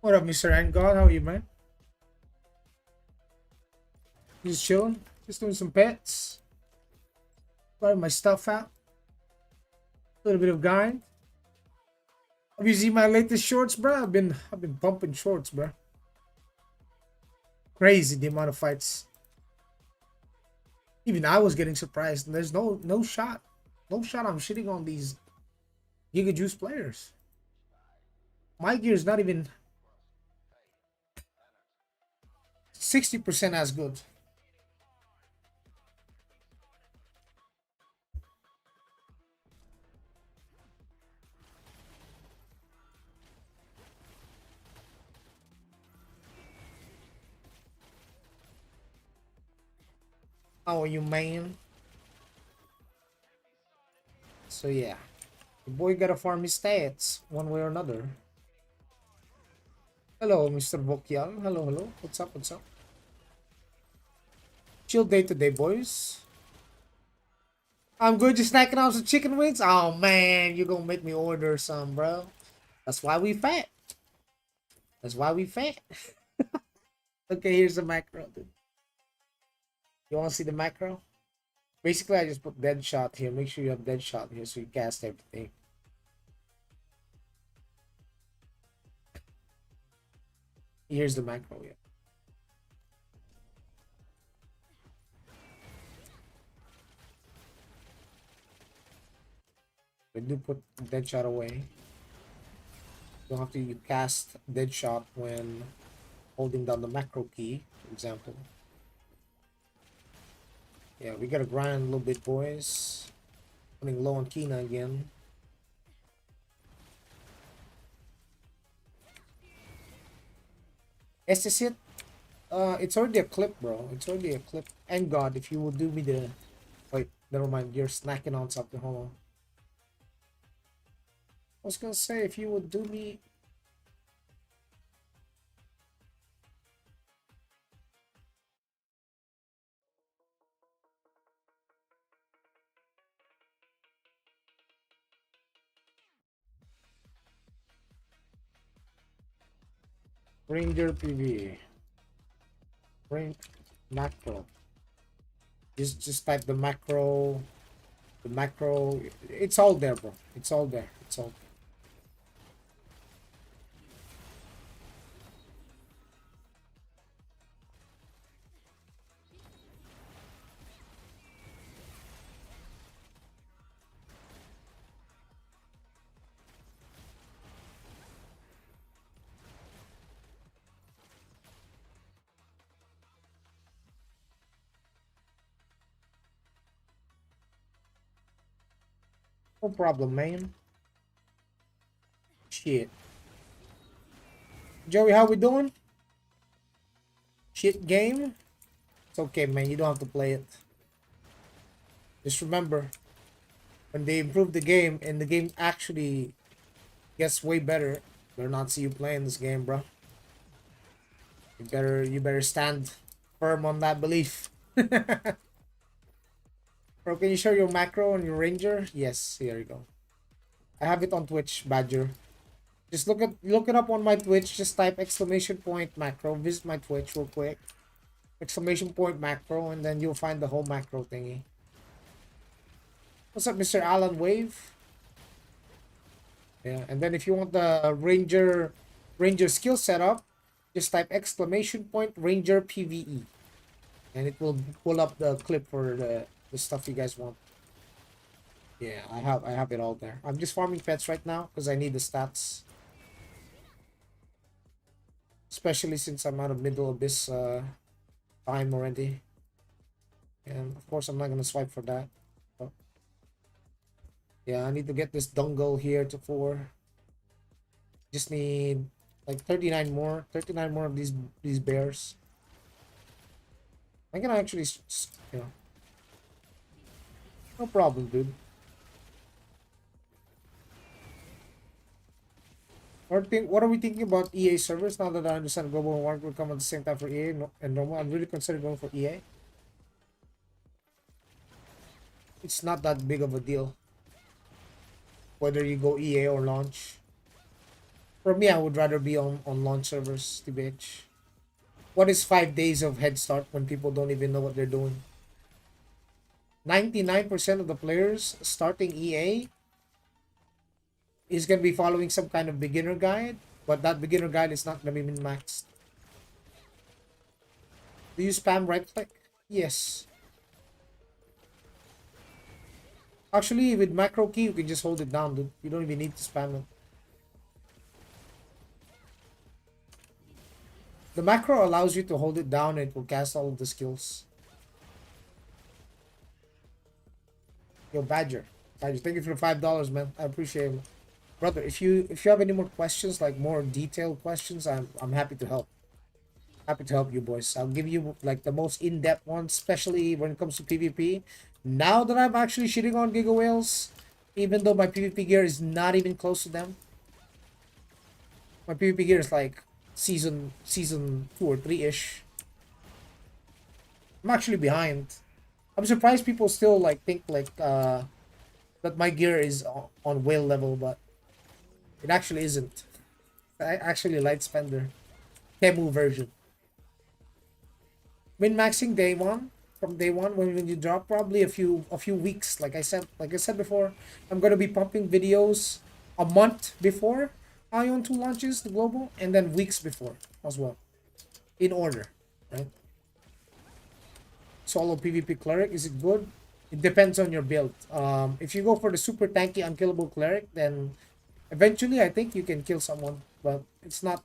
What up, Mr. Angod? How are you, man? Just chilling. Just doing some pets. Got my stuff out. A little bit of grind. Have you seen my latest shorts, bro? I've been pumping shorts, bro. Crazy the amount of fights. Even I was getting surprised. And there's no shot. No shot I'm shitting on these Giga Juice players. My gear is not even 60% as good. How are you, man? So yeah. The boy gotta farm his stats one way or another. Hello, Mr. Vokyal. Hello, hello. What's up? What's up? Chill day today, boys. I'm good. Just snacking on some chicken wings. Oh man, you gonna make me order some, bro? That's why we fat. That's why we fat. Okay, here's the macro, dude. You want to see the macro? Basically, I just put dead shot here. Make sure you have dead shot here so you cast everything. Here's the macro, yeah. I do put dead shot away. You don't have to you cast dead shot when holding down the macro key, for example. Yeah, we gotta grind a little bit, boys. Running low on Kina again. Is it? It's already a clip, bro. It's already a clip. And God, if you will do me the... Wait, never mind. You're snacking on something. Hold on. I was gonna say, if you would do me... Ranger PV. Range macro. Just type the macro. The macro. It's all there, bro. It's all there. It's all there. No problem, man. Shit. Joey, how we doing? Shit game? It's okay, man. You don't have to play it. Just remember, when they improve the game and the game actually gets way better, better not see you playing this game, bro. You better stand firm on that belief. Bro, can you show your macro on your ranger? Yes, here you go. I have it on Twitch, Badger. Just look it up on my Twitch. Just type exclamation point macro. Visit my Twitch real quick. Exclamation point macro, and then you'll find the whole macro thingy. What's up, Mr. Alan Wave? Yeah, and then if you want the ranger skill setup, just type exclamation point ranger PVE, and it will pull up the clip for the stuff you guys want. Yeah, I have it all there. I'm just farming pets right now because I need the stats. Especially since I'm out of middle abyss time already. And of course I'm not gonna swipe for that. But yeah, I need to get this dongle here to 4. Just need like 39 more. 39 more of these bears. I can actually, you know, no problem, dude. What are we thinking about EA servers now that I understand global and work will come at the same time for EA and normal? I'm really considering going for EA. It's not that big of a deal whether you go EA or launch. For me, I would rather be on launch servers, TBH. What is 5 days of head start when people don't even know what they're doing? 99% of the players starting EA is going to be following some kind of beginner guide, but that beginner guide is not going to be min-maxed. Do you spam right click? Yes. Actually, with macro key, you can just hold it down, dude. You don't even need to spam it. The macro allows you to hold it down and it will cast all of the skills. Yo, Badger. Badger, thank you for the $5, man. I appreciate it. Brother, if you have any more questions, like more detailed questions, I'm happy to help. Happy to help you boys. I'll give you like the most in-depth ones, especially when it comes to PvP. Now that I'm actually shitting on Giga Whales, even though my PvP gear is not even close to them. My PvP gear is like season 2 or 3-ish. I'm actually behind. I'm surprised people still like think like that my gear is on whale level, but it actually isn't. I actually light spender. Temu version. Min-maxing day one. From day one when you drop, probably a few weeks. Like I said before, I'm gonna be pumping videos a month before AION 2 launches the global, and then weeks before as well. In order. Right? Solo PvP cleric, is it good? It depends on your build. If you go for the super tanky unkillable cleric, then eventually I think you can kill someone, but it's not.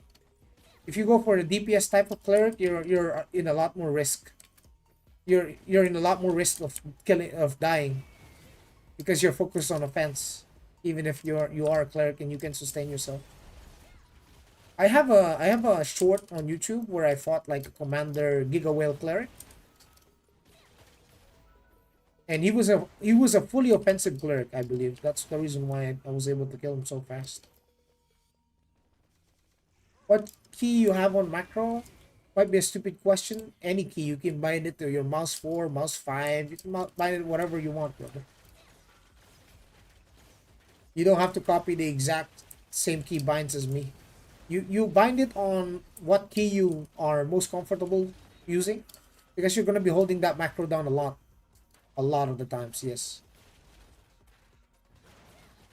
If you go for the DPS type of cleric, you're in a lot more risk. You're in a lot more risk of dying because you're focused on offense, even if you are a cleric and you can sustain yourself. I have a short on YouTube where I fought like a commander Giga Whale cleric, and he was a fully offensive cleric, I believe. That's the reason why I was able to kill him so fast. What key you have on macro? Might be a stupid question. Any key, you can bind it to your mouse 4, mouse 5. You can bind it whatever you want, brother. You don't have to copy the exact same key binds as me. You bind it on what key you are most comfortable using, because you're gonna be holding that macro down a lot of the times. Yes.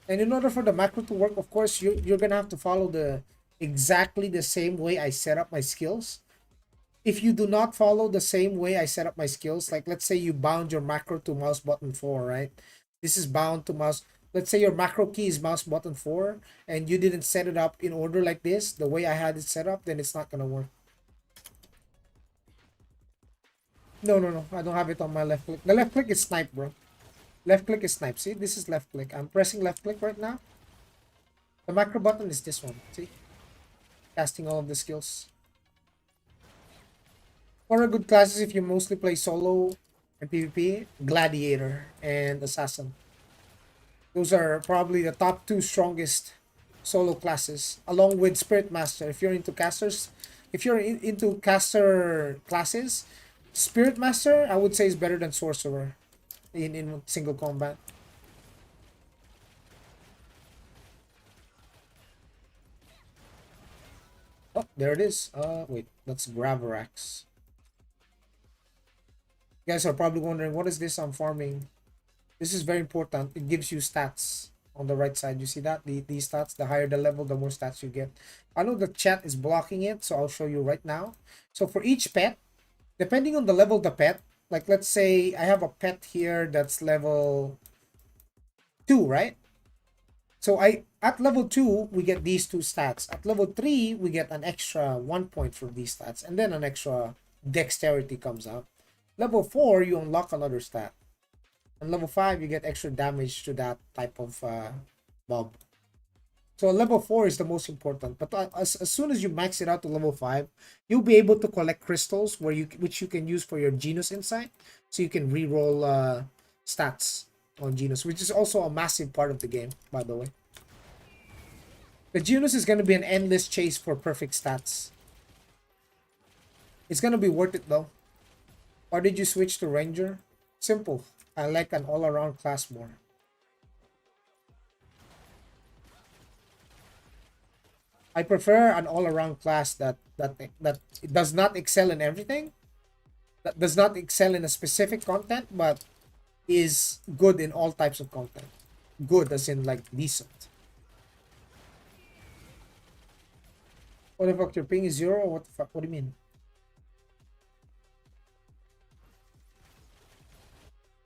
And in order for the macro to work, of course, you're gonna have to follow the exactly the same way I set up my skills. If you do not follow the same way I set up my skills, like let's say you bound your macro to mouse button 4, right? This is bound to mouse. Let's say your macro key is mouse button 4 and you didn't set it up in order like this, the way I had it set up, then it's not gonna work. No, no, no. I don't have it on my left click. The left click is snipe, bro. Left click is snipe. See, this is left click. I'm pressing left click right now. The macro button is this one. See? Casting all of the skills. What are good classes if you mostly play solo and PvP? Gladiator and Assassin. Those are probably the top 2 strongest solo classes, along with Spirit Master. If you're into casters, if you're into caster classes, Spirit Master I would say is better than Sorcerer in single combat. Oh, there it is. Wait, that's Graverax. You guys are probably wondering, what is this I'm farming? This is very important. It gives you stats on the right side. You see that? These stats, the higher the level, the more stats you get. I know the chat is blocking it, so I'll show you right now. So for each pet, depending on the level of the pet, like let's say I have a pet here that's level 2, right? So at level 2, we get these 2 stats. At level 3, we get an extra 1 point for these stats, and then an extra dexterity comes out. Level 4, you unlock another stat. And level 5, you get extra damage to that type of mob. So level 4 is the most important. But as soon as you max it out to level 5, you'll be able to collect crystals which you can use for your Genus Insight. So you can reroll stats on Genus, which is also a massive part of the game, by the way. The Genus is going to be an endless chase for perfect stats. It's going to be worth it though. Why did you switch to Ranger? Simple. I like an all-around class more. I prefer an all-around class that it does not excel in everything, that does not excel in a specific content, but is good in all types of content. Good as in like decent. What the fuck? Your ping is zero? What the fuck? What do you mean?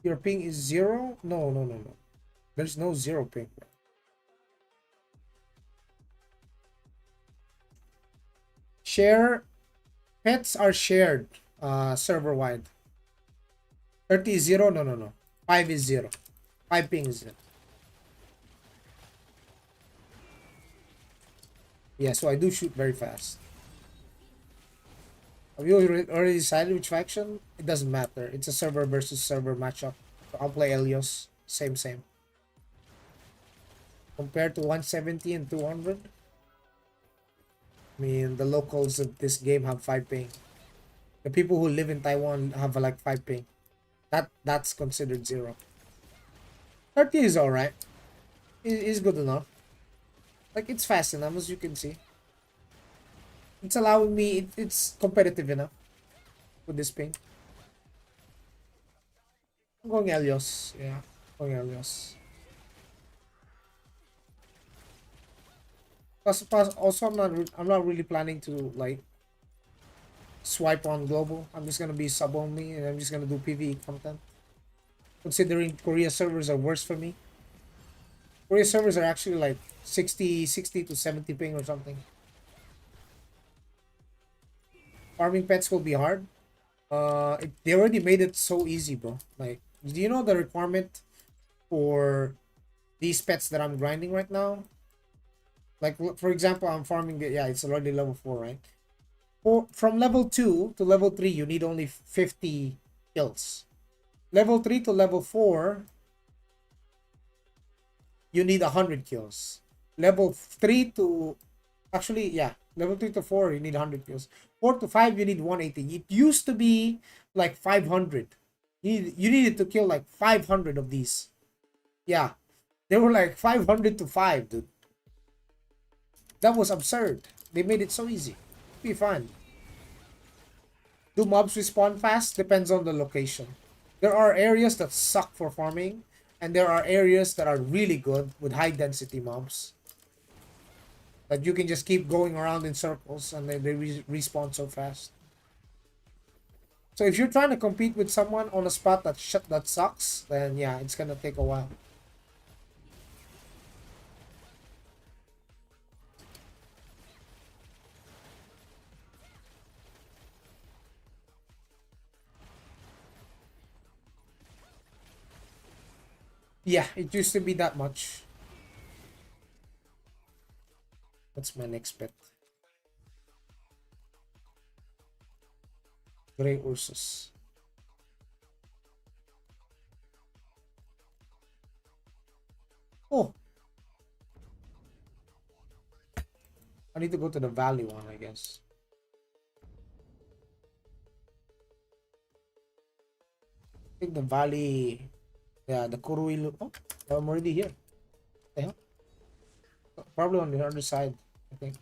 Your ping is zero? No, no, no, no. There's no zero ping. Share pets are shared server wide. 30 is zero? No, no, no. 5 is zero. 5 ping is zero. Yeah, so I do shoot very fast. Have you already decided which faction? It doesn't matter. It's a server versus server matchup. So I'll play Elios. Same, same. Compared to 170 and 200, I mean, the locals of this game have 5 ping. The people who live in Taiwan have like 5 ping. That's considered zero. 30 is alright. It's good enough. Like, it's fast enough, as you can see. It's allowing me, it's competitive enough with this ping. I'm going Elios. Yeah, I'm going Elios. Plus, also, I'm not really planning to like swipe on global. I'm just gonna be sub only, and I'm just gonna do PvE content. Considering Korea servers are worse for me. Korea servers are actually like 60 to 70 ping or something. Farming pets will be hard. They already made it so easy, bro. Like, do you know the requirement for these pets that I'm grinding right now? Like, for example, I'm farming the, yeah, it's already level 4, right? From level 2 to level 3, you need only 50 kills. Level 3 to level 4, you need 100 kills. Level 3 to, actually, yeah, level 3 to 4, you need 100 kills. 4 to 5, you need 180. It used to be like 500. You needed to kill like 500 of these. Yeah, they were like 500 to 5, dude. That was absurd. They made it so easy. Be fine. Do mobs respawn fast? Depends on the location. There are areas that suck for farming, and there are areas that are really good with high density mobs. That you can just keep going around in circles and they respawn so fast. So if you're trying to compete with someone on a spot that sucks, then yeah, it's gonna take a while. Yeah, it used to be that much. What's my next pet? Grey Ursus. Oh, I need to go to the valley one, I guess. I think the valley, yeah, the Kuruilu. Oh, I'm already here. The hell? Probably on the other side, I think.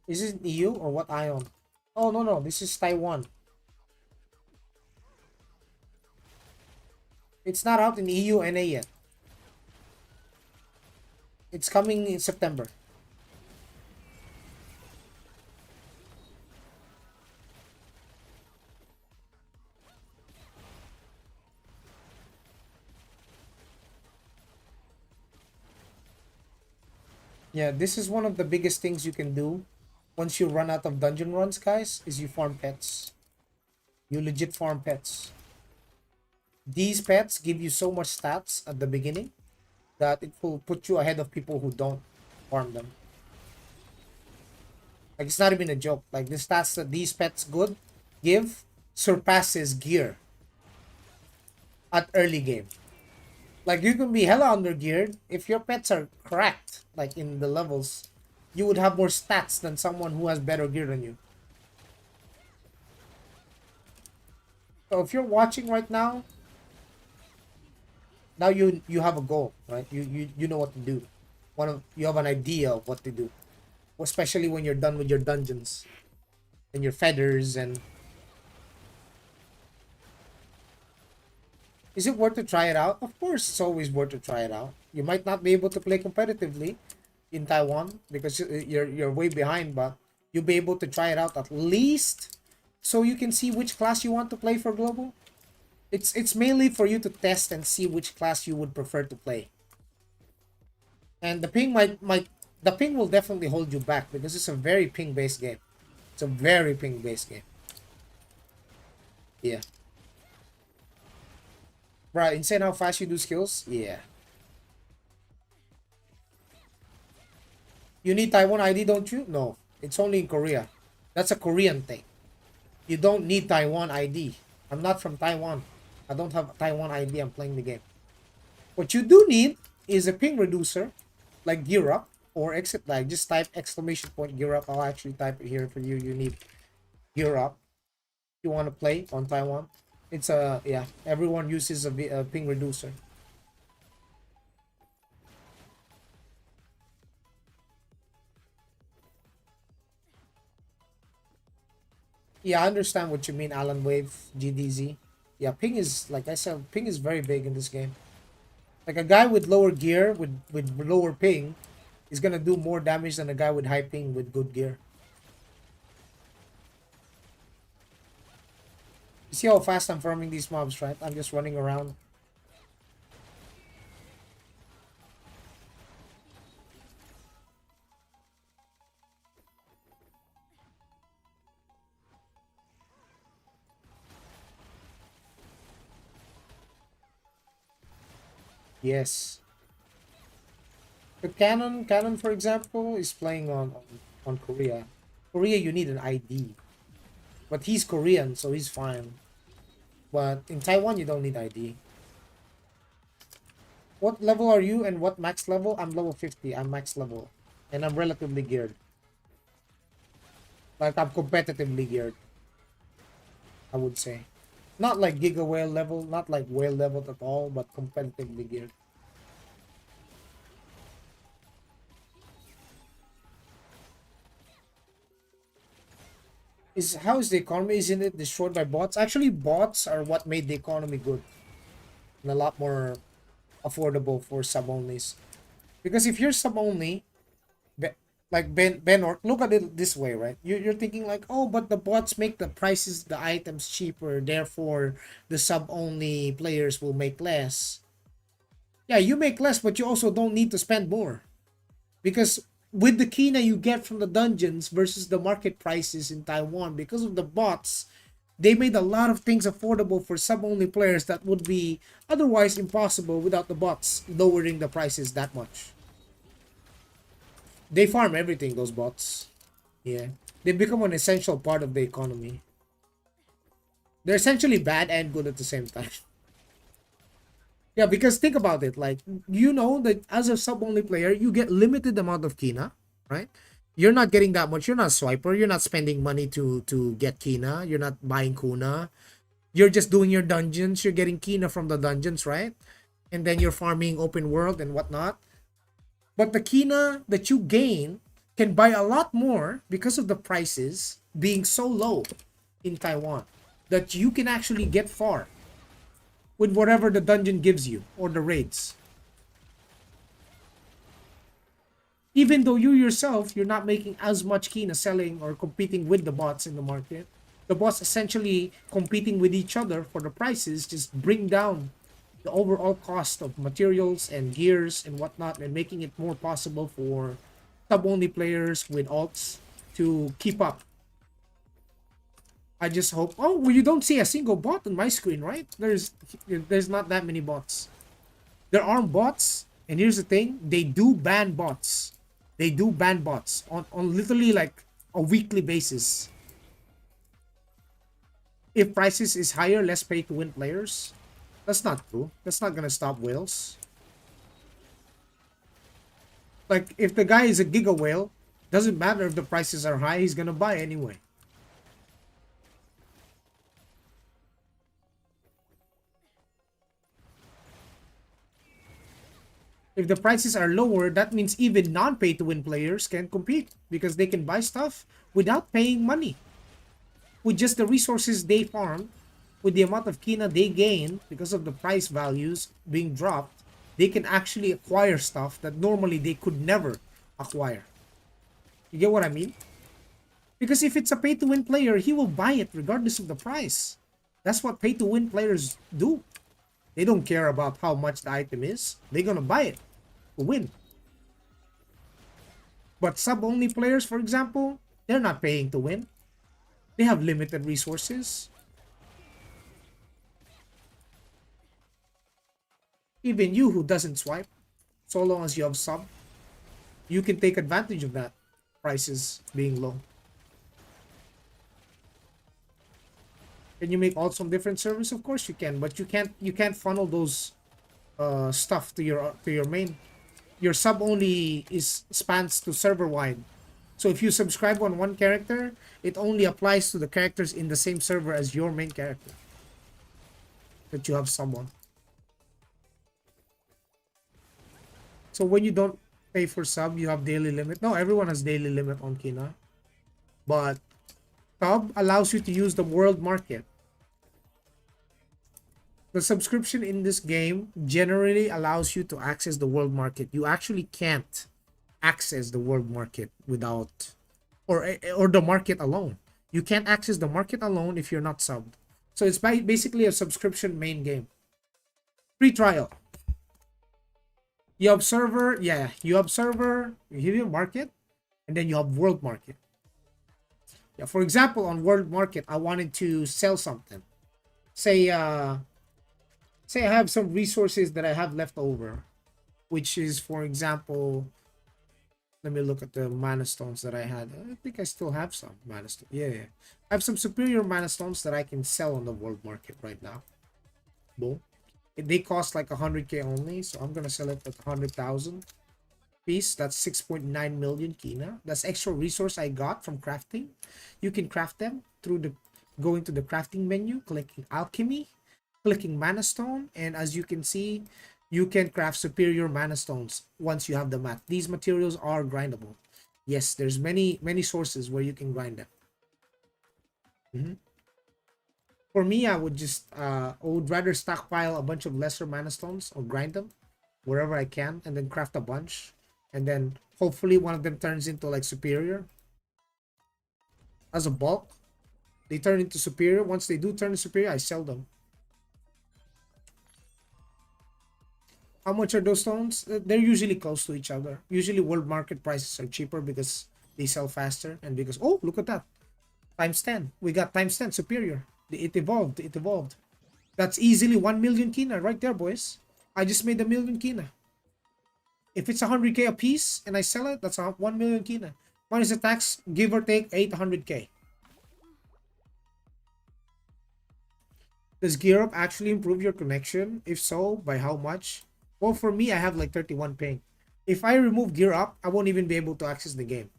Is this EU or what AION? Oh, no, no, this is Taiwan. It's not out in EU NA yet. It's coming in September. Yeah, this is one of the biggest things you can do once you run out of dungeon runs, guys, is you farm pets. You legit farm pets. These pets give you so much stats at the beginning that it will put you ahead of people who don't farm them. Like, it's not even a joke. Like, the stats that these pets give surpasses gear at early game. Like, you can be hella under geared. If your pets are cracked, like in the levels, you would have more stats than someone who has better gear than you. So if you're watching right now, now you have a goal, right? You know what to do. You have an idea of what to do, especially when you're done with your dungeons and your feathers. And is it worth to try it out? Of course, it's always worth to try it out. You might not be able to play competitively in Taiwan because you're way behind, but you'll be able to try it out at least so you can see which class you want to play for global. It's mainly for you to test and see which class you would prefer to play. And the ping might the ping will definitely hold you back because it's a very ping based game. It's a very ping based game. Yeah. Bruh, insane how fast you do skills? Yeah. You need Taiwan ID, don't you? No. It's only in Korea. That's a Korean thing. You don't need Taiwan ID. I'm not from Taiwan. I don't have Taiwan ID. I'm playing the game. What you do need is a ping reducer, like gearup or exit lag. Just type exclamation point gearup. I'll actually type it here for you. You need gearup. You want to play on Taiwan? It's a yeah. Everyone uses a ping reducer. Yeah, I understand what you mean, Alan Wave, GDZ. Yeah, ping is like I said, ping is very big in this game. Like a guy with lower gear with lower ping is gonna do more damage than a guy with high ping with good gear. You see how fast I'm farming these mobs, right? I'm just running around. Yes. The Canon for example is playing on Korea. Korea you need an ID. But he's Korean, so he's fine. But in Taiwan you don't need ID. What level are you and what max level? I'm level 50. I'm max level. And I'm relatively geared. Like I'm competitively geared, I would say. Not like Giga Whale level, not like whale level at all, but competitively geared. How is the economy? Isn't it destroyed by bots? Actually, bots are what made the economy good and a lot more affordable for sub onlys. Because if you're sub only, like Ben or look at it this way, right? You're thinking like, oh, but the bots make the prices, the items cheaper, therefore the sub only players will make less. Yeah, you make less, but you also don't need to spend more. Because with the kina you get from the dungeons versus the market prices in Taiwan, because of the bots, they made a lot of things affordable for sub-only players that would be otherwise impossible without the bots lowering the prices that much. They farm everything, those bots. Yeah. They become an essential part of the economy. They're essentially bad and good at the same time. Yeah, because think about it. Like, you know that as a sub-only player, you get limited amount of kina, right? You're not getting that much. You're not swiper. You're not spending money to get kina. You're not buying kuna. You're just doing your dungeons. You're getting kina from the dungeons, right? And then you're farming open world and whatnot. But the kina that you gain can buy a lot more because of the prices being so low in Taiwan that you can actually get far with whatever the dungeon gives you or the raids. Even though you yourself, you're not making as much kina selling or competing with the bots in the market. The bots essentially competing with each other for the prices just bring down the overall cost of materials and gears and whatnot, and making it more possible for sub-only players with alts to keep up. I just hope. Oh, well, you don't see a single bot on my screen, right? There's not that many bots. There are bots, and here's the thing: they do ban bots. They do ban bots on literally like a weekly basis. If prices is higher, less pay to win players. That's not true. That's not gonna stop whales. Like if the guy is a giga whale, doesn't matter if the prices are high, he's gonna buy anyway. If the prices are lower, that means even non-pay-to-win players can compete because they can buy stuff without paying money. With just the resources they farm, with the amount of kina they gain because of the price values being dropped, they can actually acquire stuff that normally they could never acquire. You get what I mean? Because if it's a pay-to-win player, he will buy it regardless of the price. That's what pay-to-win players do. They don't care about how much the item is. They're gonna buy it to win. But sub-only players, for example, they're not paying to win. They have limited resources. Even you who doesn't swipe, so long as you have sub, you can take advantage of that. Prices being low. Can you make odds from different servers? Of course you can, but you can't funnel those stuff to your main. Your sub only is spans to server wide. So if you subscribe on one character, it only applies to the characters in the same server as your main character. That you have someone. So when you don't pay for sub, you have daily limit. No, everyone has daily limit on Kina. But sub allows you to use the world market. The subscription in this game generally allows you to access the world market. You actually can't access the world market without or the market alone. You can't access the market alone if you're not subbed. So it's basically a subscription main game. Free trial. You have server, yeah, you have server, you have market, and then you have world market. Yeah, for example, on world market, I wanted to sell something. Say say I have some resources that I have left over, which is, for example, let me look at the mana stones that I had. I think I still have some mana stones. Yeah. I have some superior mana stones that I can sell on the world market right now. Boom. They cost like 100k only, so I'm gonna sell it at 100,000 piece. That's 6.9 million kina. That's extra resource I got from crafting. You can craft them through the going to the crafting menu, clicking alchemy, clicking mana stone, and as you can see, you can craft superior mana stones once you have the mat. These materials are grindable. Yes, there's many sources where you can grind them. For me, I would rather stockpile a bunch of lesser mana stones or grind them wherever I can, and then craft a bunch, and then hopefully one of them turns into like superior as a bulk. They turn into superior. Once they do turn to superior, I sell them. How much are those stones? They're usually close to each other. Usually world market prices are cheaper because they sell faster, and because, oh, look at that. Times 10. We got times 10 superior. It evolved. It evolved. That's easily 1 million kina right there, boys. I just made 1 million kina. If it's 100k a piece and I sell it, that's 1 million kina. Minus the tax, give or take 800k. Does gearup actually improve your connection? If so, by how much? Well, for me, I have like 31 ping. If I remove gearup, I won't even be able to access the game.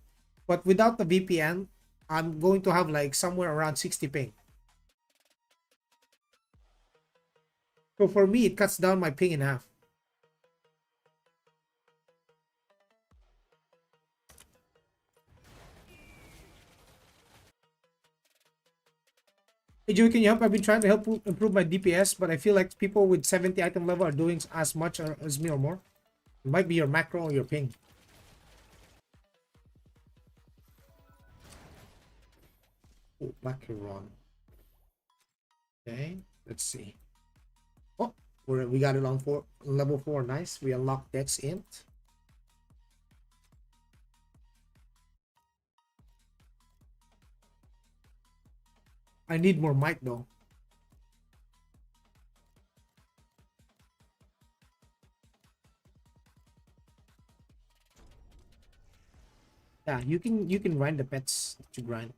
But without the VPN, I'm going to have like somewhere around 60 ping. So for me, it cuts down my ping in half. Hey Joey, can you help? I've been trying to help improve my DPS, but I feel like people with 70 item level are doing as much as me or more. It might be your macro or your ping. Oh, macaron. Okay, let's see. Oh, we got it on level 4. Nice. We unlocked Dex Int. I need more might though. Yeah, you can grind the pets that you grind.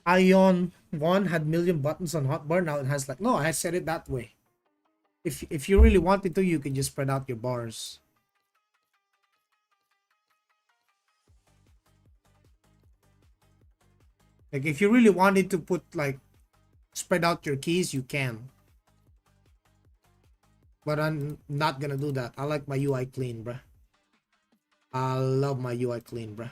AION 1 had million buttons on hotbar. Now it has like, no, I said it that way. If you really wanted to, you can just spread out your bars. Like if you really wanted to put like spread out your keys, you can. But I'm not gonna do that. I like my UI clean, bruh. I love my UI clean, bruh.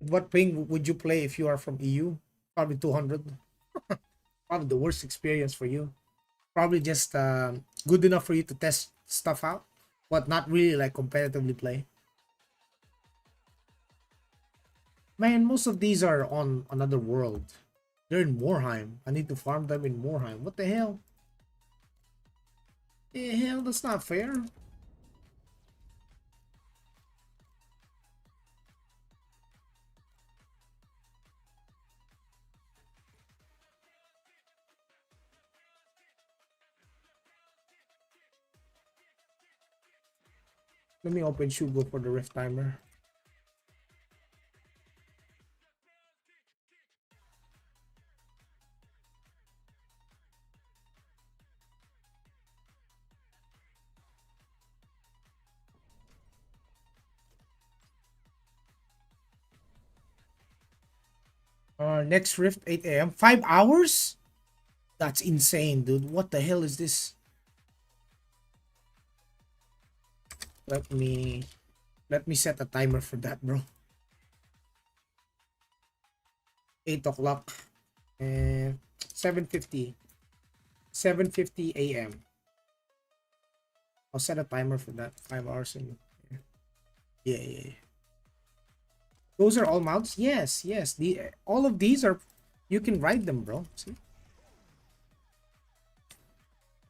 What ping would you play if you are from EU? Probably 200. Probably the worst experience for you. Probably just good enough for you to test stuff out, but not really like competitively play. Man, most of these are on another world. They're in Morheim. I need to farm them in Morheim. What the hell? The hell, that's not fair. Let me open Shugo for the rift timer. Next rift 8 a.m. 5 hours? That's insane, dude. What the hell is this? Let me set a timer for that, bro. 8 o'clock and 7:50. 7:50 a.m. I'll set a timer for that. 5 hours in. Yeah, yeah, yeah. Those are all mounts? Yes, yes. All of these are, you can ride them, bro. See?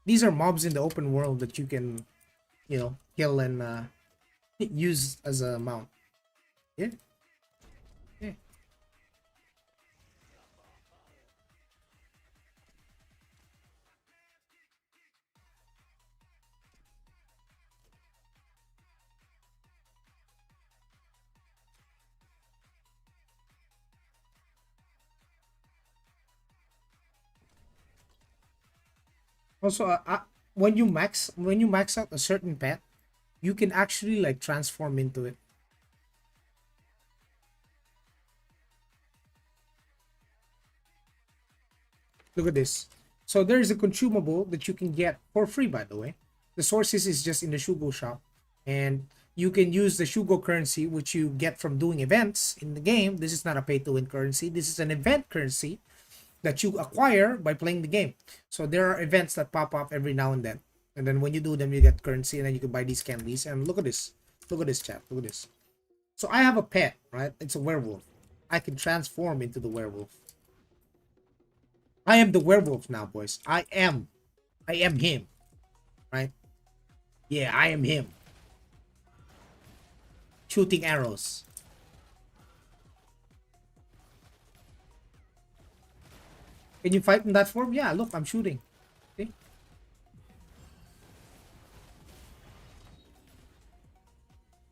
These are mobs in the open world that you can, kill and use as a mount. Yeah, yeah. Also, when you max out a certain pet, you can actually like transform into it. Look at this. So there is a consumable that you can get for free, by the way. The sources is just in the Shugo shop, and you can use the Shugo currency, which you get from doing events in the game. This is not a pay-to-win currency. This is an event currency that you acquire by playing the game. So there are events that pop up every now and then. And then when you do them, you get currency, and then you can buy these candies. And look at this. Look at this, chat. Look at this. So I have a pet, right? It's a werewolf. I can transform into the werewolf. I am the werewolf now, boys. I am him, right? Yeah, I am him. Shooting arrows. Can you fight in that form? Yeah, look, I'm shooting. See?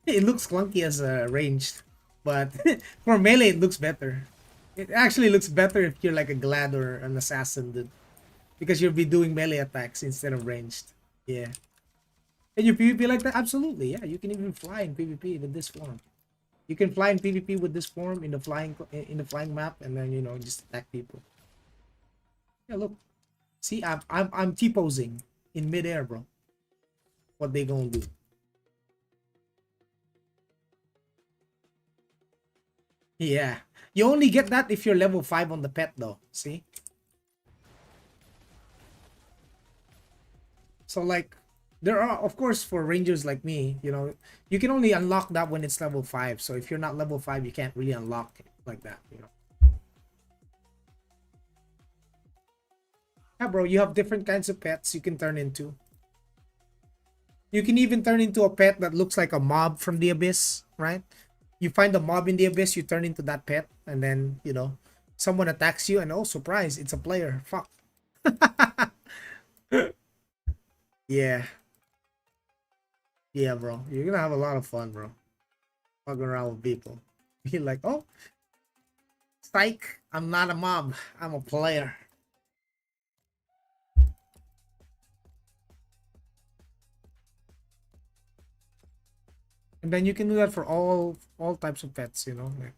It looks clunky as ranged, but for melee, it looks better. It actually looks better if you're like a glad or an assassin, dude, because you'll be doing melee attacks instead of ranged. Yeah. Can you PvP like that? Absolutely. Yeah, you can even fly in PvP with this form. You can fly in PvP with this form in the flying map, and then just attack people. Yeah, look. See, I'm T-posing in midair, bro. What they gonna do? Yeah. You only get that if you're level 5 on the pet though. See? So like there are, of course, for rangers like me, you know, you can only unlock that when it's level 5. So if you're not level 5, you can't really unlock it like that, you know. Yeah, bro, you have different kinds of pets you can turn into. You can even turn into a pet that looks like a mob from the abyss, right? You find a mob in the abyss, you turn into that pet, and then, you know, someone attacks you, and oh, surprise, it's a player. Fuck. Yeah. Yeah, bro. You're gonna have a lot of fun, bro. Fucking around with people. You're like, oh, psych, I'm not a mob. I'm a player. And then you can do that for all types of pets, you know. Like,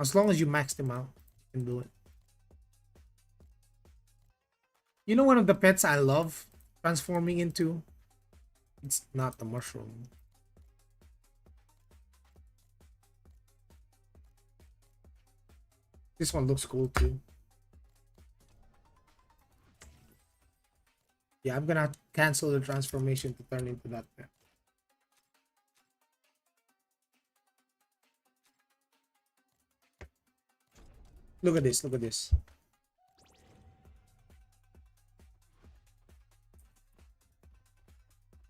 as long as you max them out, you can do it. You know, one of the pets I love transforming into? It's not the mushroom. This one looks cool too. Yeah, I'm gonna cancel the transformation to turn into that pet. Look at this, look at this.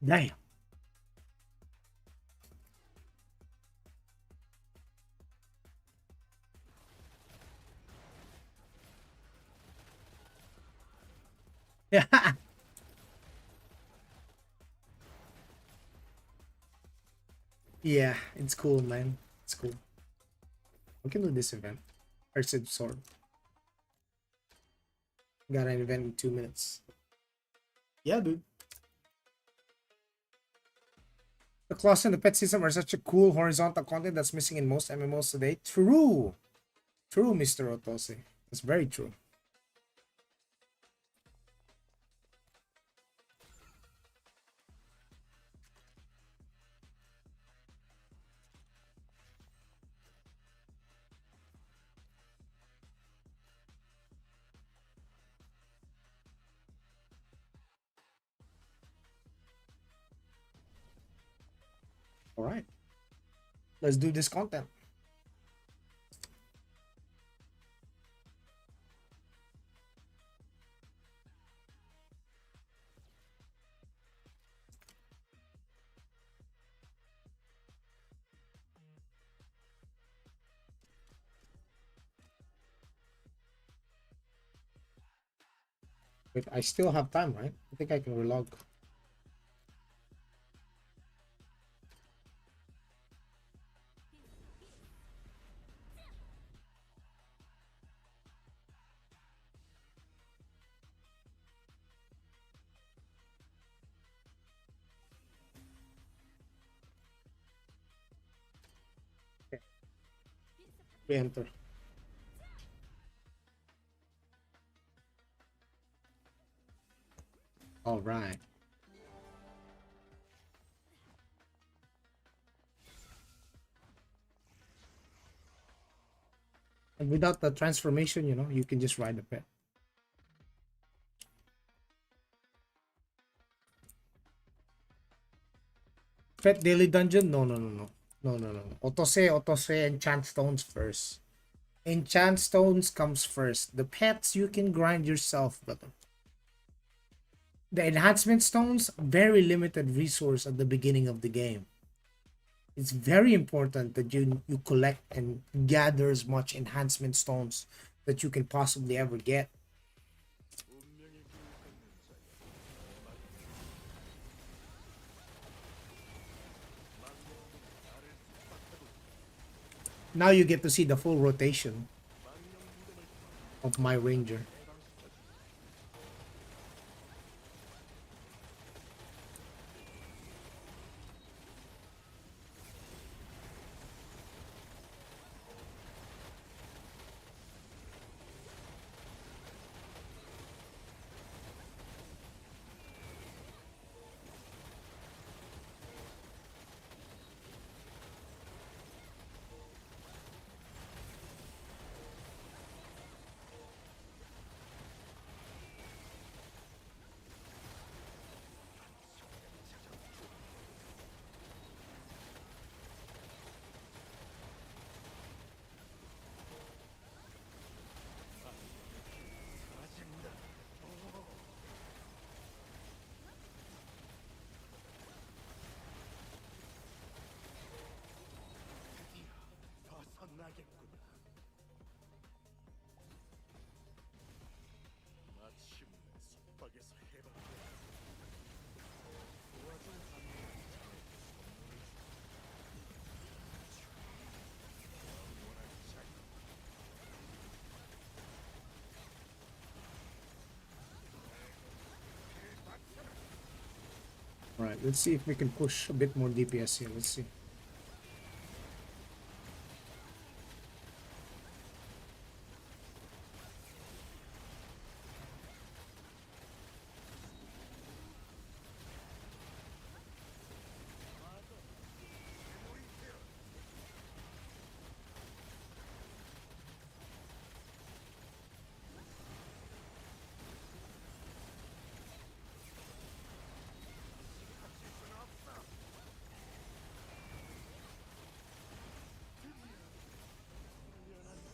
Damn. Yeah. Yeah, it's cool, man. It's cool. We can do this event. Cursed Sword. Got an event in 2 minutes. Yeah, dude. The class and the pet system are such a cool horizontal content that's missing in most MMOs today. True. True, Mr. Otose. That's very true. All right. Let's do this content. Wait, I still have time, right? I think I can relog. Okay. Re-enter. All right. And without the transformation, you know, you can just ride the pet. Pet daily dungeon? No, no, no, no. No, no, no. Otose, enchant stones first. Enchant stones comes first. The pets you can grind yourself, brother. The enhancement stones, very limited resource at the beginning of the game. It's very important that you collect and gather as much enhancement stones that you can possibly ever get. Now you get to see the full rotation of my ranger. right, let's see if we can push a bit more DPS here. Let's see.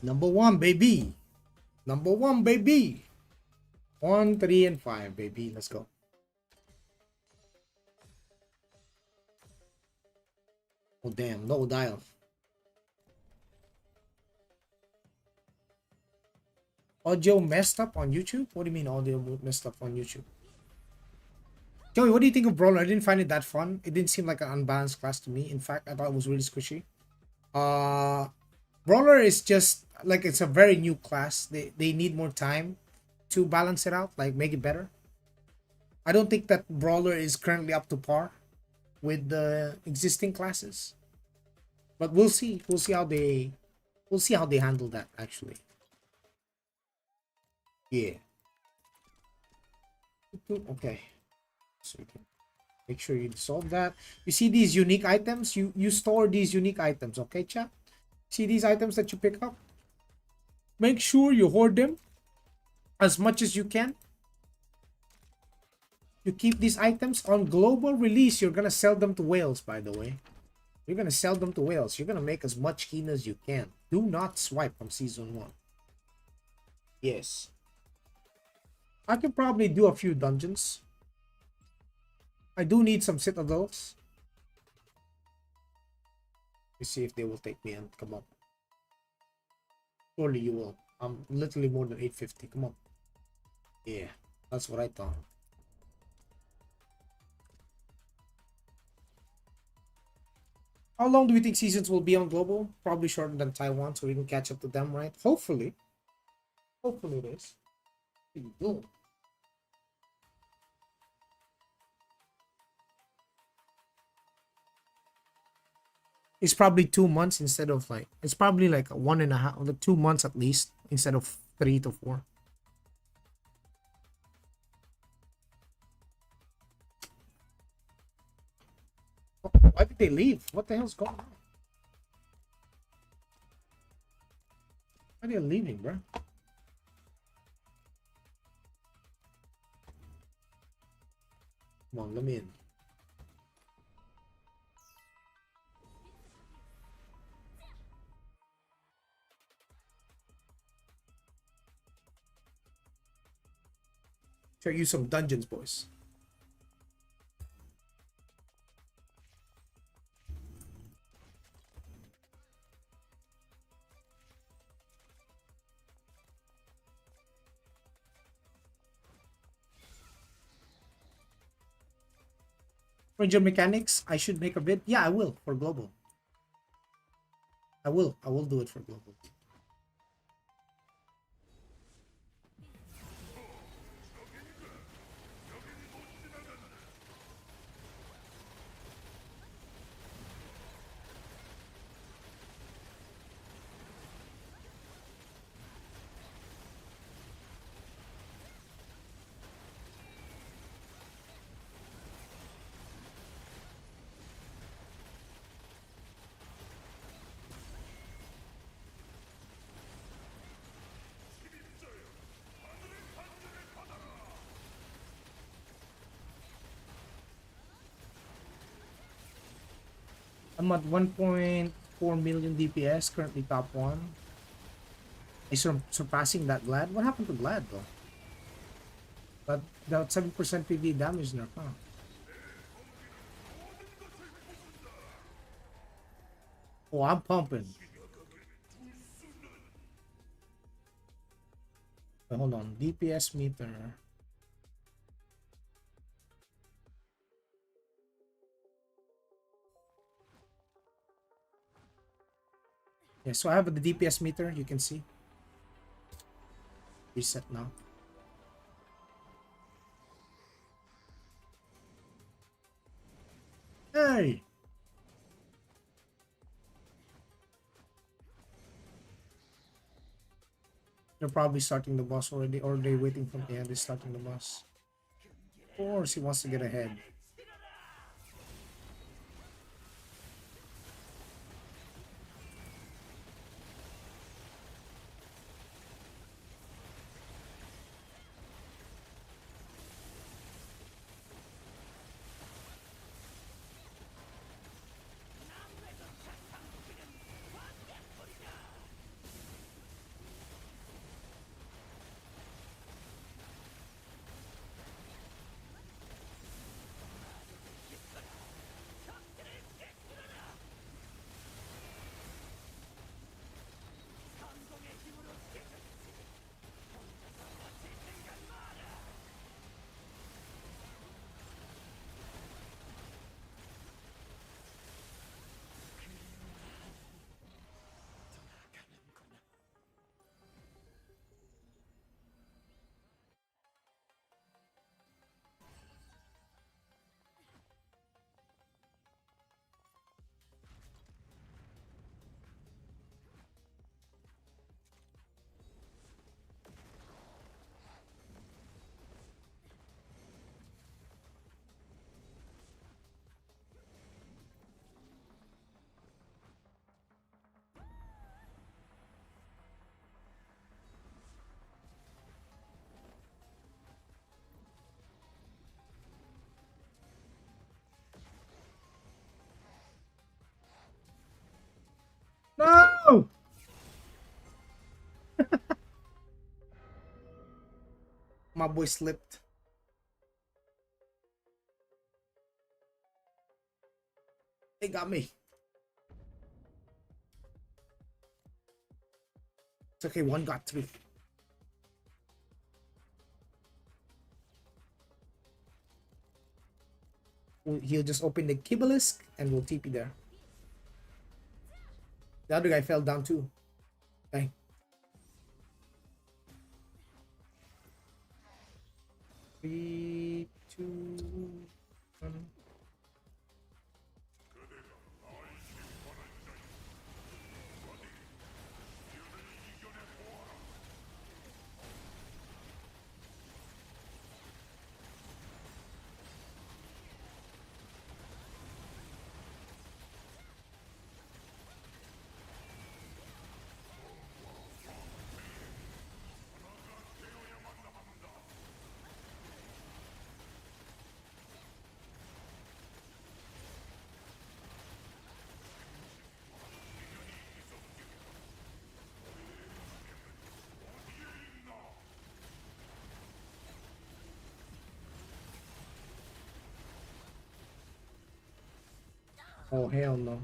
Number one, baby. Number one, baby. 1, 3, and 5, baby. Let's go. Oh, damn. No dial. Audio messed up on YouTube? What do you mean audio messed up on YouTube? Joey, what do you think of Brawler? I didn't find it that fun. It didn't seem like an unbalanced class to me. In fact, I thought it was really squishy. Brawler is just like it's a very new class. They need more time to balance it out, like make it better. I don't think that Brawler is currently up to par with the existing classes. But we'll see. We'll see how they handle that actually. Yeah. Okay. So you can make sure you solve that. You see these unique items? You store these unique items, okay, chat? See these items that you pick up? Make sure you hoard them as much as you can. You keep these items on global release. You're gonna sell them to whales, by the way. You're gonna sell them to whales. You're gonna make as much keen as you can. Do not swipe from season 1. Yes. I could probably do a few dungeons. I do need some citadels. Let's see if they will take me and come on. Surely you will. I'm literally more than 850. Come on. Yeah, that's what I thought. How long do we think seasons will be on global? Probably shorter than Taiwan, so we can catch up to them, right? Hopefully. Hopefully it is. Boom. It's probably 2 months instead of like, it's probably like 1.5, like 2 months at least instead of 3 to 4. Why did they leave? What the hell's going on? Why are they leaving, bro? Come on, let me in. Show you some dungeons, boys. Ranger mechanics, I should make a bid. Yeah, I will for global. I will do it for global. I'm at 1.4 million DPS, currently top 1. Is surpassing that Glad. What happened to Glad though? But that 7% PV damage nerf, huh? Oh, I'm pumping. Wait, hold on, DPS meter. Yeah, so I have the DPS meter, you can see. Reset now. Why? They're probably starting the boss already, or they're waiting for, yeah, they're starting the boss. Of course, he wants to get ahead. No! My boy slipped. They got me. It's okay, one got through. He'll just open the Kibalisk and we'll TP there. The other guy fell down too. Dang. 3, 2, 1. Oh, hell no.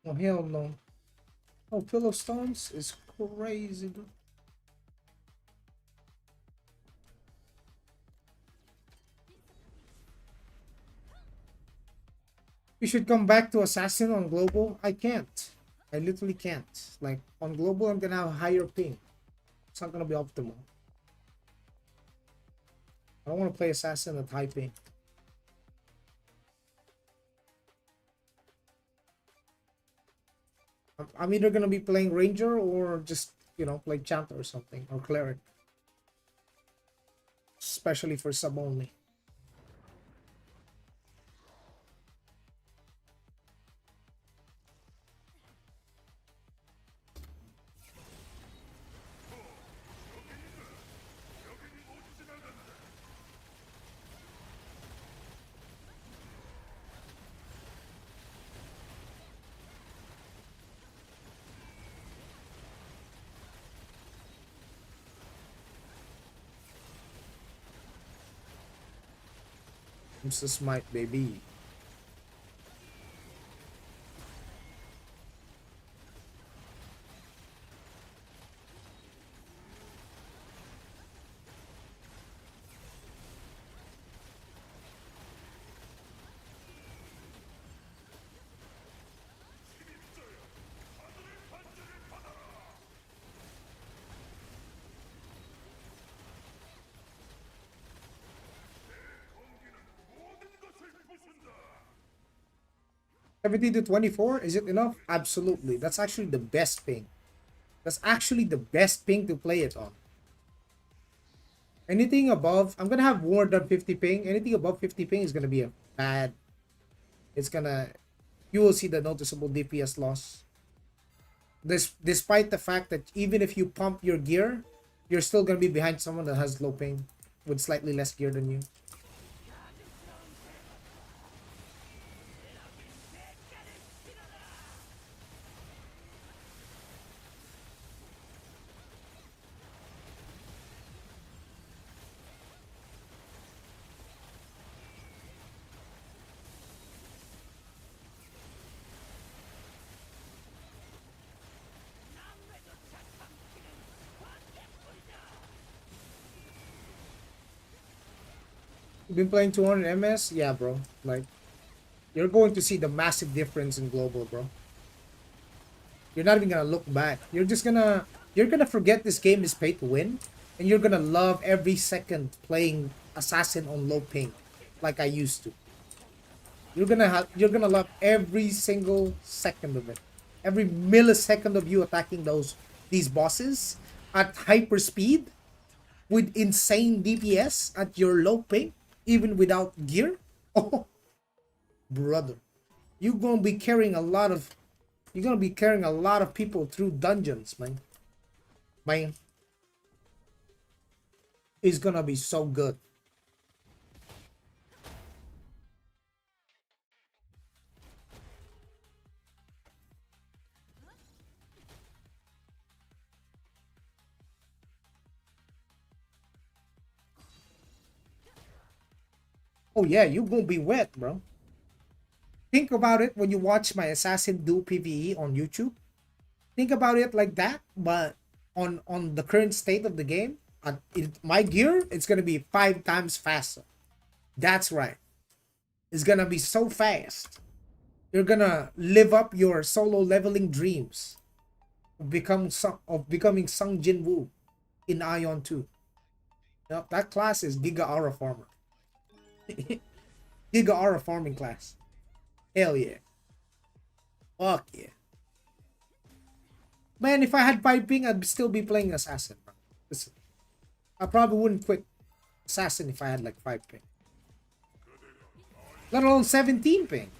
Oh, hell no. Oh, Pillow Stones is crazy, dude. We should come back to Assassin on Global. I can't. I literally can't. Like, on Global, I'm gonna have a higher ping. It's not gonna be optimal. I don't want to play Assassin at high ping. I'm either gonna be playing Ranger or just, you know, play Chanter or something, or Cleric. Especially for sub only. It's a smite, baby. Seventy to 24, is it enough? Absolutely. That's actually the best ping. That's actually the best ping to play it on. Anything above, I'm gonna have more than 50 ping. Anything above 50 ping is gonna be a bad. It's gonna, you will see the noticeable DPS loss. Despite the fact that even if you pump your gear, you're still gonna be behind someone that has low ping with slightly less gear than you. You've been playing 200 MS? Yeah, bro. Like, you're going to see the massive difference in global, bro. You're not even gonna look back. You're gonna forget this game is pay to win, and you're gonna love every second playing assassin on low ping, like I used to. You're gonna love every single second of it, every millisecond of you attacking these bosses at hyper speed with insane DPS at your low ping, even without gear. Oh, brother, you're gonna be carrying a lot of you're gonna be carrying a lot of people through dungeons, man. Man, it's gonna be so good. Oh yeah, you gonna be wet, bro. Think about it when you watch my assassin do PvE on YouTube. Think about it like that, but on the current state of the game, my gear, it's gonna be 5 times faster. That's right. It's gonna be so fast. You're gonna live up your solo leveling dreams of becoming Sung Jin Woo in Ion 2. Yep, that class is Giga Aura Farmer. Giga Aura farming class. Hell yeah. Fuck yeah. Man, if I had 5 ping, I'd still be playing Assassin. Listen, I probably wouldn't quit Assassin if I had like 5 ping. Let alone 17 ping.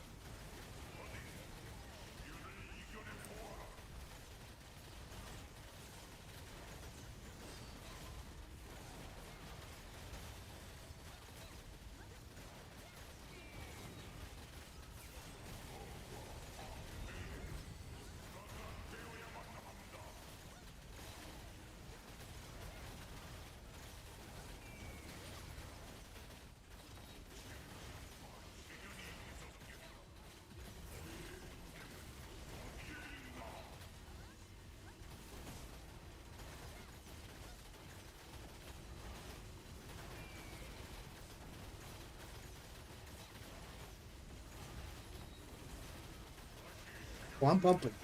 Oh, I'm pumping.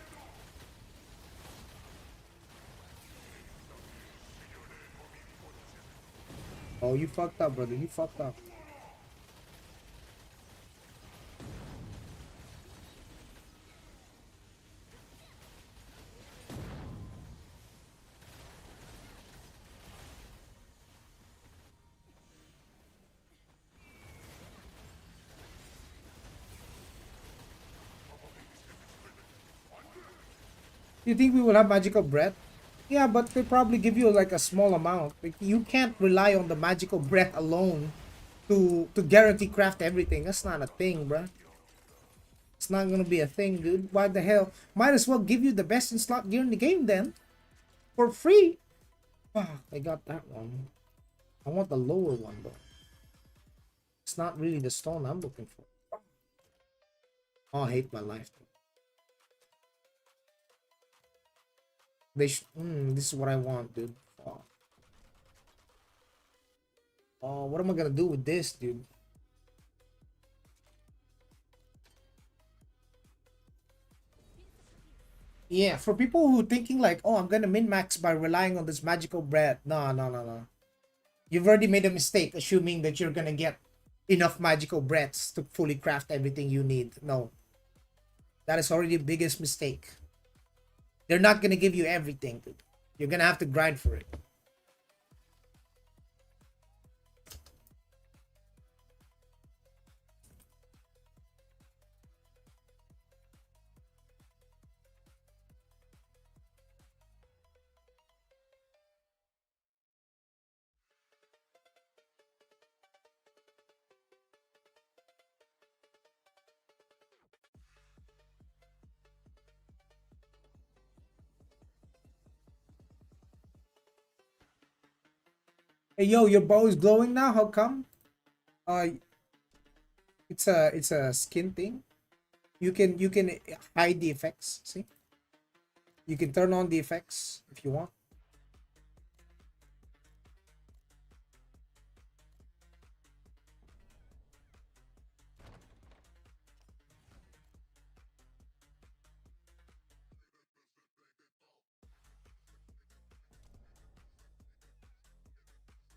Oh, you fucked up, brother. You fucked up. You think we will have magical breath? Yeah, but they probably give you like a small amount. Like, you can't rely on the magical breath alone to guarantee craft everything. That's not a thing, bruh. It's not gonna be a thing, dude. Why the hell? Might as well give you the best in slot gear in the game then. For free. Ah, I got that one. I want the lower one though. It's not really the stone I'm looking for. Oh, I hate my life. This is what I want, dude. Oh. Oh, what am I gonna do with this, dude? Yeah, for people who thinking like, oh, I'm gonna min max by relying on this magical bread. No, no, no, no. You've already made a mistake assuming that you're gonna get enough magical breaths to fully craft everything you need. No, that is already the biggest mistake. They're not gonna give you everything, dude. You're gonna have to grind for it. Hey, yo, your bow is glowing now. How come? Uh, it's a skin thing. You can hide the effects. See, you can turn on the effects if you want.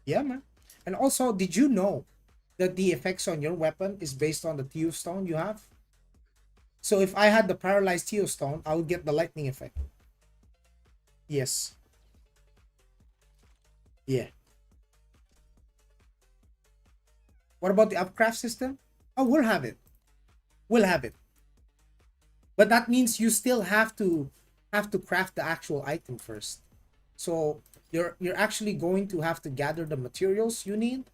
Yeah, man. And also, did you know that the effects on your weapon is based on the Theo stone you have? So if I had the paralyzed Theo stone, I would get the lightning effect. Yes. Yeah. What about the upcraft system? Oh, we'll have it. We'll have it. But that means you still have to craft the actual item first. So you're actually going to have to gather the materials you need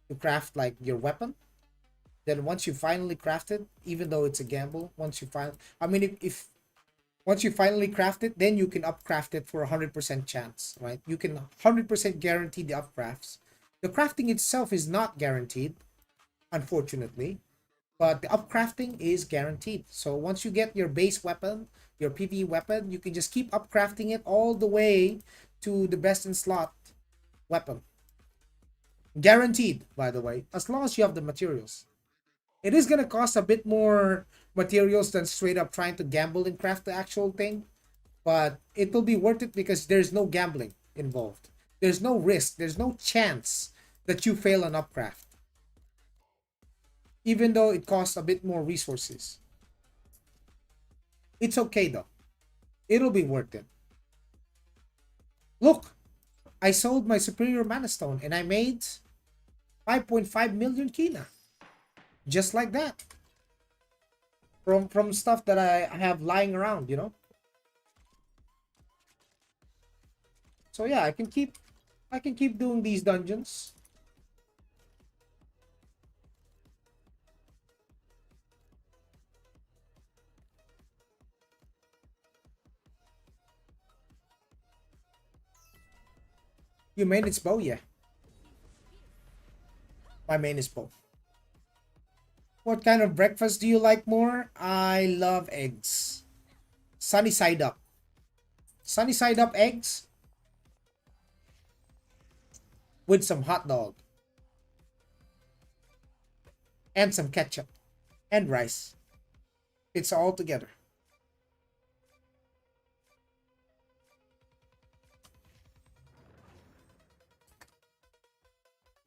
to craft like your weapon. Then once you finally craft it, even though it's a gamble, once you find I mean if once you finally craft it, then you can upcraft it for 100% chance, right? You can 100% guarantee the upcrafts. The crafting itself is not guaranteed, unfortunately, but the upcrafting is guaranteed. So once you get your base weapon, your PvE weapon, you can just keep upcrafting it all the way to the best in slot weapon. Guaranteed, by the way, as long as you have the materials. It is gonna cost a bit more materials than straight up trying to gamble and craft the actual thing, but it will be worth it because there's no gambling involved. There's no risk. There's no chance that you fail an upcraft, even though it costs a bit more resources. It's okay though. It'll be worth it. Look, I sold my superior mana stone and I made 5.5 million kina. Just like that. From stuff that I have lying around, you know? So yeah, I can keep doing these dungeons. You main it's bow, yeah. My main is bow. What kind of breakfast do you like more? I love eggs. Sunny side up. Sunny side up eggs with some hot dog and some ketchup and rice. It's all together.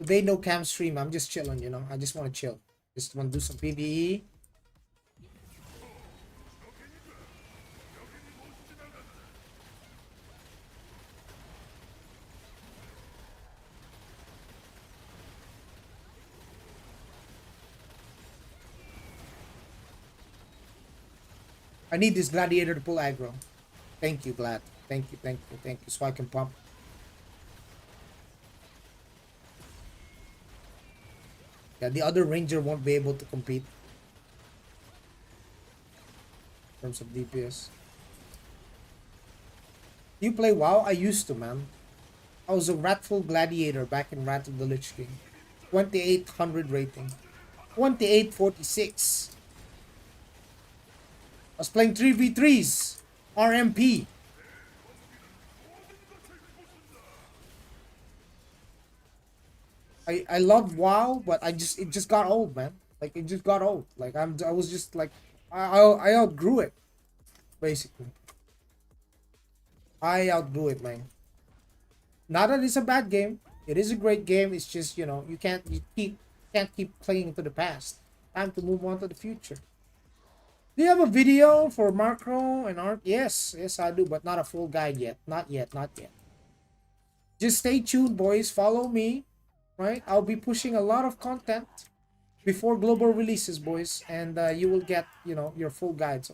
Today no cam stream. I'm just chilling, you know. I just want to chill. Just want to do some PvE. I need this gladiator to pull aggro. Thank you, Glad. Thank you, thank you, thank you. So I can pump. Yeah, the other ranger won't be able to compete in terms of DPS. Do you play WoW? I used to, man. I was a Wrathful Gladiator back in Wrath of the Lich King. 2800 rating. 2846. I was playing 3v3s. RMP. I love WoW, but it just got old, man. Like it just got old. Like I was just like I outgrew it basically. I outgrew it, man. Not that it's a bad game. It is a great game. It's just you can't keep clinging to the past. Time to move on to the future. Do you have a video for macro and art? Yes, yes I do, but not a full guide yet. Not yet, not yet. Just stay tuned, boys. Follow me, right? I'll be pushing a lot of content before global releases, boys, and you will get your full guides.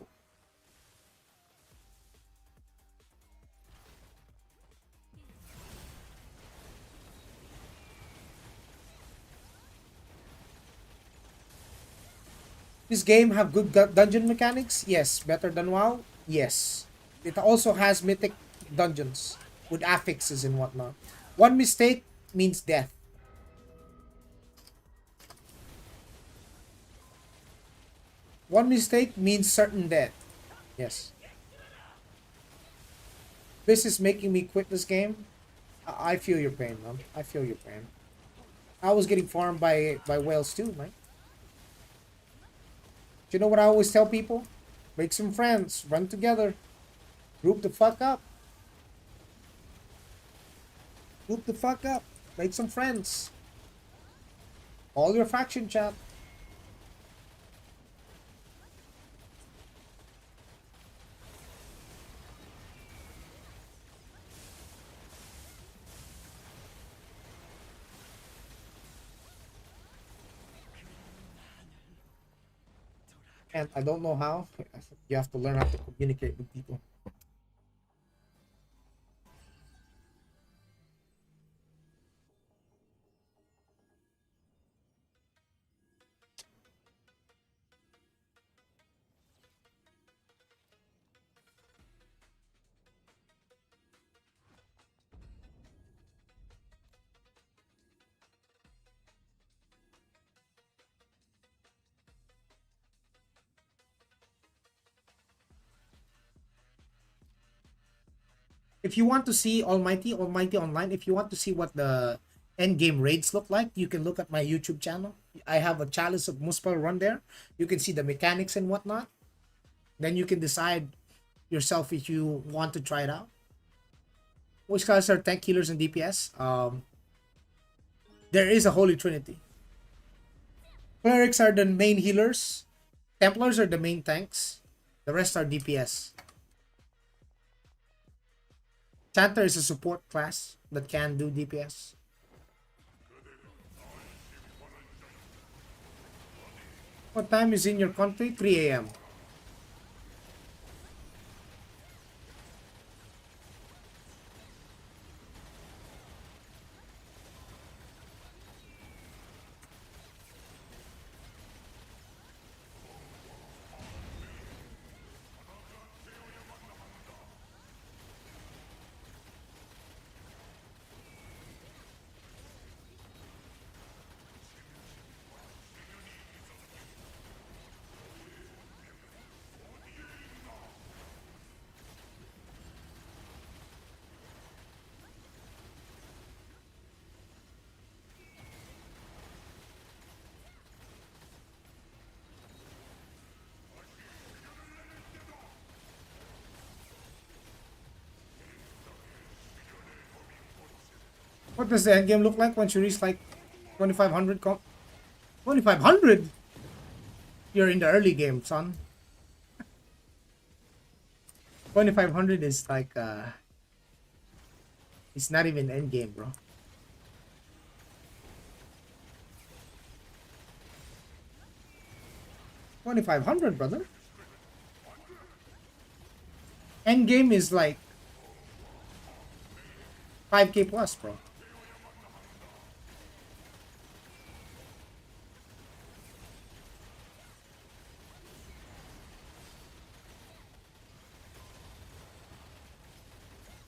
This game have good dungeon mechanics? Yes. Better than WoW? Yes. It also has mythic dungeons with affixes and whatnot. One mistake means death. One mistake means certain death. Yes. This is making me quit this game. I feel your pain, man. I feel your pain. I was getting farmed by whales too, man. You know what I always tell people? Make some friends, run together, group the fuck up. Group the fuck up. Make some friends. All your faction chat. And I don't know how. You have to learn how to communicate with people. If you want to see Almighty Online, if you want to see what the end game raids look like, you can look at my YouTube channel. I have a Chalice of Muspel run there. You can see the mechanics and whatnot. Then you can decide yourself if you want to try it out. Which classes are tank healers and DPS? There is a holy trinity. Clerics are the main healers. Templars are the main tanks. The rest are DPS. Chanter is a support class that can do DPS. What time is in your country? 3 a.m. What does the end game look like once you reach like 2500? 2500? You're in the early game, son. 2500 is like it's not even end game, bro. 2500, brother. End game is like 5k plus, bro.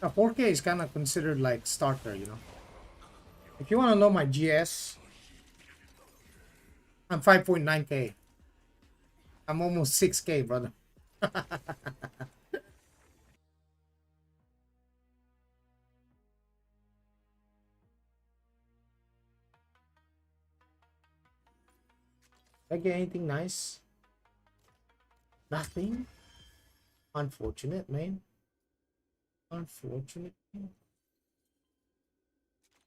Now 4k is kind of considered like starter, you know. If you want to know my GS, I'm 5.9k. I'm almost 6k, brother. Did I get anything nice? Nothing. Unfortunate, man. Unfortunate.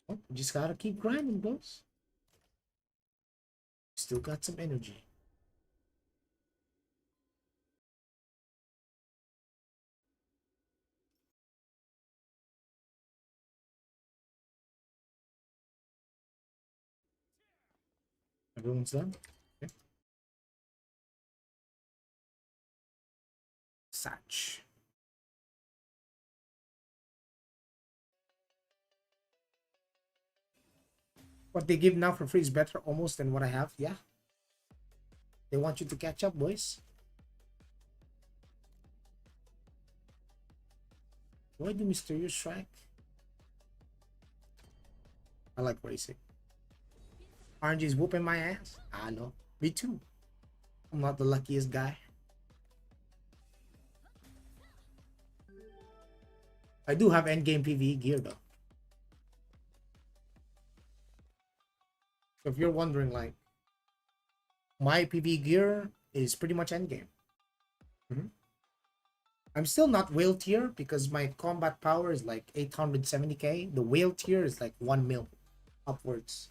Oh, just gotta keep grinding, boys. Still got some energy. Everyone's done. Okay. Satch. What they give now for free is better almost than what I have. Yeah. They want you to catch up, boys. Why do Mysterious Strike? I like racing. RNG's whooping my ass. I know. Me too. I'm not the luckiest guy. I do have endgame PvE gear though. So if you're wondering, like, my PvE gear is pretty much endgame. I'm still not whale tier because my combat power is like 870k. The whale tier is like 1 mil upwards.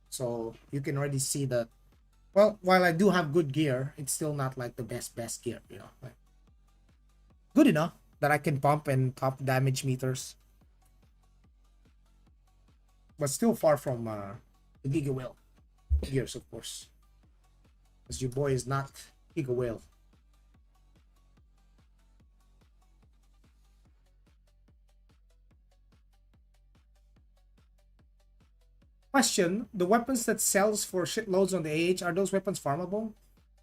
So you can already see that. Well, while I do have good gear, it's still not like the best gear, you know. Like, good enough that I can pump and top damage meters. But still far from the Giga Whale gears, of course. Because your boy is not Giga Whale. Question, the weapons that sells for shitloads on the AH, are those weapons farmable?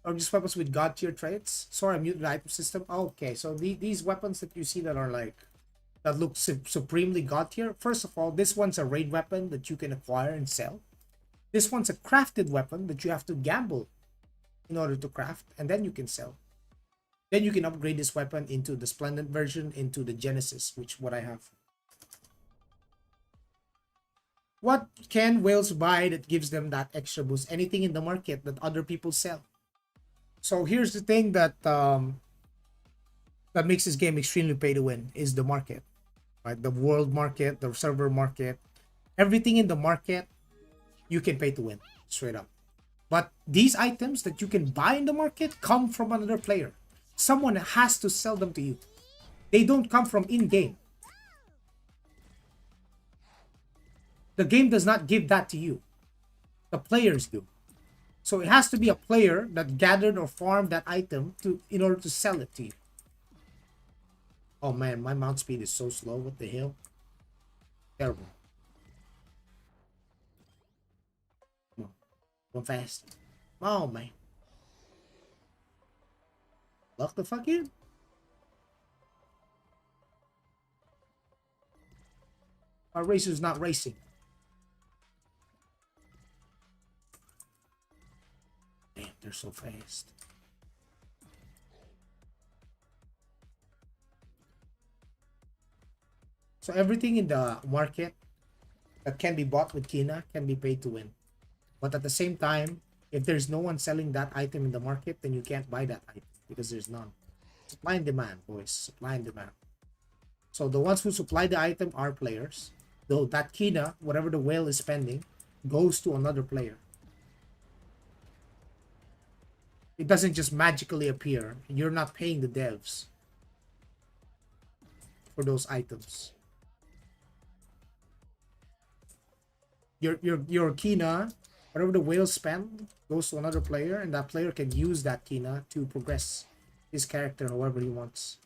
Or just weapons with god tier traits? Sorry, I muted the item system. Oh, okay, so these weapons that you see that are like, that look supremely god tier. First of all, this one's a raid weapon that you can acquire and sell. This one's a crafted weapon that you have to gamble in order to craft, and then you can sell. Then you can upgrade this weapon into the Splendid version, into the Genesis, which what I have. What can whales buy that gives them that extra boost? Anything in the market that other people sell. So here's the thing that that makes this game extremely pay to win is the market, right? The world market, the server market, everything in the market, you can pay to win straight up. But these items that you can buy in the market come from another player. Someone has to sell them to you. They don't come from in-game. The game does not give that to you. The players do. So it has to be a player that gathered or farmed that item in order to sell it to you. Oh man, my mount speed is so slow. What the hell? Terrible. Come on. Go fast. Oh man. Lock the fuck in. Our racer's not racing. Damn, they're so fast. So everything in the market that can be bought with Kina can be paid to win. But at the same time, if there's no one selling that item in the market, then you can't buy that item because there's none. Supply and demand, boys. Supply and demand. So the ones who supply the item are players. Though that Kina, whatever the whale is spending, goes to another player. It doesn't just magically appear. You're not paying the devs for those items. Your Kina, whatever the whale spend, goes to another player, and that player can use that Kina to progress his character however he wants.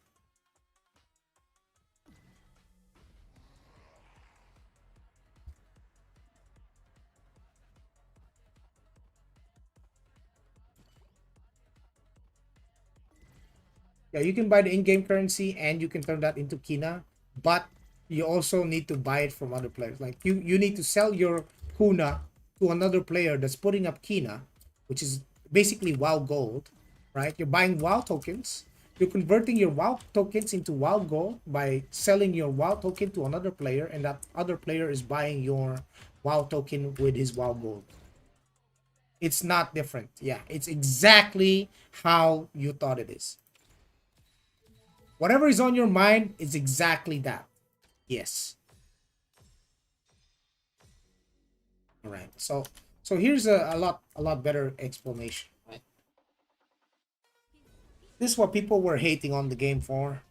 Yeah, you can buy the in-game currency and you can turn that into Kina, but you also need to buy it from other players. Like you need to sell your Kuna to another player that's putting up Kina which is basically WoW Gold, right? You're buying WoW tokens. You're converting your WoW tokens into WoW Gold by selling your WoW token to another player, and that other player is buying your WoW token with his WoW Gold. It's not different. Yeah, it's exactly how you thought it is. Whatever is on your mind is exactly that. Yes. All right. So here's a lot better explanation. Right. This is what people were hating on the game for.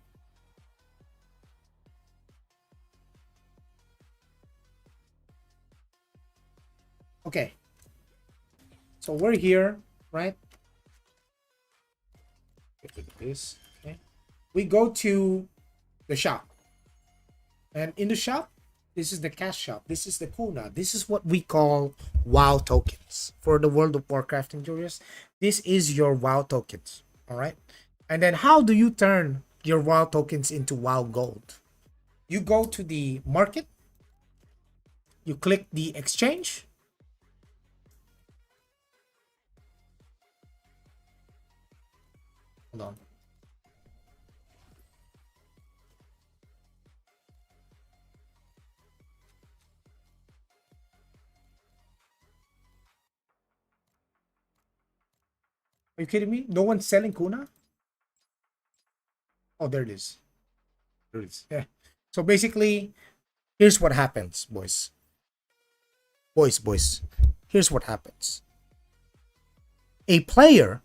Okay. So we're here, right? Look at this. Okay. We go to the shop. And in the shop, this is the cash shop. This is the Kuna. This is what we call WoW tokens for the World of Warcraft enthusiasts. This is your WoW tokens. All right. And then how do you turn your WoW tokens into WoW gold? You go to the market, you click the exchange. Hold on. Are you kidding me? No one's selling Kuna? Oh, there it is. There it is. Yeah. So basically, here's what happens, boys. Boys. Here's what happens. A player,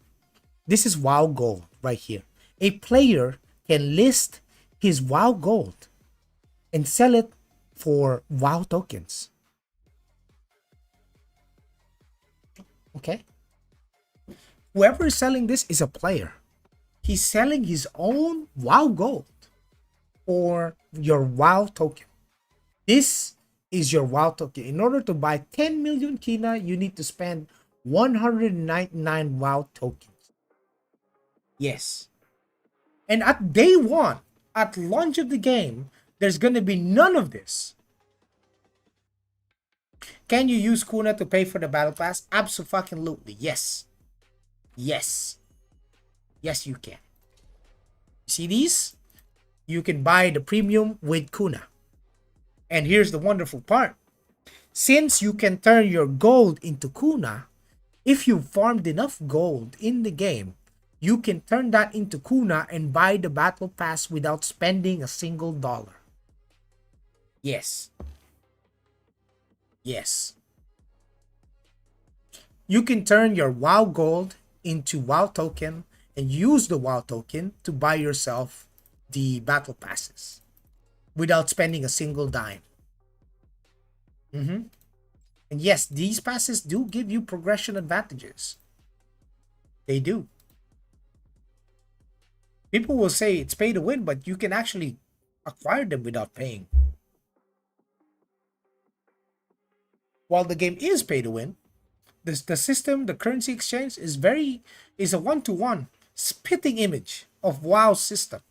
this is WoW Gold right here. A player can list his WoW Gold and sell it for WoW tokens. Okay? Whoever is selling this is a player. He's selling his own WoW Gold or your WoW token. This is your WoW token. In order to buy 10 million Kina, you need to spend 199 WoW tokens. Yes. And at day one, at launch of the game, there's going to be none of this. Can you use Kuna to pay for the battle pass? Absolutely. Yes. Yes. Yes, you can. See these? You can buy the premium with Kuna. And here's the wonderful part. Since you can turn your gold into Kuna, if you farmed enough gold in the game, you can turn that into Kuna and buy the battle pass without spending a single dollar. Yes. Yes. You can turn your WoW gold into WoW token and use the WoW token to buy yourself the battle passes without spending a single dime. Mm-hmm. And yes, these passes do give you progression advantages. They do. People will say it's pay to win, but you can actually acquire them without paying. While the game is pay to win, the system, the currency exchange is a one-to-one spitting image of WoW system.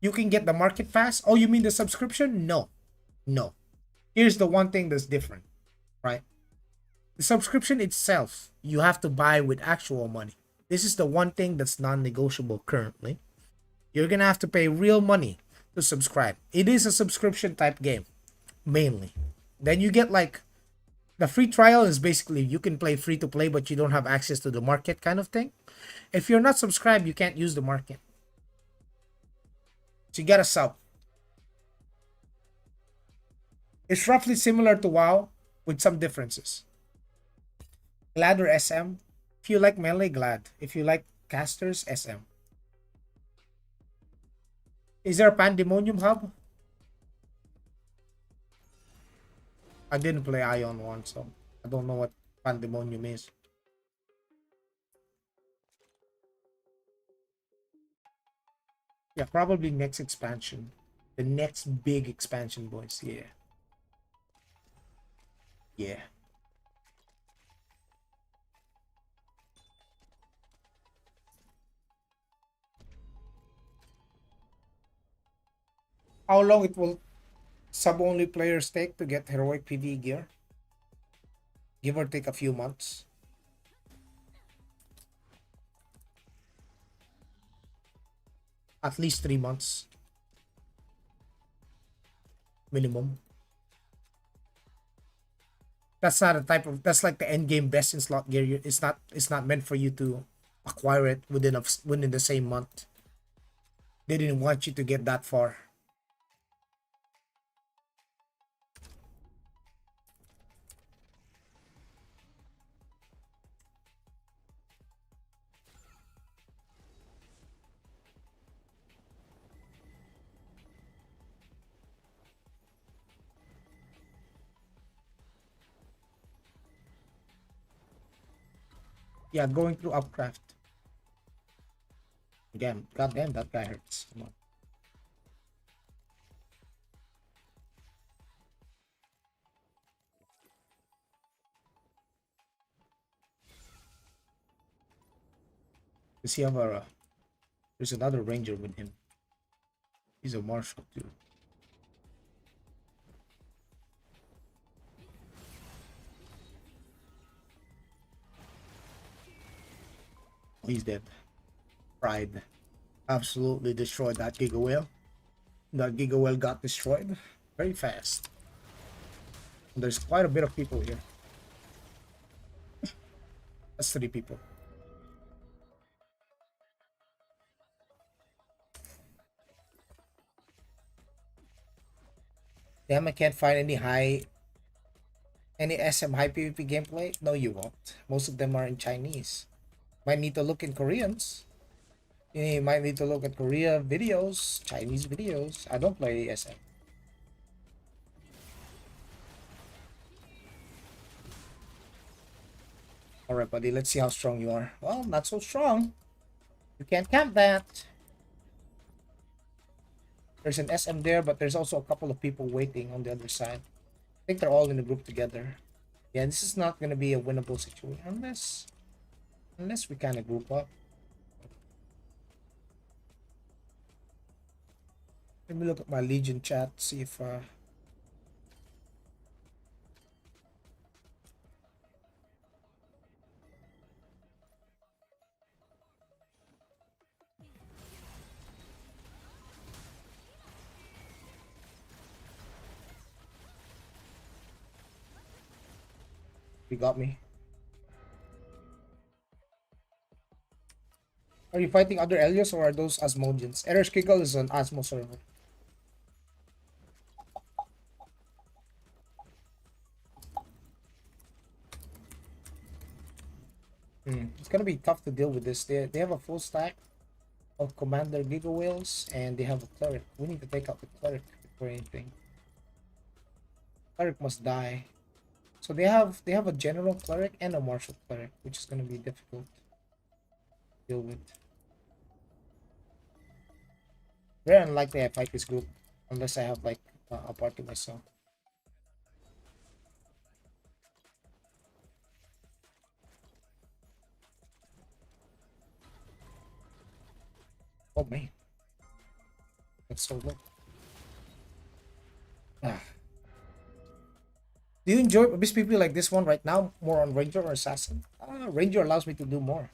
You can get the market pass. Oh, you mean the subscription? No. No. Here's the one thing that's different, right? The subscription itself, you have to buy with actual money. This is the one thing that's non-negotiable currently. You're gonna have to pay real money to subscribe. It is a subscription type game, mainly. Then you get like the free trial is basically you can play free to play, but you don't have access to the market kind of thing. If you're not subscribed, you can't use the market. So you gotta sub. It's roughly similar to WoW with some differences. Glad or SM? If you like melee, Glad. If you like casters, SM. Is there a Pandemonium hub? I didn't play AION one, so I don't know what Pandemonium is. Yeah, probably next expansion. The next big expansion, boys. Yeah. Yeah. How long it will sub-only players take to get heroic PvE gear? Give or take a few months. At least 3 months minimum. That's not a type of, that's like the end game best in slot gear. It's not meant for you to acquire it within the same month. They didn't want you to get that far. Yeah, going through upcraft. Again, goddamn, that guy hurts. Come on. Does he have a? There's another ranger with him. He's a marshal too. He's dead. Pride absolutely destroyed that Giga Whale. That Giga Whale got destroyed very fast. And there's quite a bit of people here. That's 3 people. Damn, I can't find any SM high PvP gameplay. No, you won't. Most of them are in Chinese. Might need to look in Koreans. You might need to look at Korea videos, Chinese videos. I don't play SM. Alright, buddy, let's see how strong you are. Well, not so strong. You can't camp that. There's an SM there, but there's also a couple of people waiting on the other side. I think they're all in the group together. Yeah, this is not gonna be a winnable situation unless we kind of group up. Let me look at my Legion chat, see if you got me. Are you fighting other Elios or are those Asmodians? Error Kiggle is an Asmo server. It's gonna be tough to deal with this. They have a full stack of Commander Giga Whales and they have a cleric. We need to take out the cleric before anything. Cleric must die. So they have a general cleric and a martial cleric, which is gonna be difficult to deal with. Very unlikely I fight this group unless I have like a party myself. Oh man, that's so low. Ah. Do you enjoy Abyss PvP like this one right now? More on Ranger or Assassin? Ranger allows me to do more.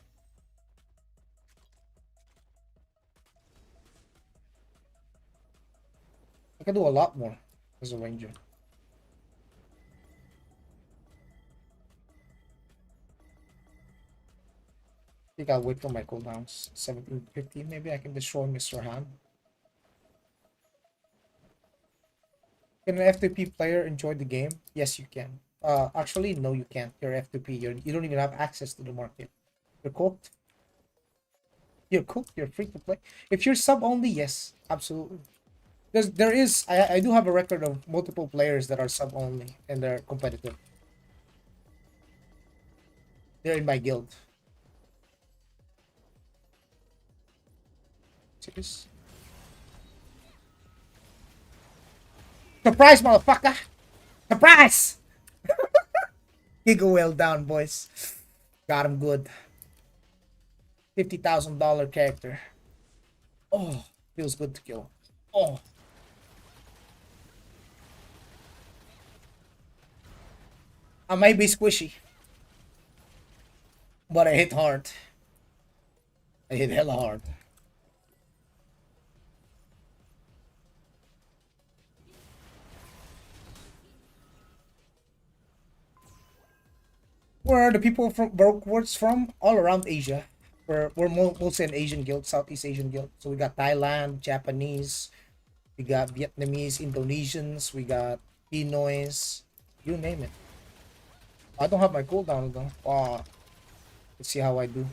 I can do a lot more as a Ranger. I think I'll wait for my cooldowns. 1750, maybe I can destroy Mr. Han. Can an F2P player enjoy the game? Yes, you can. Actually, no, you can't. You're F2P. You don't even have access to the market. You're cooked. You're cooked. You're free to play. If you're sub only, yes, absolutely. I do have a record of multiple players that are sub only and they're competitive. They're in my guild. Serious? Surprise, motherfucker! Surprise! Giga Whale down, boys. Got him good. $50,000 character. Oh, feels good to kill. Oh. I might be squishy, but I hit hard. I hit hella hard. Where are the people from Brokewords from? All around Asia. We're mostly an Asian guild, Southeast Asian guild. So we got Thailand, Japanese, we got Vietnamese, Indonesians, we got Pinoys, you name it. I don't have my cooldown though. Let's see how I do.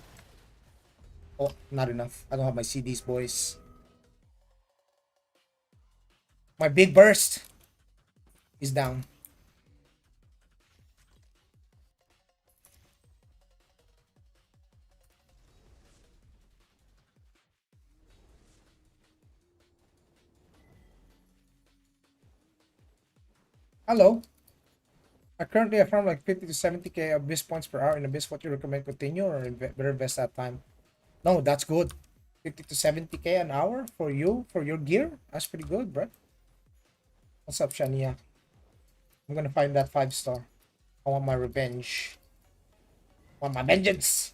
Oh, not enough. I don't have my CDs, boys. My big burst is down. Hello. I currently have farm like 50 to 70k abyss points per hour in abyss. What you recommend, continue or better invest that time? No, that's good. 50 to 70k an hour for you, for your gear. That's pretty good, bro. What's up, Shania? I'm gonna find that 5-star. I want my revenge. I want my vengeance.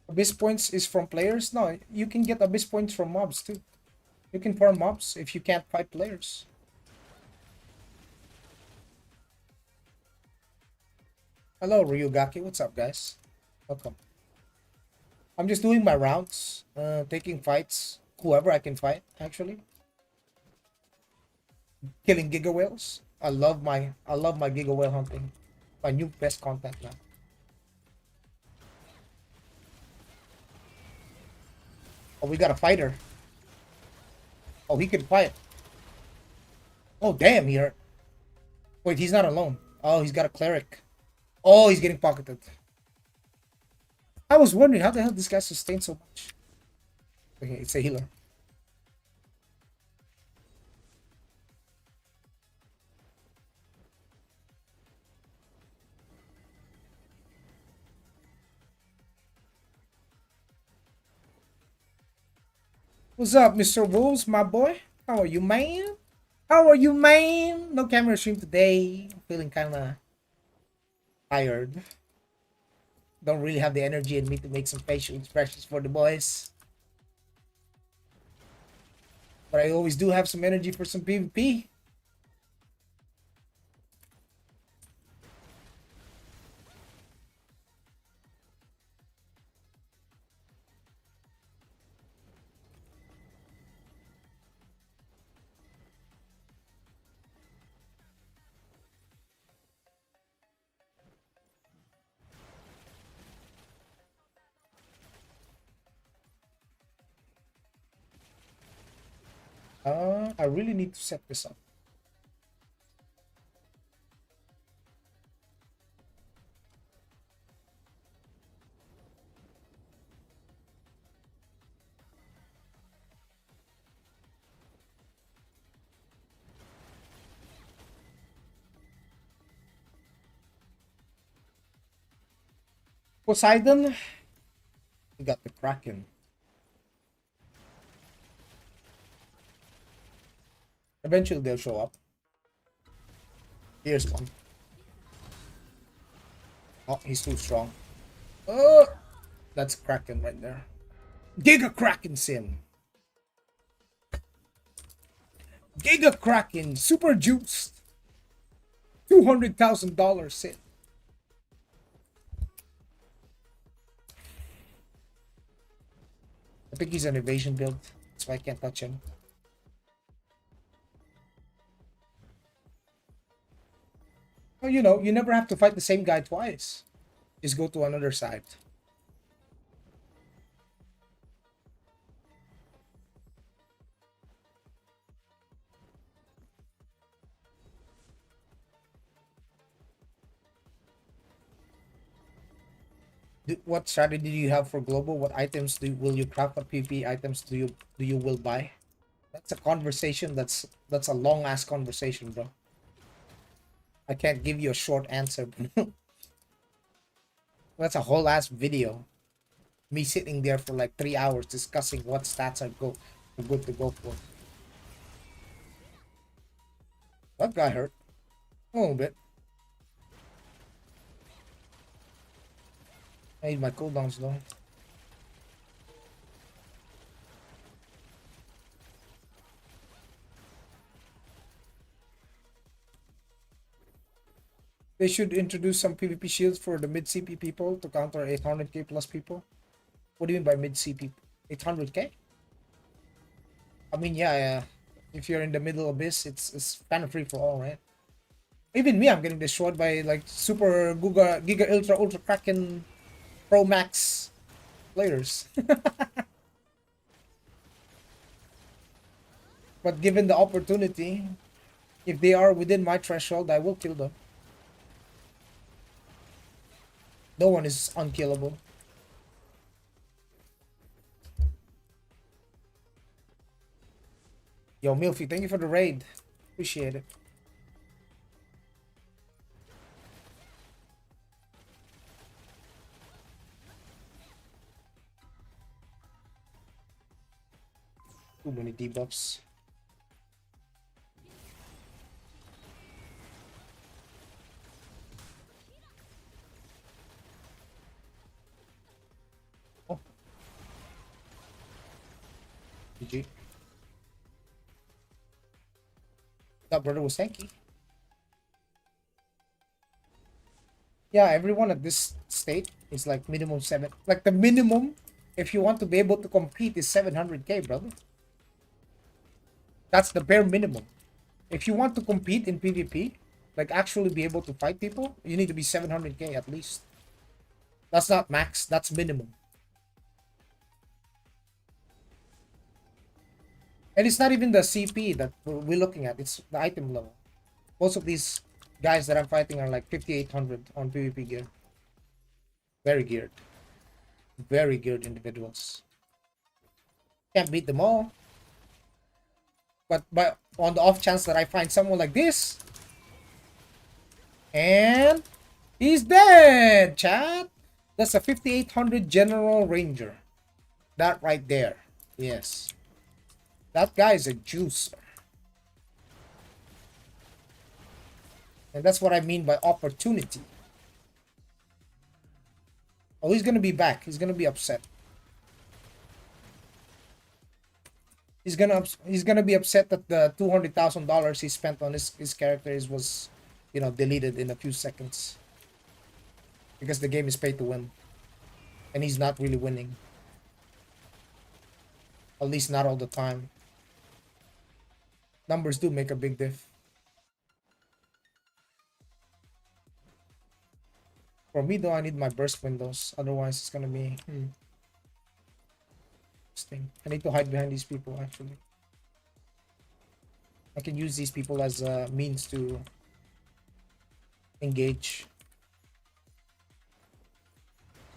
Abyss points is from players? No, you can get abyss points from mobs too. You can farm mobs if you can't fight players. Hello, Ryugaki. What's up, guys? Welcome. I'm just doing my rounds, taking fights, whoever I can fight, actually. Killing Giga Whales. I love my Giga Whale hunting. My new best content now. Oh, we got a fighter. Oh, he can fight. Oh, damn, he hurt. Wait, he's not alone. Oh, he's got a cleric. Oh, he's getting pocketed. I was wondering how the hell this guy sustained so much. Okay, it's a healer. What's up, Mr. Wolves, my boy? How are you, man? How are you, man? No camera stream today. I'm feeling kind of tired. Don't really have the energy in me to make some facial expressions for the boys. But I always do have some energy for some PvP. I really need to set this up. Poseidon, we got the Kraken. Eventually they'll show up. Here's one. Oh, he's too strong. Oh, that's Kraken right there. Giga Kraken Sim. Giga Kraken super juiced. $200,000 Sim. I think he's an evasion build. That's why I can't touch him. Well, you know, you never have to fight the same guy twice. Just go to another side. What strategy do you have for global? What items will you craft? What PvP items do you will buy? That's a conversation. That's a long ass conversation, bro. I can't give you a short answer. That's a whole ass video. Me sitting there for like 3 hours discussing what stats are good to go for. That guy hurt a little bit. I need my cooldowns though. They should introduce some PvP shields for the mid CP people to counter 800k plus people. What do you mean by mid CP? 800k? I mean, yeah. If you're in the middle abyss, it's kind of free for all, right? Even me, I'm getting destroyed by like super Giga Ultra Kraken Pro Max players. But given the opportunity, if they are within my threshold, I will kill them. No one is unkillable. Yo, Milfy, thank you for the raid. Appreciate it. Too many debuffs. Oh. GG. That brother was tanky. Yeah, everyone at this state is like minimum 7. Like the minimum, if you want to be able to compete, is 700k, brother. That's the bare minimum. If you want to compete in PvP, like actually be able to fight people, you need to be 700k at least. That's not max, that's minimum. And it's not even the CP that we're looking at, it's the item level. Most of these guys that I'm fighting are like 5800 on PvP gear. Very geared. Very geared individuals. Can't beat them all. But on the off chance that I find someone like this, and he's dead, chat. That's a 5800 General Ranger. That right there. Yes. That guy is a juicer. And that's what I mean by opportunity. Oh, he's gonna be back. He's gonna be upset. He's gonna be upset that the $200,000 he spent on his characters was, you know, deleted in a few seconds. Because the game is pay to win. And he's not really winning. At least not all the time. Numbers do make a big diff. For me though, I need my burst windows. Otherwise it's gonna be interesting. I need to hide behind these people actually. I can use these people as a means to engage.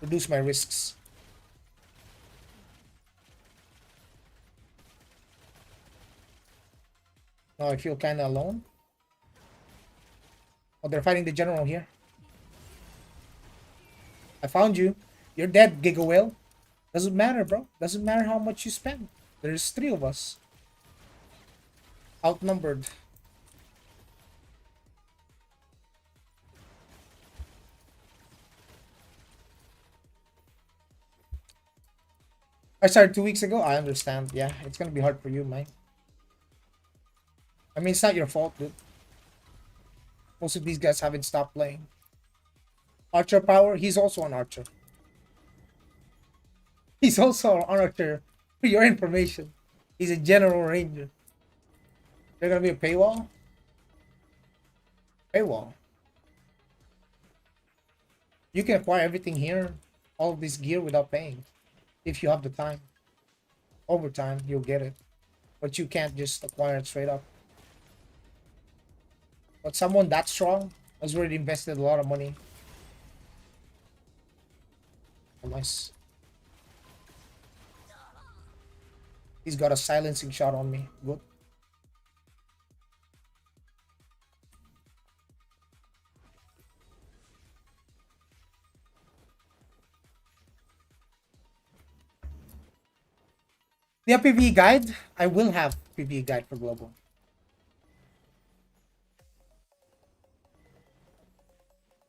Reduce my risks. Now I feel kinda alone. Oh, they're fighting the general here. I found you. You're dead, Giga Whale. Doesn't matter, bro. Doesn't matter how much you spend. There's 3 of us. Outnumbered. I started 2 weeks ago. I understand. Yeah, it's gonna be hard for you, man. I mean, it's not your fault, dude. Most of these guys haven't stopped playing. Archer power, he's also an archer. He's also an archer. For your information, he's a general ranger. There's gonna be a paywall? Paywall. You can acquire everything here, all of this gear without paying. If you have the time. Over time, you'll get it. But you can't just acquire it straight up. But someone that strong has already invested a lot of money. Oh, nice. He's got a silencing shot on me. Good. The PvE guide, I will have PvE guide for global.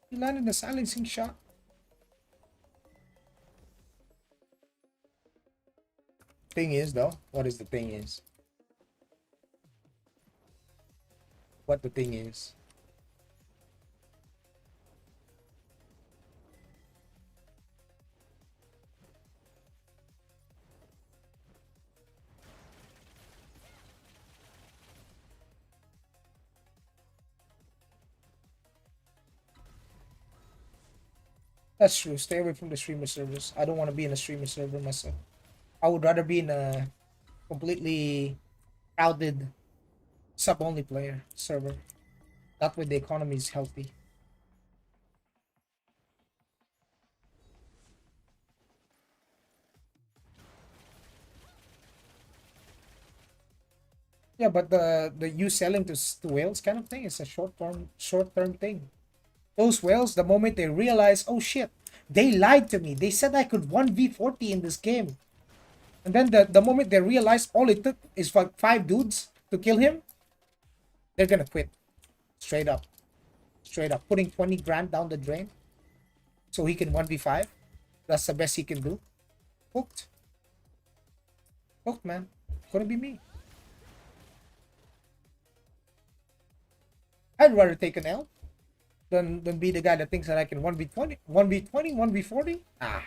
He landed a silencing shot. Thing is, though, what is the thing is? What the thing is? That's true. Stay away from the streamer servers. I don't want to be in a streamer server myself. I would rather be in a completely crowded sub-only player server. That way the economy is healthy. Yeah, but the you selling to whales kind of thing is a short term thing. Those whales, the moment they realize, oh shit, they lied to me. They said I could 1v40 in this game. And then the moment they realize all it took is for 5 dudes to kill him, they're gonna quit. Straight up. Straight up. Putting 20 grand down the drain so he can 1v5. That's the best he can do. Hooked. Hooked, man. Gonna be me. I'd rather take an L than be the guy that thinks that I can 1v20, 1v20, 1v40. Ah.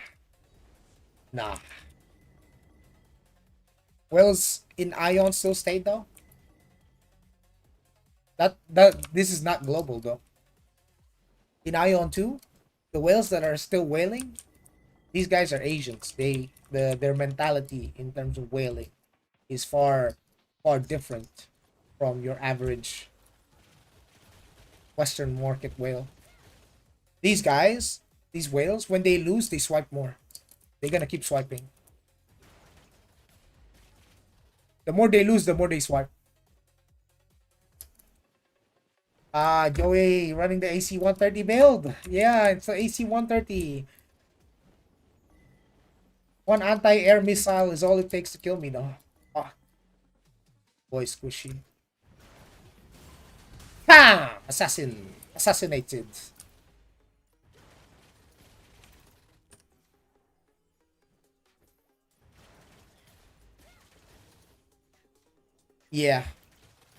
Nah. Whales in AION still stayed though. That this is not global though. In AION 2, the whales that are still whaling, these guys are Asians. Their mentality in terms of whaling is far different from your average Western market whale. These guys, these whales, when they lose, they swipe more. They're gonna keep swiping. The more they lose, the more they swipe. Ah, Joey running the AC 130 build. Yeah, it's the AC 130. One anti-air missile is all it takes to kill me now. Ah, boy, squishy. Ha! Assassin. Assassinated. Yeah.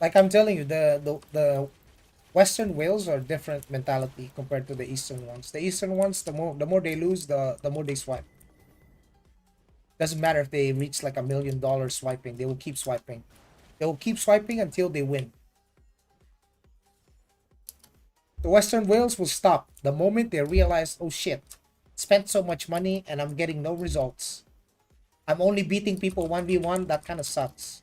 Like I'm telling you, the Western whales are different mentality compared to the Eastern ones. The Eastern ones, the more they lose, the more they swipe. Doesn't matter if they reach like $1 million swiping, they will keep swiping. They will keep swiping until they win. The Western whales will stop the moment they realize, oh shit, spent so much money and I'm getting no results. I'm only beating people 1v1, that kind of sucks.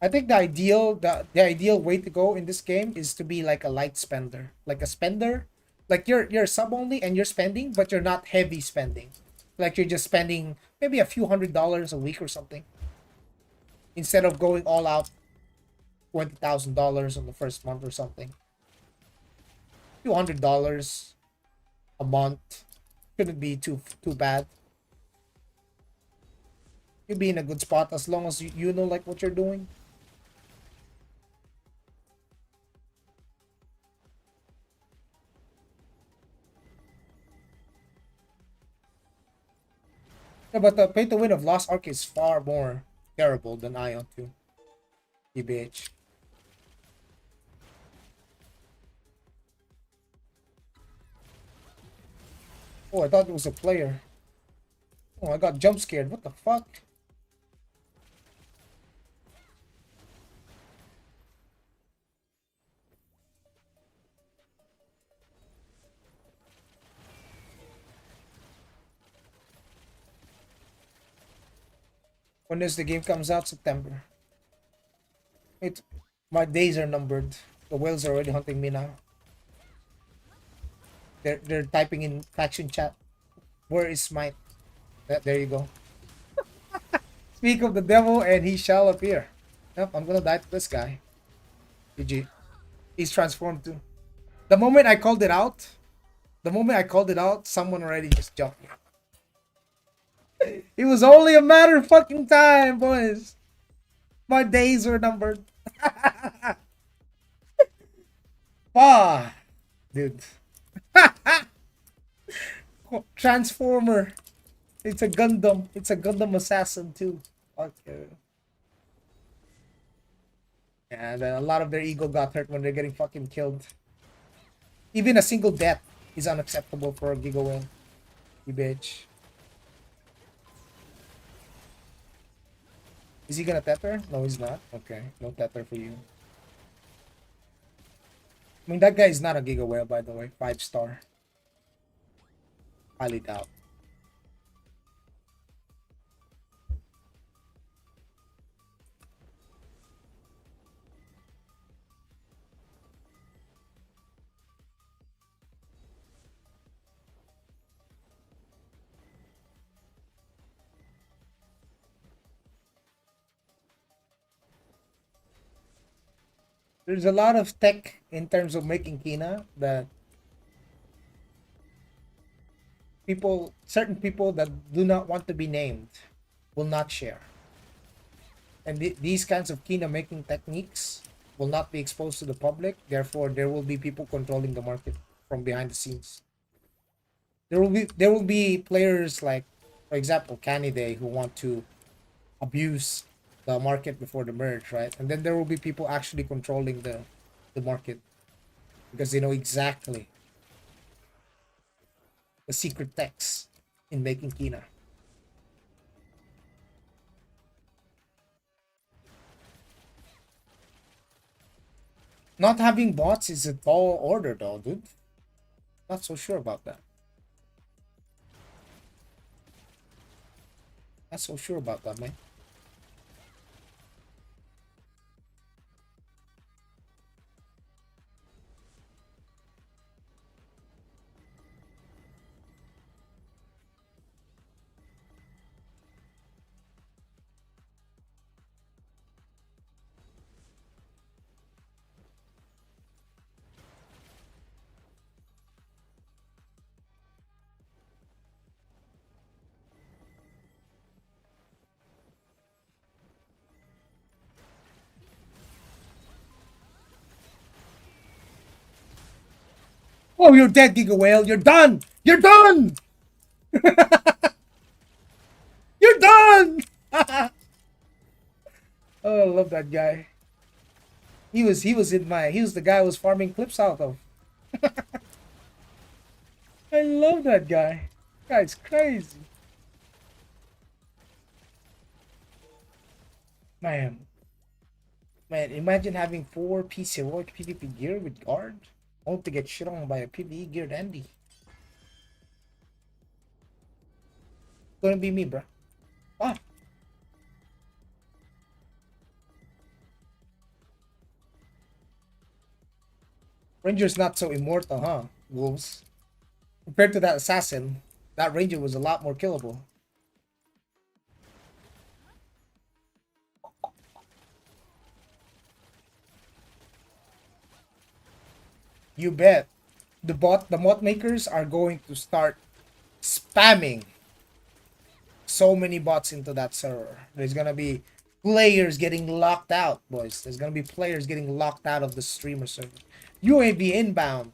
I think the ideal way to go in this game is to be like a light spender, like a spender, like you're sub only and you're spending, but you're not heavy spending, like you're just spending maybe a few $100s a week or something, instead of going all out $20,000 on the first month or something. Few $100 a month shouldn't be too bad. You'll be in a good spot as long as you know like what you're doing. Yeah, but the pay to win of Lost Ark is far more terrible than Ion 2. TBH. Oh, I thought it was a player. Oh, I got jump scared. What the fuck? When does the game comes out? September. It, my days are numbered. The whales are already hunting me now. They're typing in faction chat. Where is Smite? There you go. Speak of the devil and he shall appear. Yep, I'm gonna die to this guy. GG. He's transformed too. The moment I called it out, someone already just jumped me. It was only a matter of fucking time, boys. My days were numbered. Ah, dude. Transformer. It's a Gundam. It's a Gundam assassin too. Okay. And a lot of their ego got hurt when they're getting fucking killed. Even a single death is unacceptable for a Giga Whale. You bitch. Is he gonna tether? No, he's not. Okay, no tether for you. I mean, that guy is not a Giga Whale, by the way. 5-star. Highly doubt. There's a lot of tech in terms of making Kina that certain people that do not want to be named will not share. And these kinds of Kina making techniques will not be exposed to the public. Therefore, there will be people controlling the market from behind the scenes. There will be players like, for example, Caniday who want to abuse the market before the merge, right? And then there will be people actually controlling the market because they know exactly the secret techs in making Kina. Not having bots is a tall order though, dude. Not so sure about that. Not so sure about that, man. Oh, you're dead, Giga Whale. You're done. You're done. You're done. Oh, I love that guy. He was the guy I was farming clips out of. I love that guy. Guy's crazy. Man. Man, imagine having 4-piece heroic PvP gear with guard. Only to get shit on by a PvE geared Andy. Gonna be me, bro. Ah, Ranger's not so immortal, huh? Wolves. Compared to that assassin, that Ranger was a lot more killable. You bet. The mod makers are going to start spamming so many bots into that server. There's gonna be players getting locked out, boys. There's gonna be players getting locked out of the streamer server. UAV inbound.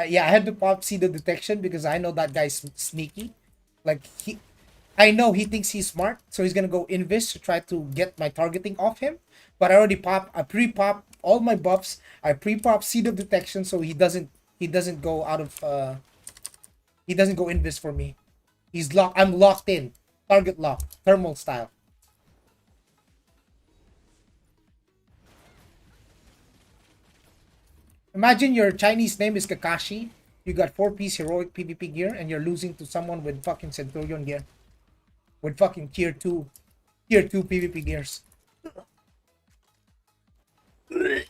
Yeah, I had to pop see the detection because I know that guy's sneaky. Like I know he thinks he's smart, so he's gonna go invis to try to get my targeting off him. But I pre-pop all my buffs. I pre-pop seed of detection, so he doesn't go out of he doesn't go invis for me. I'm locked in. Target lock. Thermal style. Imagine your Chinese name is Kakashi. You got 4-piece heroic PvP gear and you're losing to someone with fucking Centurion gear. With fucking tier 2 PvP gears. Couldn't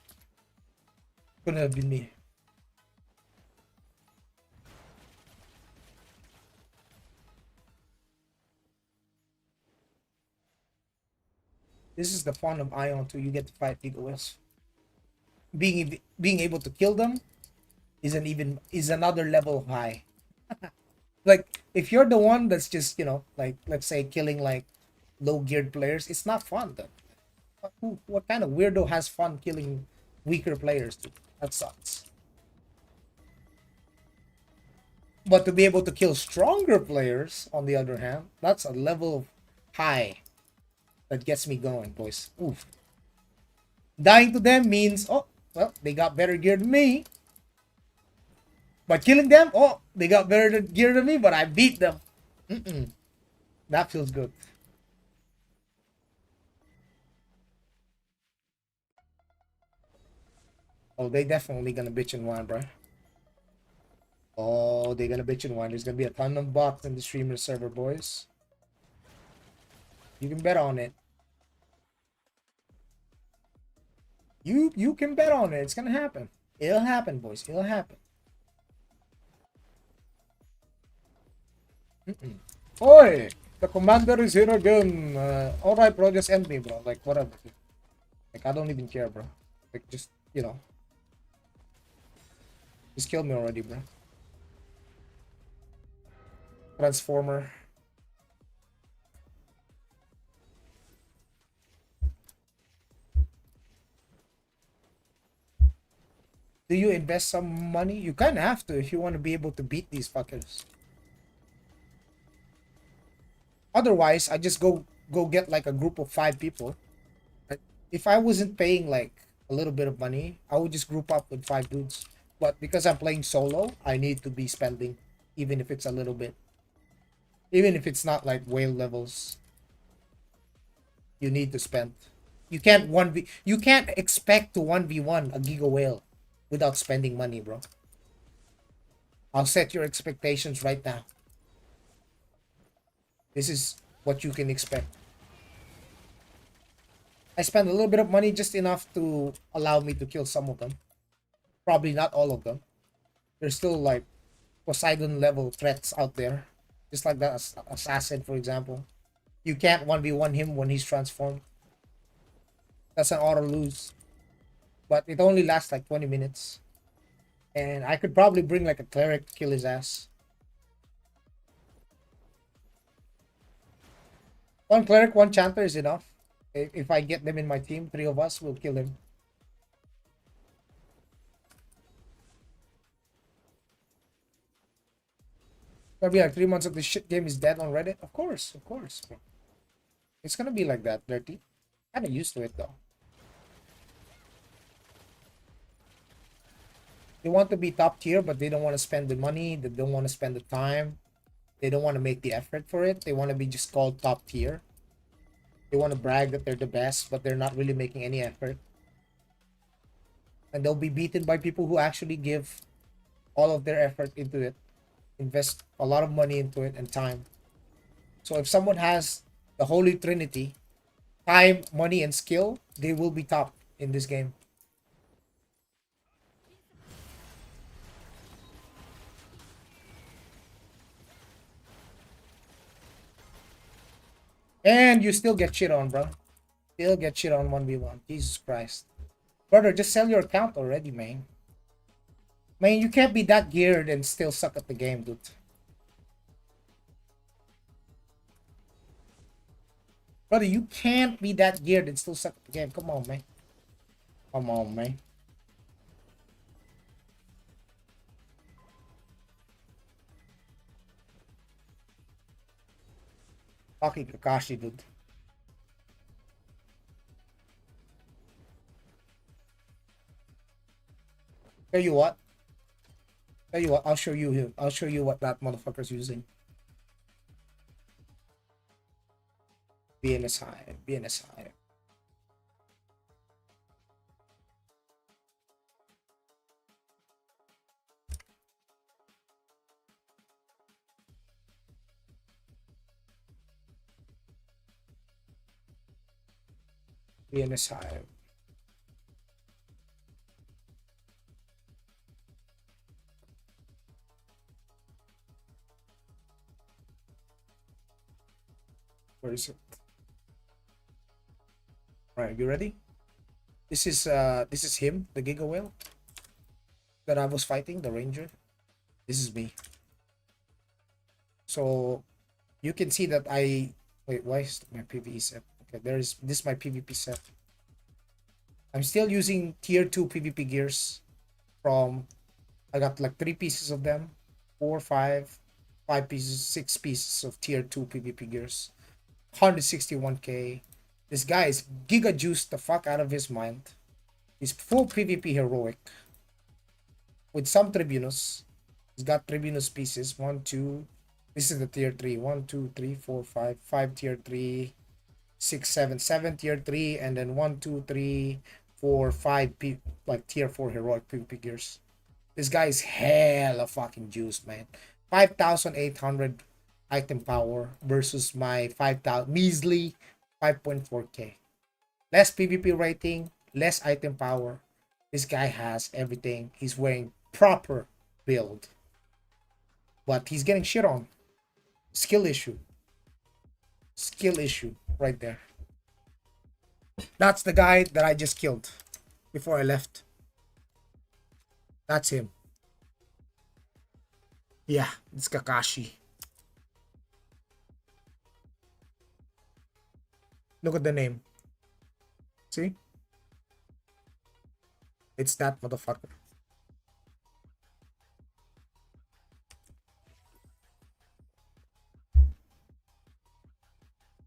have been me. This is the fun of AION too. You get to fight big OS. Being able to kill them is another level high. If you're the one that's just, like, let's say killing like low geared players, it's not fun then. What kind of weirdo has fun killing weaker players, dude? That sucks. But to be able to kill stronger players, on the other hand, that's a level of high that gets me going, boys. Oof. Dying to them means, oh, well, they got better gear than me. But killing them, oh, they got better gear than me, but I beat them. That feels good. Oh, they definitely gonna bitch and whine, bro. Oh, they gonna bitch and whine. There's gonna be a ton of bots in the streamer server, boys. You can bet on it. You can bet on it. It's gonna happen. It'll happen, boys. It'll happen. Oi! The commander is here again. Alright, bro. Just end me, bro. Like, whatever. Like, I don't even care, bro. Like, just, just kill me already, bro. Transformer. Do you invest some money? You kind of have to if you want to be able to beat these fuckers. Otherwise, I just go get like a group of 5 people. If I wasn't paying like a little bit of money, I would just group up with 5 dudes. But because I'm playing solo, I need to be spending, even if it's a little bit. Even if it's not like whale levels, you need to spend. You can't expect to 1v1 a giga whale without spending money, bro. I'll set your expectations right now. This is what you can expect. I spend a little bit of money, just enough to allow me to kill some of them. Probably not all of them. There's still like Poseidon level threats out there. Just like that assassin, for example. You can't 1v1 him when he's transformed. That's an auto lose. But it only lasts like 20 minutes. And I could probably bring like a cleric to kill his ass. One cleric, one chanter is enough. If I get them in my team, 3 of us will kill him. Gonna be like 3 months of this shit game is dead on Reddit? Of course, of course. It's gonna be like that, Dirty. Kinda used to it though. They want to be top tier, but they don't want to spend the money, they don't want to spend the time, they don't want to make the effort for it. They want to be just called top tier. They want to brag that they're the best, but they're not really making any effort. And they'll be beaten by people who actually give all of their effort into it, invest a lot of money into it and time. So if someone has the Holy Trinity, time, money, and skill, they will be top in this game. And you still get shit on, bro. Still get shit on 1v1. Jesus Christ. Brother, just sell your account already, man. Man, you can't be that geared and still suck at the game, dude. Brother, you can't be that geared and still suck at the game. Come on, man. Come on, man. Fucking Kakashi, dude. Tell you what. Tell you what, I'll show you him. I'll show you what that motherfucker's using. BNS high. BNS high. BNS high. Where is it? Right, you ready? This is him, the Giga Whale that I was fighting, the Ranger. This is me. So you can see that I wait. Why is my PvE set? Okay, there's this is my PvP set. I'm still using tier 2 PvP gears from I got like 3 pieces of them, four, five pieces, 6 pieces of tier 2 PvP gears. 161k. This guy is giga juiced the fuck out of his mind. He's full PvP heroic with some Tribunus. He's got Tribunus pieces. One, two. This is the tier 3. One, two, three, four, five. Five tier 3. 6, 7. 7 tier 3. And then 1, 2, 3, 4, 5 like tier 4 heroic PvP gears. This guy is hella fucking juiced, man. 5,800 item power versus my 5,000 measly 5.4k. Less PvP rating, less item power. This guy has everything. He's wearing proper build. But he's getting shit on. Skill issue. Skill issue right there. That's the guy that I just killed before I left. That's him. Yeah, it's Kakashi. Look at the name. See? It's that motherfucker.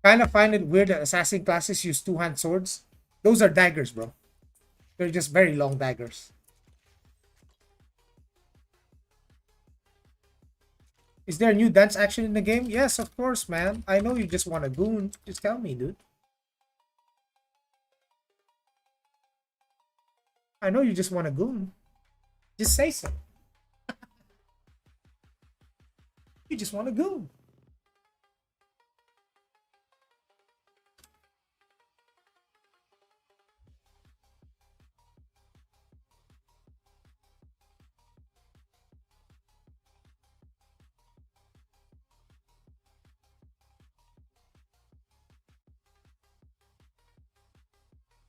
Kind of find it weird that assassin classes use two-hand swords. Those are daggers, bro. They're just very long daggers. Is there a new dance action in the game? Yes, of course, man. I know you just want a goon. Just tell me, dude. I know you just want a goon. Just say so. You just want a goon.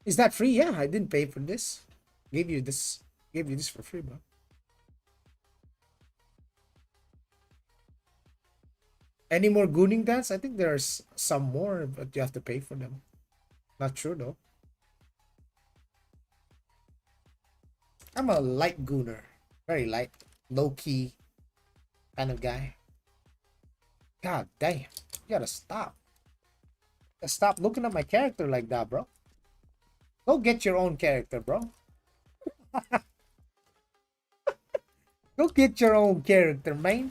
Is that free? Yeah, I didn't pay for this. Gave you this. Gave you this for free, bro. Any more gooning dance? I think there's some more, but you have to pay for them. Not sure though. I'm a light gooner. Very light. Low key kind of guy. God damn. You gotta stop. You gotta stop looking at my character like that, bro. Go get your own character, bro. Go get your own character, man.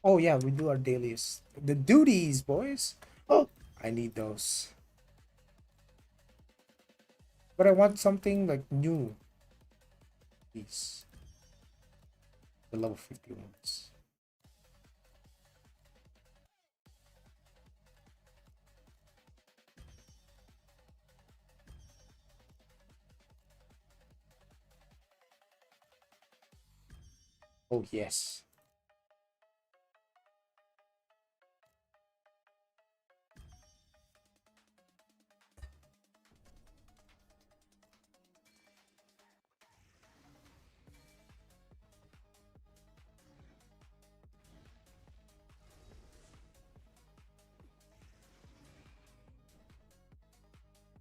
Oh yeah, we do our dailies. The duties, boys. Oh, I need those. But I want something like new. Please. The level 50 ones. Oh yes.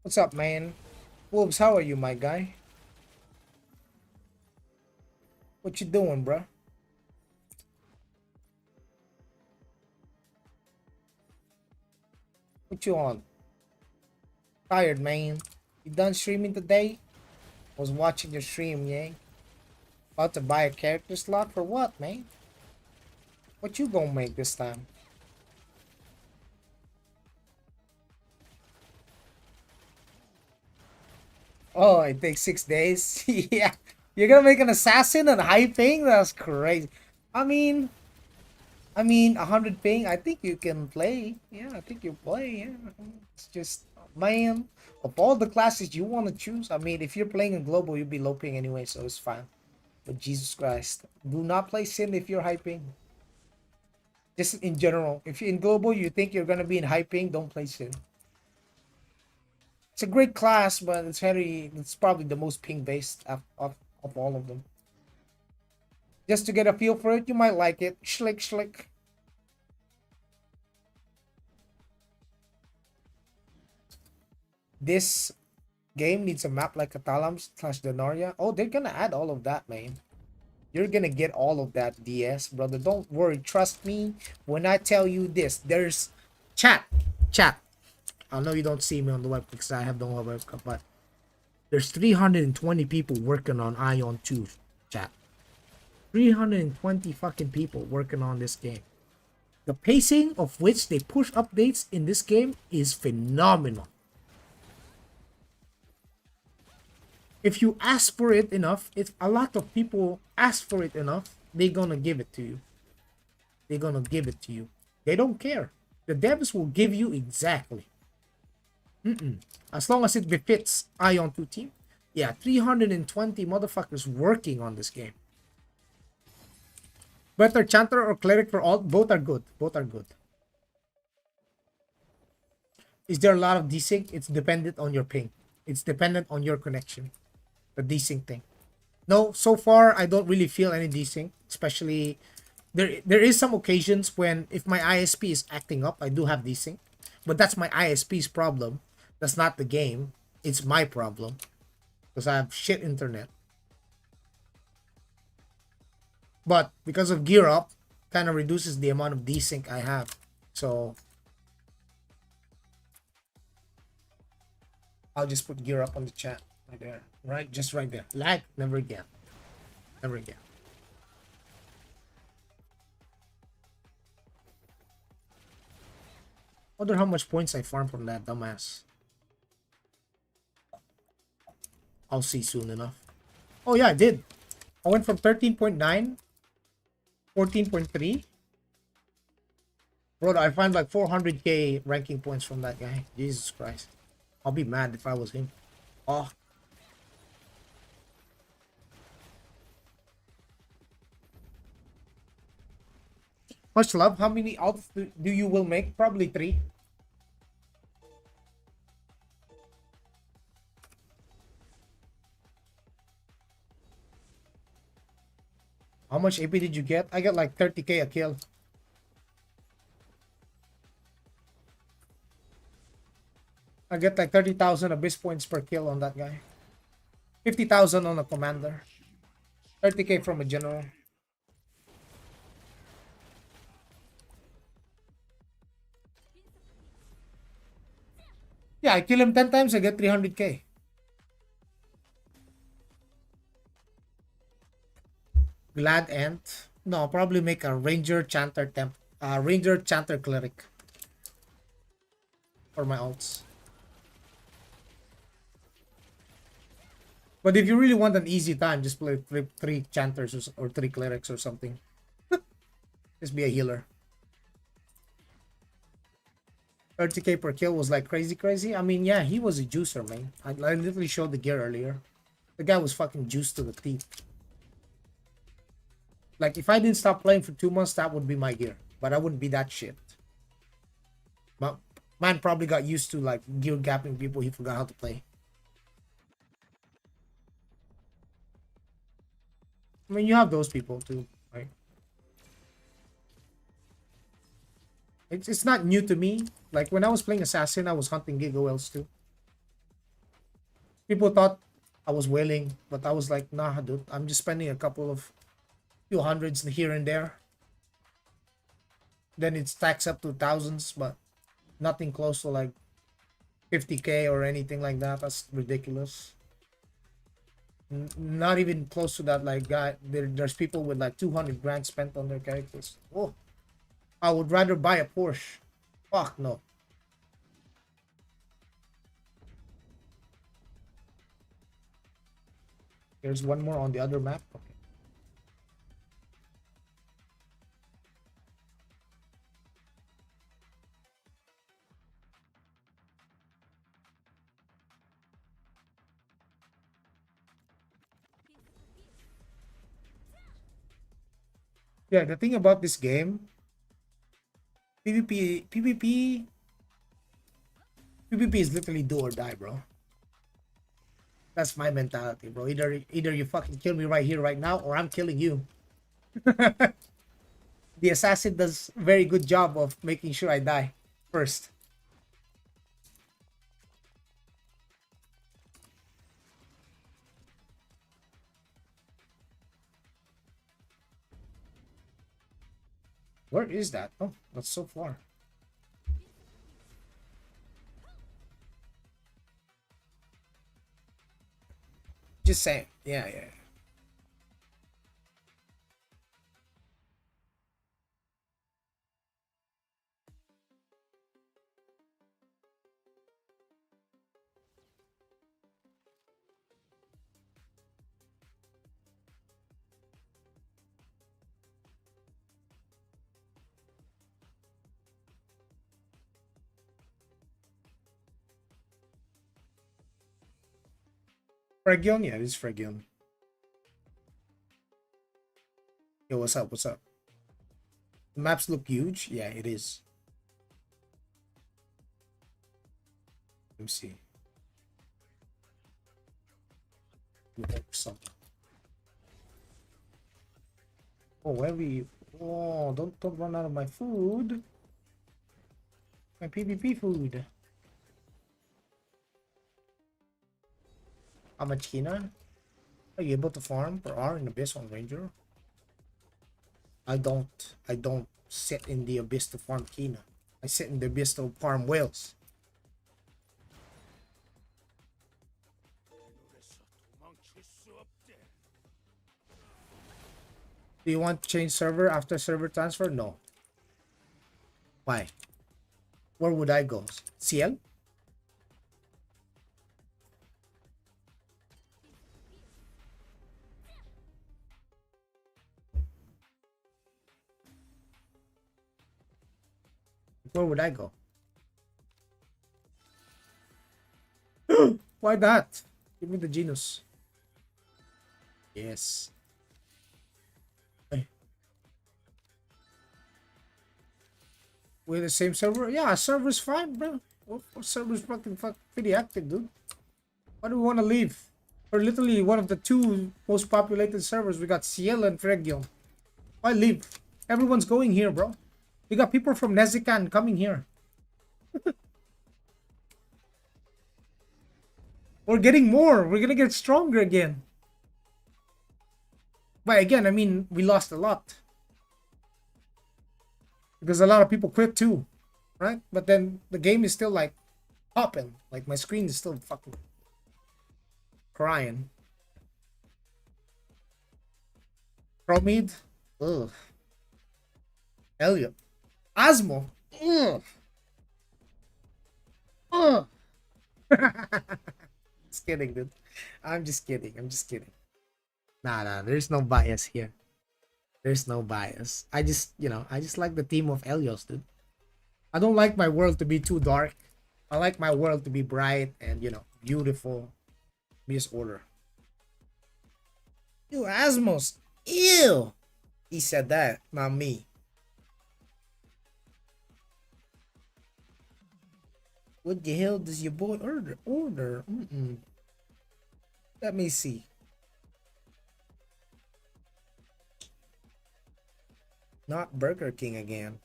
What's up, man? Wolves, how are you, my guy? What you doing, bro? What you on? Tired, man. You done streaming today? I was watching your stream, yeah. About to buy a character slot for what, man? What you gonna make this time? Oh, it takes 6 days. Yeah, you're gonna make an assassin and high ping? That's crazy. I mean, 100 ping. I think you can play. Yeah, I think you play. Yeah, it's just man, of all the classes you want to choose. I mean, if you're playing in global, you'll be low ping anyway, so it's fine. But Jesus Christ, do not play Sin if you're high ping. Just in general, if you're in global, you think you're gonna be in high ping, don't play Sin. It's a great class, but it's probably the most ping based of all of them. Just to get a feel for it, you might like it. Schlick, schlick. This game needs a map like Katalam/Denaria. Oh, they're gonna add all of that, man. You're gonna get all of that, DS, brother. Don't worry. Trust me when I tell you this. There's chat. Chat. I know you don't see me on the web because I have no webcam, but there's 320 people working on AION 2, chat. 320 fucking people working on this game. The pacing of which they push updates in this game is phenomenal. If you ask for it enough, if a lot of people ask for it enough, they're gonna give it to you. They're gonna give it to you. They don't care. The devs will give you exactly. As long as it befits AION 2 team. Yeah, 320 motherfuckers working on this game. Better Chanter or Cleric for all? Both are good. Both are good. Is there a lot of desync? It's dependent on your ping. It's dependent on your connection. The desync thing. No, so far I don't really feel any desync. Especially there is some occasions when if my ISP is acting up, I do have desync. But that's my ISP's problem. That's not the game. It's my problem. Because I have shit internet. But because of gearup, kind of reduces the amount of desync I have. So I'll just put gearup on the chat right there. Right? Just right there. Lag, never again. Never again. Wonder how much points I farm from that dumbass. I'll see soon enough. Oh yeah, I did. I went from 13.9, 14.3. Bro, I find like 400k ranking points from that guy. Jesus Christ. I'll be mad if I was him. Oh. Much love. How many alts do you will make? Probably 3. How much AP did you get? I got like 30k a kill. I get like 30,000 abyss points per kill on that guy. 50,000 on a commander. 30k from a general. Yeah, I kill him 10 times, I get 300k. Glad Ant. No, I'll probably make a Ranger Chanter Ranger Chanter Cleric. For my alts. But if you really want an easy time, just play three Chanters or 3 Clerics or something. Just be a healer. 30k per kill was like crazy. I mean, yeah, he was a juicer, man. I literally showed the gear earlier. The guy was fucking juiced to the teeth. Like, if I didn't stop playing for 2 months, that would be my gear. But I wouldn't be that shit. But man probably got used to, like, gear gapping people. He forgot how to play. I mean, you have those people, too, right? It's not new to me. Like, when I was playing Assassin, I was hunting Giga Whales, too. People thought I was whaling, but I was like, nah, dude. I'm just spending a couple of few hundreds here and there. Then it stacks up to thousands, but nothing close to like 50k or anything like that. That's ridiculous. Not even close to that. Like, there's people with like 200 grand spent on their characters. Oh, I would rather buy a Porsche. Fuck no. There's one more on the other map. Okay. Yeah, the thing about this game, PvP is literally do or die, bro. That's my mentality, bro. Either you fucking kill me right here, right now, or I'm killing you. The assassin does very good job of making sure I die first. Where is that? Oh, that's so far. Just saying. Yeah, yeah. Fragion? Yeah, it is Fragion. Yo, what's up? What's up? The maps look huge. Yeah, it is. Let me see. Some. Oh, where we? Oh, don't run out of my food. My PvP food. How much Kina? Are you able to farm per hour in Abyss on Ranger? I don't. I don't sit in the Abyss to farm Kina. I sit in the Abyss to farm whales. Do you want to change server after server transfer? No. Why? Where would I go? CL? Where would I go? Why that? Give me the genus. Yes. Hey. We're the same server? Yeah, server's fine, bro. Server's fucking pretty active, dude. Why do we want to leave? We're literally one of the two most populated servers. We got CL and Fregion. Why leave? Everyone's going here, bro. We got people from Nezican coming here. We're getting more. We're gonna get stronger again. But again, I mean, we lost a lot. Because a lot of people quit too. Right? But then the game is still like popping. Like my screen is still fucking crying. Promid? Ugh. Elliot. Asmo? Ugh. Ugh. Just kidding, dude. I'm just kidding. I'm just kidding. Nah, there's no bias here. There's no bias. I just, I just like the team of Elios, dude. I don't like my world to be too dark. I like my world to be bright and, beautiful. Miss Order. Ew, Asmos. Ew. He said that, not me. What the hell does your boy order? Let me see. Not Burger King again.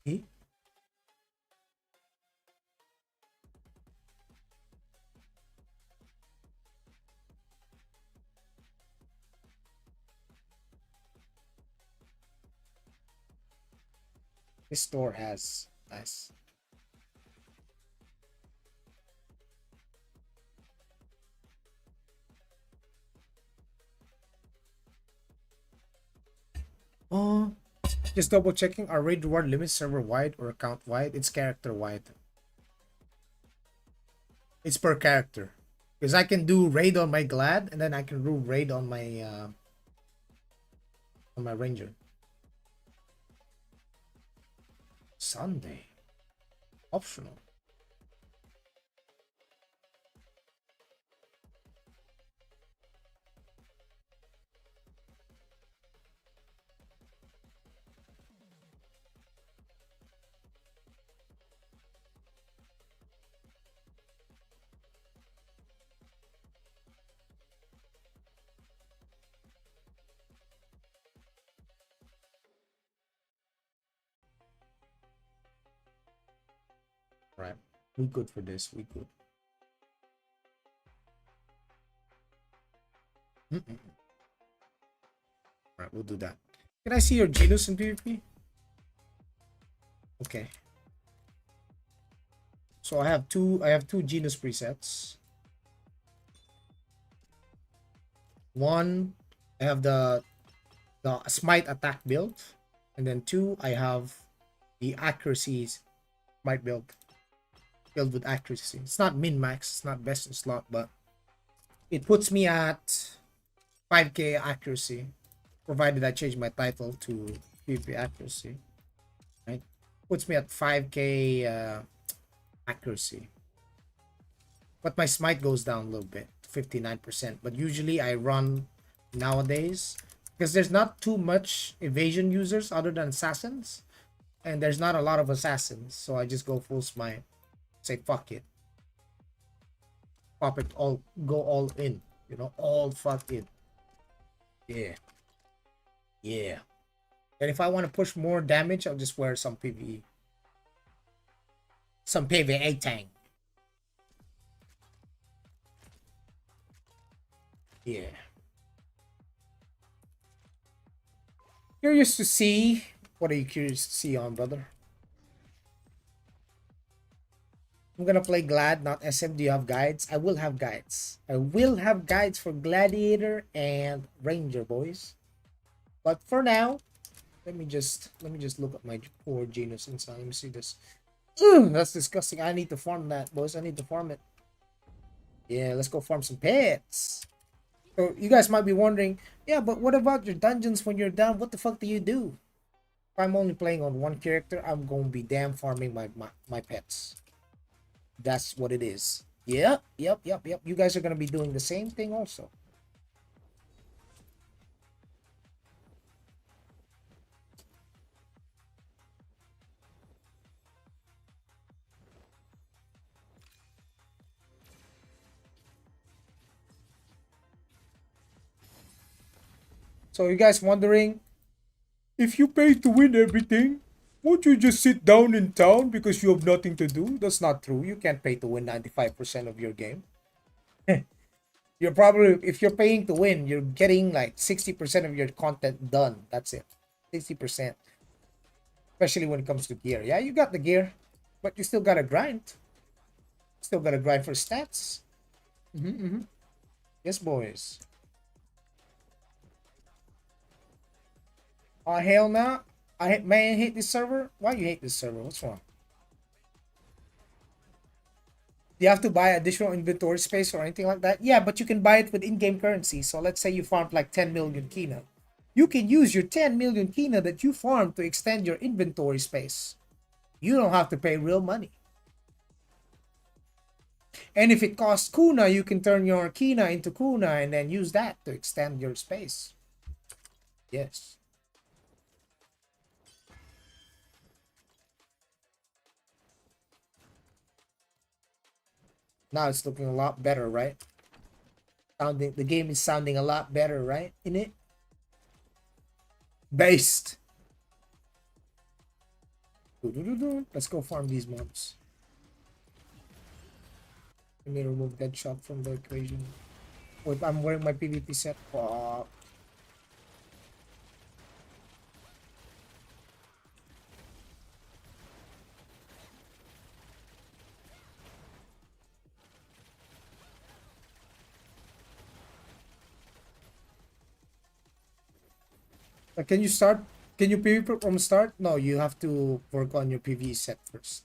He? This store has nice. Oh, just double checking. Are raid reward limits server wide or account wide? It's character wide. It's per character. Because I can do raid on my Glad and then I can do raid on my Ranger. Sunday. Optional. Right. We good for this. We good. Mm-mm. Right, we'll do that. Can I see your genus in PvP? Okay. So I have two genus presets. One, I have the smite attack build, and then two, I have the accuracy smite build filled with accuracy. It's not min max, it's not best in slot, but it puts me at 5k accuracy, provided I change my title to PvP accuracy. Right, puts me at 5k accuracy, but my smite goes down a little bit, 59%. But usually I run nowadays because there's not too much evasion users other than assassins, and there's not a lot of assassins, so I just go full smite. Say fuck it, pop it all, go all in, all fuck it. Yeah, yeah. And if I want to push more damage, I'll just wear some PvE, some PvA tank. Yeah. Curious to see. What are you curious to see on, brother? I'm gonna play Glad, not SM. Do you have guides? I will have guides. I will have guides for Gladiator and Ranger, boys. But for now, let me just look at my poor genus inside. Let me see this. Ugh, that's disgusting. I need to farm that, boys. I need to farm it. Yeah, let's go farm some pets. So you guys might be wondering, yeah, but what about your dungeons when you're done? What the fuck do you do? If I'm only playing on one character, I'm gonna be damn farming my pets. That's what it is. Yep, yep, yep, yep. You guys are gonna be doing the same thing also. So you guys wondering, if you pay to win everything, won't you just sit down in town because you have nothing to do? That's not true. You can't pay to win 95% of your game. You're probably, if you're paying to win, you're getting like 60% of your content done. That's it. 60%. Especially when it comes to gear. Yeah, you got the gear, but you still gotta grind. Still gotta grind for stats. Yes, boys. Oh, hell no. Man, hate this server. Why you hate this server? What's wrong? Do you have to buy additional inventory space or anything like that? Yeah, but you can buy it with in-game currency. So let's say you farmed like 10 million kina. You can use your 10 million kina that you farmed to extend your inventory space. You don't have to pay real money. And if it costs kuna, you can turn your kina into kuna and then use that to extend your space. Yes. Now it's looking a lot better, right? The game is sounding a lot better, right? In it. Based. Let's go farm these mobs. Let me remove that shot from the equation. Wait, I'm wearing my PvP set. Fuck. Can you start? Can you PvP from start? No, you have to work on your PvE set first.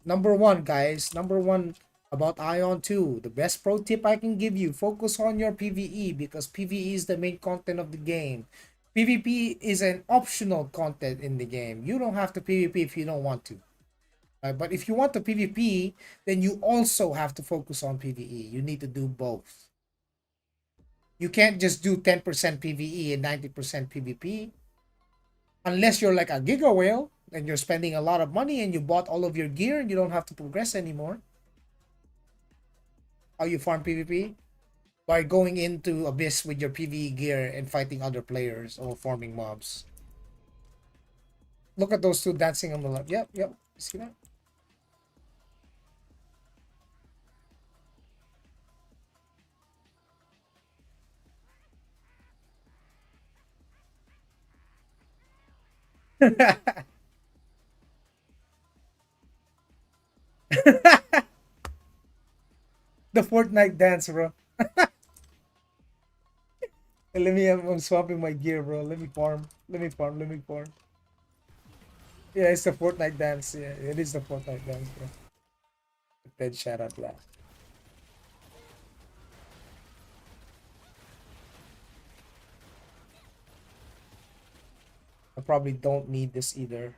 Number one, guys. Number one about Ion 2. The best pro tip I can give you. Focus on your PvE because PvE is the main content of the game. PvP is an optional content in the game. You don't have to PvP if you don't want to. Right? But if you want to PvP, then you also have to focus on PvE. You need to do both. You can't just do 10% PvE and 90% PvP. Unless you're like a Giga Whale and you're spending a lot of money and you bought all of your gear and you don't have to progress anymore. How you farm PvP? By going into Abyss with your PvE gear and fighting other players or farming mobs. Look at those two dancing on the left. Yep, yep. See that? The Fortnite dance, bro. Let me, I'm swapping my gear, bro. Let me farm. Let me farm. Let me farm. Yeah, it's the Fortnite dance. Yeah, it is the Fortnite dance, bro. Dead shout out to that. I probably don't need this either.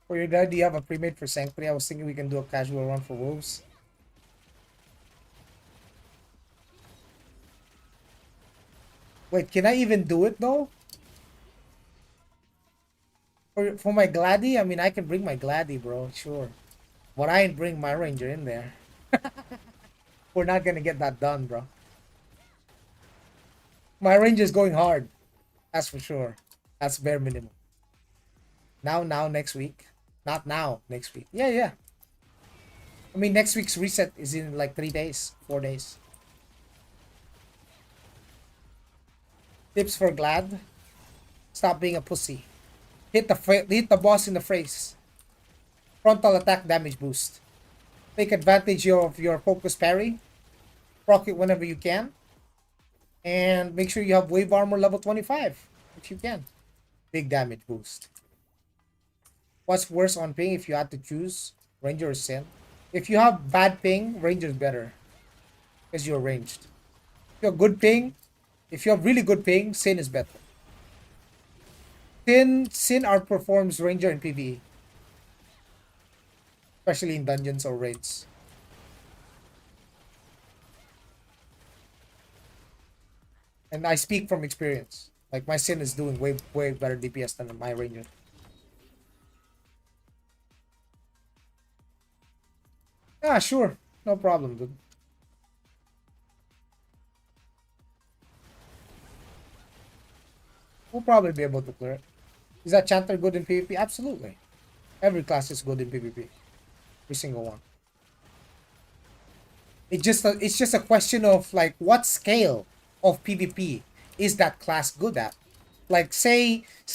For your dad, do you have a pre-made for Sanctuary? I was thinking we can do a casual run for Wolves. Wait, can I even do it though? For my Gladdy? I mean, I can bring my Gladdy, bro. Sure. But I ain't bring my Ranger in there. We're not gonna get that done, bro. My Ranger's going hard. That's for sure. That's bare minimum. Now, next week. Not now, next week. Yeah, yeah. I mean, next week's reset is in like 3 days, 4 days. Tips for Glad. Stop being a pussy. Hit the boss in the face. Frontal attack damage boost. Take advantage of your focus parry. Proc it whenever you can. And make sure you have wave armor level 25 if you can. Big damage boost. What's worse on ping if you had to choose? Ranger or Sin? If you have bad ping, Ranger's better. Because you're ranged. If you have good ping, if you have really good ping, Sin is better. Sin outperforms Ranger in PvE. Especially in dungeons or raids. And I speak from experience. Like my Sin is doing way better DPS than my Ranger. Yeah, sure. No problem, dude. We'll probably be able to clear it. Is that Chanter good in PvP? Absolutely. Every class is good in PvP. Every single one. It's just a question of like what scale of PvP is that class good at? Like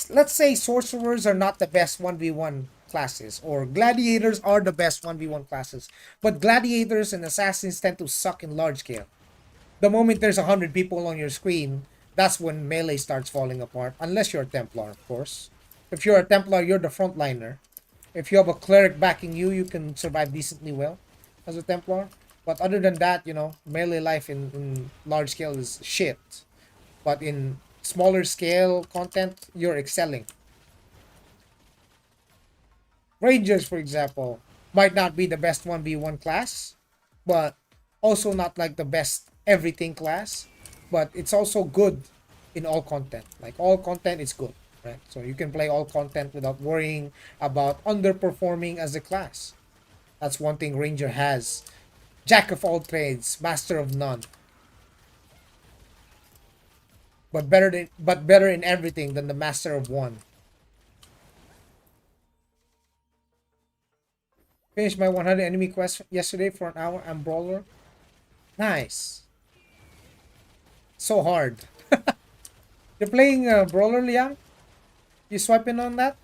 let's say sorcerers are not the best 1v1 classes or gladiators are the best 1v1 classes. But gladiators and assassins tend to suck in large scale. The moment there's 100 people on your screen, that's when melee starts falling apart. Unless you're a Templar, of course. If you're a Templar, you're the frontliner. If you have a cleric backing you, you can survive decently well as a Templar. But other than that, you know, melee life in large scale is shit. But in smaller scale content, you're excelling. Rangers, for example, might not be the best 1v1 class, but also not like the best everything class. But it's also good in all content. Like all content is good, right? So you can play all content without worrying about underperforming as a class. That's one thing Ranger has. Jack of all trades, master of none. But better in everything than the master of one. Finished my 100 enemy quest yesterday for an hour. I'm brawler. Nice. So hard. You're playing brawler, Liang? You swiping on that?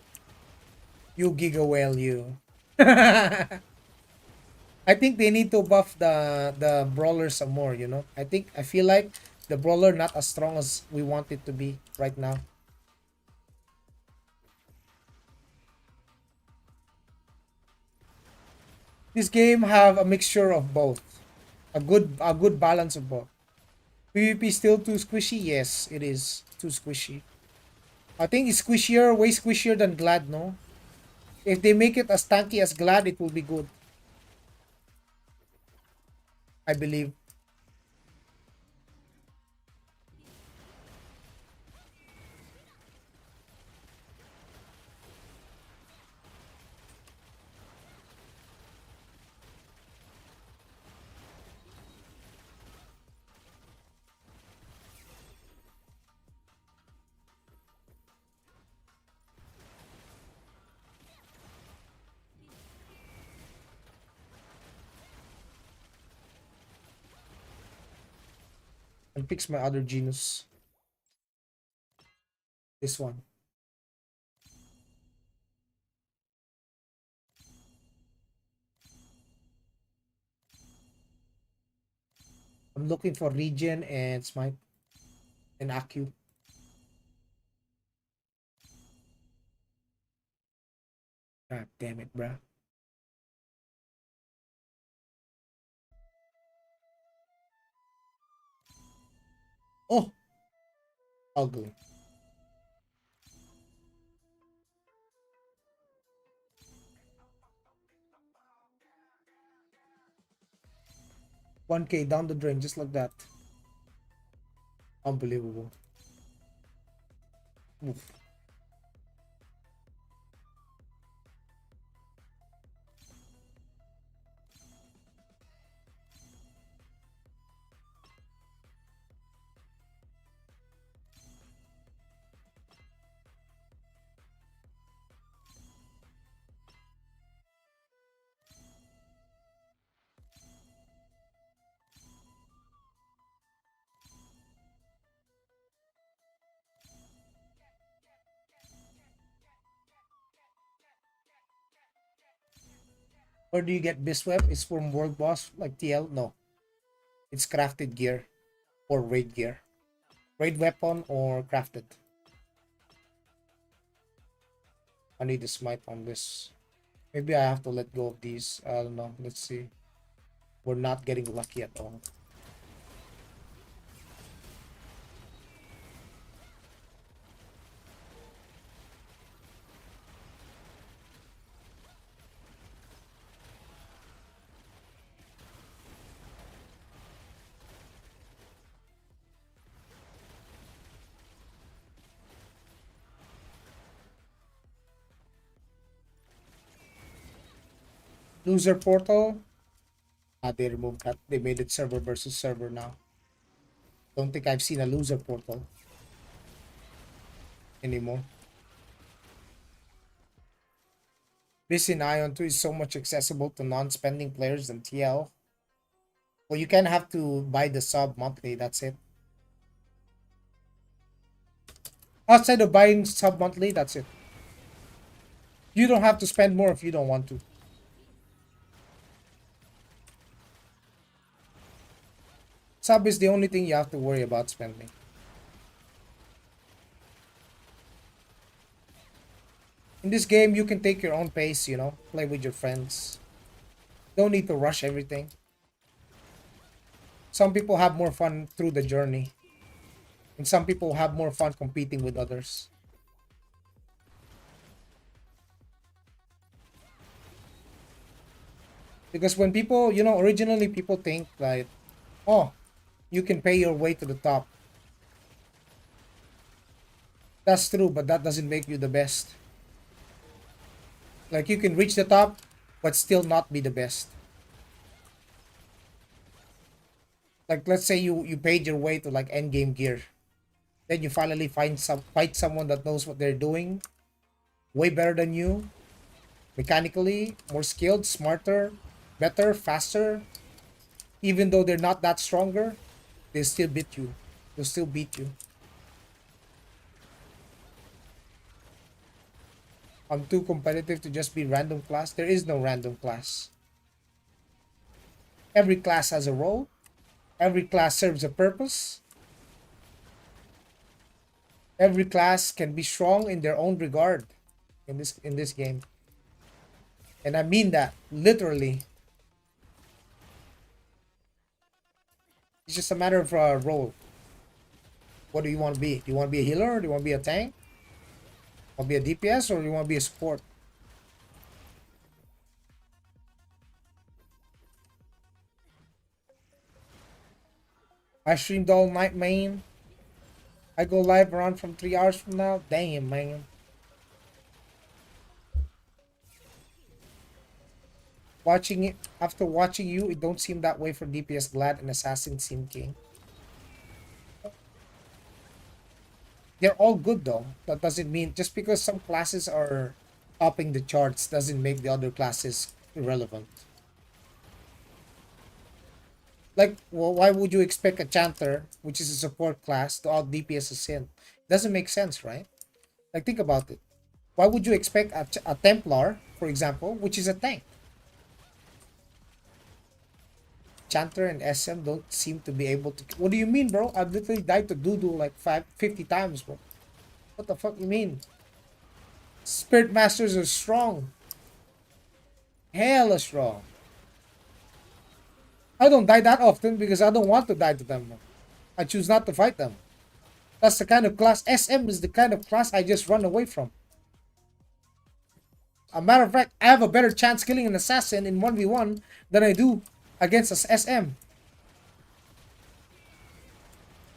You giga whale, you. I think they need to buff the brawler some more, you know. I feel like the brawler not as strong as we want it to be right now. This game have a mixture of both. A good balance of both. PvP still too squishy? Yes, it is too squishy. I think it's squishier, way squishier than Glad, no? If they make it as tanky as Glad, it will be good. I believe. And fix my other genus. This one. I'm looking for regen and smite and AQ. God damn it, bruh. Oh, ugly. 1K down the drain just like that. Unbelievable. Oof. Where do you get Bisweb? It's from World Boss like TL? No. It's crafted gear or raid gear. Raid weapon or crafted. I need a smite on this. Maybe I have to let go of these. I don't know. Let's see. We're not getting lucky at all. Loser portal. Ah, they removed that. They made it server versus server now. Don't think I've seen a loser portal anymore. This in Ion 2 is so much accessible to non-spending players than TL. Well, you can have to buy the sub monthly. That's it. Outside of buying sub monthly, that's it. You don't have to spend more if you don't want to. Sub is the only thing you have to worry about spending. In this game, you can take your own pace, you know, play with your friends. Don't need to rush everything. Some people have more fun through the journey, and some people have more fun competing with others. Because when people, you know, originally people think like, oh, you can pay your way to the top. That's true, but that doesn't make you the best. Like you can reach the top, but still not be the best. Like let's say you paid your way to like end game gear, then you finally fight someone that knows what they're doing, way better than you, mechanically more skilled, smarter, better, faster. Even though they're not that stronger, they still beat you. They'll still beat you. I'm too competitive to just be random class. There is no random class. Every class has a role. Every class serves a purpose. Every class can be strong in their own regard in this game. And I mean that literally. It's just a matter of role. What do you want to be? Do you want to be a healer? Or do you want to be a tank? Want to be a DPS or do you want to be a support? I streamed all night, man. I go live around from 3 hours from now. Damn, man. Watching it after watching you, it don't seem that way for DPS Glad and Assassin Sim King. They're all good though. That doesn't mean just because some classes are topping the charts doesn't make the other classes irrelevant. Like, well, why would you expect a chanter, which is a support class, to out DPS a Sin? Doesn't make sense, right? Like, think about it. Why would you expect a Templar, for example, which is a tank? Chanter and SM don't seem to be able to. What do you mean, bro? I've literally died to Dudu like 50 times, bro. What the fuck you mean? Spirit Masters are strong. Hella strong. I don't die that often because I don't want to die to them. I choose not to fight them. That's the kind of class. SM is the kind of class I just run away from. A matter of fact, I have a better chance killing an assassin in 1v1 than I do against a SM.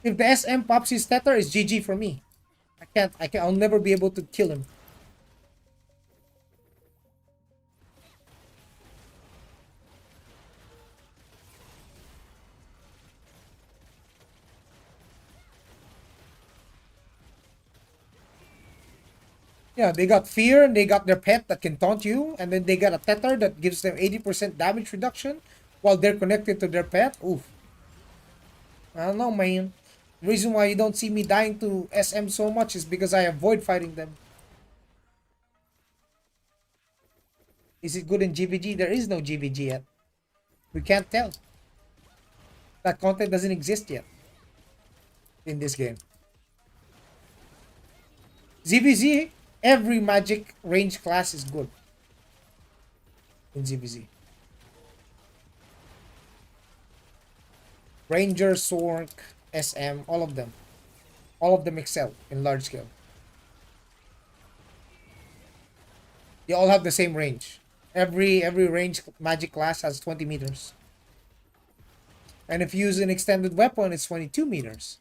If the SM pops his tether, it's GG for me. I'll never be able to kill him. Yeah, they got fear and they got their pet that can taunt you, and then they got a tether that gives them 80% damage reduction while they're connected to their pet. Oof. I don't know, man. The reason why you don't see me dying to SM so much is because I avoid fighting them. Is it good in GVG? There is no GVG yet. We can't tell. That content doesn't exist yet in this game. ZVZ, every magic range class is good in ZVZ. Ranger, Sork, SM, all of them. All of them excel in large scale. They all have the same range. Every range magic class has 20 meters. And if you use an extended weapon, it's 22 meters.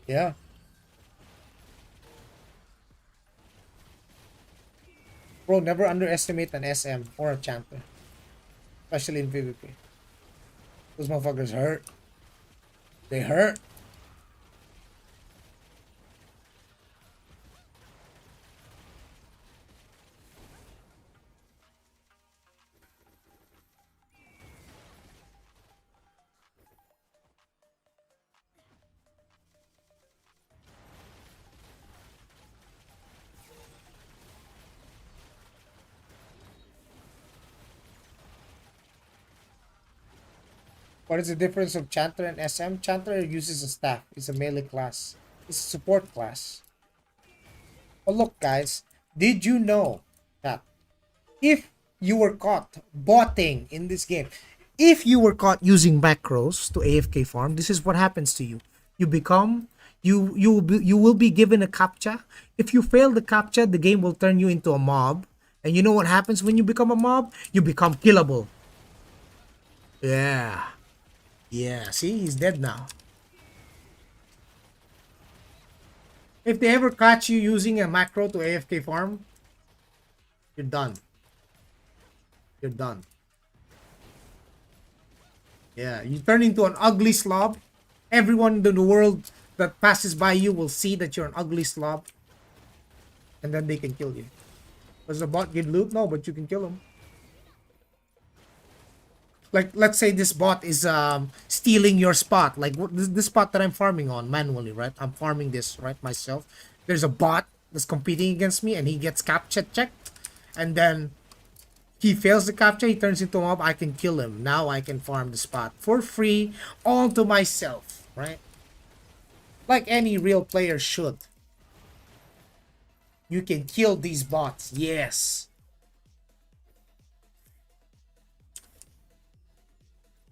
Yeah. Bro, never underestimate an SM or a chanter. Especially in PvP. Those motherfuckers hurt. They hurt. What is the difference of Chanter and SM? Chanter uses a staff. It's a melee class. It's a support class. Oh, look, guys. Did you know that if you were caught botting in this game, if you were caught using macros to AFK farm, this is what happens to you. You become, you will be given a captcha. If you fail the captcha, the game will turn you into a mob. And you know what happens when you become a mob? You become killable. Yeah. Yeah, see, he's dead now. If they ever catch you using a macro to AFK farm, you're done. You're done. Yeah, you turn into an ugly slob. Everyone in the world that passes by you will see that you're an ugly slob. And then they can kill you. Does the bot give loot? No, but you can kill him. Like, let's say this bot is stealing your spot. Like, this spot that I'm farming on manually, right? I'm farming this, right, myself. There's a bot that's competing against me and he gets capture checked. And then He fails the capture, he turns into a mob, I can kill him. Now I can farm the spot for free, all to myself, right? Like any real player should. You can kill these bots, yes.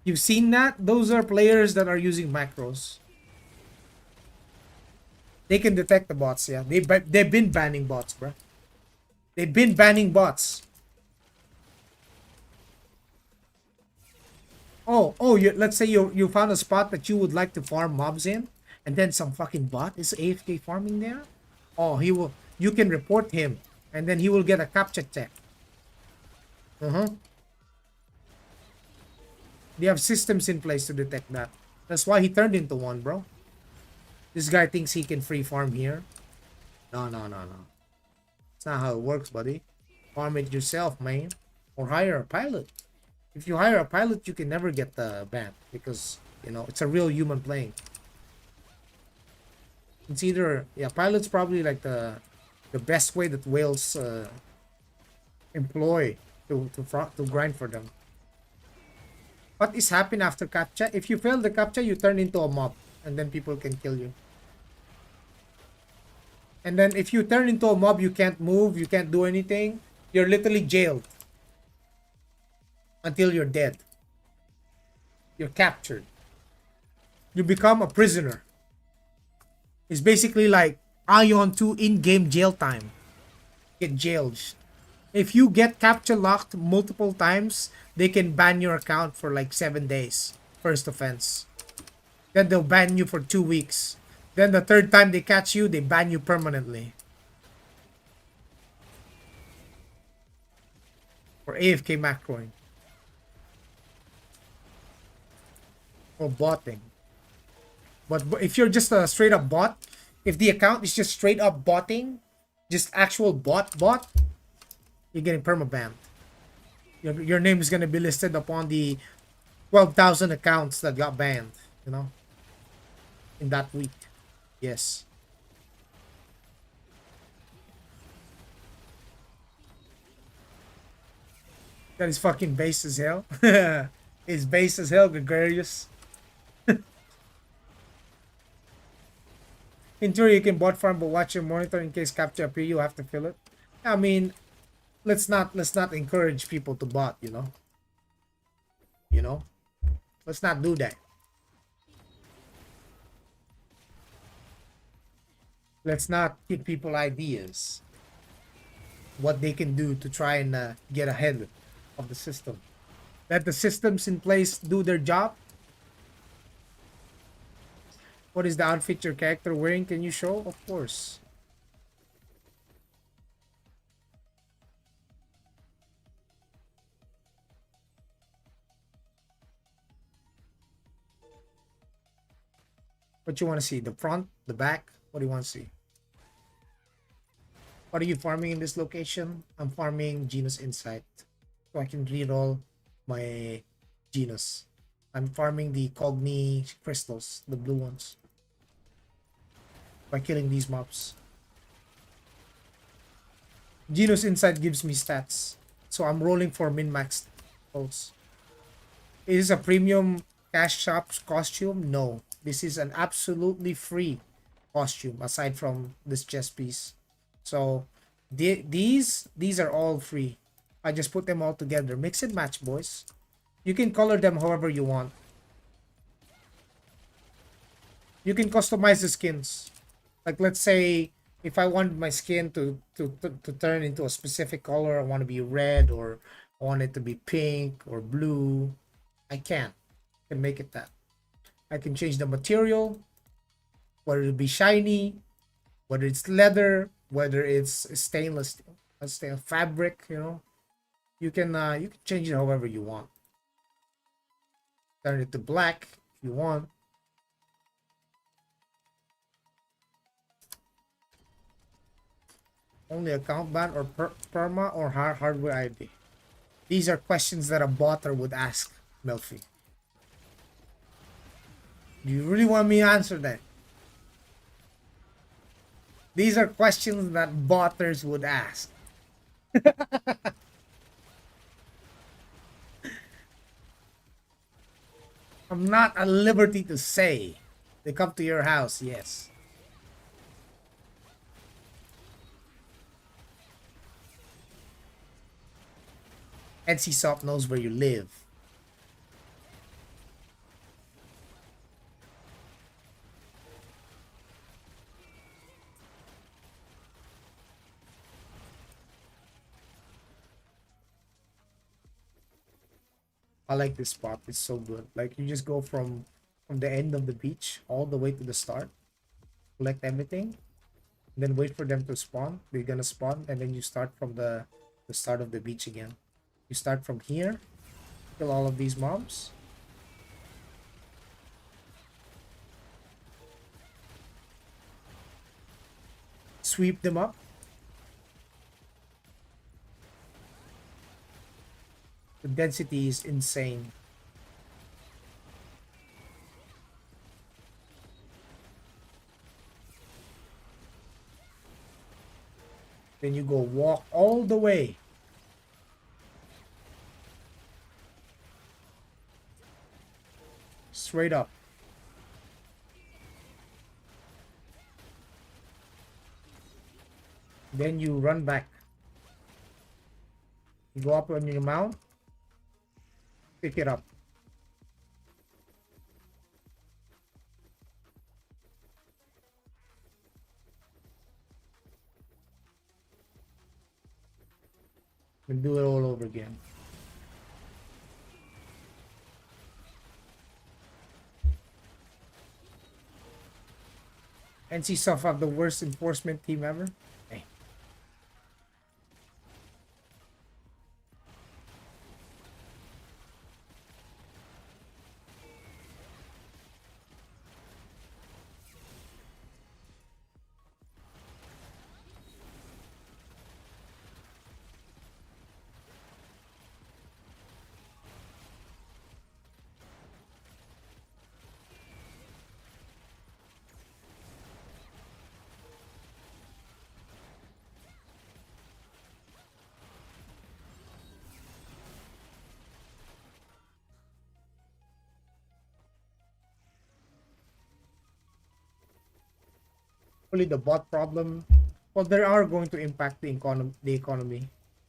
You've seen that? Those are players that are using macros. They can detect the bots, yeah. They've been banning bots, bro. They've been banning bots. Let's say you found a spot that you would like to farm mobs in, and then some fucking bot is AFK farming there. Oh, he will. You can report him, and then he will get a capture check. They have systems in place to detect that. That's why he turned into one, bro. This guy thinks he can free farm here. No, no, no, no. It's not how it works, buddy. Farm it yourself, man. Or hire a pilot. If you hire a pilot, you can never get the ban because, you know, it's a real human playing. It's either, yeah, pilot's probably like the best way that whales employ to grind for them. What is happening after captcha? If you fail the captcha, you turn into a mob, and then people can kill you. And then if you turn into a mob, you can't move, you can't do anything. You're literally jailed until you're dead. You're captured. You become a prisoner. It's basically like AION 2 in-game jail time. Get jailed. If you get capture locked multiple times, they can ban your account for like 7 days. First offense. Then they'll ban you for 2 weeks. Then the third time they catch you, they ban you permanently. For AFK macroing. Or botting. But if you're just a straight up bot, if the account is just straight up botting, just actual bot, you're getting permabanned. Your name is going to be listed upon the 12,000 accounts that got banned, you know, in that week. Yes. That is fucking base as hell. It's base as hell, gregarious. In theory, you can bot farm, but watch your monitor in case capture appear. You have to fill it. I mean, let's not encourage people to bot. You know, let's not do that. Let's not give people ideas what they can do to try and get ahead of the system. Let the systems in place do their job. What is the outfit your character wearing? Can you show? Of course. What you want to see? The front? The back? What do you want to see? What are you farming in this location? I'm farming Genus Insight. So I can reroll my Genus. I'm farming the Cogni crystals, the blue ones, by killing these mobs. Genus Insight gives me stats. So I'm rolling for min-max rolls. Is this a premium cash shop costume? No. This is an absolutely free costume aside from this chest piece. So these are all free. I just put them all together. Mix and match, boys. You can color them however you want. You can customize the skins. Like let's say if I want my skin to turn into a specific color, I want to be red or I want it to be pink or blue, I can make it that. I can change the material, whether it be shiny, whether it's leather, whether it's stainless steel fabric, you know. You can change it however you want. Turn it to black if you want. Only account ban or perma or hardware ID? These are questions that a botter would ask, Melfi. Do you really want me to answer that? These are questions that botters would ask. I'm not at liberty to say. They come to your house, yes. NCSoft knows where you live. I like this spot. It's so good. Like you just go from the end of the beach all the way to the start, collect everything, then wait for them to spawn. They're gonna spawn, and then you start from the start of the beach again. You start from here, kill all of these mobs. Sweep them up. The density is insane. Then you go walk all the way. Straight up. Then you run back. You go up on your mount. Pick it up. And do it all over again. NCSoft have the worst enforcement team ever. Hey. Only the bot problem. Well, they are going to impact the economy.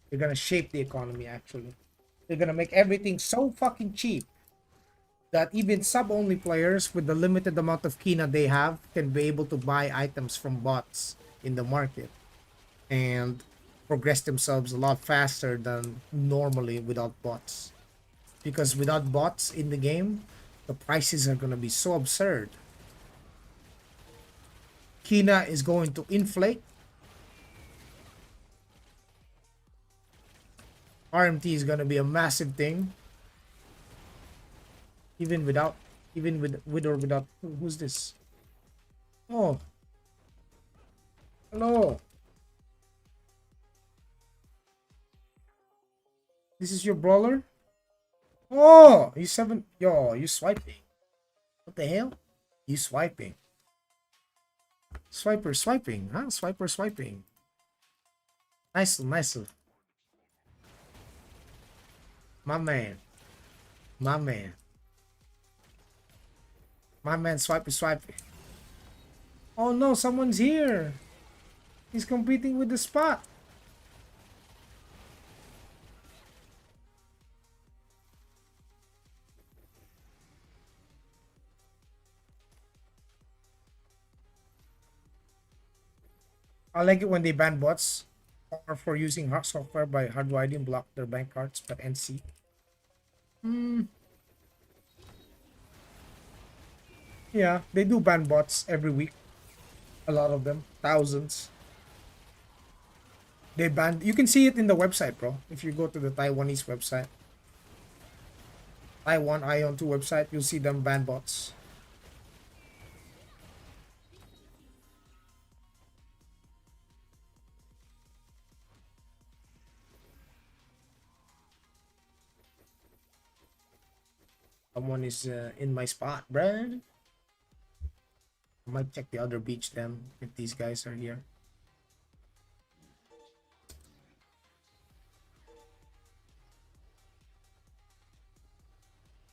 They're gonna shape the economy actually. They're gonna make everything so fucking cheap that even sub-only players with the limited amount of kina they have can be able to buy items from bots in the market and progress themselves a lot faster than normally without bots. Because without bots in the game, the prices are gonna be so absurd. Kina is going to inflate. RMT is gonna be a massive thing. Even with or without. Who's this? Oh. Hello. This is your brawler? Oh, you seven. Yo, you swiping. What the hell? You swiping. Swiper swiping, huh? Swiper swiping. Nice, nice. My man. My man. My man swiping, swiping. Oh no, someone's here. He's competing with the spot. I like it when they ban bots or for using hard software by hardwiring block their bank cards but NC. Yeah, they do ban bots every week. A lot of them, thousands. They banned. You can see it in the website, bro. If you go to the Taiwanese website, Taiwan AION 2 website, you'll see them ban bots. Someone is in my spot, bruh. I might check the other beach then if these guys are here.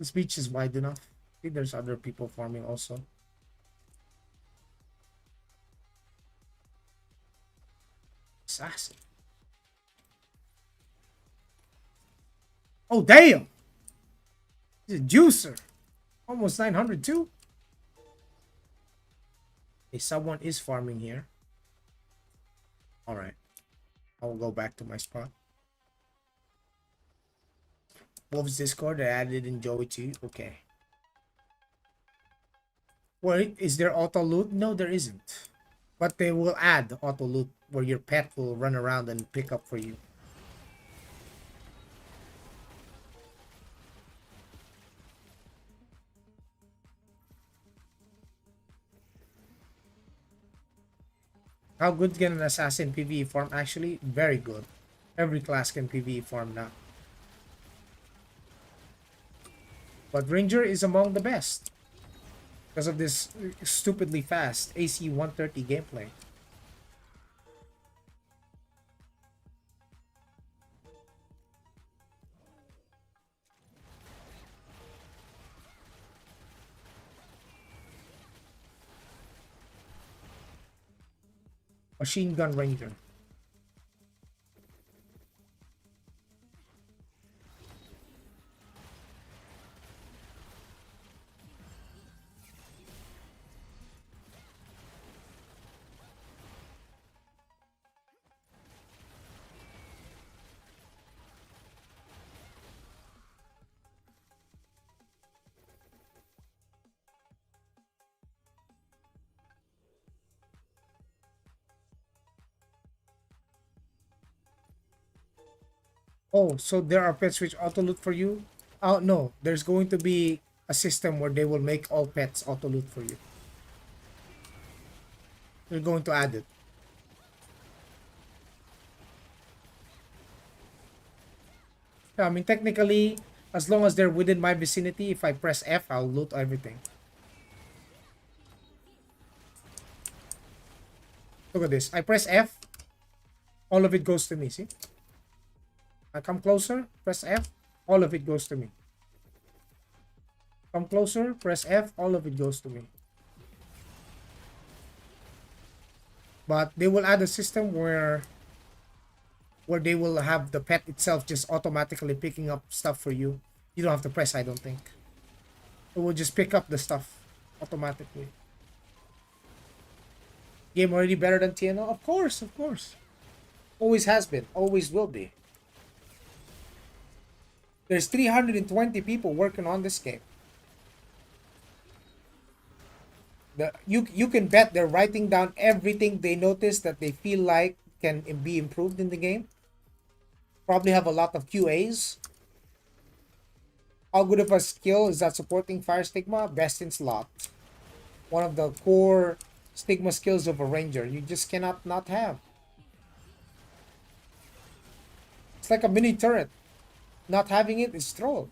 This beach is wide enough. See, there's other people farming also. Assassin. Oh, damn! He's a juicer. Almost 900 too. Okay, someone is farming here. Alright. I will go back to my spot. Wolves Discord, I added in Joey too. Okay. Wait, is there auto loot? No, there isn't. But they will add auto loot where your pet will run around and pick up for you. How good can an assassin PvE farm? Actually, very good. Every class can PvE farm now. But Ranger is among the best because of this stupidly fast AC 130 gameplay. Machine Gun Ranger. Oh, so there are pets which auto loot for you? Oh no, there's going to be a system where they will make all pets auto loot for you. They're going to add it. Yeah, I mean technically, as long as they're within my vicinity, if I press F, I'll loot everything. Look at this. I press F, all of it goes to me, see? I come closer, press F, all of it goes to me. Come closer, press F, all of it goes to me. But they will add a system where they will have the pet itself just automatically picking up stuff for you. You don't have to press, I don't think. It will just pick up the stuff automatically. Game already better than TNO? Of course, of course. Always has been, always will be. There's 320 people working on this game. You can bet they're writing down everything they notice that they feel like can be improved in the game. Probably have a lot of QAs. How good of a skill is that supporting Fire Stigma? Best in slot. One of the core Stigma skills of a Ranger. You just cannot not have. It's like a mini turret. Not having it is troll.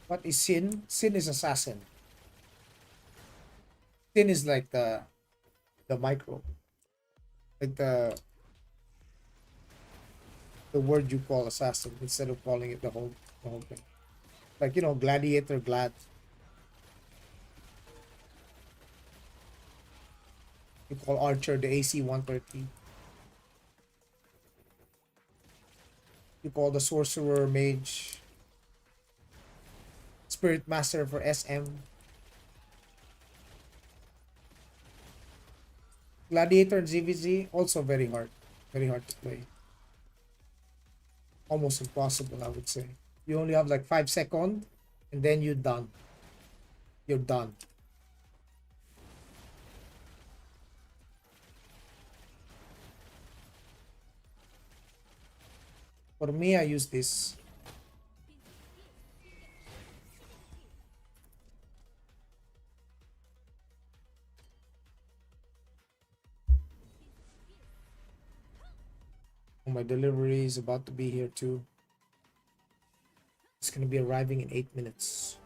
What is Sin? Sin is assassin. Sin is like the micro. Like the word you call assassin instead of calling it the whole thing. Like, you know, gladiator, glad. You call archer the AC 130. You call the sorcerer mage. Spirit master for SM. Gladiator and ZVZ also very hard. Very hard to play. Almost impossible, I would say. You only have like 5 seconds and then you're done. You're done. For me, I use this. Oh, my delivery is about to be here too. It's gonna be arriving in 8 minutes.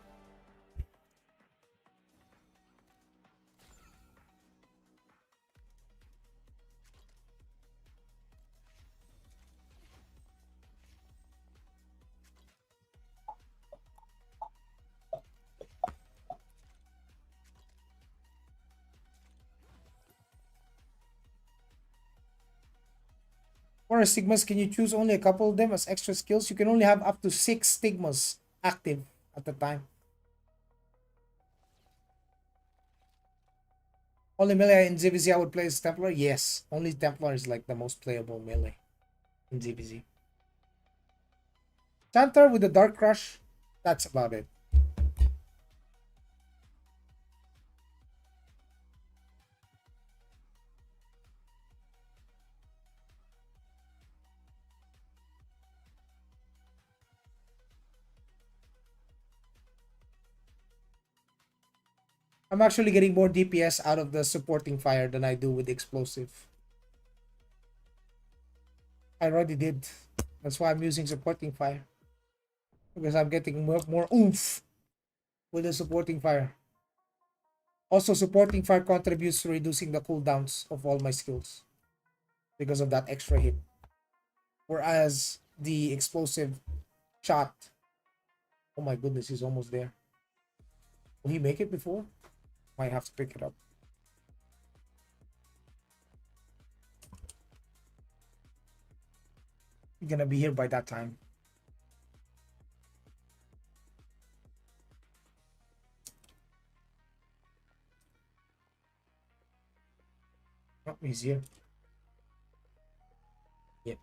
For stigmas, can you choose only a couple of them as extra skills? You can only have up to 6 stigmas active at the time. Only melee in ZVZ I would play as Templar? Yes. Only Templar is like the most playable melee in ZVZ. Chanter with the Dark Crush, that's about it. I'm actually getting more DPS out of the supporting fire than I do with the explosive. I already did. That's why I'm using supporting fire. Because I'm getting more oomph with the supporting fire. Also, supporting fire contributes to reducing the cooldowns of all my skills because of that extra hit. Whereas the explosive shot, oh my goodness, he's almost there. Will he make it before? Might have to pick it up. He's gonna be here by that time. Oh, he's here. Yep.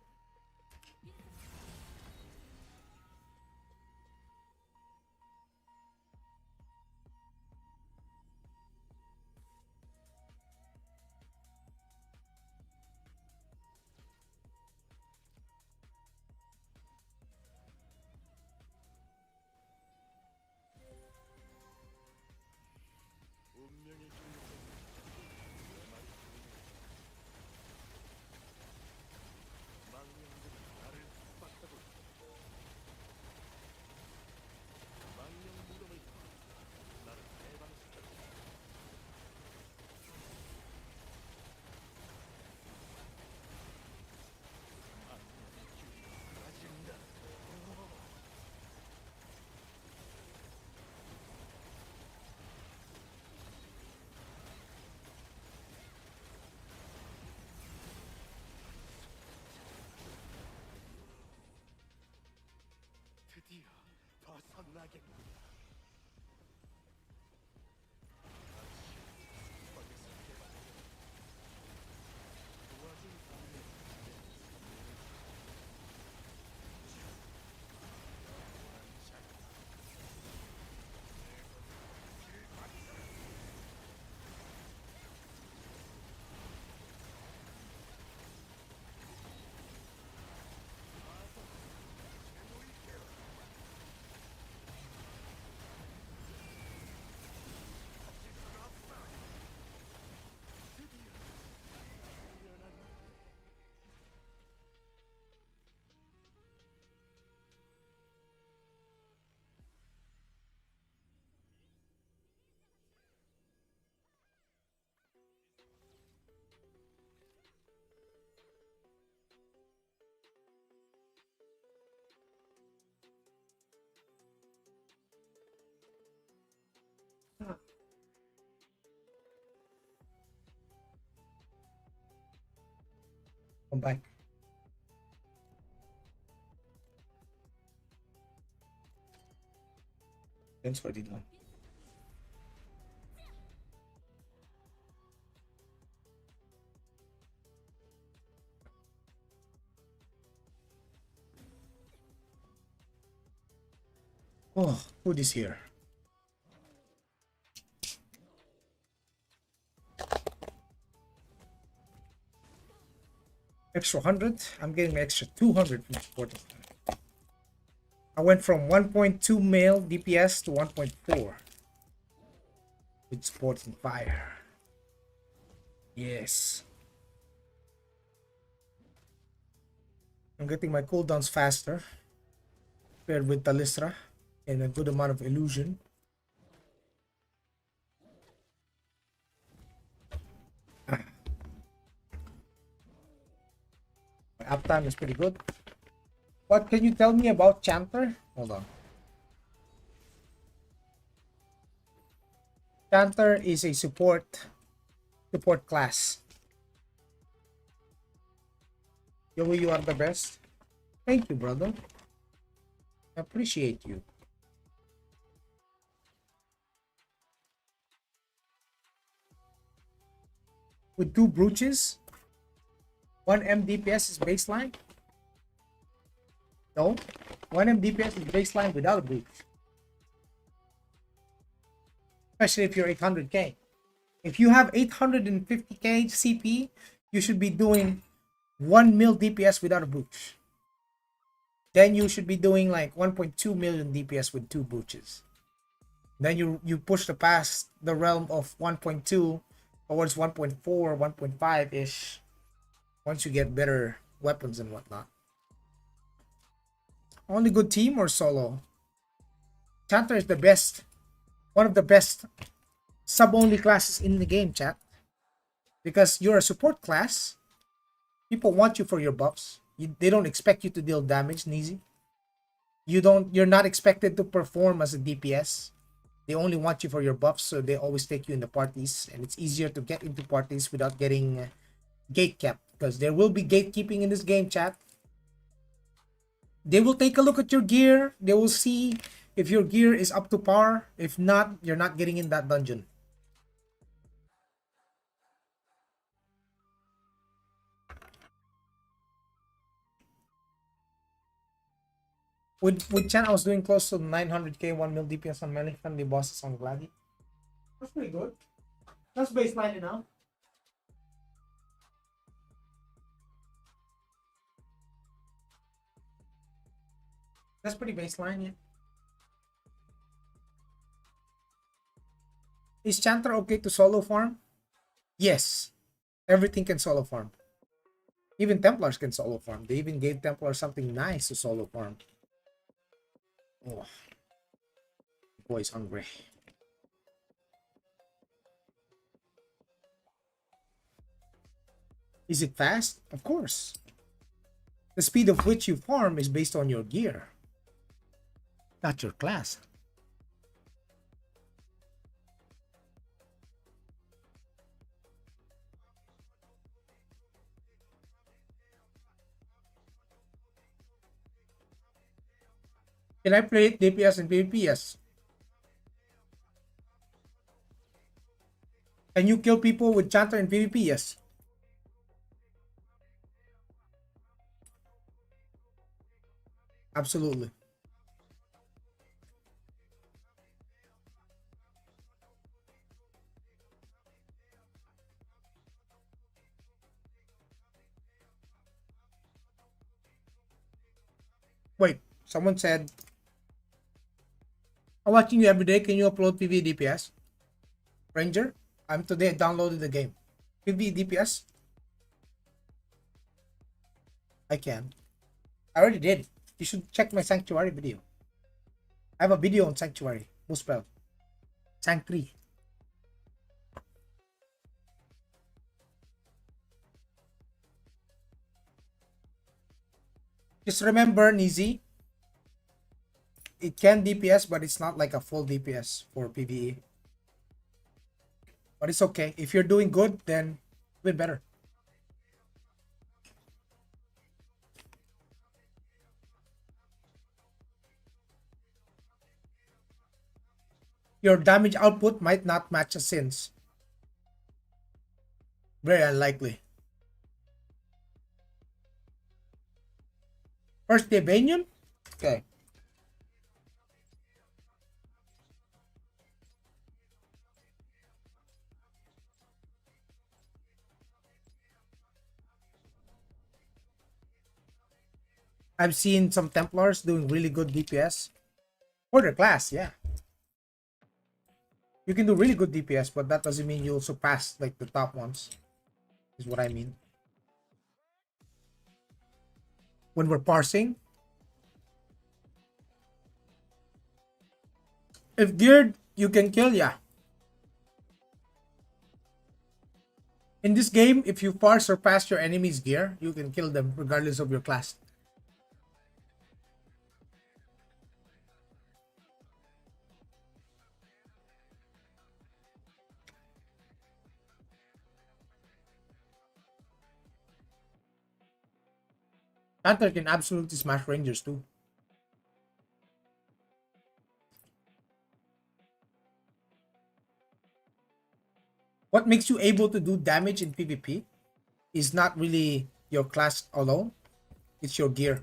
Come back. Thanks for the line. Oh, food is here. Extra 100. I'm getting an extra 200 from supporting. I went from 1.2 mil DPS to 1.4 with supporting fire. Yes. I'm getting my cooldowns faster paired with Talistra and a good amount of illusion. My uptime is pretty good. What can you tell me about Chanter? Hold on. Chanter is a support class. Joey, you are the best. Thank you, brother. I appreciate you. With 2 brooches, 1 M DPS is baseline. No, 1 M DPS is baseline without a brooch. Especially if you're 800k. If you have 850k CP, you should be doing 1 mil DPS without a brooch. Then you should be doing like 1.2 million DPS with 2 brooches. Then you push the past the realm of 1.2 towards 1.4, 1.5 ish. Once you get better weapons and whatnot. Only good team or solo? Chanter is the best, one of the best sub-only classes in the game, chat. Because you're a support class, people want you for your buffs. They don't expect you to deal damage, Neezy. You're not expected to perform as a DPS. They only want you for your buffs, so they always take you in the parties, and it's easier to get into parties without getting gate kept, because there will be gatekeeping in this game, chat. They will take a look at your gear. They will see if your gear is up to par. If not, you're not getting in that dungeon. With Chan, I was doing close to 900k 1 mil DPS on melee friendly bosses on Gladi. That's pretty good. That's baseline enough. That's pretty baseline, yeah. Is Chanter okay to solo farm? Yes. Everything can solo farm. Even Templars can solo farm. They even gave Templars something nice to solo farm. Oh, the boy's hungry. Is it fast? Of course. The speed of which you farm is based on your gear, not your class. Can I play DPS and PvP? Yes. Can you kill people with Chanter in PvP? Yes. Absolutely. Wait, someone said, I'm watching you every day. Can you upload PvE DPS? Ranger, I'm today downloaded the game. PvE DPS? I can. I already did. You should check my Sanctuary video. I have a video on Sanctuary. Muspel. Sanct 3. Just remember, Nizi, it can DPS, but it's not like a full DPS for PvE. But it's okay. If you're doing good, then even better. Your damage output might not match a Sin's. Very unlikely. First the Abanion? Okay. I've seen some Templars doing really good DPS for their class. Yeah, you can do really good DPS, but that doesn't mean you'll surpass like the top ones. Is what I mean. When we're parsing, if geared, you can kill. Yeah, in this game, if you far surpass your enemy's gear, you can kill them regardless of your class. Panther can absolutely smash Rangers too. What makes you able to do damage in PvP is not really your class alone, it's your gear.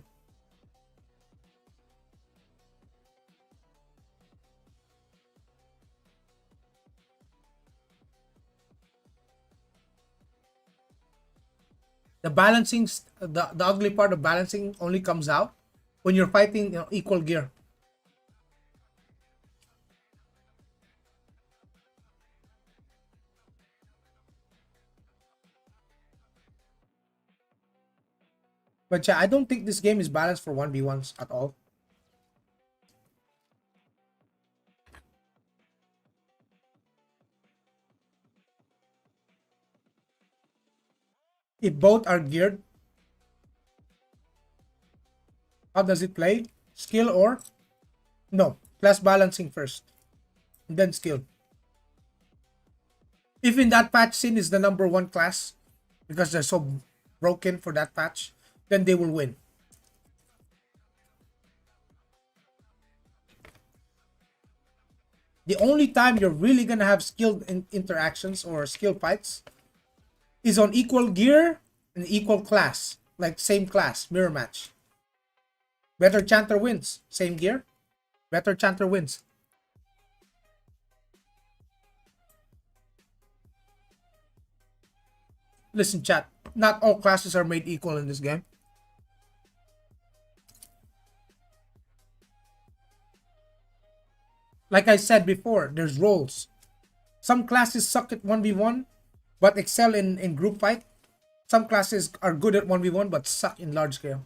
The ugly part of balancing only comes out when you're fighting, equal gear. But yeah, I don't think this game is balanced for 1v1s at all. If both are geared, how does it play? Skill or no? Class balancing first, and then skill. If in that patch Sin is the number one class because they're so broken for that patch, then they will win. The only time you're really gonna have skilled interactions or skill fights is on equal gear and equal class, like same class, mirror match. Better chanter wins. Same gear, better chanter wins. Listen, chat. Not all classes are made equal in this game. Like I said before, there's roles. Some classes suck at 1v1 but excel in group fight. Some classes are good at 1v1 but suck in large scale.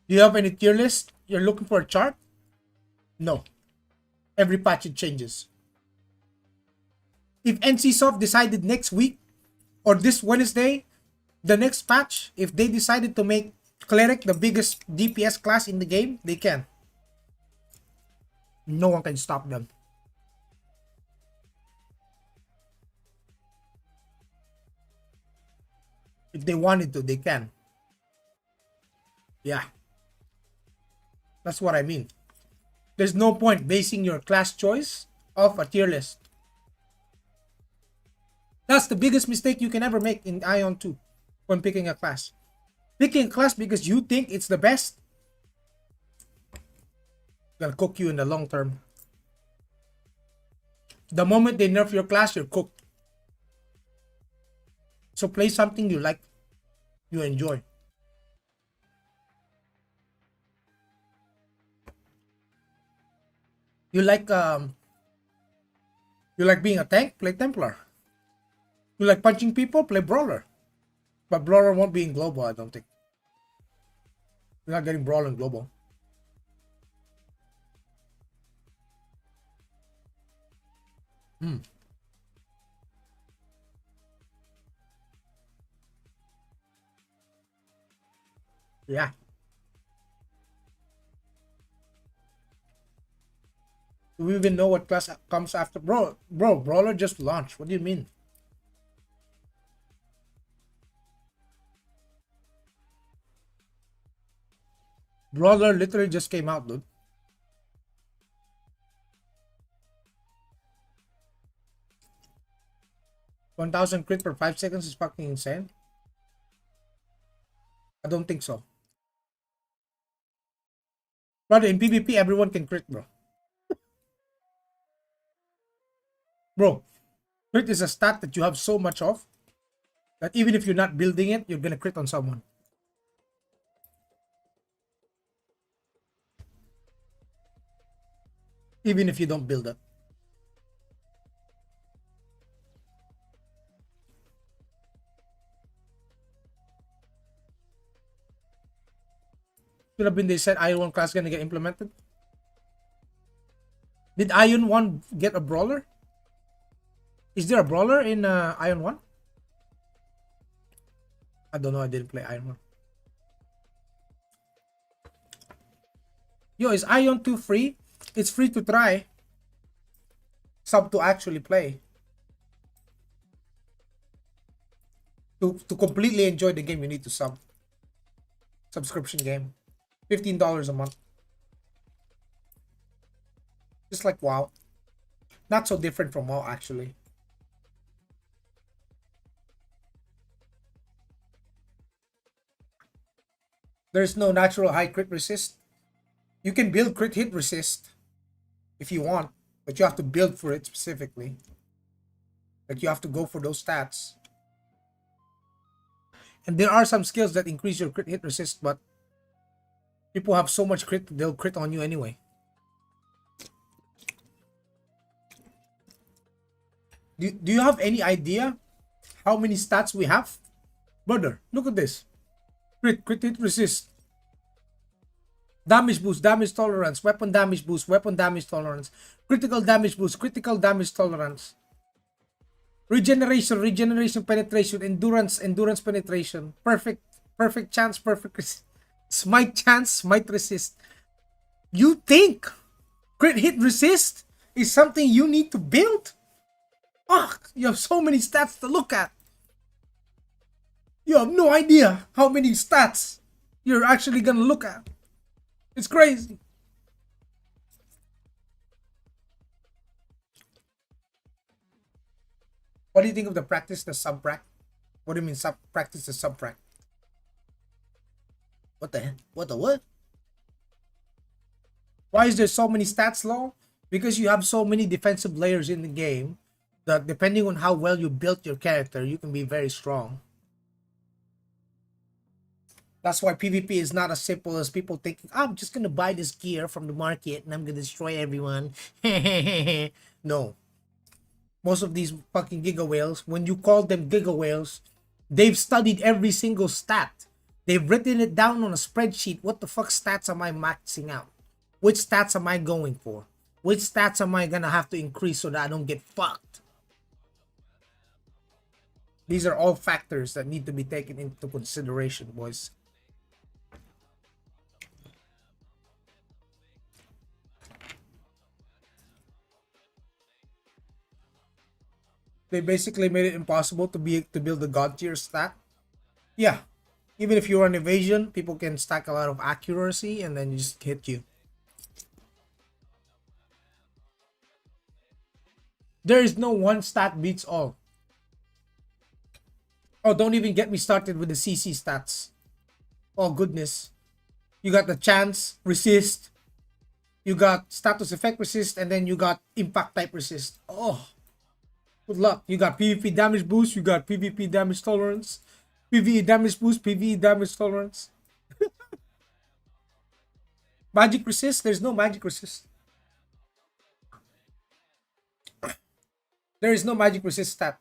Do you have any tier list? You're looking for a chart? No. Every patch it changes. If NCSoft decided next week or this Wednesday, the next patch, if they decided to make Cleric the biggest DPS class in the game, they can. No one can stop them. If they wanted to, they can. Yeah. That's what I mean. There's no point basing your class choice off a tier list. That's the biggest mistake you can ever make in AION 2 when picking a class. Picking a class because you think it's the best gonna cook you in the long term. The moment they nerf your class, you're cooked. So play something you like, you enjoy. You like being a tank? Play Templar. You like punching people? Play Brawler. But Brawler won't be in global, I don't think. You're not getting Brawler in global. Yeah. Do we even know what class comes after? Bro, Brawler just launched. What do you mean? Brawler literally just came out, dude. 1,000 crit per 5 seconds is fucking insane. I don't think so. Brother, in PvP, everyone can crit, bro. Bro, crit is a stat that you have so much of that even if you're not building it, you're gonna crit on someone. Even if you don't build it. Should have been they said Ion 1 class gonna get implemented. Did Ion 1 get a brawler? Is there a brawler in Ion 1? I don't know, I didn't play Ion 1. Yo, is Ion 2 free? It's free to try. Sub to actually play. To completely enjoy the game, you need to sub. Subscription game. $15 a month. Just like WoW. Not so different from WoW, actually. There's no natural high crit resist. You can build crit hit resist if you want, but you have to build for it specifically. Like you have to go for those stats. And there are some skills that increase your crit hit resist, but people have so much crit, they'll crit on you anyway. Do you have any idea how many stats we have? Brother, look at this. Crit hit resist. Damage boost, damage tolerance, weapon damage boost, weapon damage tolerance, critical damage boost, critical damage tolerance, regeneration, penetration, endurance, penetration, perfect chance, smite chance, smite resist. You think crit hit resist is something you need to build? Fuck, you have so many stats to look at. You have no idea how many stats you're actually gonna look at. It's crazy. What do you think of the practice the subprac? What do you mean practice the subprac? What the hell? What the what? Why is there so many stats low? Because you have so many defensive layers in the game that depending on how well you built your character, you can be very strong. That's why PvP is not as simple as people thinking, oh, I'm just going to buy this gear from the market and I'm going to destroy everyone. No. Most of these fucking giga whales, when you call them giga whales, they've studied every single stat. They've written it down on a spreadsheet. What the fuck stats am I maxing out? Which stats am I going for? Which stats am I going to have to increase so that I don't get fucked? These are all factors that need to be taken into consideration, boys. They basically made it impossible to build a god tier stat. Yeah. Even if you're on evasion, people can stack a lot of accuracy and then just hit you. There is no one stat beats all. Oh, don't even get me started with the CC stats. Oh, goodness. You got the chance, resist. You got status effect resist, and then you got impact type resist. Oh, good luck. You got PvP damage boost, you got PvP damage tolerance, PvE damage boost, PvE damage tolerance. Magic resist? There's no magic resist. There is no magic resist stat.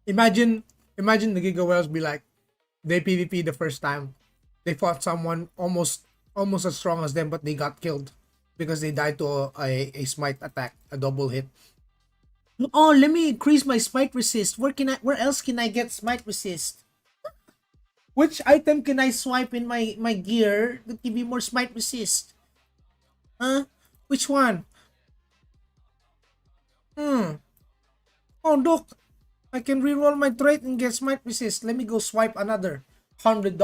Imagine the Giga Whales be like, they PvP the first time. They fought someone almost as strong as them, but they got killed because they died to a smite attack, a double hit. Oh, let me increase my smite resist. Where else can I get smite resist? Which item can I swipe in my gear to give me more smite resist? Huh? Which one? Oh, look. I can reroll my trait and get smite resist. Let me go swipe another $100.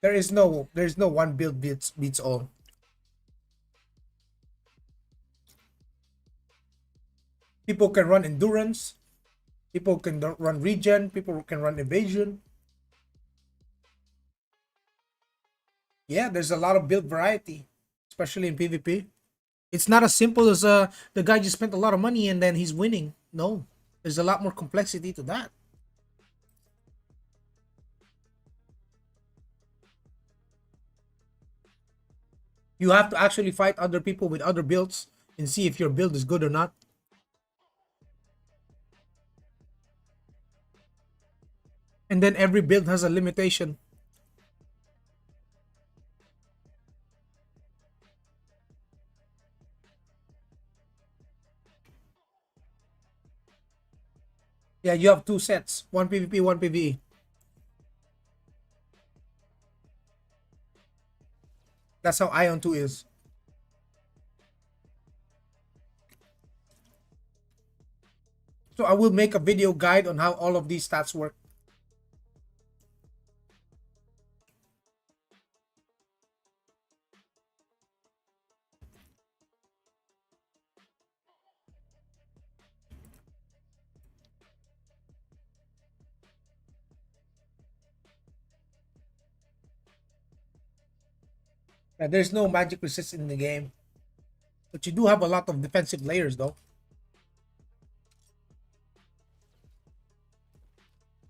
There's no one build beats all. People can run endurance. People can run regen. People can run evasion. Yeah, there's a lot of build variety, especially in PvP. It's not as simple as the guy just spent a lot of money and then he's winning. No, there's a lot more complexity to that. You have to actually fight other people with other builds and see if your build is good or not. And then every build has a limitation. Yeah, you have two sets, one PvP, one PvE. That's how Ion 2 is. So I will make a video guide on how all of these stats work. Yeah, there's no magic resist in the game, but you do have a lot of defensive layers though.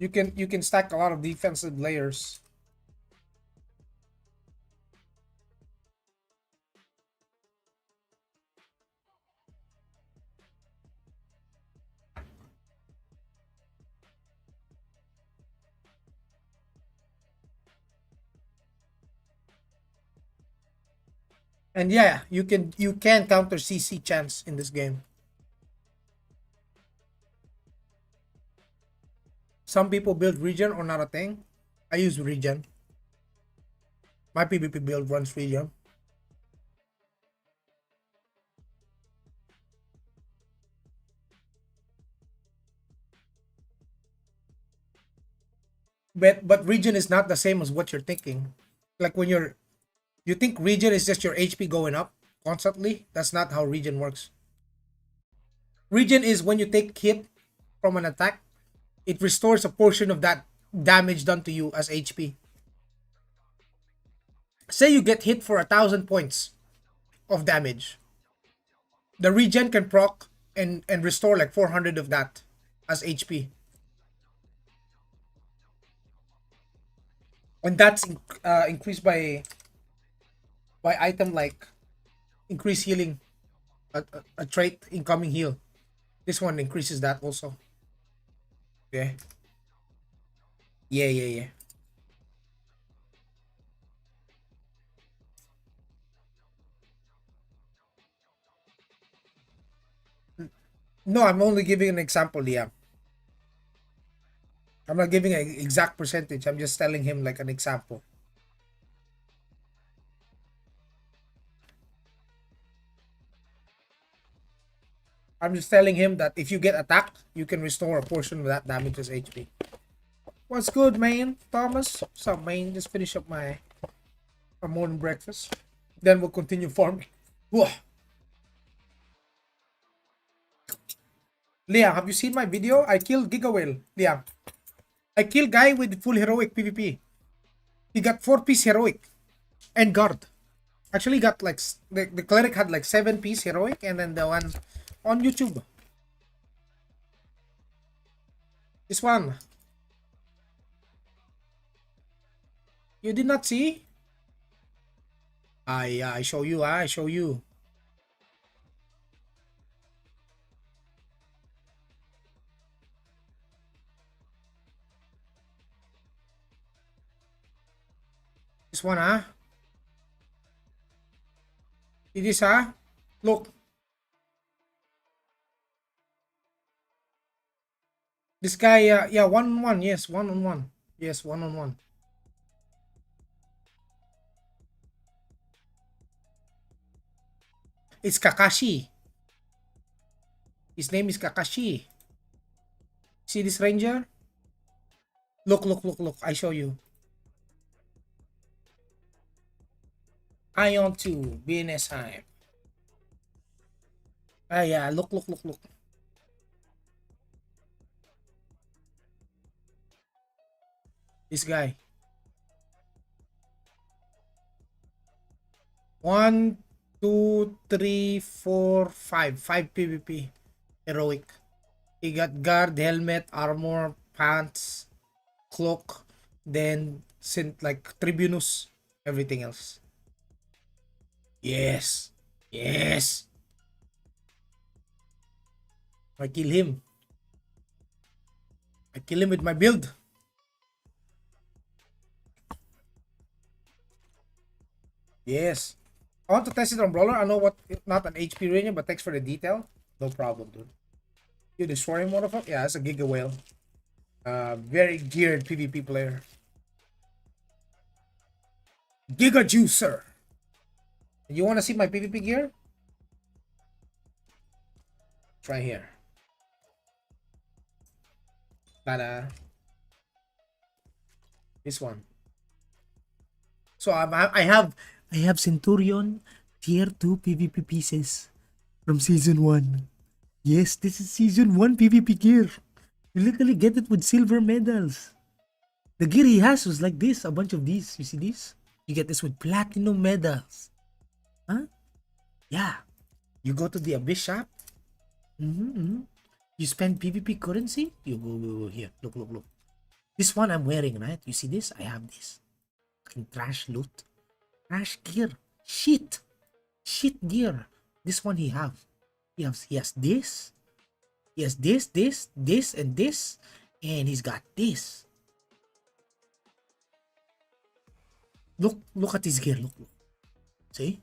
You can stack a lot of defensive layers. And yeah, you can counter CC chance in this game. Some people build regen or not a thing. I use regen. My PvP build runs regen. But regen is not the same as what you're thinking. Like when you think regen is just your HP going up constantly. That's not how regen works. Regen is when you take hit from an attack, it restores a portion of that damage done to you as HP. Say you get hit for 1,000 points of damage. The regen can proc and restore like 400 of that as HP. And that's increased by item like increase healing, a trait incoming heal. This one increases that also. Yeah. Yeah. No, I'm only giving an example. Yeah, I'm not giving an exact percentage. I'm just telling him like an example. I'm just telling him that if you get attacked, you can restore a portion of that damage as HP. What's good, man? Thomas? What's up, man? Just finish up my morning breakfast. Then we'll continue farming. Whoa. Liam, have you seen my video? I killed Giga Whale. Liam. I killed guy with full heroic PvP. He got 4-piece heroic and guard. Actually got like the cleric had like 7-piece heroic and then the one on YouTube. This one. You did not see? I show you, I show you. This one, huh? See this, huh? Look. This guy, yeah, 1-on-1. Yes, 1-on-1. Yes, 1-on-1. It's Kakashi. His name is Kakashi. See this ranger? Look. I show you. Ion 2, BNS Hive. Ah, yeah, look. This guy. 1, 2, 3, 4, 5. 5 PvP. Heroic. He got guard, helmet, armor, pants, cloak, then sent like Tribunus, everything else. Yes. Yes. I kill him. I kill him with my build. Yes. I want to test it on Brawler. I know what, not an HP range, but thanks for the detail. No problem, dude. You destroy him, motherfucker? Yeah, that's a Giga Whale. Very geared PvP player. Giga Juicer. You want to see my PvP gear? Try here. Tada. This one. So I have Centurion tier 2 PvP pieces from season 1. Yes, this is season 1 PvP gear. You literally get it with silver medals. The gear he has was like this, a bunch of these. You see these? You get this with platinum medals. Huh? Yeah. You go to the Abyss shop. You spend PvP currency. You go here. Look. This one I'm wearing, right? You see this? I have this. Fucking trash loot. Trash gear. Shit. Shit gear. This one he have. He has this. He has this, and this. And he's got this. Look at his gear. Look. See?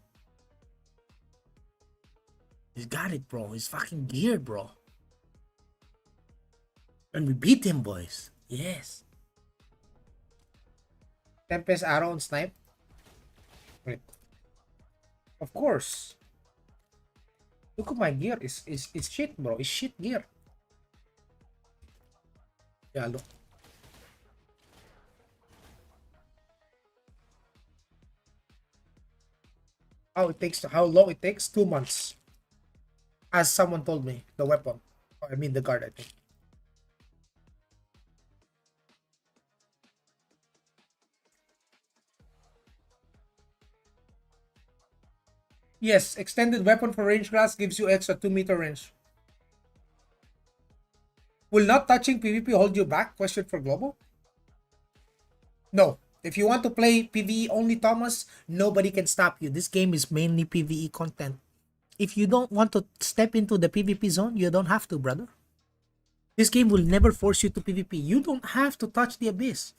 He's got it, bro. He's fucking geared, bro. And we beat him, boys. Yes. Tempest arrow and snipe. Wait. Of course. Look at my gear. It's shit, bro. It's shit gear. Yeah, look. How long it takes? 2 months. As someone told me, the weapon. I mean the guard, I think. Yes, extended weapon for range class gives you extra 2-meter range. Will not touching PvP hold you back? Question for Global. No. If you want to play PvE only, Thomas, nobody can stop you. This game is mainly PvE content. If you don't want to step into the PvP zone, you don't have to, brother. This game will never force you to PvP. You don't have to touch the Abyss.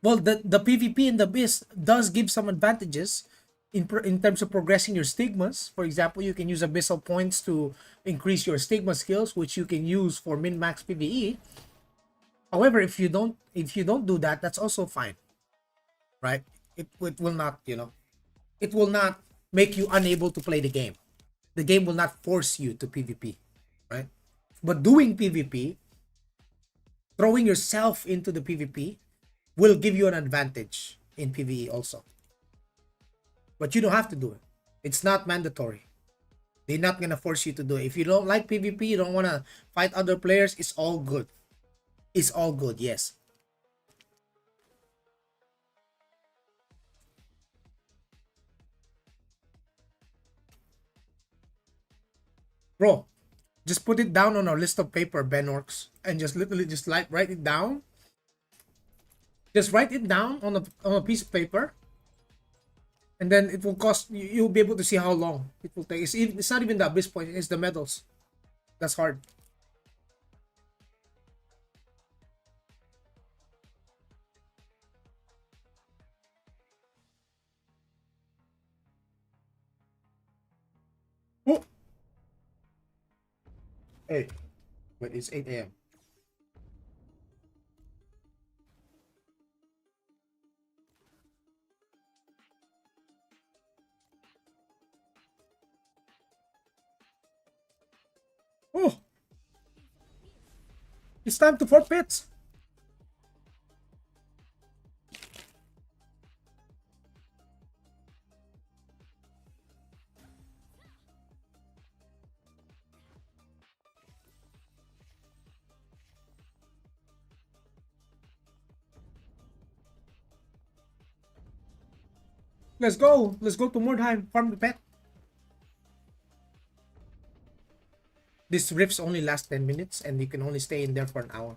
Well, the PvP in the Abyss does give some advantages in terms of progressing your stigmas. For example, you can use abyssal points to increase your stigma skills, which you can use for min-max PvE. However, if you don't do that, that's also fine, right? It will not, it will not make you unable to play the game. The game will not force you to PvP, right? But doing PvP, throwing yourself into the PvP, will give you an advantage in PvE also. But you don't have to do it. It's not mandatory. They're not gonna force you to do it. If you don't like PvP, you don't want to fight other players, it's all good. It's all good, yes. Bro, just put it down on a list of paper, Benorx, and just literally just write it down. Just write it down on a piece of paper, and then it will cost you. You'll be able to see how long it will take. It's not even the abyss point; it's the medals. That's hard. Oh, hey, wait, it's 8 a.m. Oh, it's time to forfeit. Let's go. Let's go to Mordheim. Farm the pet. These rifts only last 10 minutes and you can only stay in there for an hour.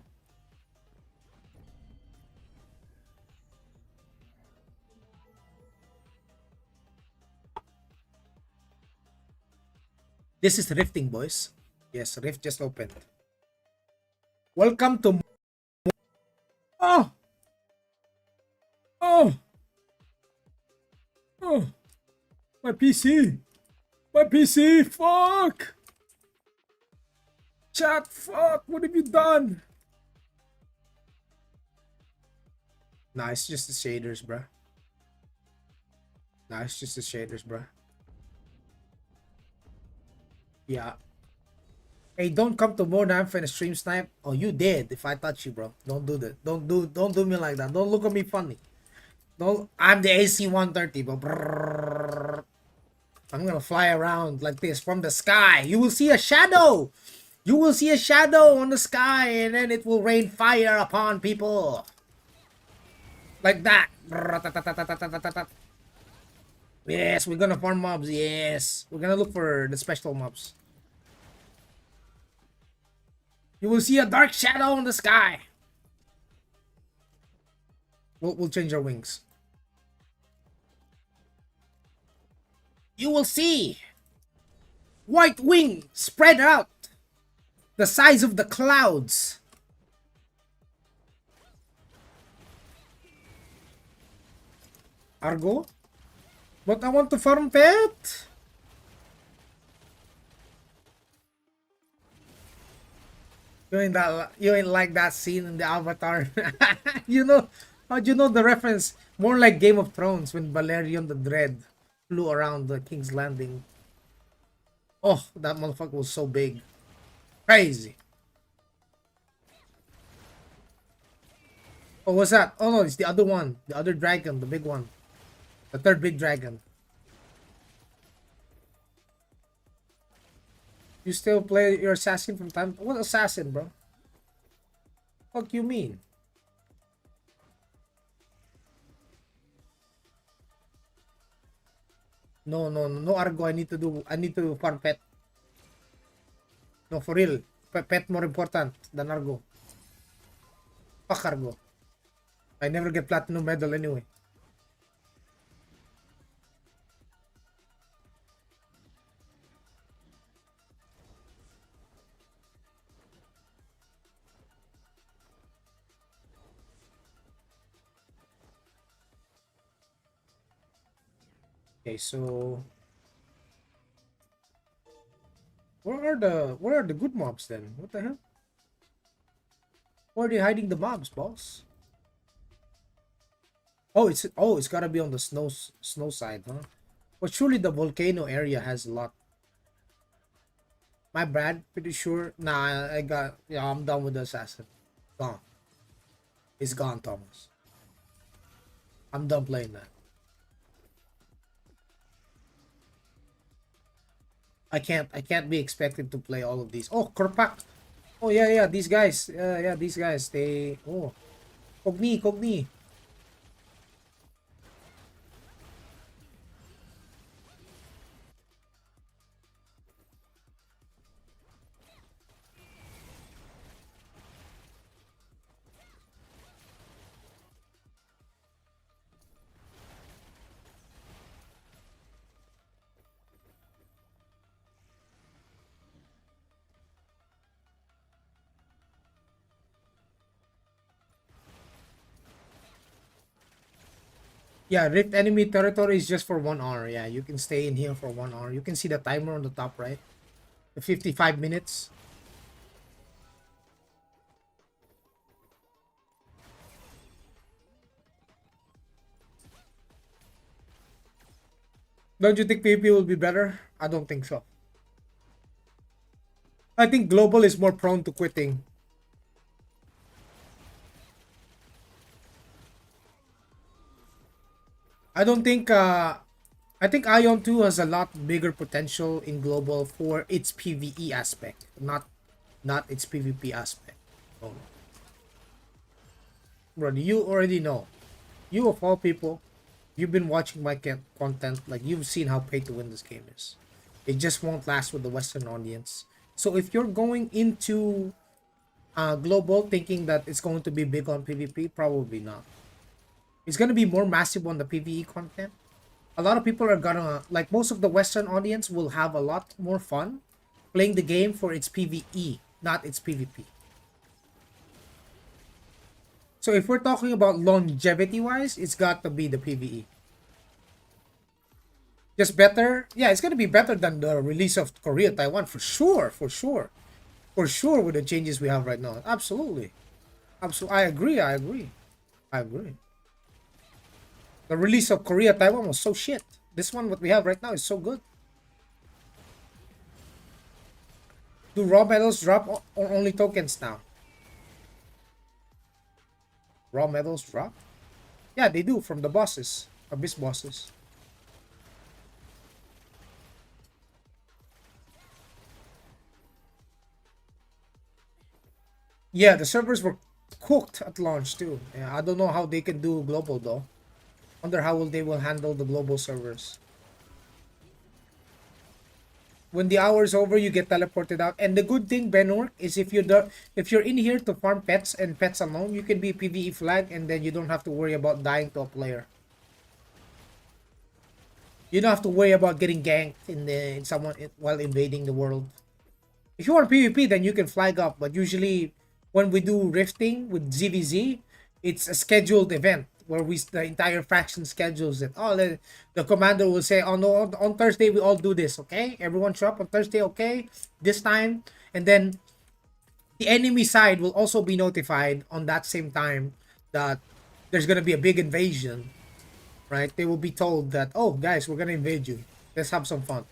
This is rifting, boys. Yes, rift just opened. Welcome to... Oh! Oh! Oh! My PC! My PC! Fuck! Chat, fuck! What have you done? Nah, it's just the shaders, bruh. Nah, it's just the shaders, bruh. Yeah. Hey, don't come to more than for a stream snipe. Oh, you did. If I touch you, bro. Don't do that. Don't do me like that. Don't look at me funny. Don't. I'm the AC 130, bro. Brrr. I'm gonna fly around like this from the sky. You will see a shadow. You will see a shadow on the sky, and then it will rain fire upon people. Like that. Yes, we're gonna farm mobs. Yes. We're gonna look for the special mobs. You will see a dark shadow in the sky. We'll change our wings. You will see white wing spread out the size of the clouds. Argo? But I want to farm pet. You ain't like that scene in the Avatar. You know, how'd you know the reference? More like Game of Thrones when Balerion the Dread flew around the King's Landing. Oh, that motherfucker was so big. Crazy. Oh, what's that? Oh no, it's the other one. The other dragon, the big one. The third big dragon. You still play your assassin from time? What assassin, bro? Fuck you mean? No, Argo. I need to farm pet. No, for real. Pet more important than Argo. Fuck Argo. I never get platinum medal anyway. Okay, so where are the good mobs then? What the hell? Where are they hiding the mobs, boss? Oh, it's gotta be on the snow side, huh? But surely the volcano area has a lot. My bad, pretty sure. Nah, yeah, I'm done with the assassin. Gone. It's gone, Thomas. I'm done playing that. I can't be expected to play all of these. Oh, Korpak. Oh yeah, these guys. Yeah, these guys. Cogni. Yeah, Rift enemy territory is just for 1 hour. Yeah, you can stay in here for 1 hour. You can see the timer on the top right. The 55 minutes. Don't you think PvP will be better? I don't think so. I think global is more prone to quitting. I don't think I think AION 2 has a lot bigger potential in global for its PvE aspect, not its PvP aspect. Oh. Bro, you already know. You of all people, You've been watching my content, like you've seen how pay to win this game is. It just won't last with the Western audience. So if you're going into global thinking that it's going to be big on PvP, probably not. It's going to be more massive on the PvE content. A lot of people are gonna, like most of the Western audience will have a lot more fun playing the game for its PvE, not its PvP. So if we're talking about longevity wise, it's got to be the PvE. Just better, yeah, it's gonna be better than the release of Korea, Taiwan, for sure, for sure, with the changes we have right now. Absolutely, absolutely, I agree. The release of Korea, Taiwan was so shit. This one, what we have right now, is so good. Do raw medals drop or only tokens now? Raw medals drop? Yeah, they do from the bosses, abyss bosses. Yeah, the servers were cooked at launch too. Yeah, I don't know how they can do global though. Wonder how they will handle the global servers. When the hour is over, you get teleported out. And the good thing, Benor, is if you're in here to farm pets and pets alone, you can be PvE flag, and then you don't have to worry about dying to a player. You don't have to worry about getting ganked in someone while invading the world. If you want PvP, then you can flag up. But usually, when we do rifting with ZVZ, it's a scheduled event where the entire faction schedules it. Oh, the commander will say, "Oh no, on Thursday we all do this. Okay, everyone show up on Thursday. Okay, this time." And then the enemy side will also be notified on that same time that there's gonna be a big invasion. Right? They will be told that, "Oh, guys, we're gonna invade you. Let's have some fun."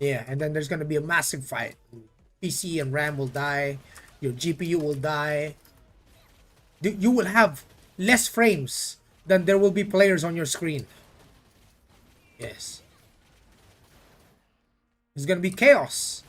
Yeah, and then there's gonna be a massive fight. PC and RAM will die. Your GPU will die. You will have less frames than there will be players on your screen. Yes. It's gonna be chaos.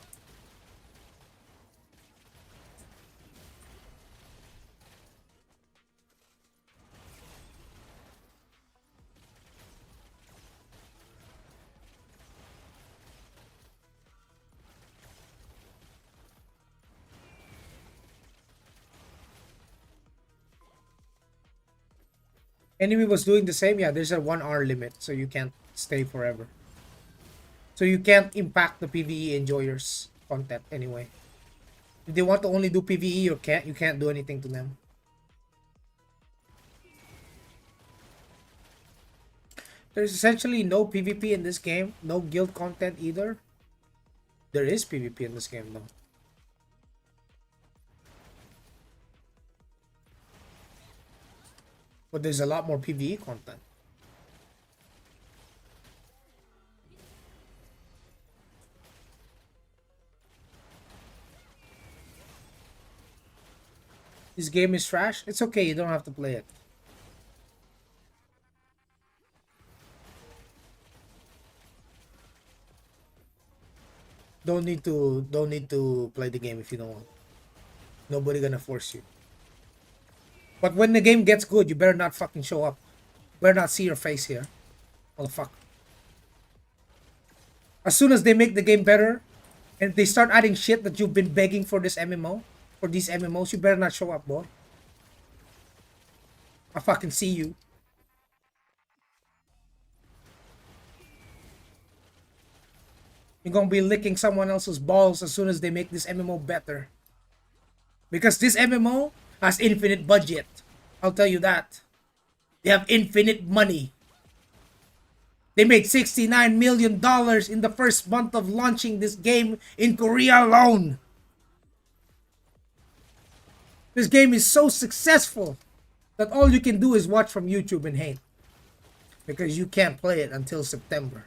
Enemy was doing the same. Yeah, there's a 1 hour limit, so you can't stay forever. So you can't impact the PvE enjoyers content anyway. If they want to only do PvE, you can't do anything to them. There's essentially no PvP in this game, no guild content either. There is PvP in this game though. But there's a lot more PvE content. This game is trash. It's okay, you don't have to play it. Don't need to play the game if you don't want. Nobody gonna force you. But when the game gets good, you better not fucking show up. Better not see your face here. Motherfucker. As soon as they make the game better and they start adding shit that you've been begging for this MMO, for these MMOs, you better not show up, boy. I fucking see you. You're gonna be licking someone else's balls as soon as they make this MMO better. Because this MMO has infinite budget. I'll tell you that. They have infinite money. They made $69 million in the first month of launching this game in Korea alone. This game is so successful that all you can do is watch from YouTube and hate. Because you can't play it until September.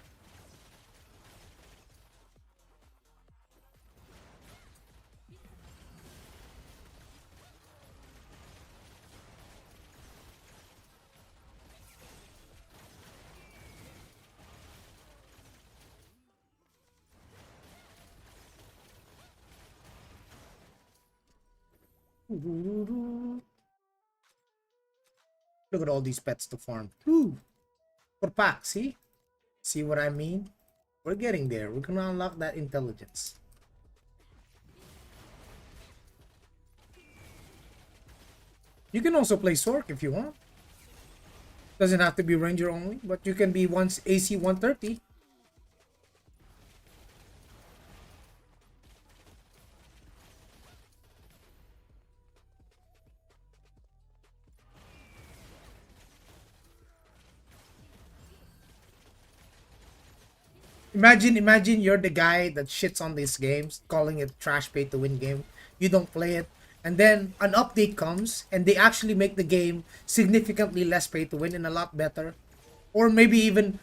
Look at all these pets to farm. Woo. For pack, see? See what I mean? We're getting there. We're gonna unlock that intelligence. You can also play Sork if you want. Doesn't have to be Ranger only, but you can be once AC 130. Imagine you're the guy that shits on these games, calling it trash pay to win game. You don't play it, and then an update comes and they actually make the game significantly less pay to win and a lot better. Or maybe even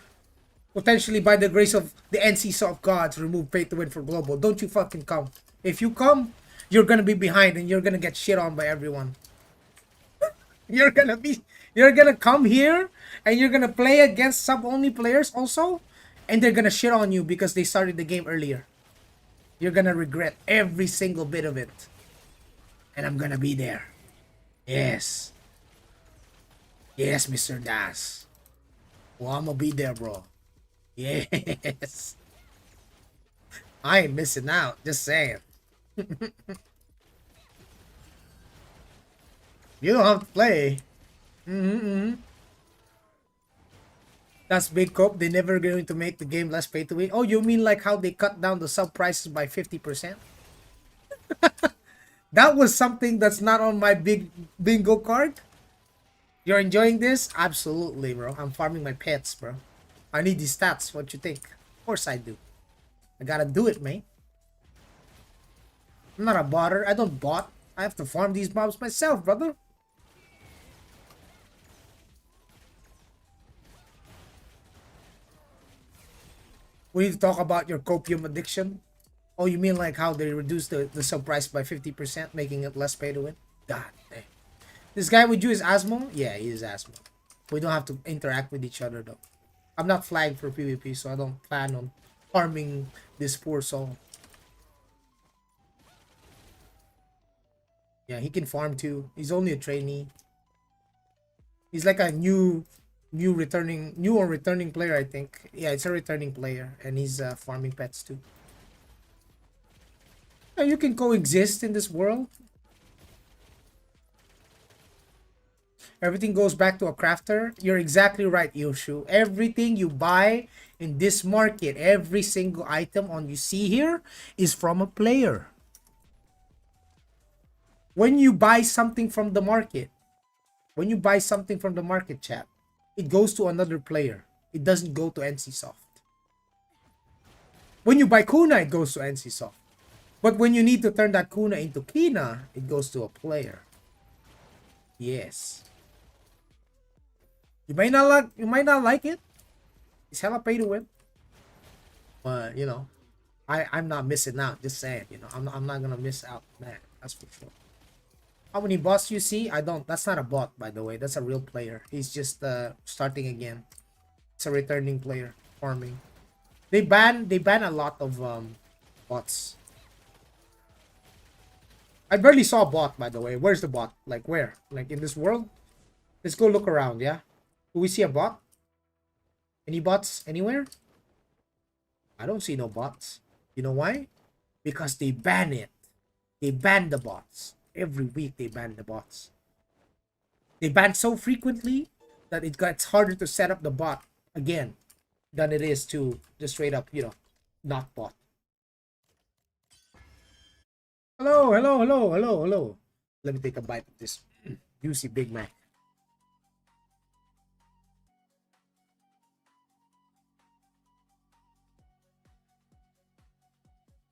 potentially by the grace of the NC soft gods remove pay to win for global. Don't you fucking come. If you come, you're gonna be behind and you're gonna get shit on by everyone. You're gonna come here and you're gonna play against sub only players also, and they're gonna shit on you because they started the game earlier. You're gonna regret every single bit of it. And I'm gonna be there. Yes. Yes, Mr. Das. Well, I'm gonna be there, bro. Yes. I ain't missing out. Just saying. You don't have to play. That's big cope. They never going to make the game less pay to win. Oh, you mean like how they cut down the sub prices by 50%? That was something that's not on my big bingo card. You're enjoying this? Absolutely, bro. I'm farming my pets, bro. I need these stats. What you think? Of course I do. I gotta do it, man. I'm not a botter. I don't bot. I have to farm these mobs myself, brother. We need to talk about your copium addiction. Oh, you mean like how they reduced the sub price by 50%, making it less pay to win? God damn. This guy with you is Asmo? Yeah, he is Asmo. We don't have to interact with each other though. I'm not flagged for PvP, so I don't plan on harming this poor soul. Yeah, he can farm too. He's only a trainee. He's like a new or returning player, I think. Yeah, it's a returning player, and he's farming pets too. Yeah, you can coexist in this world. Everything goes back to a crafter. You're exactly right, Yoshu. Everything you buy in this market, every single item on you see here is from a player. When you buy something from the market, chat, it goes to another player. It doesn't go to NCSoft. When you buy Kuna, it goes to NCSoft. But when you need to turn that Kuna into Kina, it goes to a player. Yes. You might not like it. It's hella pay to win. But you know, I'm not missing out. Just saying, you know, I'm not gonna miss out, man. That's for sure. How many bots you see? I don't. That's not a bot, by the way. That's a real player. He's just starting again. It's a returning player farming. They ban a lot of bots. I barely saw a bot, by the way. Where's the bot? Like where? Like in this world? Let's go look around, yeah? Do we see a bot? Any bots anywhere? I don't see no bots. You know why? Because they ban it. They ban the bots. Every week they ban the bots. They ban so frequently that it gets harder to set up the bot again than it is to just straight up, you know, not bot. Hello, hello, hello, hello, hello. Let me take a bite of this juicy Big Mac.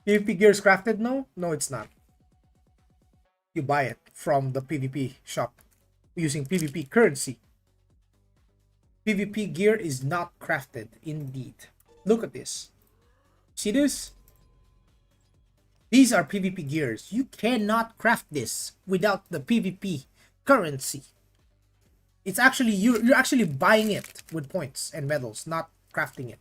PvP gear is crafted? No, it's not. You buy it from the PvP shop using PvP currency. PvP gear is not crafted, indeed. Look at this. See this? These are PvP gears. You cannot craft this without the PvP currency. It's actually, you're actually buying it with points and medals, not crafting it.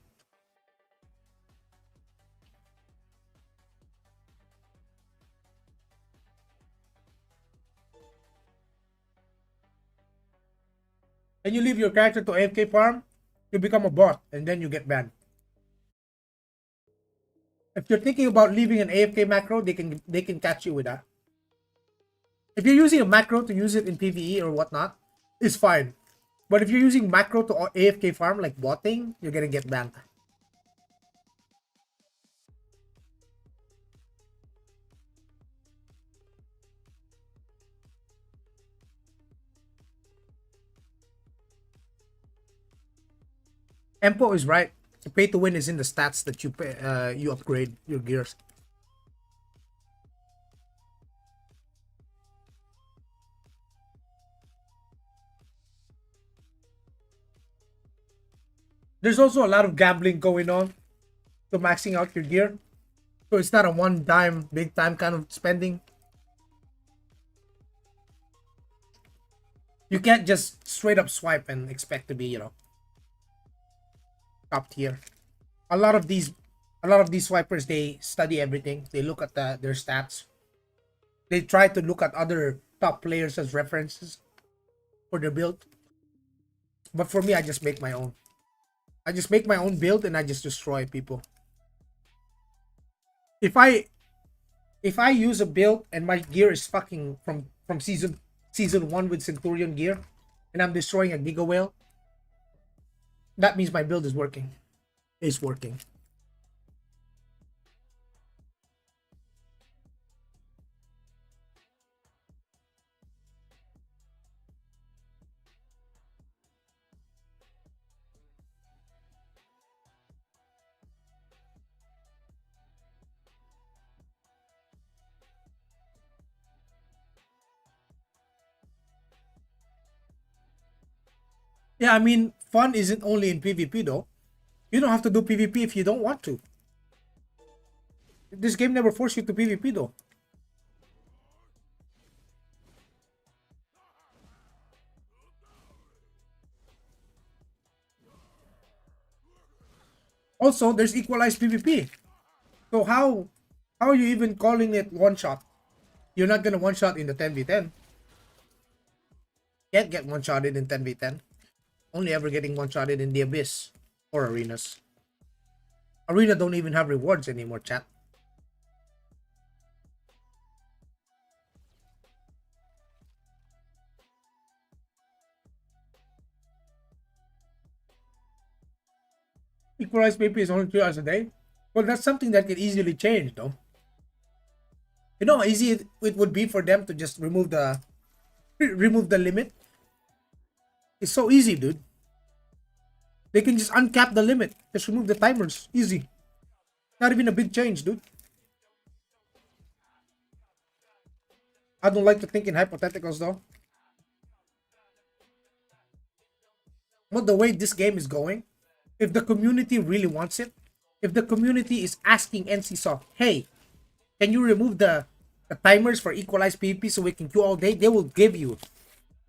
Can you leave your character to AFK farm? you become a bot, and then you get banned. If you're thinking about leaving an AFK macro, they can catch you with that. If you're using a macro to use it in PvE or whatnot, it's fine. But if you're using macro to AFK farm like botting, you're gonna get banned. Empo is right. The pay to win is in the stats that you pay, you upgrade your gears. There's also a lot of gambling going on to maxing out your gear. So it's not a one-time, big-time kind of spending. You can't just straight up swipe and expect to be, top tier. A lot of these swipers, they study everything. They look at their stats. They try to look at other top players as references for their build. But for me, I just make my own. I just make my own build and I just destroy people. If I use a build and my gear is fucking from season 1 with Centurion gear and I'm destroying a Giga Whale, that means my build is working. It's working. Yeah, I mean, fun isn't only in PvP though. You don't have to do PvP if you don't want to. This game never forced you to PvP though. Also, there's equalized PvP. So how are you even calling it one shot? You're not gonna one shot in the 10v10. Can't get one shotted in 10v10. Only ever getting one shotted in the Abyss or arenas. Arena don't even have rewards anymore, chat. Equalized PvP is only 2 hours a day. Well, that's something that can easily change, though. You know how easy it would be for them to just remove the limit. It's so easy, dude. They can just uncap the limit. Just remove the timers. Easy. Not even a big change, dude. I don't like to think in hypotheticals, though. But the way this game is going, if the community really wants it, if the community is asking NCSoft, hey, can you remove the timers for equalized PvP so we can queue all day? They will give you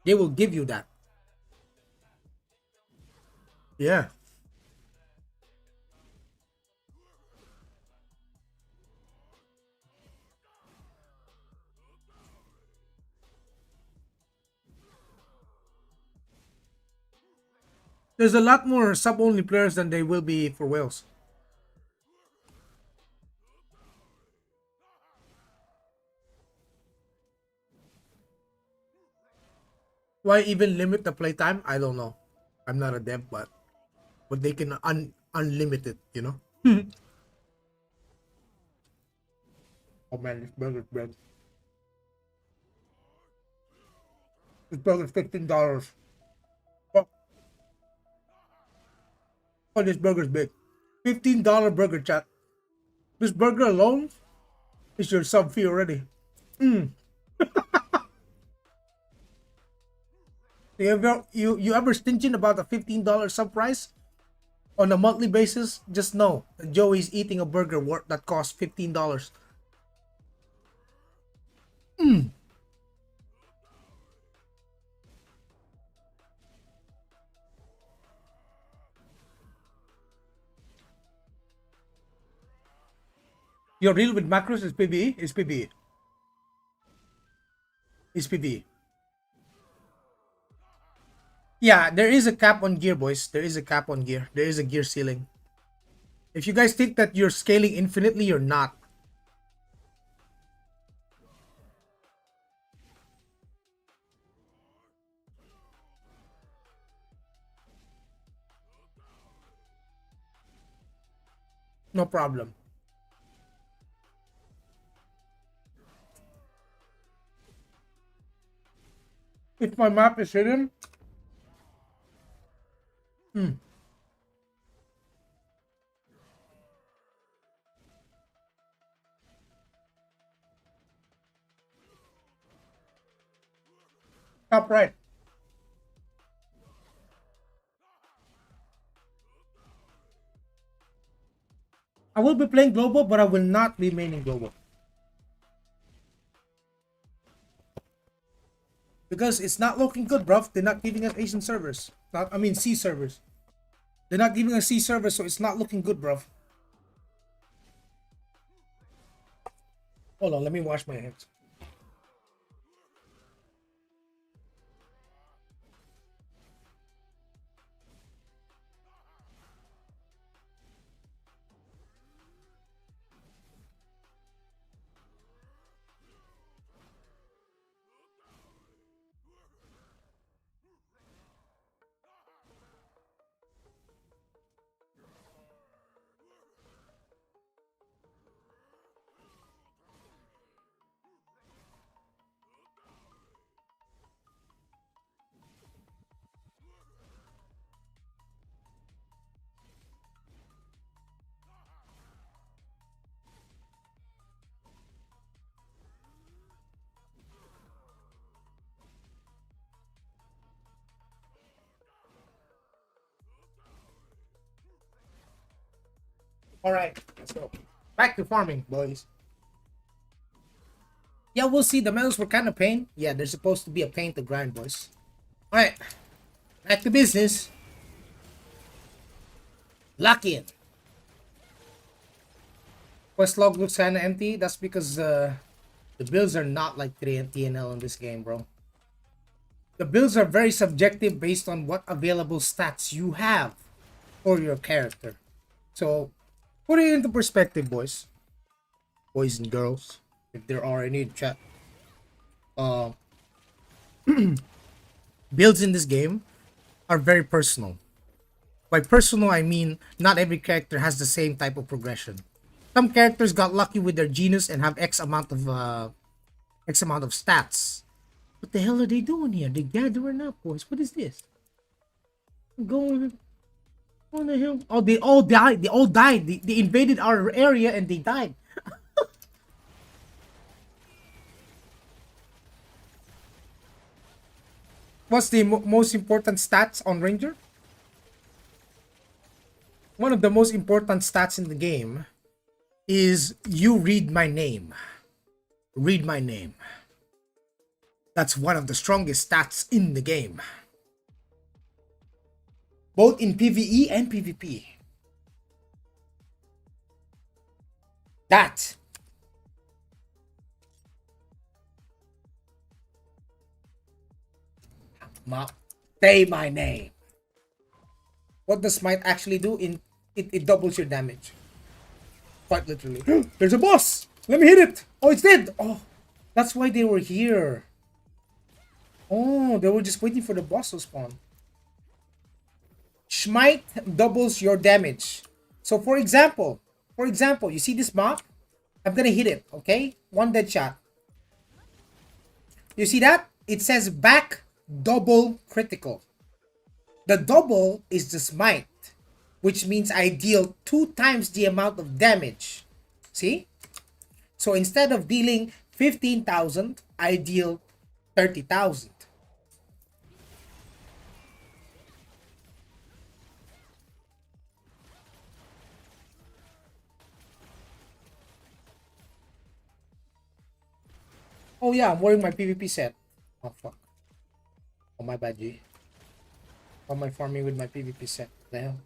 that. Yeah. There's a lot more sub-only players than they will be for whales. Why even limit the playtime? I don't know. I'm not a dev, but they can unlimit it, you know? Oh man, this burger's bread. This burger's $15. Oh, oh, this burger's big. $15 burger, chat. This burger alone is your sub fee already. You ever stingy about a $15 sub price? On a monthly basis, just know that Joey's eating a burger that costs $15. Your deal with macros is PvE? Is PvE. Is PvE. Yeah, there is a cap on gear, boys. There is a cap on gear. There is a gear ceiling. If you guys think that you're scaling infinitely, you're not. No problem. If my map is hidden, hmm, top right. I will be playing global, but I will not be maining global because it's not looking good, bro. They're not giving us Asian servers. Not, I mean, C servers. They're not giving us C servers, so it's not looking good, bro. Hold on, let me wash my hands. All right, let's go. Back to farming, boys. Yeah, we'll see. The medals were kind of pain. Yeah, they're supposed to be a pain to grind, boys. All right, back to business. Lock in. Quest log looks kind of empty. That's because the builds are not like 3 and TNL in this game, bro. The builds are very subjective based on what available stats you have for your character. So, put it into perspective, boys. Boys and girls, if there are any in chat. Uh, builds in this game are very personal. By personal, I mean not every character has the same type of progression. Some characters got lucky with their genius and have X amount of stats. What the hell are they doing here? They gathering up, boys. What is this? Going on the hill. Oh, they all died. They all died. They invaded our area and they died. What's the most important stats on Ranger? One of the most important stats in the game is you read my name. Read my name. That's one of the strongest stats in the game. Both in PvE and PvP. That. Say my name. What does smite actually do? It doubles your damage. Quite literally. There's a boss! Let me hit it! Oh, it's dead! Oh, that's why they were here. Oh, they were just waiting for the boss to spawn. Smite doubles your damage. So for example, you see this mob? I'm gonna hit it, okay? One dead shot. You see that? It says back double critical. The double is the smite, which means I deal 2 times the amount of damage. See? So instead of dealing 15,000, I deal 30,000. Oh yeah, I'm wearing my PvP set. Oh fuck. Oh my bad, G. How am I farming with my PvP set? What the hell?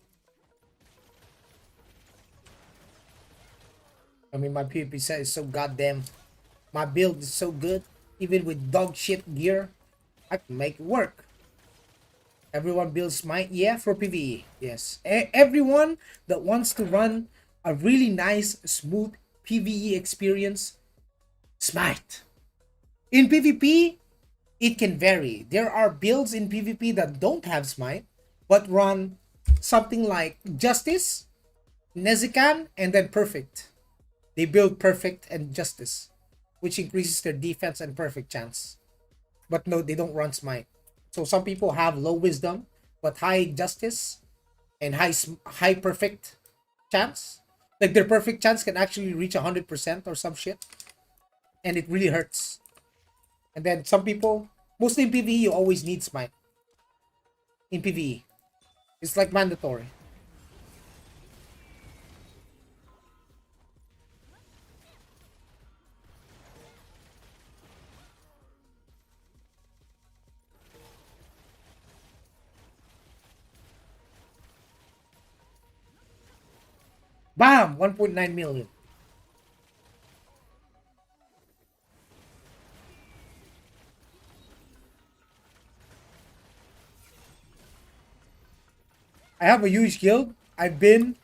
I mean, my PvP set is so goddamn. My build is so good. Even with dog shit gear, I can make it work. Everyone builds smite. Yeah, for PvE. Yes. Everyone that wants to run a really nice, smooth PvE experience, smite. In PvP, it can vary. There are builds in PvP that don't have smite, but run something like Justice, Nezican, and then Perfect. They build Perfect and Justice, which increases their defense and perfect chance. But no, they don't run smite. So some people have low wisdom but high justice and high perfect chance. Like their perfect chance can actually reach 100% or some shit, and it really hurts. And then some people, mostly in PvE, you always need smite. In PvE, it's like mandatory. Bam! 1.9 million. I have a huge guild. I've been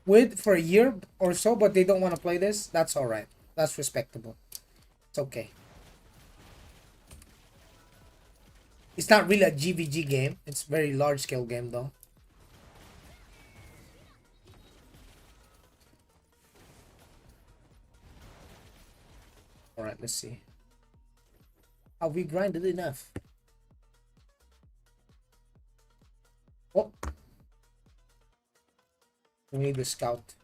with for a year or so, but they don't want to play this. That's all right. That's respectable. It's okay. It's not really a GVG game. It's a very large scale game though. All right, let's see. Have we grinded enough? Oh, we need the scout.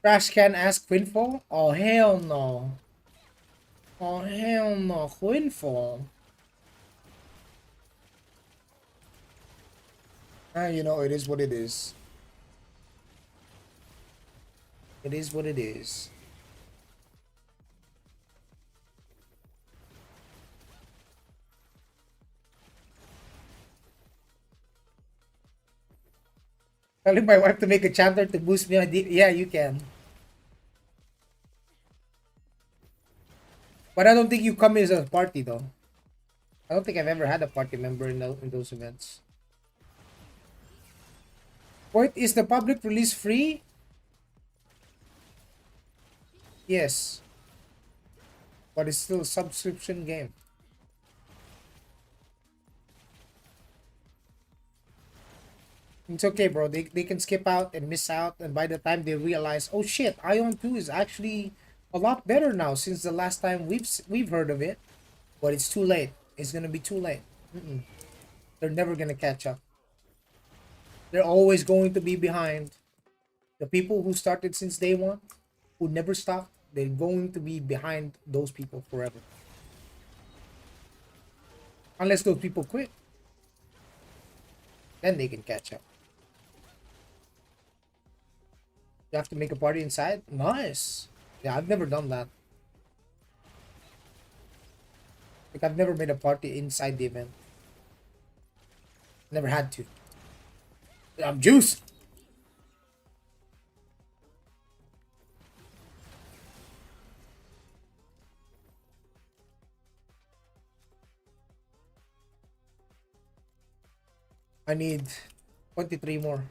Trash can ask Quinfall? Oh hell no. Oh hell no, Quinfall. Ah, you know, it is what it is. It is what it is. Telling my wife to make a chanter to boost me on yeah, you can. But I don't think you come as a party though. I don't think I've ever had a party member in those events. Point, is the public release free? Yes. But it's still a subscription game. It's okay, bro. They can skip out and miss out, and by the time they realize, oh shit, Ion 2 is actually a lot better now since the last time we've heard of it. But it's too late. It's gonna be too late. They're never gonna catch up. They're always going to be behind. The people who started since day one, who never stopped, they're going to be behind those people forever. Unless those people quit. Then they can catch up. You have to make a party inside? Nice. Yeah, I've never done that. Like, I've never made a party inside the event. Never had to. I'm juiced. I need 23 more.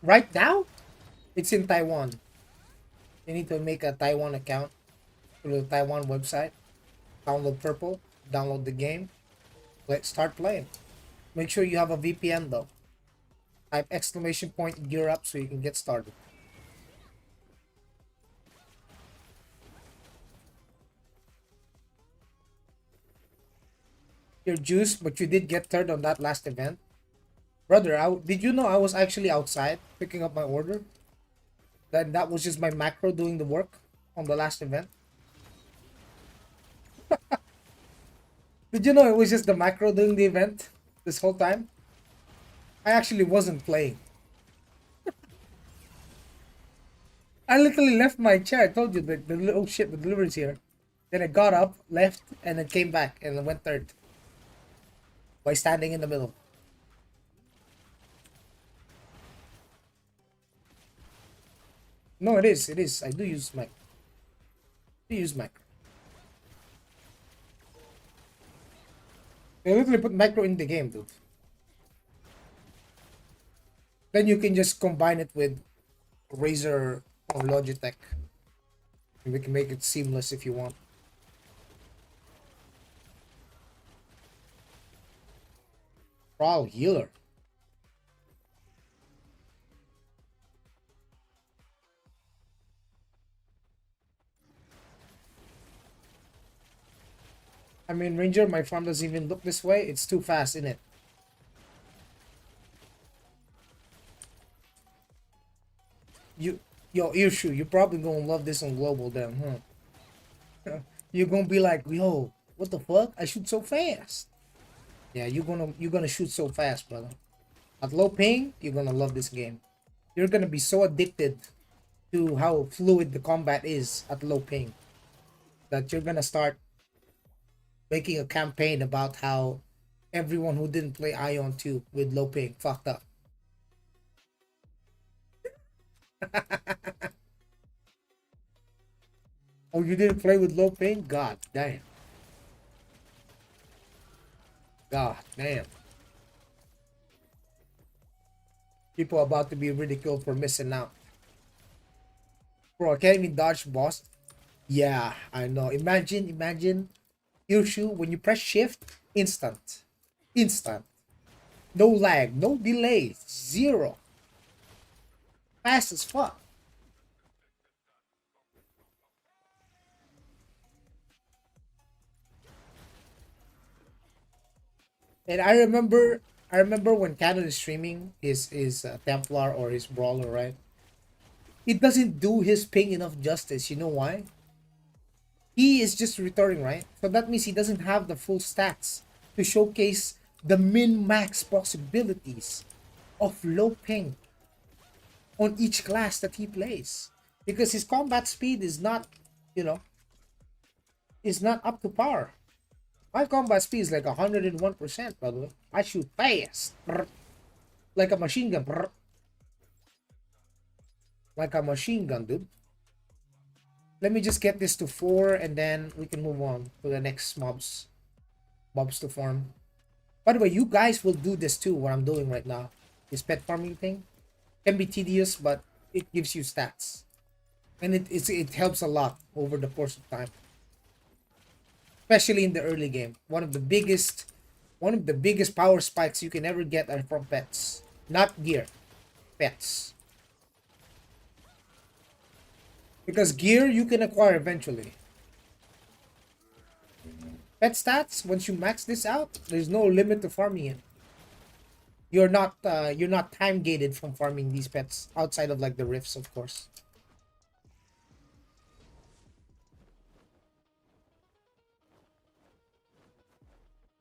Right now, it's in Taiwan. You need to make a Taiwan account through the Taiwan website. Download Purple. Download the game. Let's start playing. Make sure you have a VPN though. Type exclamation point gearup so you can get started. You're juiced, but you did get third on that last event. Brother, did you know I was actually outside picking up my order? That was just my macro doing the work on the last event. Did you know it was just the macro doing the event this whole time? I actually wasn't playing. I literally left my chair. I told you that oh shit, the delivery's here. Then I got up, left, and then came back and went third by standing in the middle. No, it is. It is. I do use Mac. I do use Mac. They literally put macro in the game, dude. Then you can just combine it with Razer or Logitech. And we can make it seamless if you want. Prowl healer. I mean, Ranger, my farm doesn't even look this way. It's too fast, isn't it? Yo, Irshu, you're probably gonna love this on global then, huh? You're gonna be like, yo, what the fuck? I shoot so fast. Yeah, you're gonna shoot so fast, brother. At low ping, you're gonna love this game. You're gonna be so addicted to how fluid the combat is at low ping that you're gonna start making a campaign about how everyone who didn't play Ion 2 with low ping fucked up. Oh, you didn't play with low ping? God damn. God damn. People are about to be ridiculed for missing out. Bro, I can't even dodge boss. Yeah, I know. Imagine Irshu, when you press shift, instant. Instant. No lag, no delay, zero. Fast as fuck. And I remember when Canon is streaming his Templar or his Brawler, right? It doesn't do his ping enough justice. You know why? He is just returning, right? So that means he doesn't have the full stats to showcase the min-max possibilities of low ping on each class that he plays. Because his combat speed is not, you know, is not up to par. My combat speed is like 101%, by the way. I shoot fast. Like a machine gun. Like a machine gun, dude. Let me just get this to 4 and then we can move on to the next mobs. Mobs to farm. By the way, you guys will do this too, what I'm doing right now. This pet farming thing can be tedious, but it gives you stats. And it helps a lot over the course of time. Especially in the early game. One of the biggest power spikes you can ever get are from pets. Not gear. Pets. Because gear you can acquire eventually. Pet stats, once you max this out, there's no limit to farming it. You're not time gated from farming these pets outside of like the rifts, of course.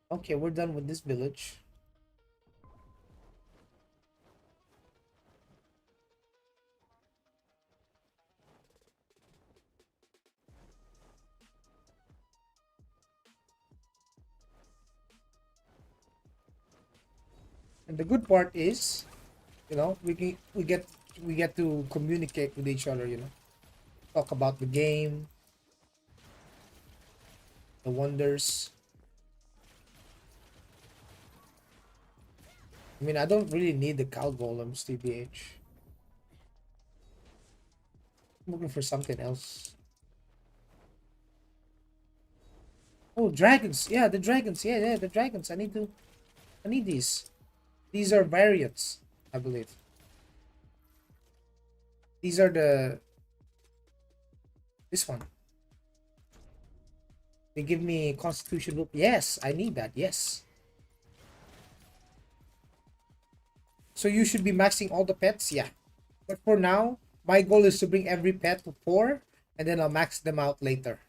Okay, we're done with this village. And the good part is, you know, we get to communicate with each other, you know. Talk about the game, the wonders. I mean, I don't really need the cow golems, TBH. I'm looking for something else. Oh, dragons. Yeah, the dragons. Yeah, the dragons. I need these. These are variants, I believe. These are this one. They give me constitution loop. Yes, I need that. Yes. So you should be maxing all the pets, yeah. But for now, my goal is to bring every pet to 4, and then I'll max them out later.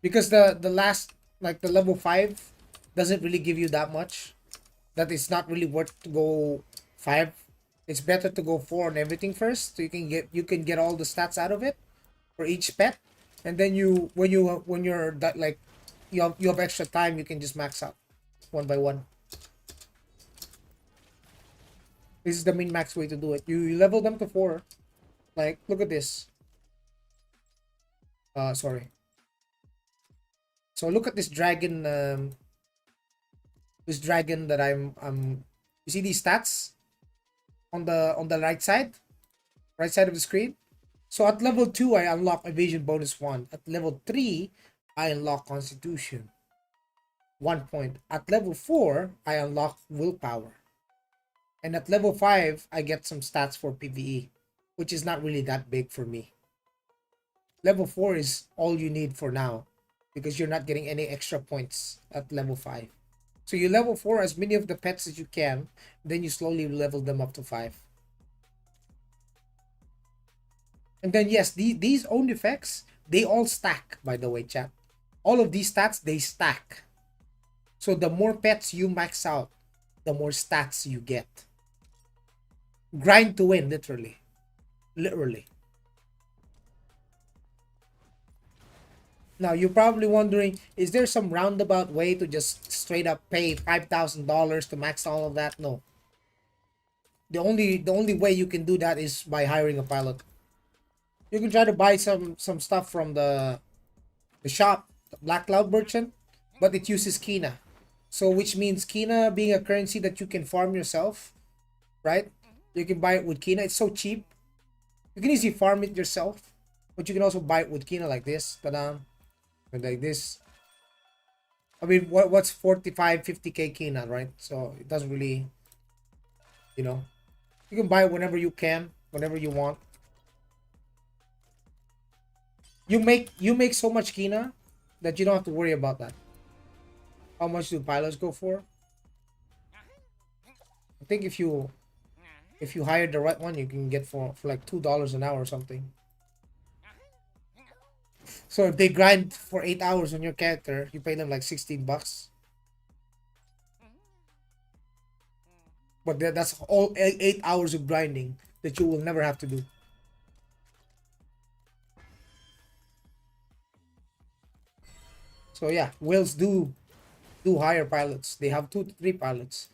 because the last, like the level 5 doesn't really give you that much, that it's not really worth to go 5. It's better to go 4 on everything first, so you can get all the stats out of it for each pet, and then you when you're that, like, you have extra time, you can just max out one by one. This is the min max way to do it. You level them to 4. Like, look at this. Sorry. So look at this dragon. This dragon that I'm. You see these stats on the right side of the screen. So at level 2, I unlock evasion bonus 1. At level 3, I unlock constitution 1 point. At level 4, I unlock willpower. And at level 5, I get some stats for PvE, which is not really that big for me. Level 4 is all you need for now, because you're not getting any extra points at level 5. So you level 4 as many of the pets as you can, then you slowly level them up to 5. And then yes, these own effects, they all stack, by the way, chat. All of these stats, they stack. So the more pets you max out, the more stats you get. Grind to win, literally. Literally. Now you're probably wondering, is there some roundabout way to just straight up pay $5,000 to max all of that? No. The only way you can do that is by hiring a pilot. You can try to buy some stuff from the shop, the Black Cloud merchant, but it uses Kina. So which means Kina being a currency that you can farm yourself, right? You can buy it with Kina. It's so cheap. You can easily farm it yourself, but you can also buy it with Kina like this. Ta-da. And like this. I mean, what's 45, 50k Kina, right? So it doesn't really, you know, you can buy it whenever you can, whenever you want. You make so much Kina that you don't have to worry about that. How much do pilots go for? I think if you hire the right one, you can get for like $2 an hour or something. So if they grind for 8 hours on your character, you pay them like 16 bucks. But that's all 8 hours of grinding that you will never have to do. So yeah, whales do hire pilots. They have 2 to 3 pilots.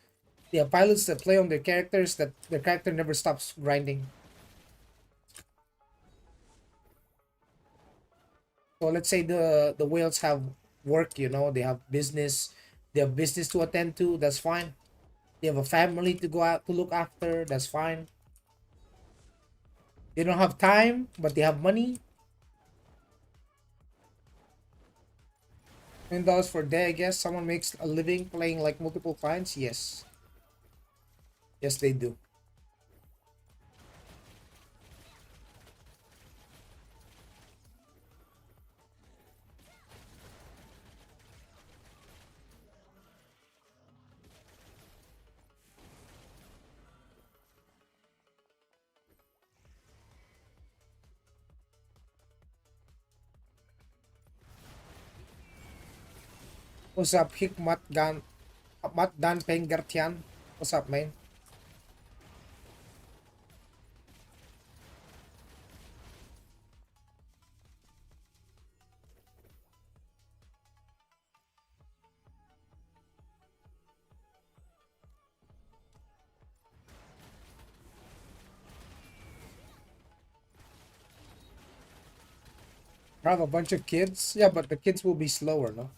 They have pilots that play on their characters, that their character never stops grinding. So let's say the whales have work, they have business, to attend to, that's fine. They have a family to go out to look after, that's fine. They don't have time, but they have money. $10 for a day, I guess. Someone makes a living playing like multiple clients. Yes. Yes, they do. What's up, Hikmat Gan Hikmat Dan Pengertian? What's up, man? I have a bunch of kids. Yeah, but the kids will be slower, no?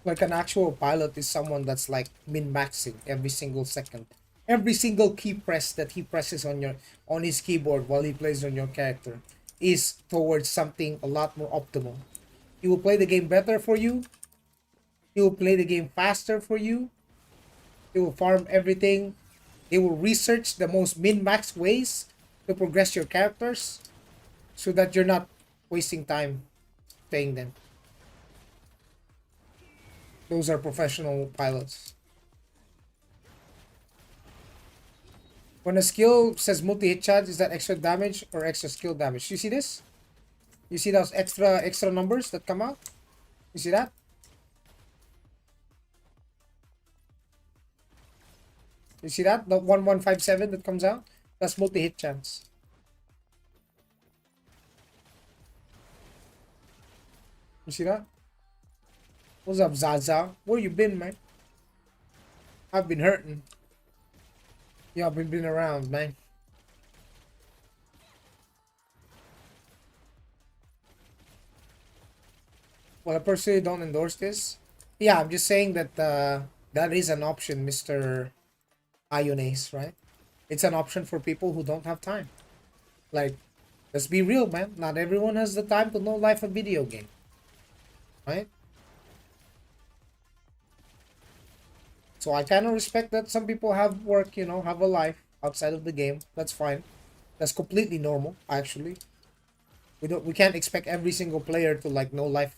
Like an actual pilot is someone that's like min-maxing every single second. Every single key press that he presses on his keyboard while he plays on your character is towards something a lot more optimal. He will play the game better for you. He will play the game faster for you. He will farm everything. He will research the most min-max ways to progress your characters so that you're not wasting time playing them. Those are professional pilots. When a skill says multi-hit charge, is that extra damage or extra skill damage? You see this? You see those extra numbers that come out? You see that? You see that? The 1157 that comes out? That's multi-hit chance. You see that? What's up, Zaza? Where you been, man? I've been hurting. Yeah, I've been around, man. Well, I personally don't endorse this. Yeah, I'm just saying that that is an option, Mr. Ionace, right? It's an option for people who don't have time. Like, let's be real, man. Not everyone has the time to know life a video game, right? So I kind of respect that some people have work, you know, have a life outside of the game. That's fine. That's completely normal, actually. We can't expect every single player to like know life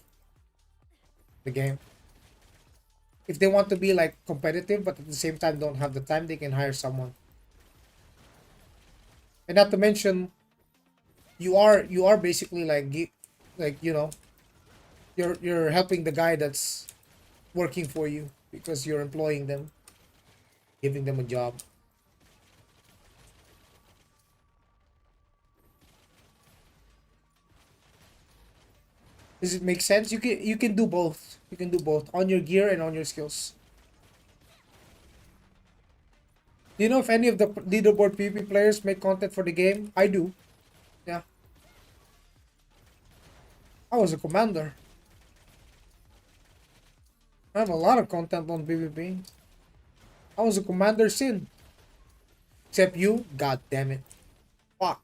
the game. If they want to be like competitive but at the same time don't have the time, they can hire someone. And not to mention, you are basically like you know, you're helping the guy that's working for you because you're employing them, giving them a job. Does it make sense? You can do both. You can do both on your gear and on your skills. Do you know if any of the leaderboard PvP players make content for the game? I do. Yeah. I was a commander. I have a lot of content on PvP. I was a commander sin. Except you, god damn it. Fuck.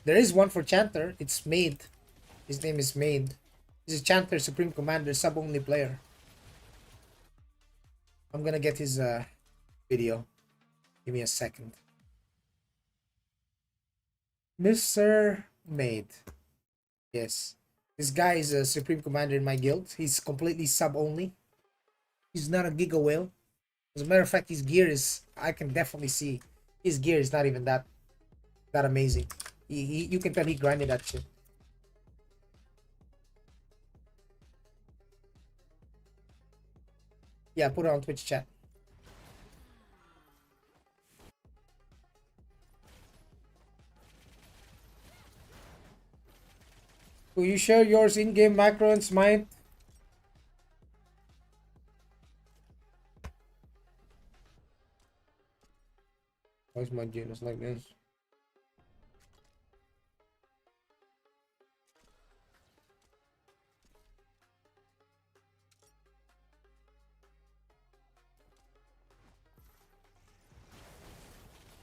There is one for Chanter. It's Maid. His name is Maid. He's a Chanter Supreme Commander sub-only player. I'm gonna get his video. Give me a second. Mr. Maid. Yes. This guy is a Supreme Commander in my guild. He's completely sub-only. He's not a Giga Whale. As a matter of fact, his gear is... I can definitely see. His gear is not even that amazing. You can tell he grinded that shit. Yeah, put it on Twitch chat. Will you share yours in-game macro and smite? Why is my genus like this?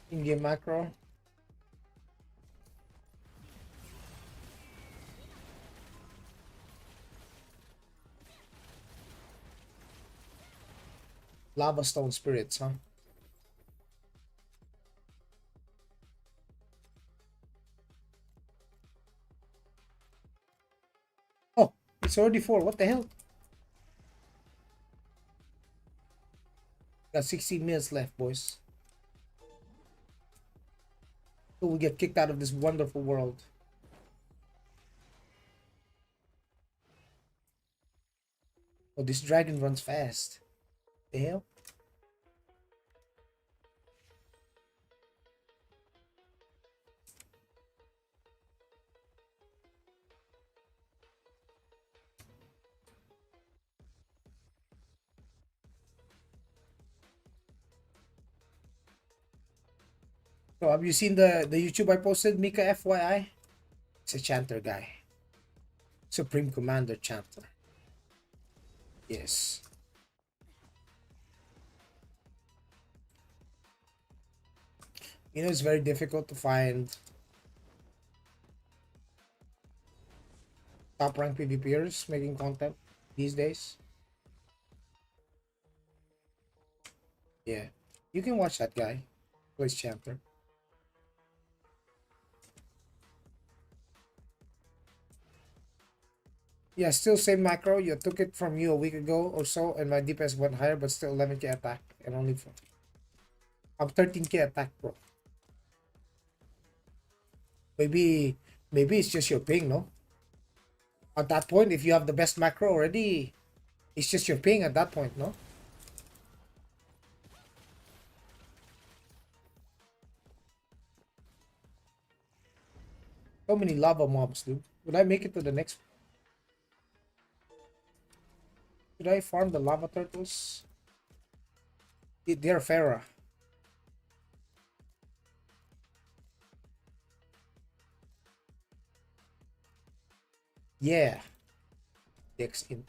In-game macro. Lava Stone Spirits, huh? Oh, it's already 4. What the hell? Got 16 minutes left, boys. Till we get kicked out of this wonderful world. Oh, this dragon runs fast. The hell? So have you seen the YouTube I posted, Mika FYI? It's a chanter guy. Supreme Commander chanter. Yes. You know, it's very difficult to find top rank PvPers making content these days. Yeah. You can watch that guy. Plays chanter. Yeah, still same macro. You took it from you a week ago or so, and my DPS went higher, but still 11k attack and only for I'm 13k attack, bro. Maybe maybe it's just your ping, no? At that point, if you have the best macro already, it's just your ping at that point, no? So many lava mobs, dude. Would I make it to the next? Did I farm the lava turtles? They're Farah. Yeah, Dex int.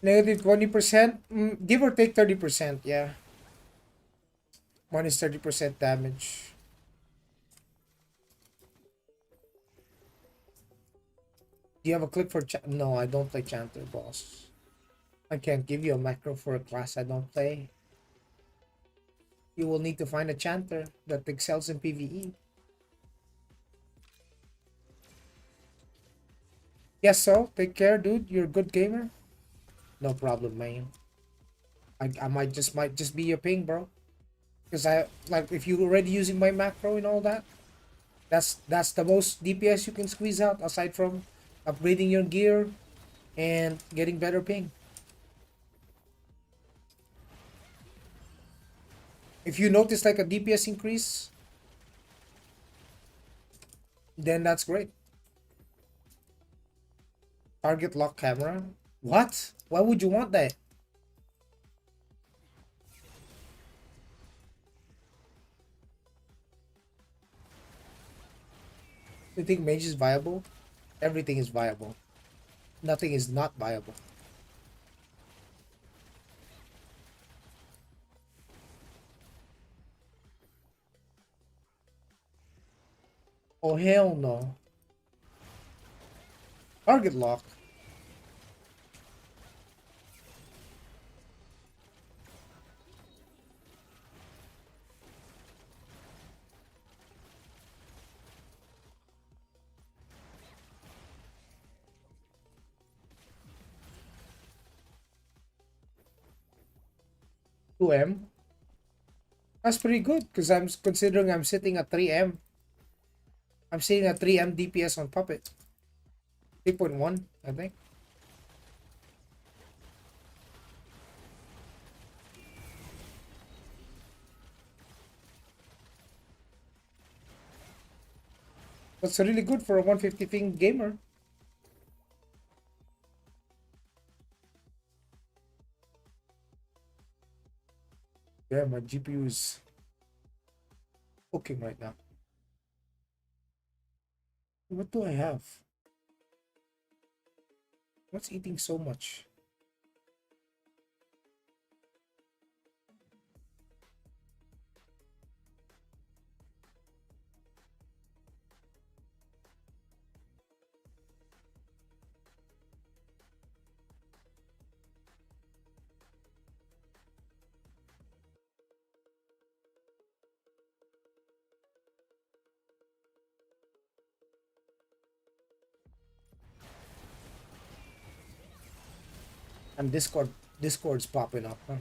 Negative 20%, give or take 30%. Yeah, minus 30% damage. Do you have a clip for No, I don't play Chanter, boss. I can't give you a macro for a class I don't play. You will need to find a Chanter that excels in PvE. Yes, so take care, dude. You're a good gamer. No problem, man. I might just be your ping, bro. Because I like if you're already using my macro and all that. That's the most DPS you can squeeze out aside from upgrading your gear and getting better ping. If you notice like a DPS increase, then that's great. Target lock camera. What? Why would you want that? You think mage is viable? Everything is viable. Nothing is not viable. Oh hell no. Target lock. 2M. That's pretty good because I'm considering I'm sitting at 3M. I'm sitting at 3M DPS on Puppet. 3.1, I think. That's really good for a 150 ping gamer. Yeah, my GPU is cooking right now. What do I have? What's eating so much? And Discord's popping up, huh?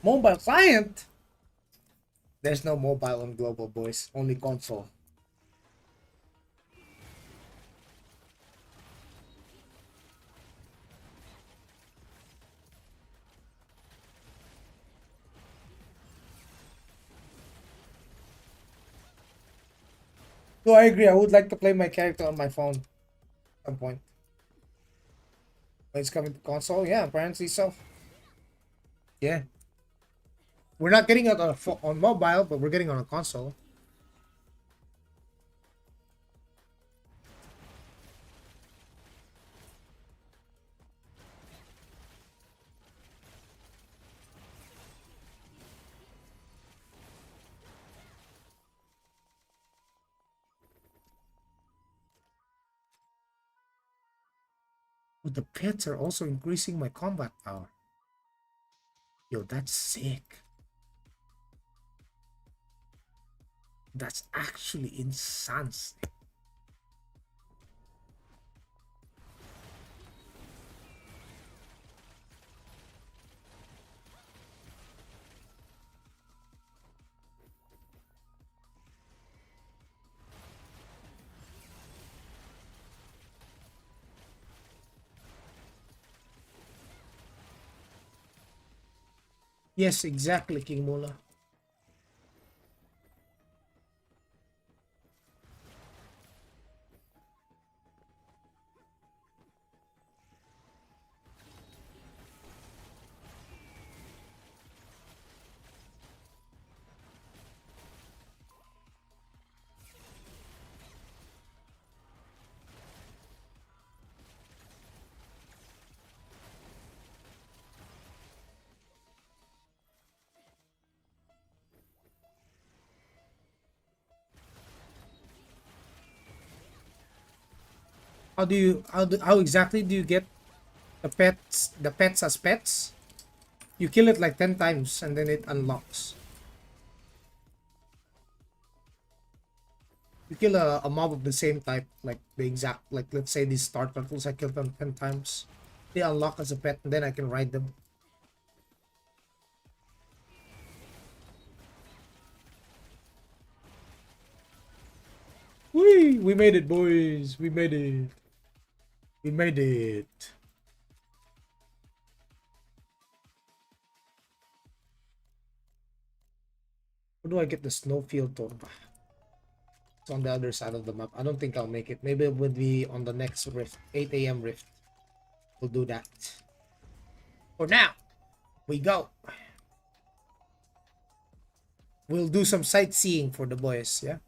Mobile client? There's no mobile on global, boys. Only console. So I agree. I would like to play my character on my phone at some point. When it's coming to console, yeah, apparently so. Yeah. We're not getting it on mobile, but we're getting on a console. But the pets are also increasing my combat power. Yo, that's sick. That's actually insane. Yes, exactly, King Mula. How exactly do you get the pets as pets? You kill it like 10 times and then it unlocks. You kill a mob of the same type, like the exact, like let's say these star turtles, I killed them 10 times. They unlock as a pet and then I can ride them. We made it, boys. We made it. We made it. Where do I get the snowfield to? It's on the other side of the map. I don't think I'll make it. Maybe it would be on the next rift, 8 a.m. rift. We'll do that. For now, we go. We'll do some sightseeing for the boys, yeah?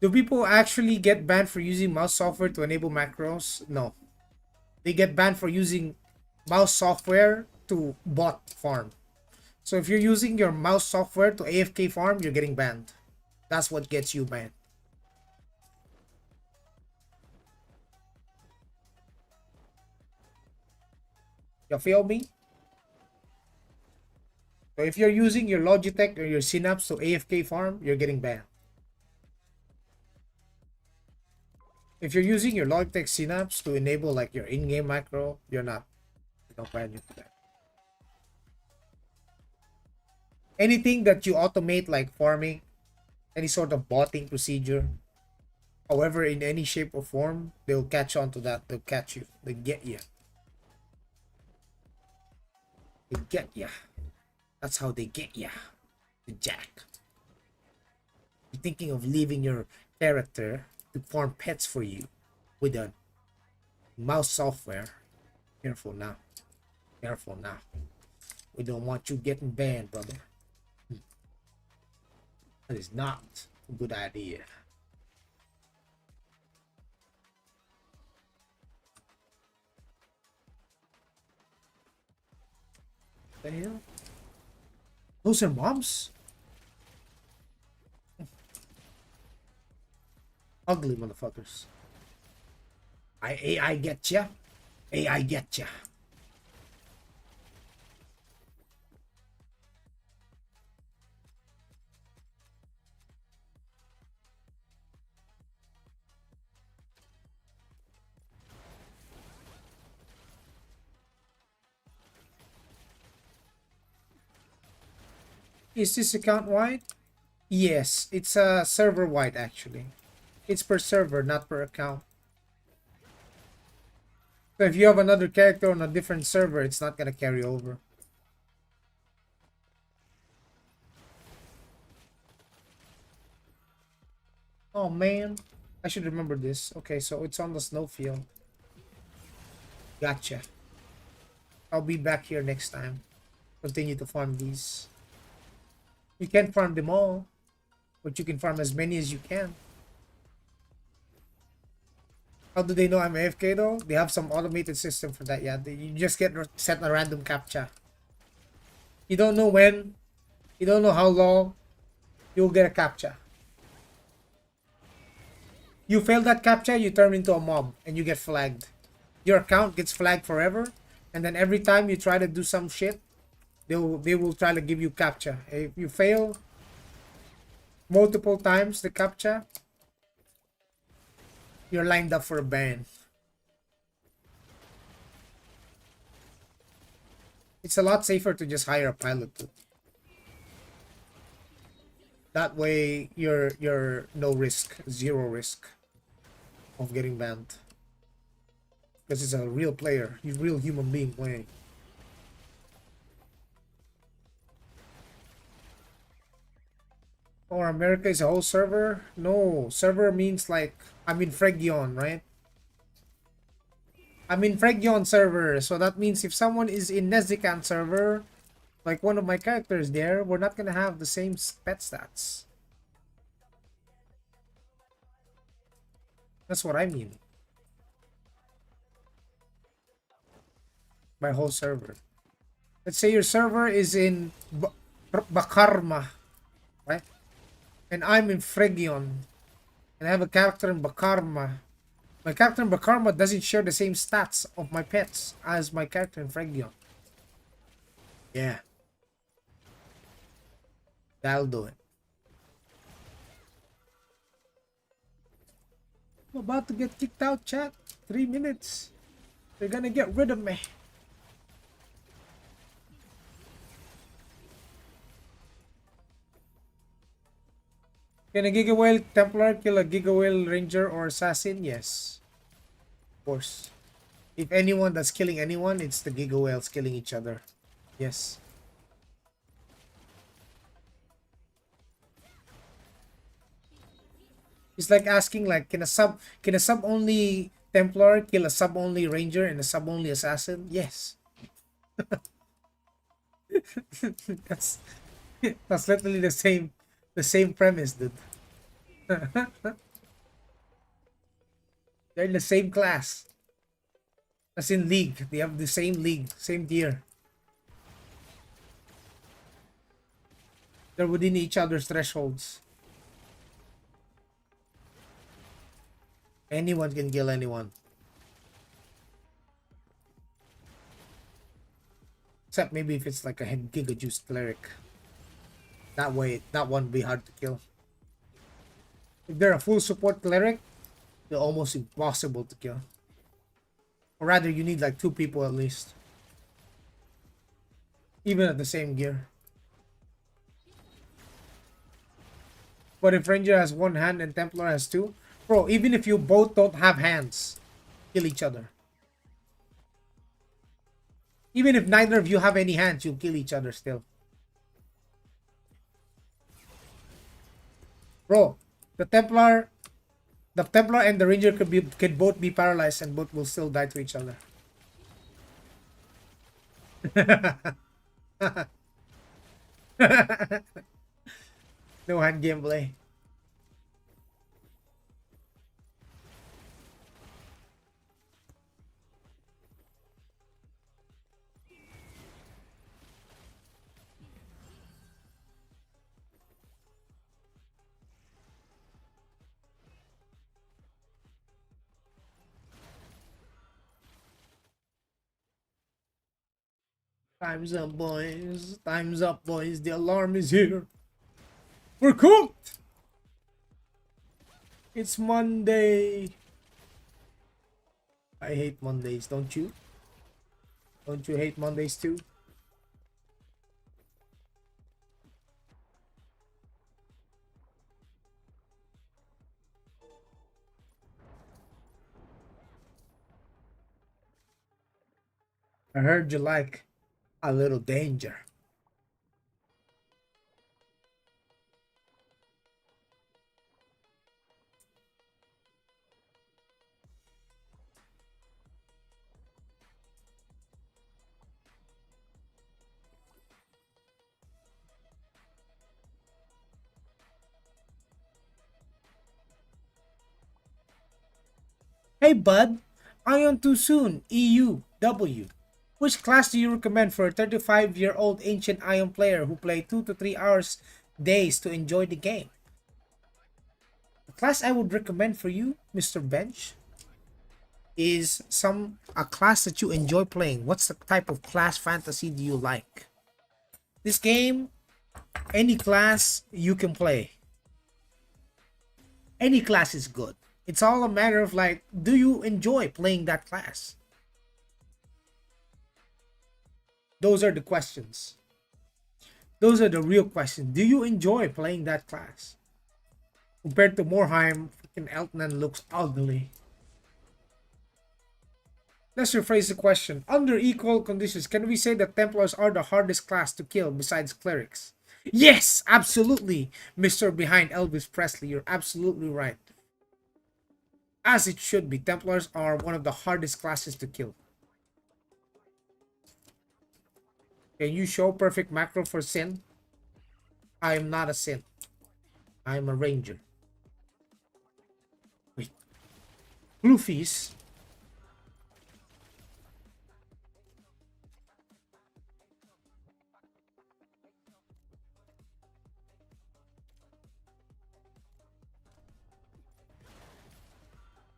Do people actually get banned for using mouse software to enable macros? No. They get banned for using mouse software to bot farm. So if you're using your mouse software to AFK farm, you're getting banned. That's what gets you banned. You feel me? So if you're using your Logitech or your Synapse to AFK farm, you're getting banned. If you're using your Logitech Synapse to enable like your in-game macro, you're not. They don't ban you for that. Anything that you automate like farming, any sort of botting procedure, however, in any shape or form, they'll catch on to that. They'll catch you. They get you. They get you. That's how they get you. The jack. You're thinking of leaving your character to farm pets for you with a mouse software. Careful now. Careful now. We don't want you getting banned, brother. That is not a good idea. The hell? Those are mobs? Ugly motherfuckers. AI get ya. AI get ya. Is this account wide? Yes, it's a server wide actually. It's per server, not per account. So if you have another character on a different server, it's not gonna carry over. Oh man, I should remember this. Okay, so it's on the snowfield. Gotcha. I'll be back here next time. Continue to farm these. You can't farm them all, but you can farm as many as you can. How do they know I'm AFK though? They have some automated system for that. Yeah, you just get set a random captcha. You don't know when, you don't know how long, you'll get a captcha. You fail that captcha, you turn into a mob and you get flagged. Your account gets flagged forever, and then every time you try to do some shit, they will try to give you captcha. If you fail multiple times the captcha, you're lined up for a ban. It's a lot safer to just hire a pilot too. That way you're no risk, zero risk of getting banned. Because it's a real player, a real human being playing. Or America is a whole server? No, server means like I'm in Fregion, right? I'm in Fregion server, so that means if someone is in Nezican server, like one of my characters there, we're not gonna have the same pet stats. That's what I mean by whole server. Let's say your server is in Bakarma, right? And I'm in Fregion, and I have a character in Bakarma. My character in Bakarma doesn't share the same stats of my pets as my character in Fregion. Yeah. That'll do it. I'm about to get kicked out, chat. 3 minutes. They're gonna get rid of me. Can a Giga Whale Templar kill a Giga Whale Ranger or Assassin? Yes. Of course. If anyone that's killing anyone, it's the Giga Whales killing each other. Yes. It's like asking like can a sub only Templar kill a sub only Ranger and a sub only Assassin? Yes. that's that's literally the same premise, dude. They're in the same class. As in league. They have the same league, same tier. They're within each other's thresholds. Anyone can kill anyone. Except maybe if it's like a Giga Juice cleric. That way, that one would be hard to kill. If they're a full support cleric, they're almost impossible to kill. Or rather, you need like 2 people at least. Even at the same gear. But if Ranger has 1 hand and Templar has 2, bro, even if you both don't have hands, kill each other. Even if neither of you have any hands, you'll kill each other still. Bro, the Templar and the Ranger could both be paralyzed and both will still die to each other. No hand gameplay. Time's up, boys. Time's up, boys. The alarm is here. We're cooked. It's Monday. I hate Mondays, don't you? Don't you hate Mondays too? I heard you like a little danger. Hey bud, Ion too soon, EUW. Which class do you recommend for a 35-year-old ancient Ion player who play 2 to 3 hours days to enjoy the game? The class I would recommend for you, Mr. Bench, is a class that you enjoy playing. What's the type of class fantasy do you like? This game, any class you can play. Any class is good. It's all a matter of like, do you enjoy playing that class? Those are the questions. Those are the real questions. Do you enjoy playing that class? Compared to Morheim, freaking Eltnan looks ugly. Let's rephrase the question. Under equal conditions, can we say that Templars are the hardest class to kill besides clerics? Yes, absolutely, Mr. Behind Elvis Presley. You're absolutely right. As it should be. Templars are one of the hardest classes to kill. Can you show perfect macro for Sin? I am not a Sin. I am a Ranger. Wait. Bluefies?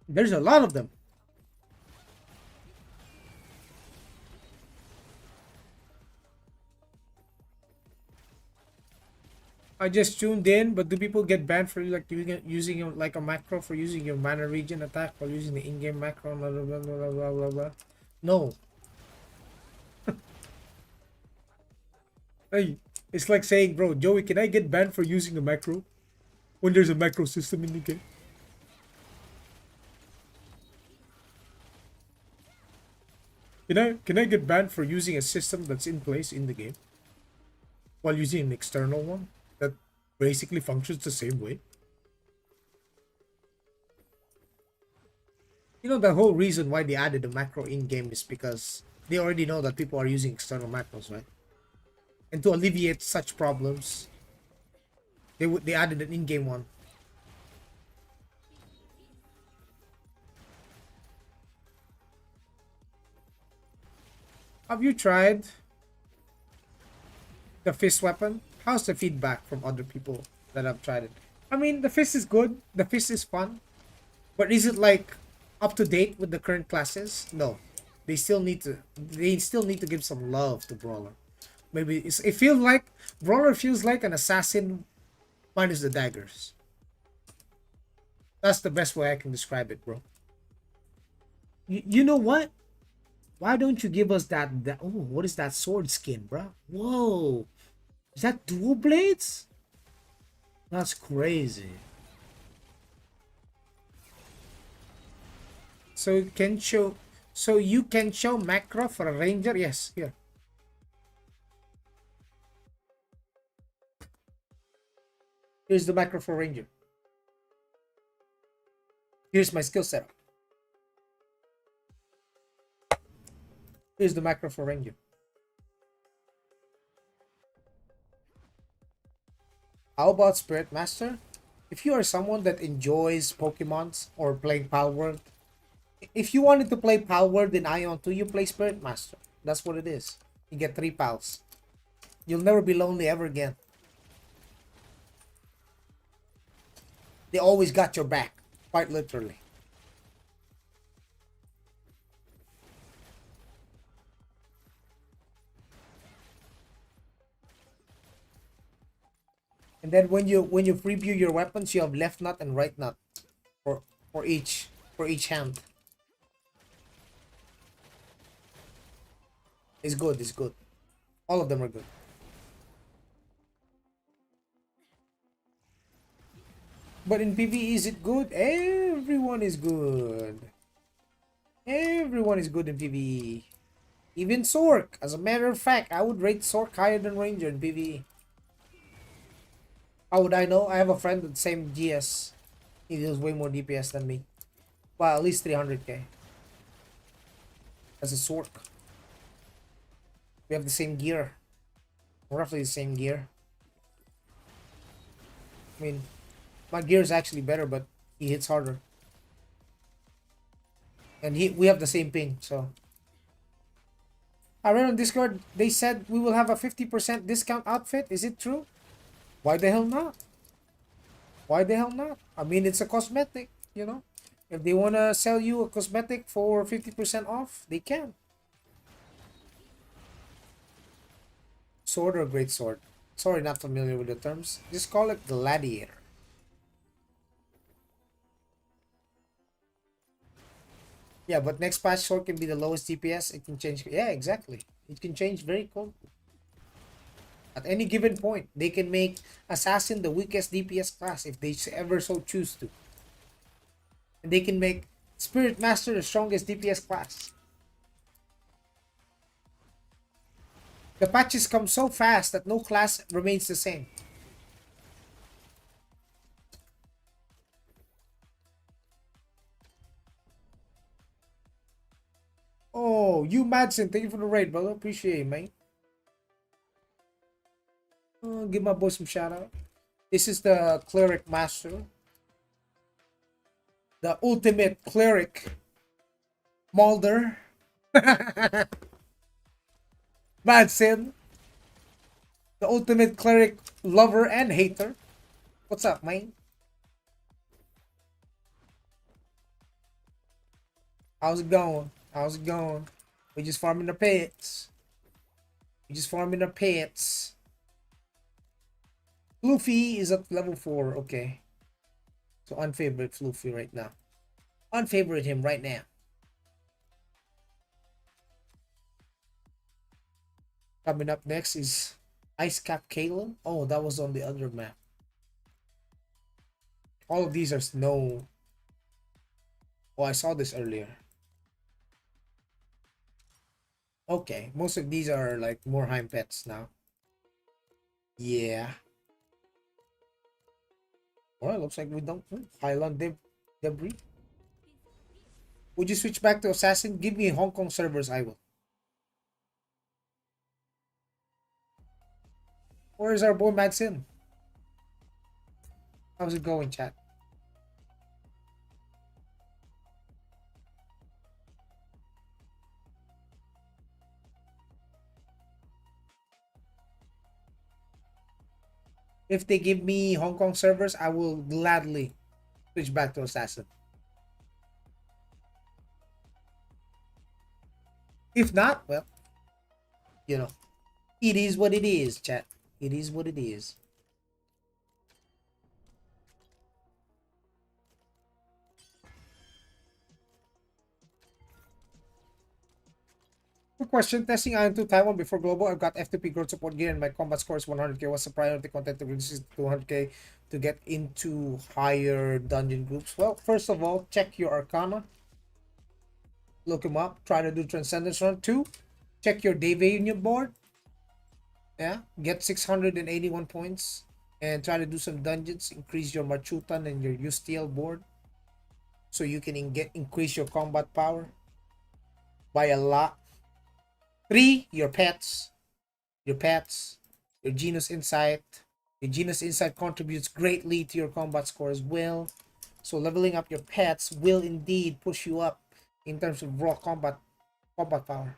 There's a lot of them. I just tuned in, but do people get banned for like using like a macro for using your mana region attack while using the in-game macro? Blah, blah, blah, blah, blah, blah, blah. No. Hey, it's like saying, bro, Joey, can I get banned for using a macro when there's a macro system in the game? Can I get banned for using a system that's in place in the game while using an external one that basically functions the same way? You know, the whole reason why they added a macro in-game is because they already know that people are using external macros, right? And to alleviate such problems, they added an in-game one. Have you tried the fist weapon? How's the feedback from other people that have tried it? I mean, the fist is good. The fist is fun. But is it like up to date with the current classes? No. They still need to give some love to Brawler. Maybe it feels like Brawler feels like an assassin minus the daggers. That's the best way I can describe it, bro. You know what? Why don't you give us that oh, what is that sword skin, bro? Whoa. Is that dual blades? That's crazy. So you can show macro for a ranger? Yes, here. Here's the macro for ranger. Here's my skill setup. Here's the macro for ranger. How about Spirit Master? If you are someone that enjoys Pokemons or playing Power Word, if you wanted to play Power Word in Ion 2, you play Spirit Master. That's what it is. You get 3 pals. You'll never be lonely ever again. They always got your back, quite literally. And then when you preview your weapons, you have left nut and right nut for each hand. It's good, it's good. All of them are good. But in PvE, is it good? Everyone is good. Everyone is good in PvE. Even Sork. As a matter of fact, I would rate Sork higher than Ranger in PvE. How would I know? I have a friend with the same GS. He deals way more DPS than me. Well, at least 300k. As a Sork. We have the same gear. Roughly the same gear. I mean, my gear is actually better, but he hits harder. And we have the same ping, so. I read on Discord, they said we will have a 50% discount outfit. Is it true? Why the hell not? Why the hell not? I mean, it's a cosmetic, you know? If they want to sell you a cosmetic for 50% off, they can. Sword or great sword? Sorry, not familiar with the terms. Just call it gladiator. Yeah, but next patch sword can be the lowest DPS. It can change. Yeah, exactly. It can change very cool. At any given point, they can make assassin the weakest DPS class if they ever so choose to. And they can make spirit master the strongest DPS class. The patches come so fast that no class remains the same. Oh, you Madsen, thank you for the raid, brother. Appreciate it, man. Give my boy some shout out. This is the cleric master, the ultimate cleric, Mulder. Madsen, the ultimate cleric lover and hater. What's up, man? How's it going? How's it going? We just farming our pets. We just farming our pets. Floofy is at level 4. Okay. So unfavorite Floofy right now. Unfavorite him right now. Coming up next is Ice Cap Kalen. Oh, that was on the other map. All of these are snow. Oh, I saw this earlier. Okay, most of these are like more Heim pets now. Yeah. Well, looks like we don't. Highland debris. Would you switch back to Assassin? Give me Hong Kong servers, I will. Where is our boy Madsen? How's it going, chat? If they give me Hong Kong servers, I will gladly switch back to Assassin. If not, well, you know, it is what it is, chat. It is what it is. Quick question, testing Ion 2 Taiwan before global. I've got FTP growth support gear and my combat score is 100k. What's the priority content to reduce it to 200k to get into higher dungeon groups? Well, first of all, check your Arcana. Look him up. Try to do Transcendence Run. 2, check your Dave Union board. Yeah, get 681 points and try to do some dungeons. Increase your Machutan and your USTL board so you can increase your combat power by a lot. 3, your pets. Your pets, your Genus Insight. Your Genus Insight contributes greatly to your combat score as well. So leveling up your pets will indeed push you up in terms of raw combat power.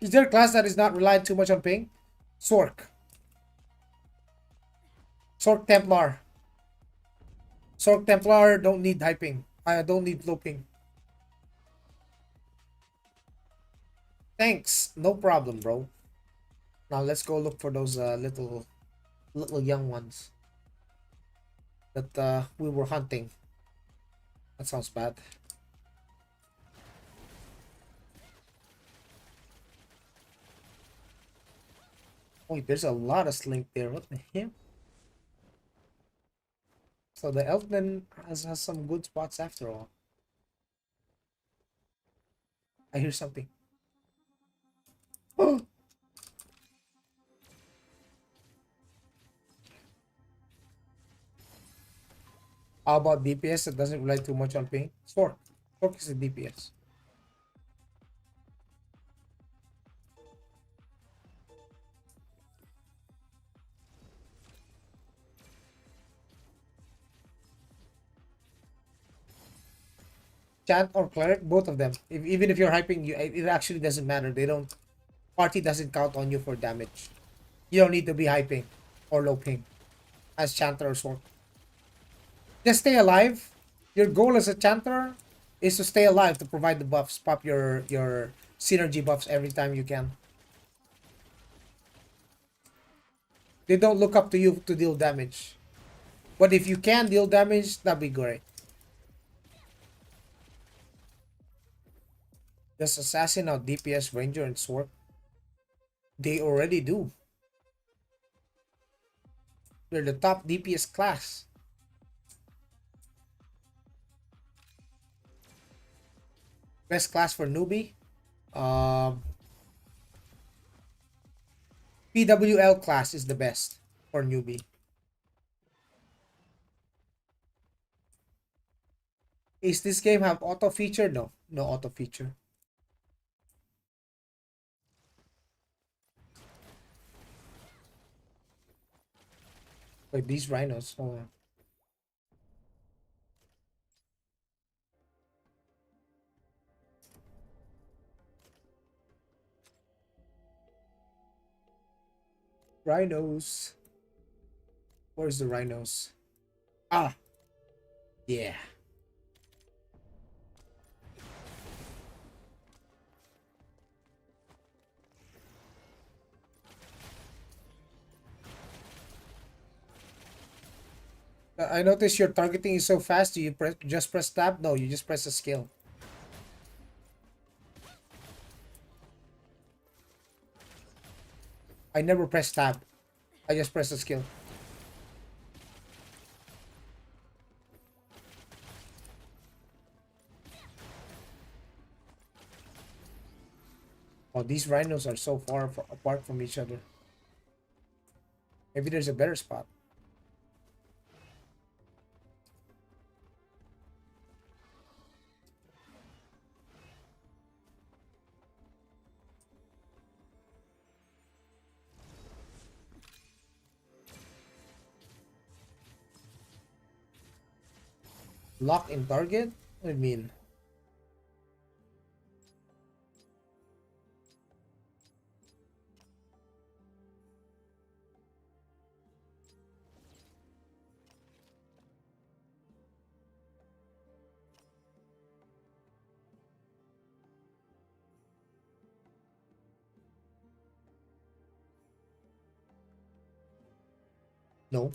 Is there a class that is not relied too much on ping? Sork. Sork Templar. Sork Templar don't need high ping. I don't need low ping. Thanks. No problem, bro. Now let's go look for those little young ones that we were hunting. That sounds bad. Oh, there's a lot of slink there. What the hell? So the Elfman has some good spots after all. I hear something. Oh! How about DPS that doesn't rely too much on ping? Fork. Fork is a DPS. Chant or cleric, both of them. Even if you're hyping, it actually doesn't matter. They don't party doesn't count on you for damage. You don't need to be hyping or low ping as chanter or sword. Just stay alive. Your goal as a chanter is to stay alive to provide the buffs, pop your synergy buffs every time you can. They don't look up to you to deal damage. But if you can deal damage, that'd be great. Does assassin out DPS ranger and sword? They already do. They're the top DPS class. Best class for newbie? PWL class is the best for newbie. Is this game have auto feature? No, no auto feature. Wait, these rhinos. Hold on. Rhinos. Where's the rhinos? Ah, yeah. I notice your targeting is so fast. Do you just press tab? No, you just press a skill. I never press tab. I just press a skill. Oh, these rhinos are so far apart from each other. Maybe there's a better spot. Lock in target? What do you mean? No.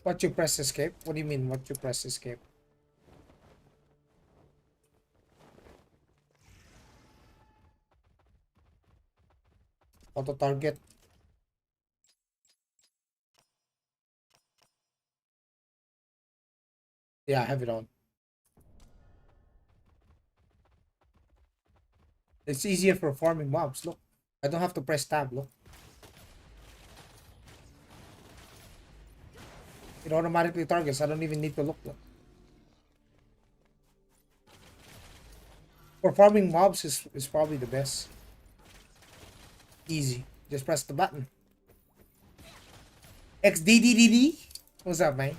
What you press escape? What do you mean what you press escape? Auto target. Yeah, I have it on. It's easier for farming mobs. Look. I don't have to press tab. Look. It automatically targets. I don't even need to look. Look. For farming mobs is probably the best. Easy. Just press the button. XDDDD. What's up, man?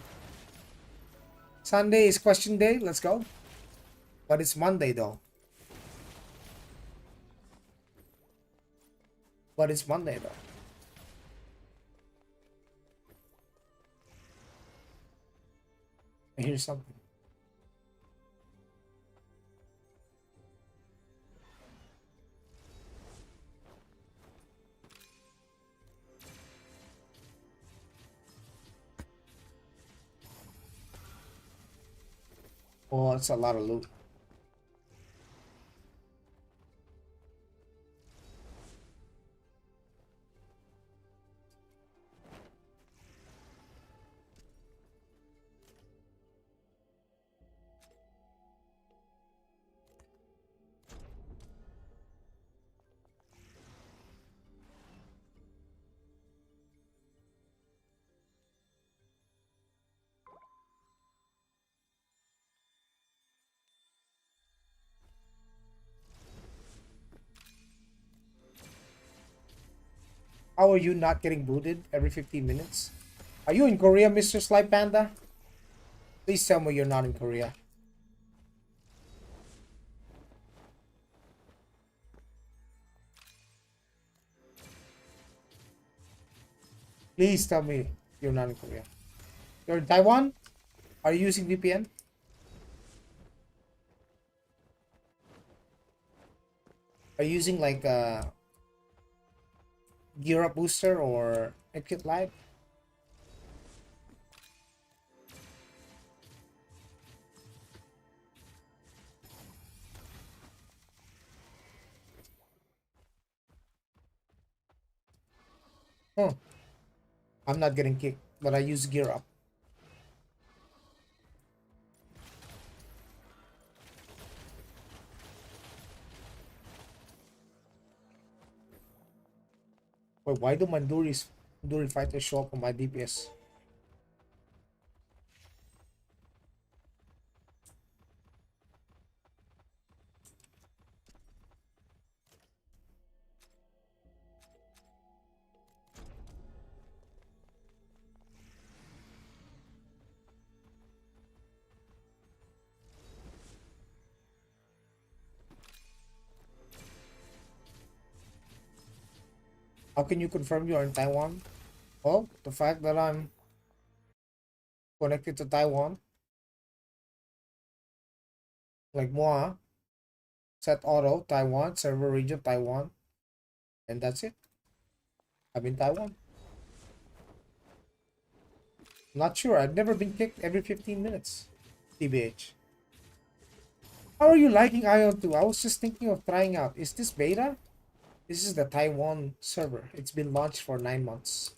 Sunday is question day. Let's go. But it's Monday though. But it's Monday though. I hear something. Oh, it's a lot of loot. How are you not getting booted every 15 minutes? Are you in Korea, Mr. Sly Panda? Please tell me you're not in Korea. Please tell me you're not in Korea. You're in Taiwan? Are you using VPN? Are you using like a gearup booster or Kit Live? Oh, I'm not getting kicked, but I use gearup. Wait, why do Manduri fighters show up on my DPS? How can you confirm you are in Taiwan? Well, the fact that I'm connected to Taiwan, like moi, set auto, Taiwan, server region, Taiwan, and that's it. I'm in Taiwan. Not sure. I've never been kicked every 15 minutes. TBH. How are you liking AION 2? I was just thinking of trying out. Is this beta? This is the Taiwan server. It's been launched for 9 months.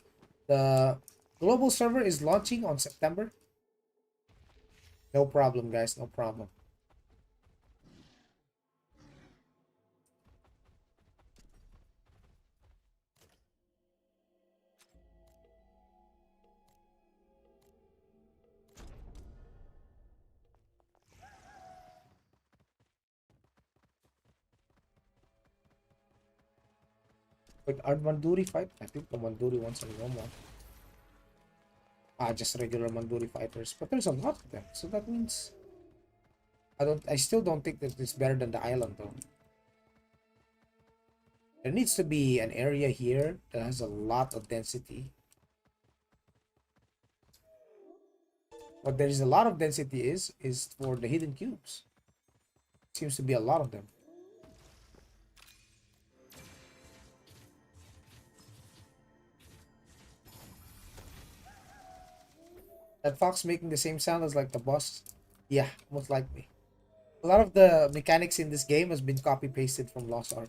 The global server is launching on September. No problem, guys. No problem. Wait, are Manduri fight? I think the Manduri ones are normal. Ah, just regular Manduri fighters. But there's a lot of them. So that means I still don't think that it's better than the island though. There needs to be an area here that has a lot of density. What there is a lot of density is for the hidden cubes. Seems to be a lot of them. That fox making the same sound as like the boss. Yeah, most likely. A lot of the mechanics in this game has been copy pasted from Lost Ark.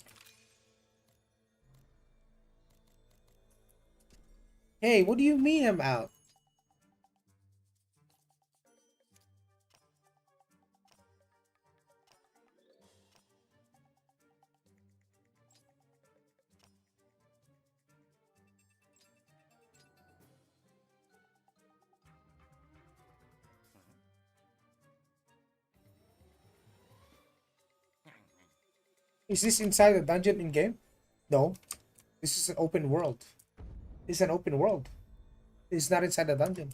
Hey, what do you mean I'm out? Is this inside a dungeon in game? No. This is an open world. This is an open world. It's not inside a dungeon.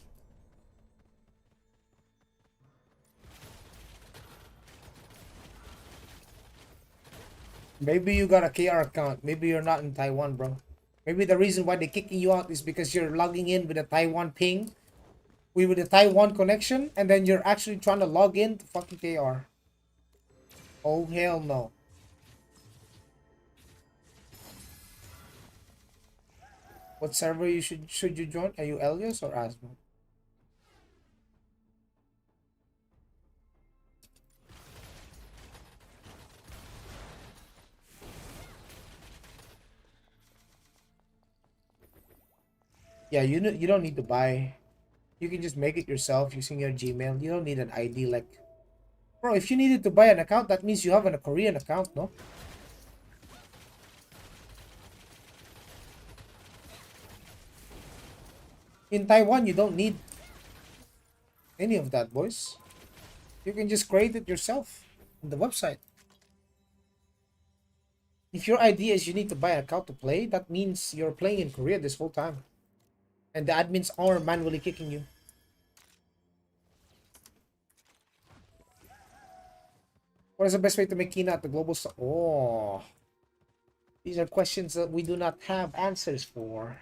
Maybe you got a KR account. Maybe you're not in Taiwan, bro. Maybe the reason why they're kicking you out is because you're logging in with a Taiwan ping, with a Taiwan connection, and then you're actually trying to log in to fucking KR. Oh hell no. What server you should you join? Are you Elias or Asmo? Yeah, you don't need to buy. You can just make it yourself using your Gmail. You don't need an ID like. Bro, if you needed to buy an account, that means you have a Korean account, no? In Taiwan, you don't need any of that, boys. You can just create it yourself on the website. If your idea is you need to buy an account to play, that means you're playing in Korea this whole time. And the admins are manually kicking you. What is the best way to make Kina at the global star? Oh, these are questions that we do not have answers for.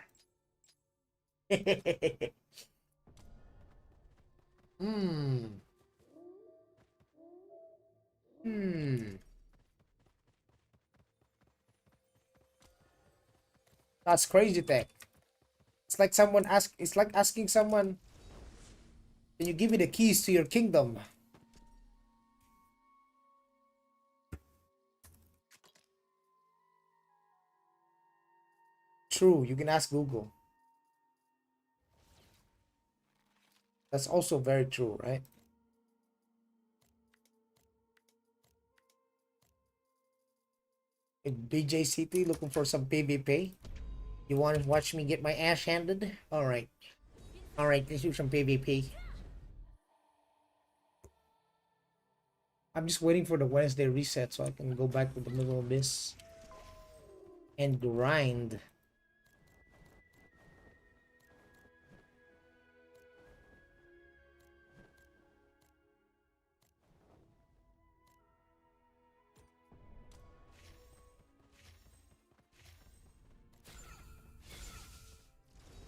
Hmm. Hmm. That's crazy tech. It's like asking someone, can you give me the keys to your kingdom? True, you can ask Google. That's also very true, right? BJCT looking for some PvP. You want to watch me get my ass handed? Alright. Alright, let's do some PvP. I'm just waiting for the Wednesday reset so I can go back to the middle abyss and grind.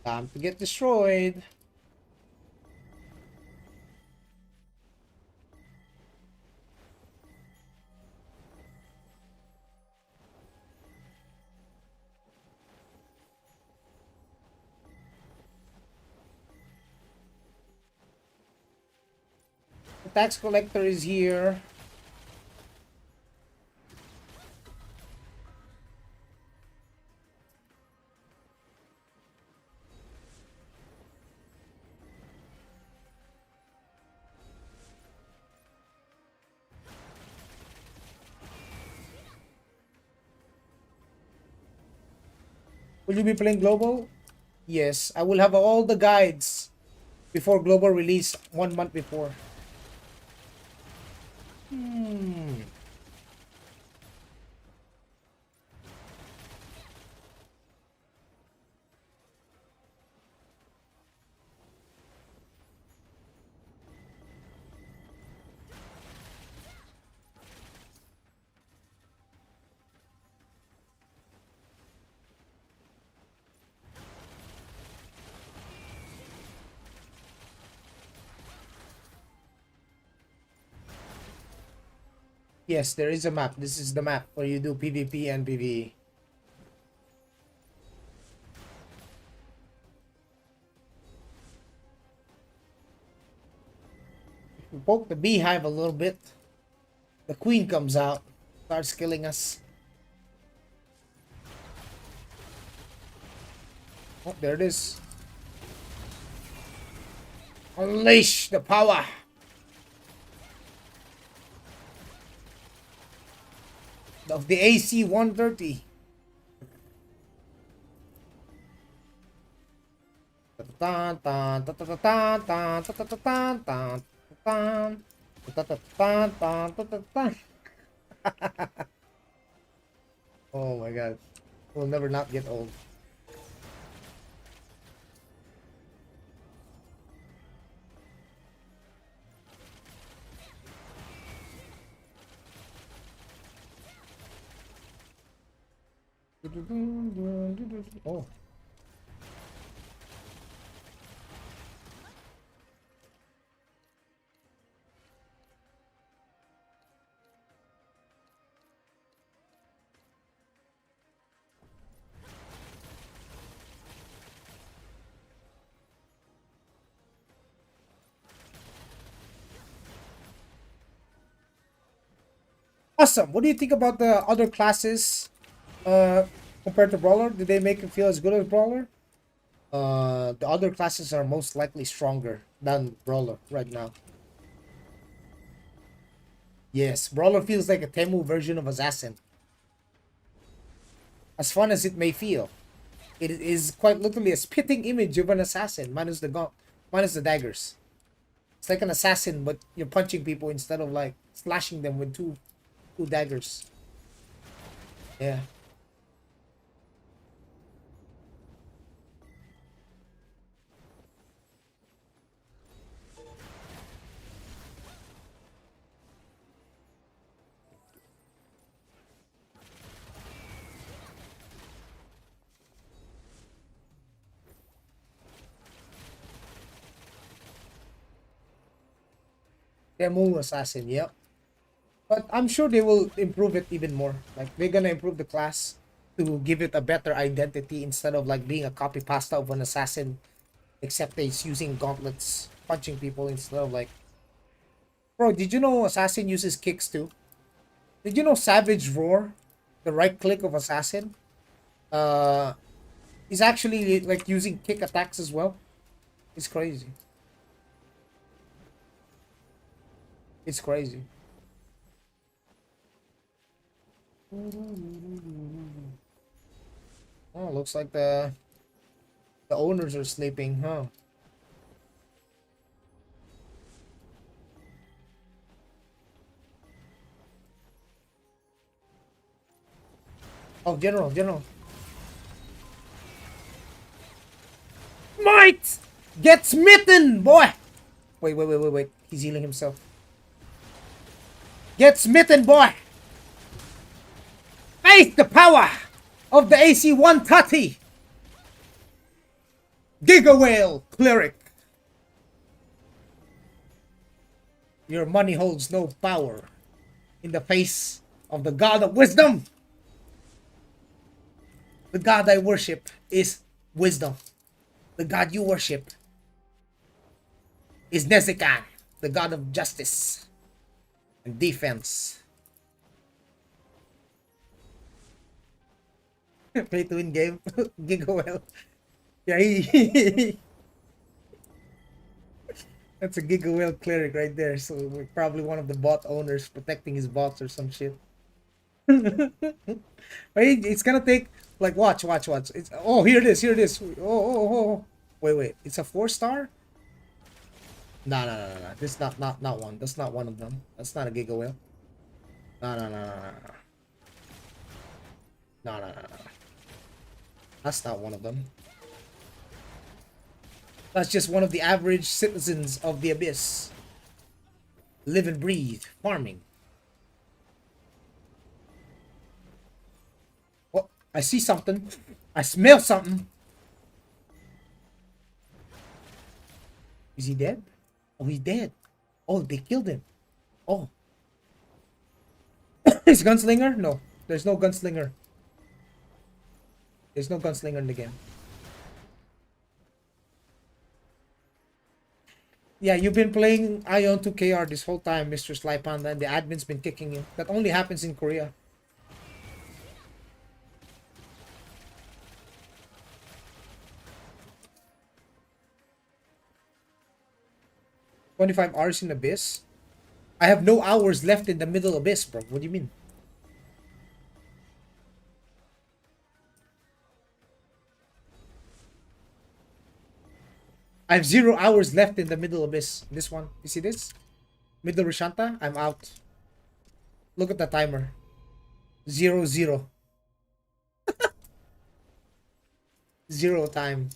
Time to get destroyed. The tax collector is here. Will you be playing global? Yes, I will have all the guides before global release 1 month before. Hmm. Yes, there is a map. This is the map where you do PvP and PvE. We poke the beehive a little bit. The queen comes out, starts killing us. Oh, there it is. Unleash the power of the AC 130. Oh my god. We'll never not get old. Oh. Awesome. What do you think about the other classes uh compared to Brawler? Did they make it feel as good as Brawler? The other classes are most likely stronger than Brawler right now. Yes, Brawler feels like a Temu version of Assassin. As fun as it may feel, it is quite literally a spitting image of an assassin, minus the gun, minus the daggers. It's like an assassin, but you're punching people instead of like slashing them with two daggers. Yeah. Demo assassin, yep. But I'm sure they will improve it even more. Like they're gonna improve the class to give it a better identity instead of like being a copy pasta of an assassin, except that it's using gauntlets, punching people instead of like. Bro, did you know assassin uses kicks too? Did you know Savage Roar, the right click of assassin, uh, is actually like using kick attacks as well? It's crazy. It's crazy. Oh, looks like the owners are sleeping, huh? Oh, general. Might get smitten, boy. Wait. He's healing himself. Get smitten, boy. Face the power of the AC-1 Tati. Giga Whale Cleric. Your money holds no power in the face of the God of Wisdom. The God I worship is wisdom. The God you worship is Nezikan, the God of justice and defense. Play to win game. Gigawell. Yeah, that's a Gigawell cleric right there. So we're probably one of the bot owners protecting his bots or some shit. Wait, it's gonna take like watch. It's oh here it is. Oh. Wait. It's a 4-star? No. This is not one. That's not one of them. That's not a Giga Whale. No. No. That's not one of them. That's just one of the average citizens of the Abyss. Live and breathe, farming. Oh, I see something. I smell something. Is he dead? Oh, he's dead. Oh, they killed him. Oh. Is gunslinger? No. There's no gunslinger. There's no gunslinger in the game. Yeah, you've been playing AION 2KR this whole time, Mr. Sly Panda, and the admin's been kicking you. That only happens in Korea. "25 hours in Abyss? I have no hours left in the middle Abyss, bro. What do you mean? I have 0 hours left in the middle Abyss. This one. You see this? Middle Rishanta? I'm out. Look at the timer. 0. 0 time.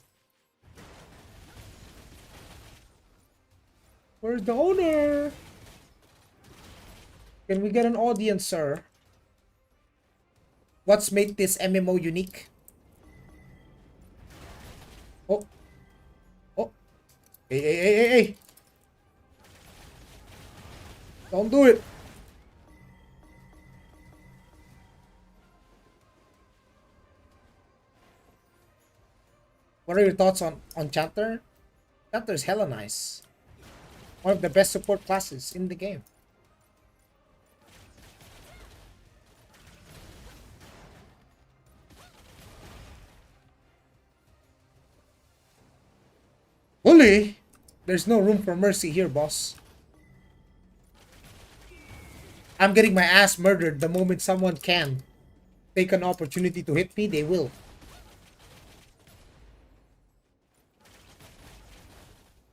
Where's the owner? Can we get an audience, sir? What's made this MMO unique? Oh. Hey. Don't do it. What are your thoughts on Chanter? Chanter is hella nice. One of the best support classes in the game. Bully? There's no room for mercy here, boss. I'm getting my ass murdered the moment someone can take an opportunity to hit me, they will.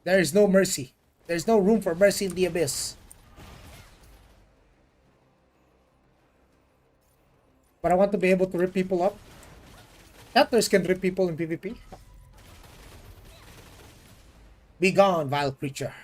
There is no mercy. There's no room for mercy in the Abyss. But I want to be able to rip people up. Captors can rip people in PvP. Be gone, vile creature.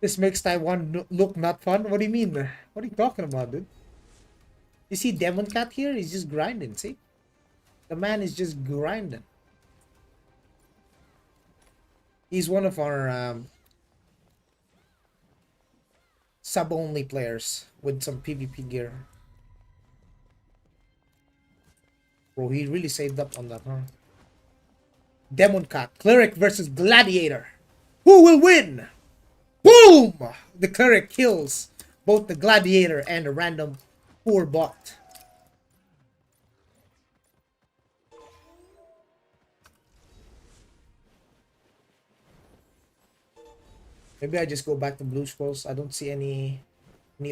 This makes Taiwan look not fun. What do you mean? What are you talking about, dude? You see Demon Cat here? He's just grinding, see? The man is just grinding. He's one of our sub-only players with some PvP gear. Bro, he really saved up on that, huh? Demon Cat, Cleric versus Gladiator. Who will win? Boom! The Cleric kills both the Gladiator and a random poor bot. Maybe I just go back to Blue Scrolls. I don't see any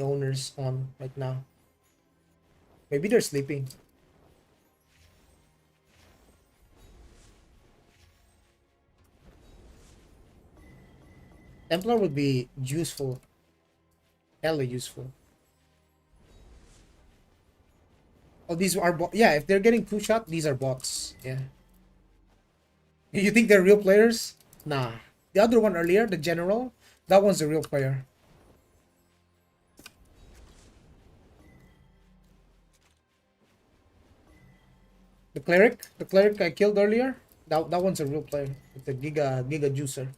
owners on right now. Maybe they're sleeping. Templar would be useful. Hella useful. Oh, these are bots. Yeah, if they're getting two-shot, these are bots. Yeah. You think they're real players? Nah. The other one earlier, the general, that one's a real player. The cleric I killed earlier, that one's a real player. It's a giga juicer.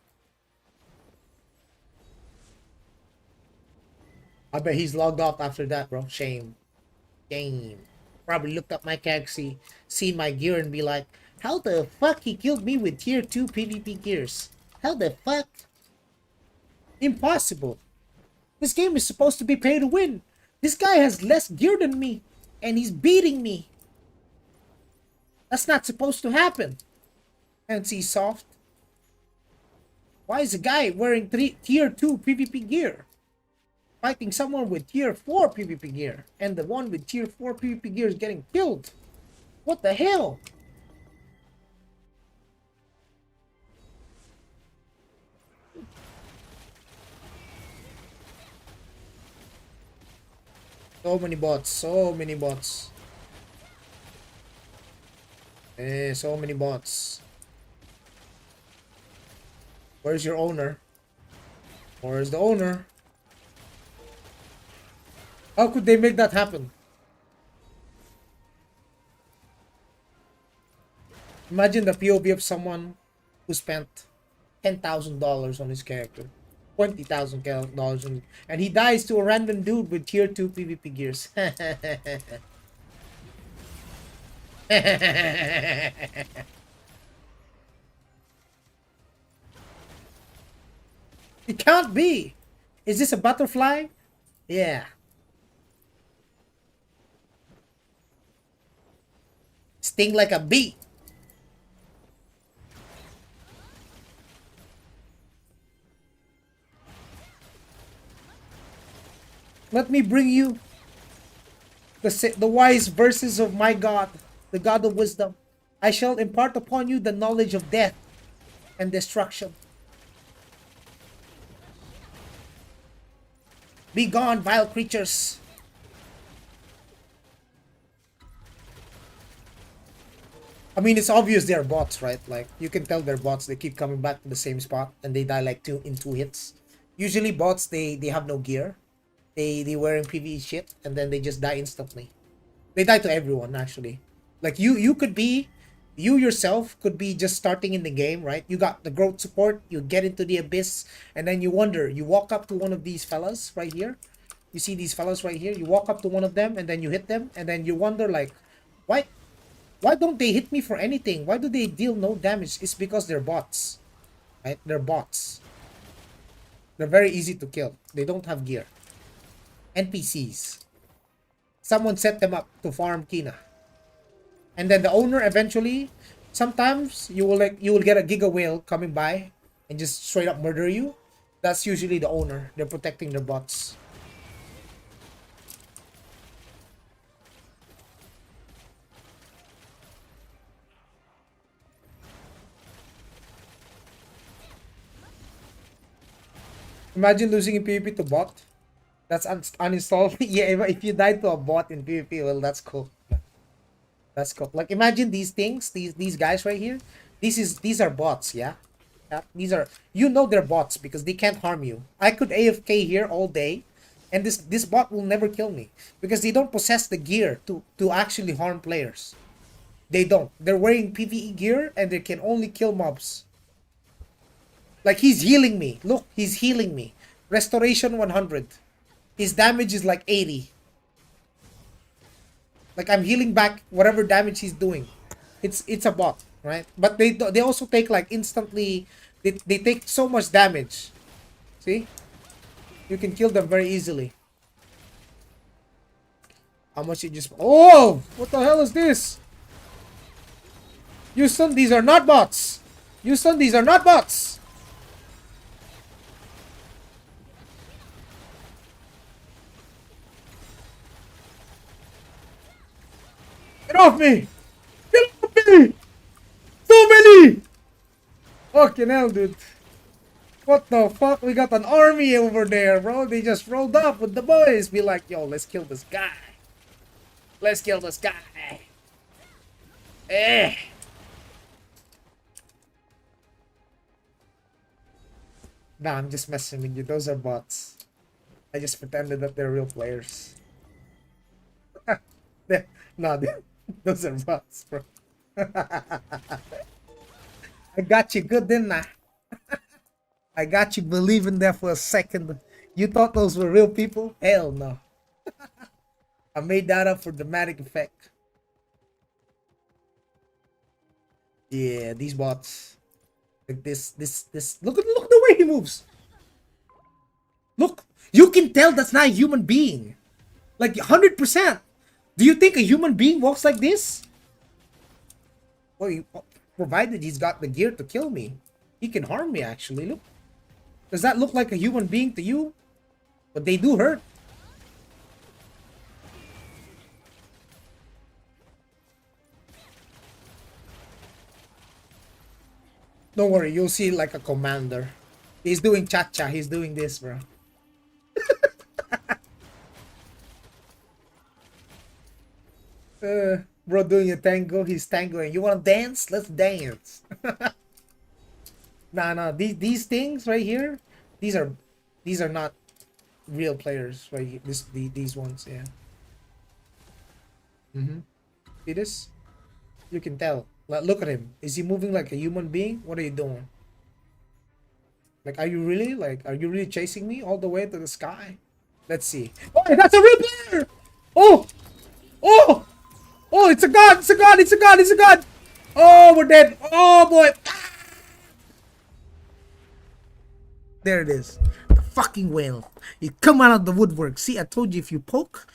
I bet he's logged off after that, bro. Shame. Shame. Probably looked up my character, see my gear, and be like, how the fuck he killed me with tier 2 PvP gears? How the fuck? Impossible. This game is supposed to be pay to win. This guy has less gear than me, and he's beating me. That's not supposed to happen. And see soft. Why is a guy wearing tier 2 PvP gear fighting someone with tier 4 PvP gear, and the one with tier 4 PvP gear is getting killed? What the hell? So many bots, so many bots. So many bots. Where's your owner? Where's the owner? How could they make that happen? Imagine the POV of someone who spent $10,000 on his character. $20,000 on, and he dies to a random dude with tier 2 PvP gears. It can't be. Is this a butterfly? Yeah. Sting like a bee. Let me bring you the wise verses of my God, the God of wisdom. I shall impart upon you the knowledge of death and destruction. Be gone, vile creatures. I mean, it's obvious they're bots, right? Like, you can tell they're bots. They keep coming back to the same spot and they die like in two hits. Usually bots, they have no gear. They wearing PvE shit and then they just die instantly. They die to everyone, actually. Like, you yourself could be just starting in the game, right? You got the growth support, you get into the abyss, and then you wonder, you walk up to one of these fellas right here. You see these fellas right here? You walk up to one of them and then you hit them, and then you wonder, like, why don't they hit me for anything? Why do they deal no damage? It's because they're bots, right? They're bots. They're very easy to kill. They don't have gear. NPCs. Someone set them up to farm Kina. And then the owner eventually, sometimes you will get a giga whale coming by and just straight up murder you. That's usually the owner. They're protecting their bots. Imagine losing in PvP to bot. That's uninstalled. Yeah, if you die to a bot in PvP, well, that's cool. That's cool. Like, imagine these things, these guys right here. These are bots, yeah. These are, you know, they're bots because they can't harm you. I could AFK here all day, and this bot will never kill me because they don't possess the gear to actually harm players. They don't. They're wearing PvE gear and they can only kill mobs. Like, he's healing me. Look, he's healing me. Restoration 100. His damage is like 80. Like, I'm healing back whatever damage he's doing. It's a bot, right? But they also take like instantly. They take so much damage. See? You can kill them very easily. How much you just... Oh! What the hell is this? Houston, these are not bots. Houston, these are not bots. Get off me! Get off me! Too many! Fucking hell, dude. What the fuck? We got an army over there, bro. They just rolled up with the boys. Be like, yo, let's kill this guy. Let's kill this guy. Eh. Nah, I'm just messing with you. Those are bots. I just pretended that they're real players. Nah, those are bots, bro. I got you good, didn't I? I got you believing there for a second. You thought those were real people? Hell no. I made that up for dramatic effect. Yeah, these bots. Like this. Look at the way he moves. Look, you can tell that's not a human being. Like 100%. Do you think a human being walks like this? Well, provided he's got the gear to kill me. He can harm me, actually. Look. Does that look like a human being to you? But they do hurt. Don't worry, you'll see like a commander. He's doing cha-cha. He's doing this, bro. Bro doing a tango. He's tangoing. You want to dance? Let's dance. Nah. These things right here, these are not real players right here. These ones, yeah. See this? You can tell. Like, look at him. Is he moving like a human being? What are you doing? Like, are you really chasing me all the way to the sky? Let's see. Oh, that's a real player! Oh! Oh! Oh, it's a god! It's a god! It's a god! It's a god! Oh, we're dead! Oh, boy! There it is. The fucking whale. You come out of the woodwork. See, I told you if you poke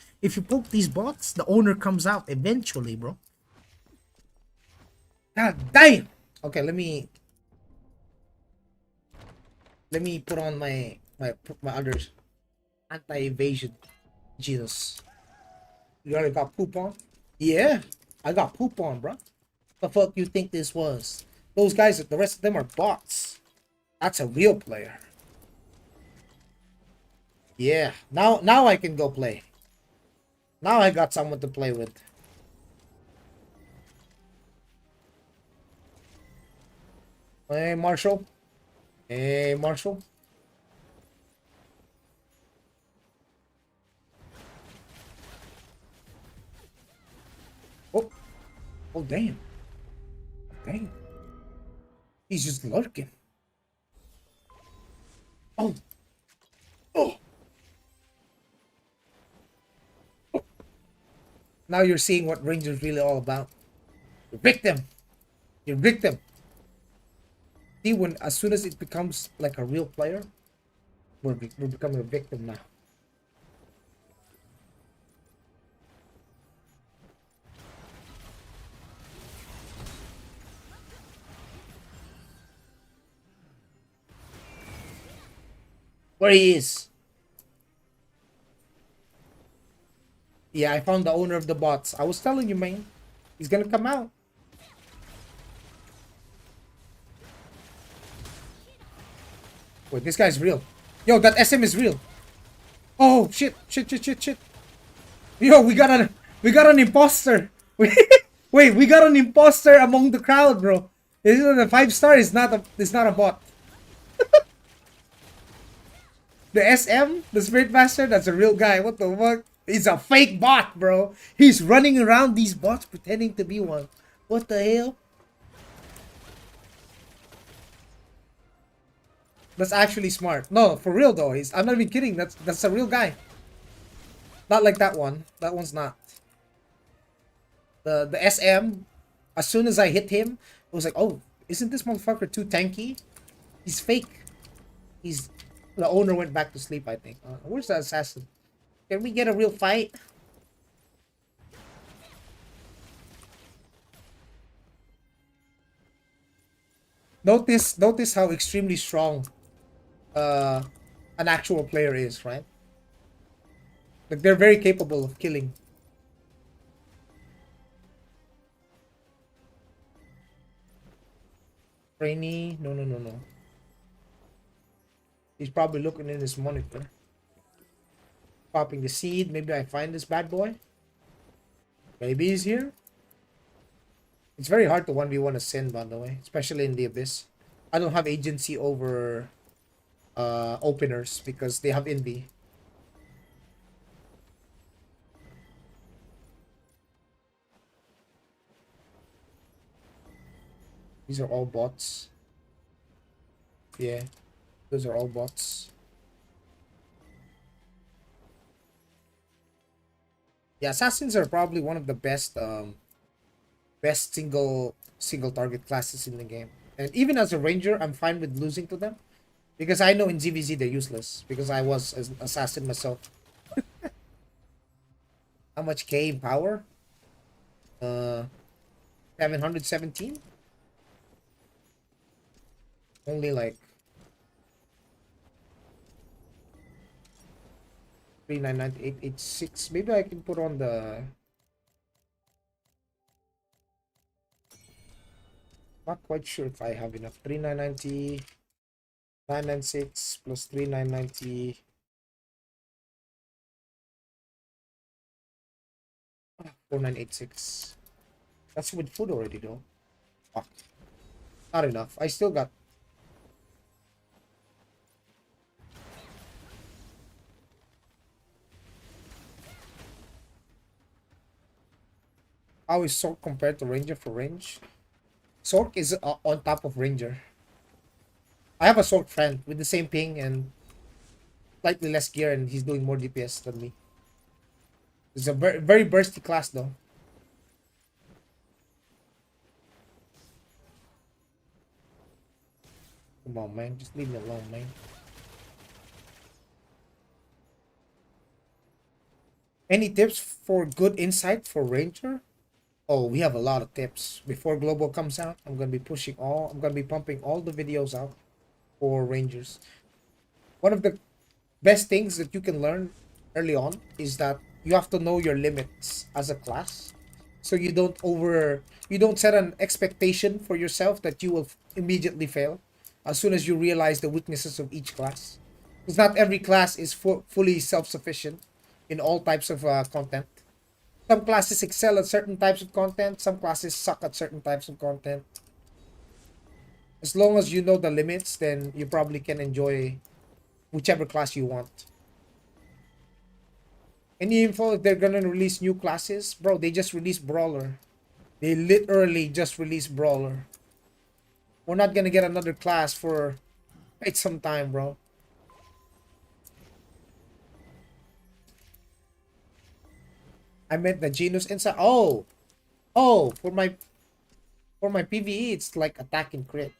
these bots, the owner comes out eventually, bro. God damn! Okay, let me put on my other anti-evasion. Jesus. You already got poop on? Yeah, I got poop on, bro. The fuck you think this was? Those guys, the rest of them are bots. That's a real player. Yeah, now I can go play. Now I got someone to play with. Hey, Marshall. Hey, Marshall. Oh. Oh, damn. Damn. He's just lurking. Oh. Oh. Oh. Now you're seeing what Ranger's really all about. You're victim. You're victim. See, as soon as it becomes like a real player, we're becoming a victim now. Where he is. Yeah, I found the owner of the bots. I was telling you, man. He's gonna come out. Wait, this guy's real. Yo, that SM is real. Oh, shit. Yo, we got an imposter. Wait, we got an imposter among the crowd, bro. The 5-star is not a bot. The SM, the Spirit Master, that's a real guy. What the fuck? He's a fake bot, bro. He's running around these bots pretending to be one. What the hell? That's actually smart. No, for real though. I'm not even kidding. That's a real guy. Not like that one. That one's not. The SM, as soon as I hit him, it was like, oh, isn't this motherfucker too tanky? He's fake. He's the owner went back to sleep, I think. Where's the assassin? Can we get a real fight? Notice how extremely strong uh an actual player is, right? Like they're very capable of killing. Trainee, no, no, no, no. He's probably looking in his monitor. Popping the seed. Maybe I find this bad boy. Maybe he's here. It's very hard to 1v1 a Sin, by the way, especially in the Abyss. I don't have agency over openers because they have envy. These are all bots. Yeah, those are all bots. Yeah, assassins are probably one of the best single target classes in the game. And even as a ranger, I'm fine with losing to them because I know in ZVZ they're useless because I was an assassin myself. How much K in power? Uh, 717. Only like 399,886. Maybe I can put on the. Not quite sure if I have enough. 3990, 996 plus 3990. 4986. That's with food already though. Fuck. Not enough. I still got. How is Sork compared to Ranger for range? Sork is on top of Ranger. I have a Sork friend with the same ping and slightly less gear, and he's doing more DPS than me. It's a very bursty class though. Come on, man. Just leave me alone, man. Any tips for good insight for Ranger? Oh, we have a lot of tips. Before Global comes out, I'm gonna be pumping all the videos out for Rangers. One of the best things that you can learn early on is that you have to know your limits as a class. So you don't set an expectation for yourself that you will immediately fail as soon as you realize the weaknesses of each class. Because not every class is fully self-sufficient in all types of content. Some classes excel at certain types of content, some classes suck at certain types of content. As long as you know the limits, then you probably can enjoy whichever class you want. Any info if they're gonna release new classes? Bro, they just released Brawler. They literally just released Brawler. We're not gonna get another class for quite some time, bro. I meant the Genus inside. Oh, for my PvE, it's like attack and crit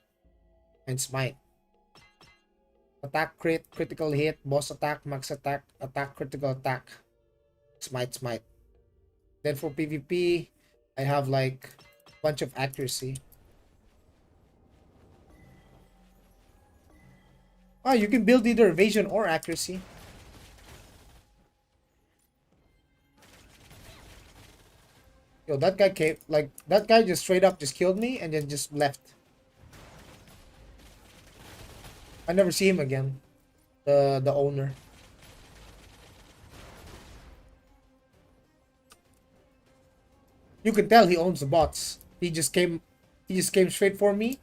and smite. Attack, crit, critical hit, boss attack, max attack, attack, critical attack, smite, smite. Then for PvP, I have like a bunch of accuracy. Oh, you can build either evasion or accuracy. Yo, that guy came, like, that guy just straight up just killed me and then just left. I never see him again. The owner. You can tell he owns the bots. He just came He just came straight for me,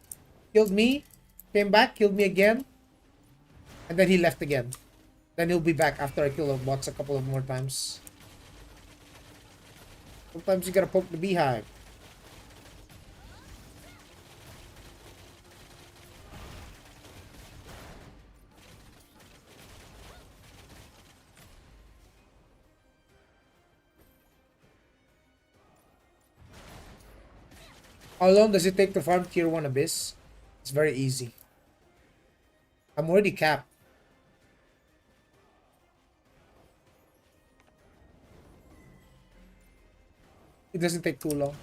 killed me, came back, killed me again, and then he left again. Then he'll be back after I kill the bots a couple of more times. Sometimes you gotta poke the beehive. How long does it take to farm tier 1 Abyss? It's very easy. I'm already capped. It doesn't take too long.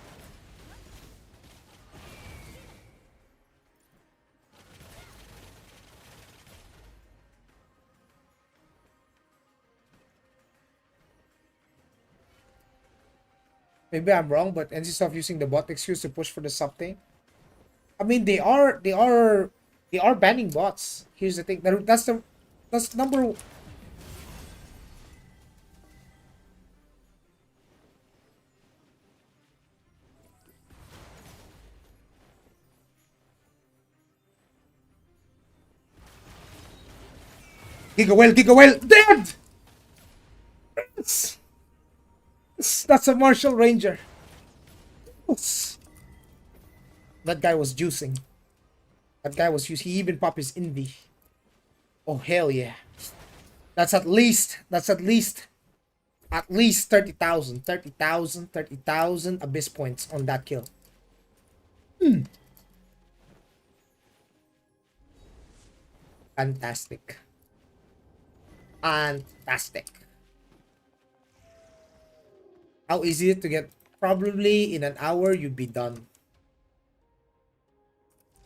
Maybe I'm wrong, but instead of using the bot excuse to push for the sub thing, I mean they are banning bots. Here's the thing. That's number. Giga well, dead. That's a Martial Ranger. That guy was juicing. That guy was juicing. He even popped his Invi. Oh hell yeah. That's at least 30,000. 30,000 Abyss points on that kill. Fantastic. Fantastic. How easy is it to get? Probably in an hour you'd be done.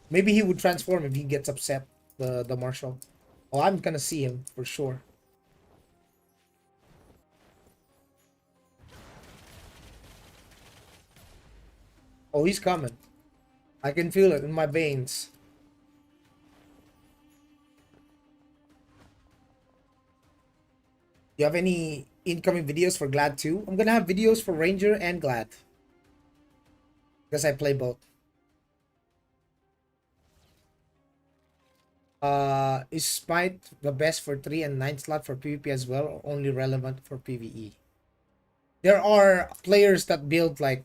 Maybe he would transform if he gets upset, the Marshal. Oh, I'm gonna see him for sure. Oh, he's coming. I can feel it in my veins. Do you have any incoming videos for Glad 2? I'm gonna have videos for Ranger and Glad. Because I play both. Is Smite the best for 3 and 9 slot for PvP as well, or only relevant for PvE? There are players that build like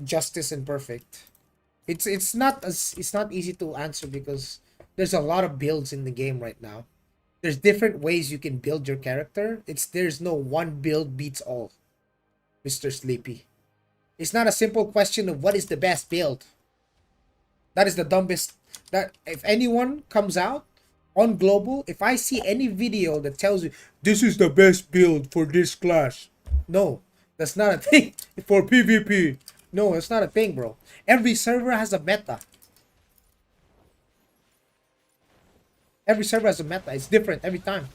Justice and Perfect. It's not easy to answer because there's a lot of builds in the game right now. There's different ways you can build your character. There's no one build beats all, Mr. Sleepy. It's not a simple question of what is the best build. That is the dumbest. That if anyone comes out on global, if I see any video that tells you this is the best build for this class, no, that's not a thing. For PvP, no, it's not a thing, bro. Every server has a meta. Every server has a meta. It's different every time.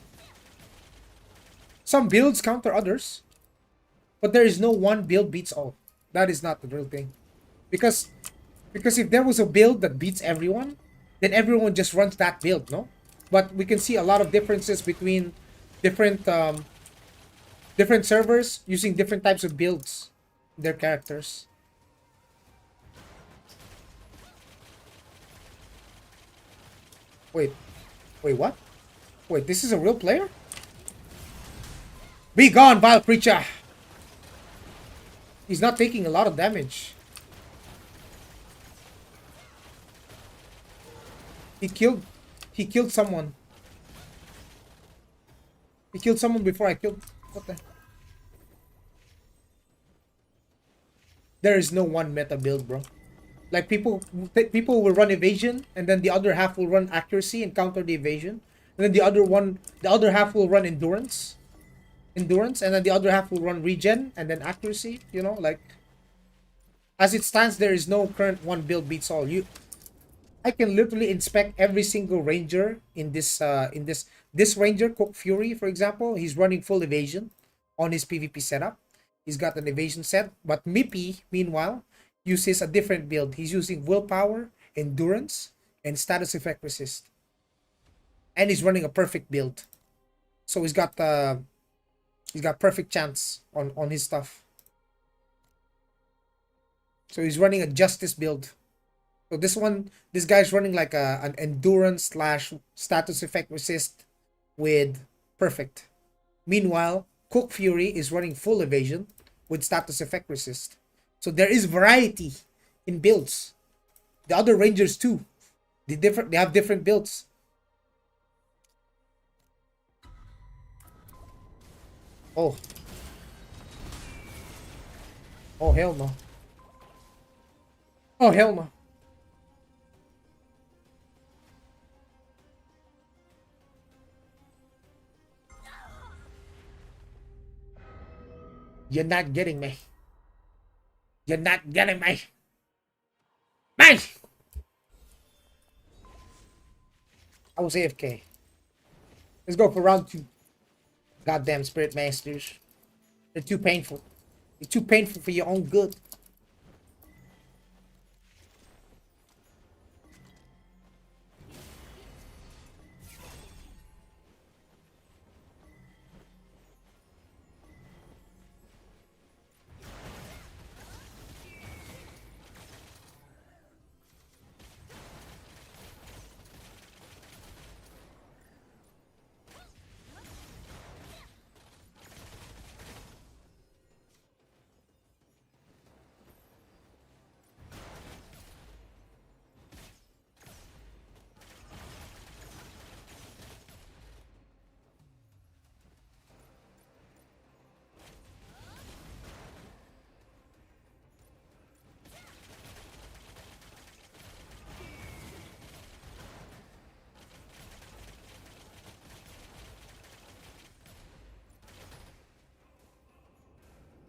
Some builds counter others, but there is no one build beats all. That is not the real thing. Because if there was a build that beats everyone, then everyone just runs that build, no? But we can see a lot of differences between different different servers using different types of builds, their characters. Wait, what? Wait, this is a real player? Be gone, vile creature! He's not taking a lot of damage. He killed someone. He killed someone before I killed. What the? There is no one meta build, bro. Like people will run evasion, and then the other half will run accuracy and counter the evasion, and then the other half will run endurance, and then the other half will run regen and then accuracy. You know, like as it stands, there is no current one build beats all. I can literally inspect every single ranger in this ranger, Cook Fury, for example. He's running full evasion on his PvP setup. He's got an evasion set, but Mippy, meanwhile, uses a different build. He's using willpower, endurance, and status effect resist. And he's running a perfect build. So he's got perfect chance on his stuff. So he's running a justice build. So this guy's running like an endurance slash status effect resist with perfect. Meanwhile, Cook Fury is running full evasion with status effect resist. So there is variety in builds. The other Rangers too. They have different builds. Oh. Oh hell no. Oh hell no. You're not getting me. You're not getting me. Man! I was AFK. Let's go for round 2. Goddamn Spirit Masters. They're too painful. They're too painful for your own good.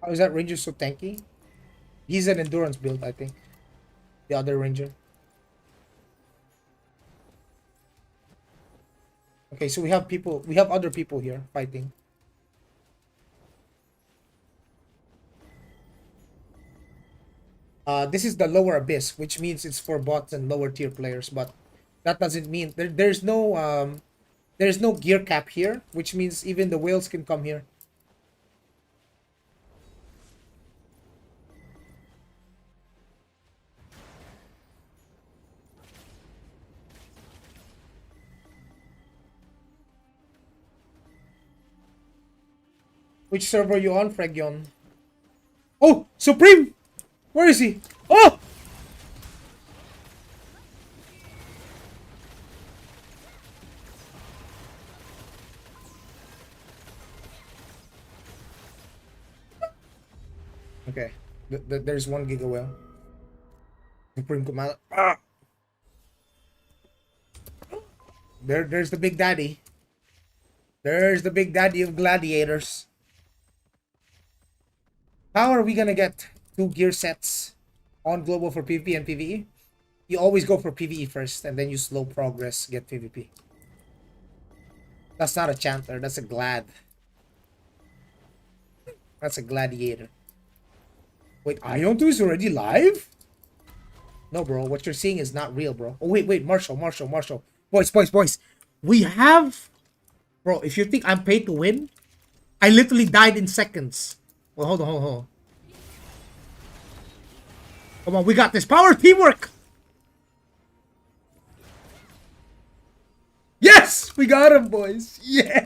How is that Ranger so tanky? He's an endurance build, I think. The other Ranger. Okay, so we have other people here fighting. This is the lower abyss, which means it's for bots and lower tier players, but that doesn't mean there's no gear cap here, which means even the whales can come here. Which server are you on, Fregyon? Oh, Supreme! Where is he? Oh! Okay, there's one Giga Whale. Supreme Commander. Ah! There's the Big Daddy. There's the Big Daddy of gladiators. How are we gonna get 2 gear sets on global for PvP and PvE? You always go for PvE first, and then you slow progress, get PvP. That's not a chanter, that's a glad. That's a gladiator. Wait, AION 2 is already live? No, bro, what you're seeing is not real, bro. Oh, wait, Marshall. Boys. We have... Bro, if you think I'm paid to win, I literally died in seconds. Well, hold on. Come on, we got this. Power teamwork! Yes! We got him, boys! Yes!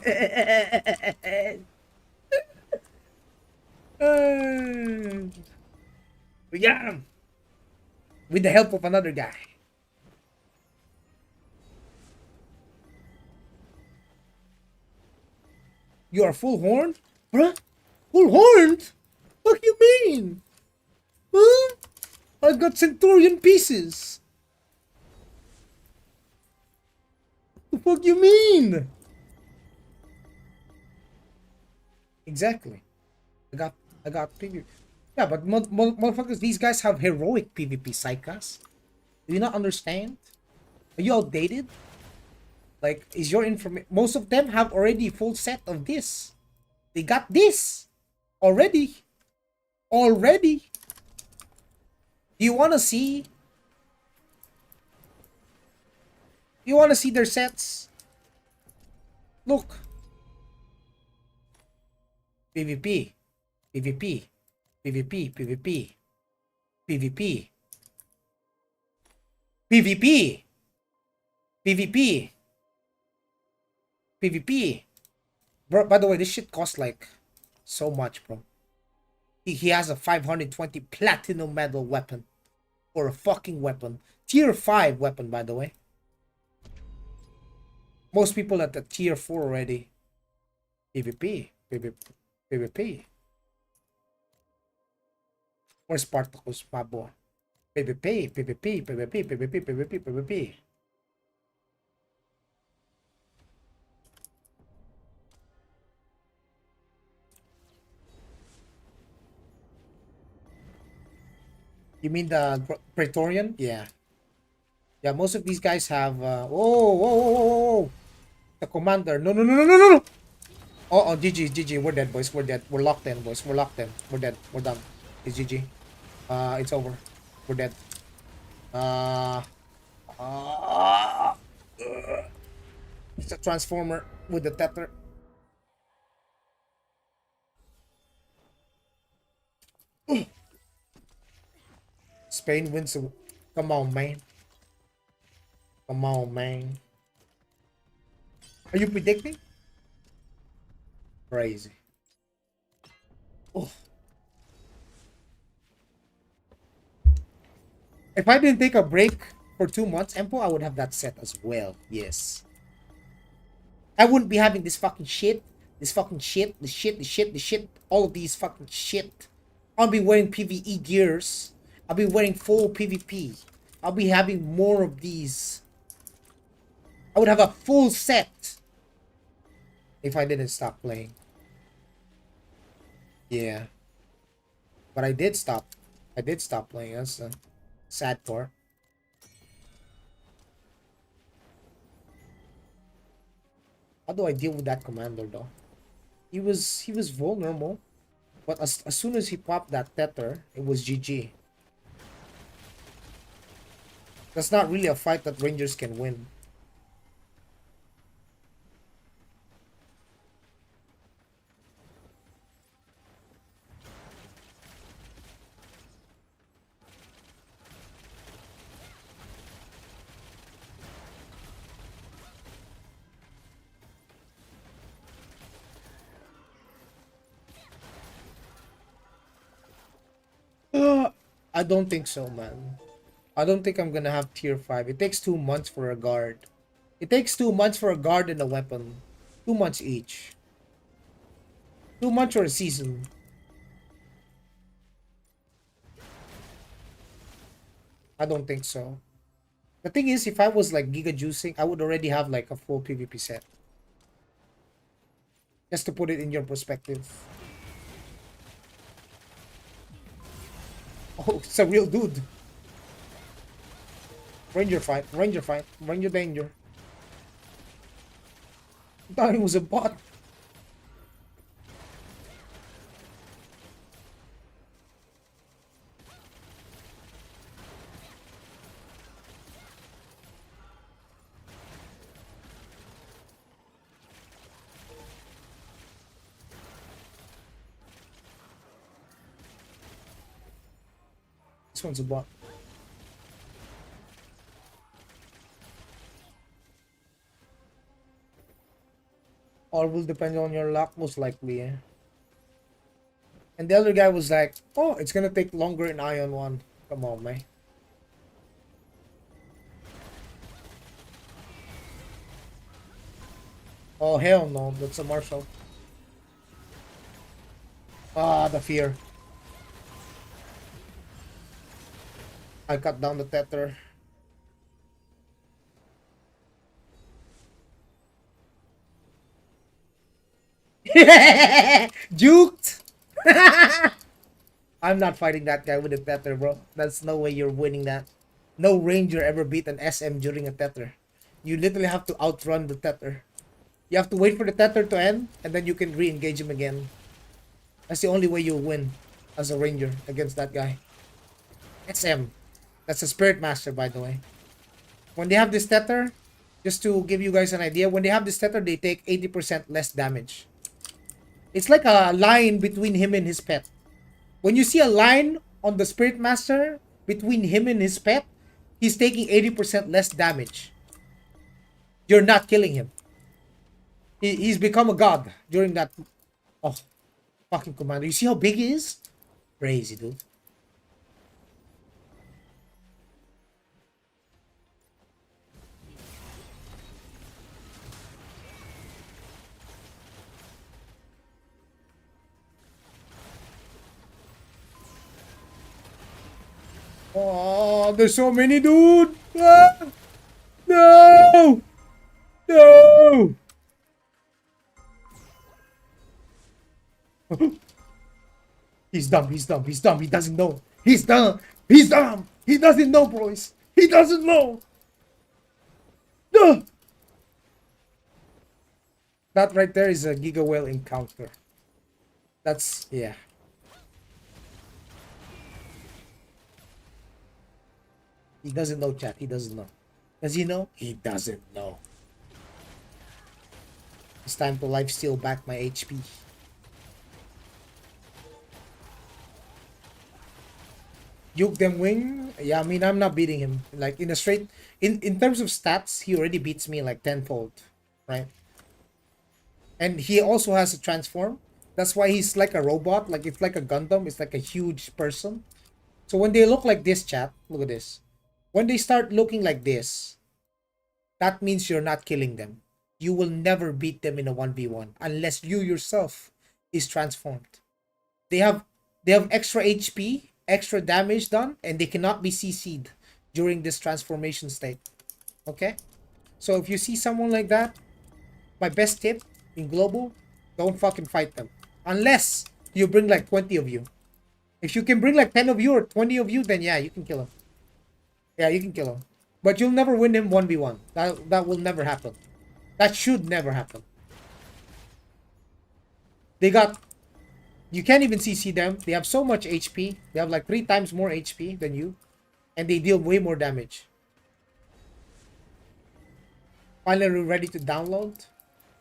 We got him! With the help of another guy. You are full horned? Bruh? Full horned? What you mean? Huh? I got Centurion pieces. The fuck you mean? Exactly. I got PvP. Yeah, but motherfuckers, these guys have heroic PvP psychas. Do you not understand? Are you outdated? Like, is your information... Most of them have already full set of this. They got this. Already. Already. Do you want to see... You want to see their sets? Look. PvP. PvP. PvP. PvP. PvP. PvP. PvP. PvP. Bro, by the way, this shit costs like so much, bro. He has a 520 platinum medal weapon. For a fucking weapon. Tier 5 weapon, by the way. Most people at the tier 4 already. PvP. PvP. PvP. Where's Spartacus, my boy? PvP. PvP. PvP. PvP. PvP. PvP. You mean the Praetorian? Yeah. Yeah, most of these guys have whoa, whoa, whoa, whoa, whoa. The commander. No, no, no, no, no, no, no. Oh, GG, GG. We're dead, boys. We're dead. We're locked in, boys. We're locked in. We're dead. We're done. It's GG. It's over. We're dead. Uh, uh, it's a transformer with the tether. Spain wins. Come on, man. Come on, man. Are you predicting? Crazy. Oh. If I didn't take a break for 2 months, Empo, I would have that set as well. Yes. I wouldn't be having this fucking shit. This fucking shit. The shit. The shit. The shit. All of these fucking shit. I'll be wearing PvE gears. I'll be wearing full PvP. I'll be having more of these. I would have a full set if I didn't stop playing. Yeah. But I did stop. I did stop playing. That's the sad part. How do I deal with that commander though? He was vulnerable. But as soon as he popped that tether, it was GG. That's not really a fight that Rangers can win. I don't think so, man. I don't think I'm gonna have tier 5. It takes 2 months for a guard. It takes 2 months for a guard and a weapon. 2 months each. 2 months or a season. I don't think so. The thing is, if I was like giga juicing, I would already have like a full PvP set. Just to put it in your perspective. Oh, it's a real dude. Ranger fight, Ranger fight, Ranger danger. I thought he was a bot. This one's a bot. All will depend on your luck, most likely. Eh? And the other guy was like, oh, it's gonna take longer in AION 1. Come on, man. Oh, hell no. That's a Marshall. Ah, the fear. I cut down the tether. Juked! I'm not fighting that guy with a tether, bro. That's no way you're winning that. No Ranger ever beat an SM during a tether. You literally have to outrun the tether. You have to wait for the tether to end, and then you can re-engage him again. That's the only way you'll win as a Ranger against that guy. SM. That's a Spirit Master, by the way. When they have this tether, just to give you guys an idea, when they have this tether, they take 80% less damage. It's like a line between him and his pet. When you see a line on the Spirit Master between him and his pet, He's taking 80% less damage. You're not killing him. He's become a god during that. Oh, fucking commander. You see how big he is? Crazy, dude. Oh, there's so many, dude. Ah, no! No! He's dumb. He's dumb. He's dumb. He doesn't know. He's dumb. He's dumb. He doesn't know, boys. He doesn't know. No! That right there is a Giga Whale encounter. That's, yeah. He doesn't know, chat. He doesn't know. Does he know? He doesn't know. It's time to lifesteal back my HP. Duke them wing. Yeah, I mean, I'm not beating him. Like, in a straight... In terms of stats, he already beats me like tenfold. Right? And he also has a transform. That's why he's like a robot. Like, it's like a Gundam. It's like a huge person. So when they look like this, chat, look at this. When they start looking like this, that means you're not killing them. You will never beat them in a 1v1 unless you yourself is transformed. They have extra HP, extra damage done, and they cannot be CC'd during this transformation state. Okay? So if you see someone like that, my best tip in global, don't fucking fight them. Unless you bring like 20 of you. If you can bring like 10 of you or 20 of you, then yeah, you can kill him. Yeah, you can kill him. But you'll never win him 1v1. That will never happen. That should never happen. They got... You can't even CC them. They have so much HP. They have like 3 times more HP than you. And they deal way more damage. Finally ready to download.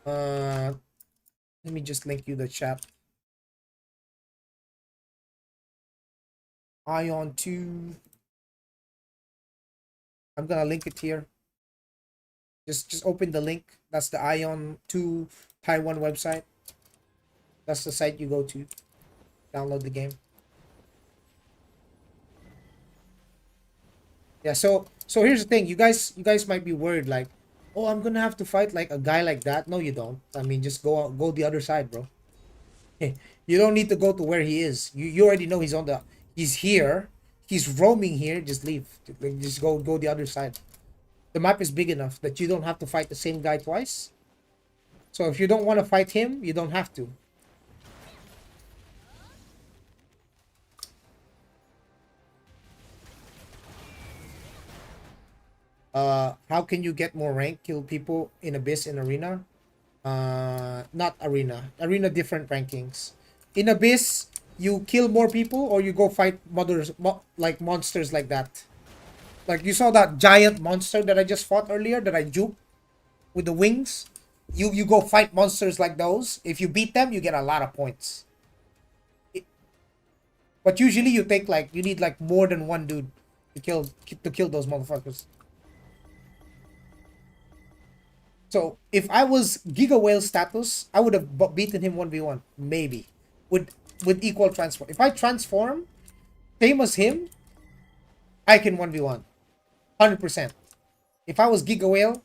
Let me just link you the chat. AION 2. I'm gonna link it here. Just open the link. That's the AION 2 Taiwan website. That's the site you go to. Download the game. Yeah, so here's the thing. You guys might be worried like, "Oh, I'm going to have to fight like a guy like that." No, you don't. I mean, just go the other side, bro. You don't need to go to where he is. You already know he's here. He's roaming here. Just leave. Just go the other side. The map is big enough that you don't have to fight the same guy twice. So if you don't want to fight him, you don't have to. How can you get more rank? Kill people in Abyss and Arena? Not Arena. Arena different rankings. In Abyss, you kill more people or you go fight like monsters like that. Like you saw that giant monster that I just fought earlier that I juked with the wings. You go fight monsters like those. If you beat them, you get a lot of points. But usually you need like more than one dude to kill those motherfuckers. So if I was Giga Whale status, I would have beaten him 1v1. Maybe. With equal transform. If I transform, same as him, I can 1v1. 100%. If I was Giga Whale,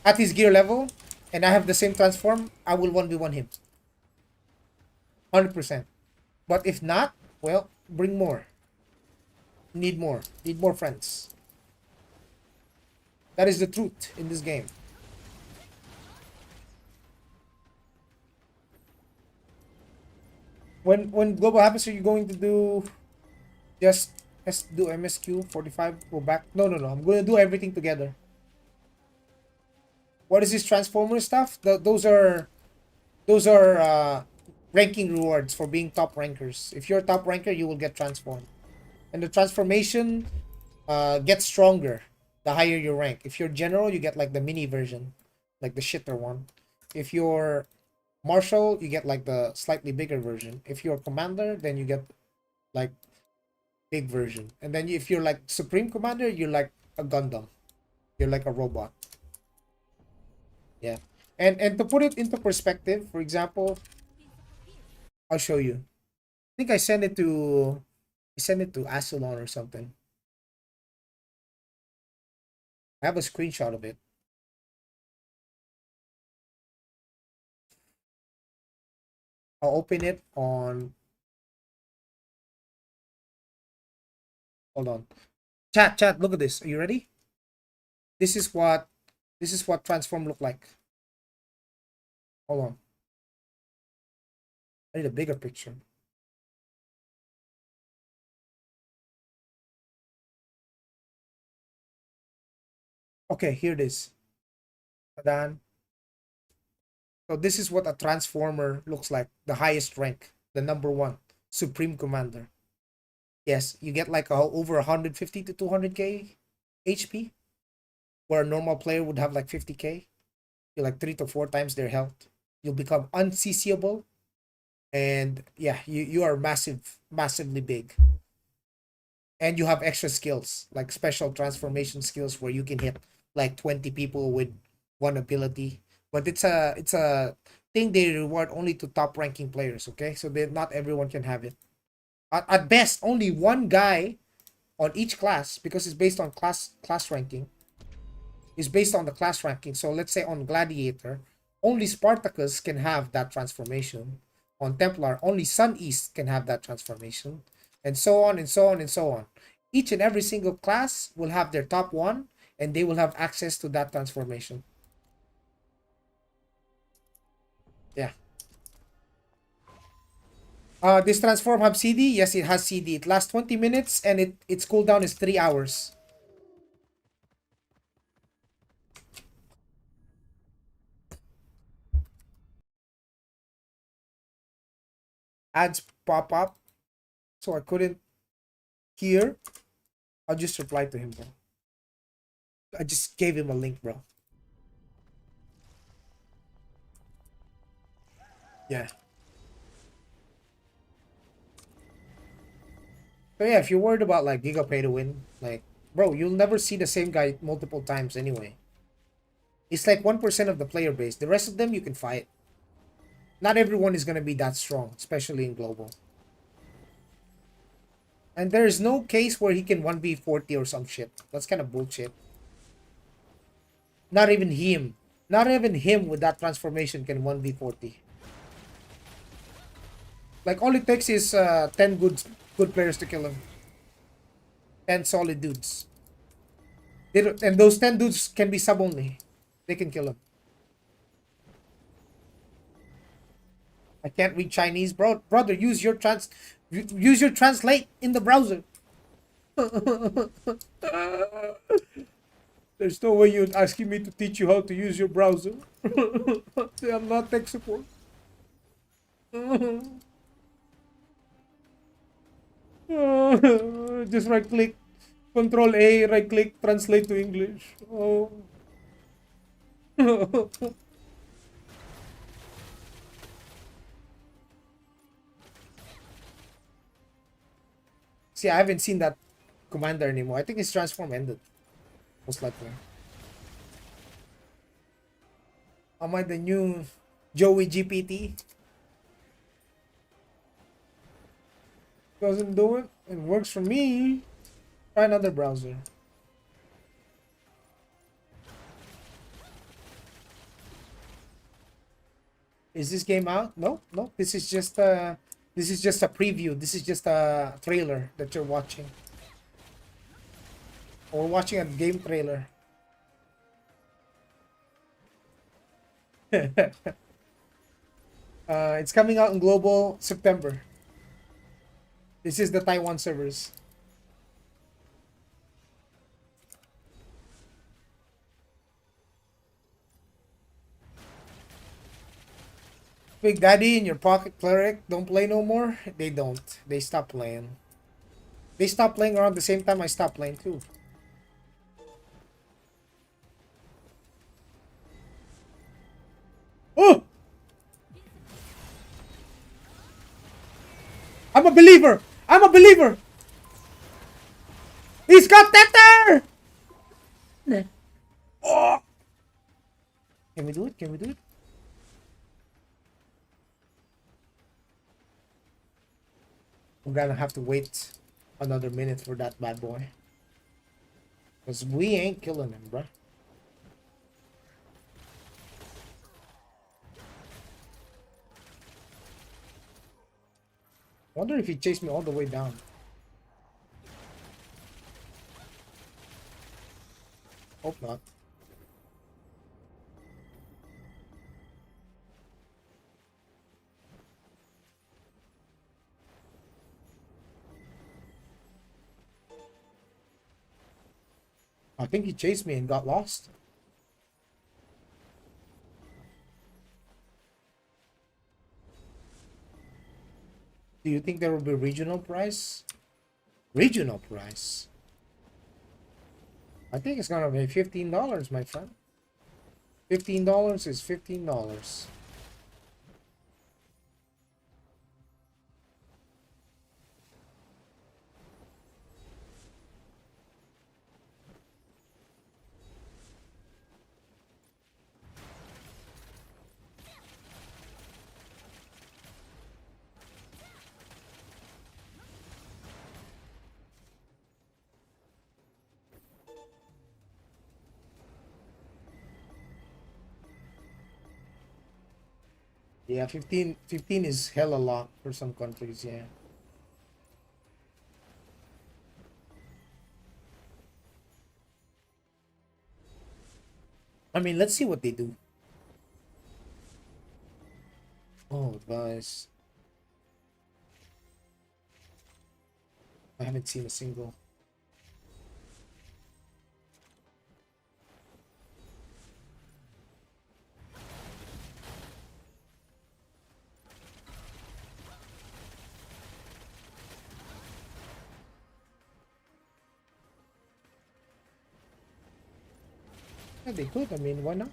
at his gear level, and I have the same transform, I will 1v1 him. 100%. But if not, well, bring more. Need more. Need more friends. That is the truth in this game. When global happens, are you going to do just do MSQ 45, go back? No. I'm going to do everything together. What is this transformer stuff? Those are ranking rewards for being top rankers. If you're a top ranker, you will get transformed. And the transformation gets stronger the higher your rank. If you're general, you get like the mini version, like the shitter one. If you're marshal, you get like the slightly bigger version. If you're commander, then you get like big version. And then if you're like Supreme Commander, you're like a Gundam. You're like a robot. Yeah. And to put it into perspective, for example, I'll show you. I think I sent it to Asilon or something. I have a screenshot of it. I'll open it on, hold on. Chat, look at this. Are you ready? This is what transform look like. Hold on. I need a bigger picture. Okay, here it is. Then, so this is what a transformer looks like. The highest rank, the number one, Supreme Commander. Yes, you get like over 150 to 200k HP, where a normal player would have like 50k. You're like 3 to 4 times their health. You'll become unCCable, and yeah, you are massively big. And you have extra skills like special transformation skills where you can hit like 20 people with one ability, but it's a thing they reward only to top ranking players. Okay, so not everyone can have it. At best only one guy on each class, because it's based on class ranking, is based on the class ranking. So let's say on Gladiator, only Spartacus can have that transformation. On Templar, only Sun East can have that transformation, and so on and so on and so on. Each and every single class will have their top one, and they will have access to that transformation. Yeah. This transform have CD? Yes, it has CD. It lasts 20 minutes, and its cooldown is 3 hours. Ads pop up, so I couldn't hear. I'll just reply to him, bro. I just gave him a link, bro. Yeah. So yeah, if you're worried about like Giga pay to win, like, bro, you'll never see the same guy multiple times anyway. It's like 1% of the player base. The rest of them you can fight. Not everyone is gonna be that strong, especially in global. And there's no case where he can 1v40 or some shit. That's kind of bullshit. Not even him. Not even him with that transformation can 1v40. Like all it takes is 10 good players to kill him. 10 solid dudes. And those 10 dudes can be sub only. They can kill him. I can't read Chinese, bro. Brother, use your translate in the browser. There's no way you're asking me to teach you how to use your browser. I'm not tech support. Just right click, Control A, right click, translate to English. Oh. See, I haven't seen that commander anymore. I think his transform ended. Most likely. Am I the new Joey GPT? Doesn't do it. It works for me. Try another browser. Is this game out? No, no. This is just a preview. This is just a trailer that you're watching. Or watching a game trailer. It's coming out in global September. This is the Taiwan servers. Big Daddy and your pocket cleric don't play no more? They don't. They stop playing. They stopped playing around the same time I stopped playing too. Oh! I'm a believer! I'm a believer! He's got tether! Oh! Can we do it? Can we do it? We're gonna have to wait another minute for that bad boy. Because we ain't killing him, bruh. Wonder if he chased me all the way down. Hope not. I think he chased me and got lost. Do you think there will be regional price? Regional price? I think it's gonna be $15, my friend. $15 is $15. Yeah, 15 is hella lot for some countries, yeah. I mean, let's see what they do. Oh, guys. I haven't seen a single. Yeah, they could. I mean, why not?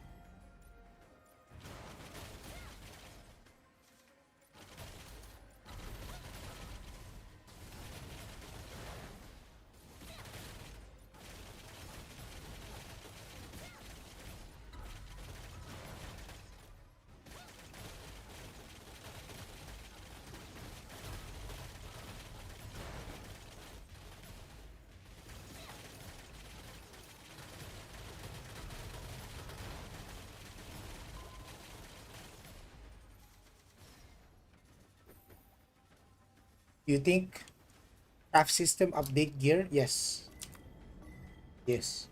You think craft system update gear? Yes. Yes.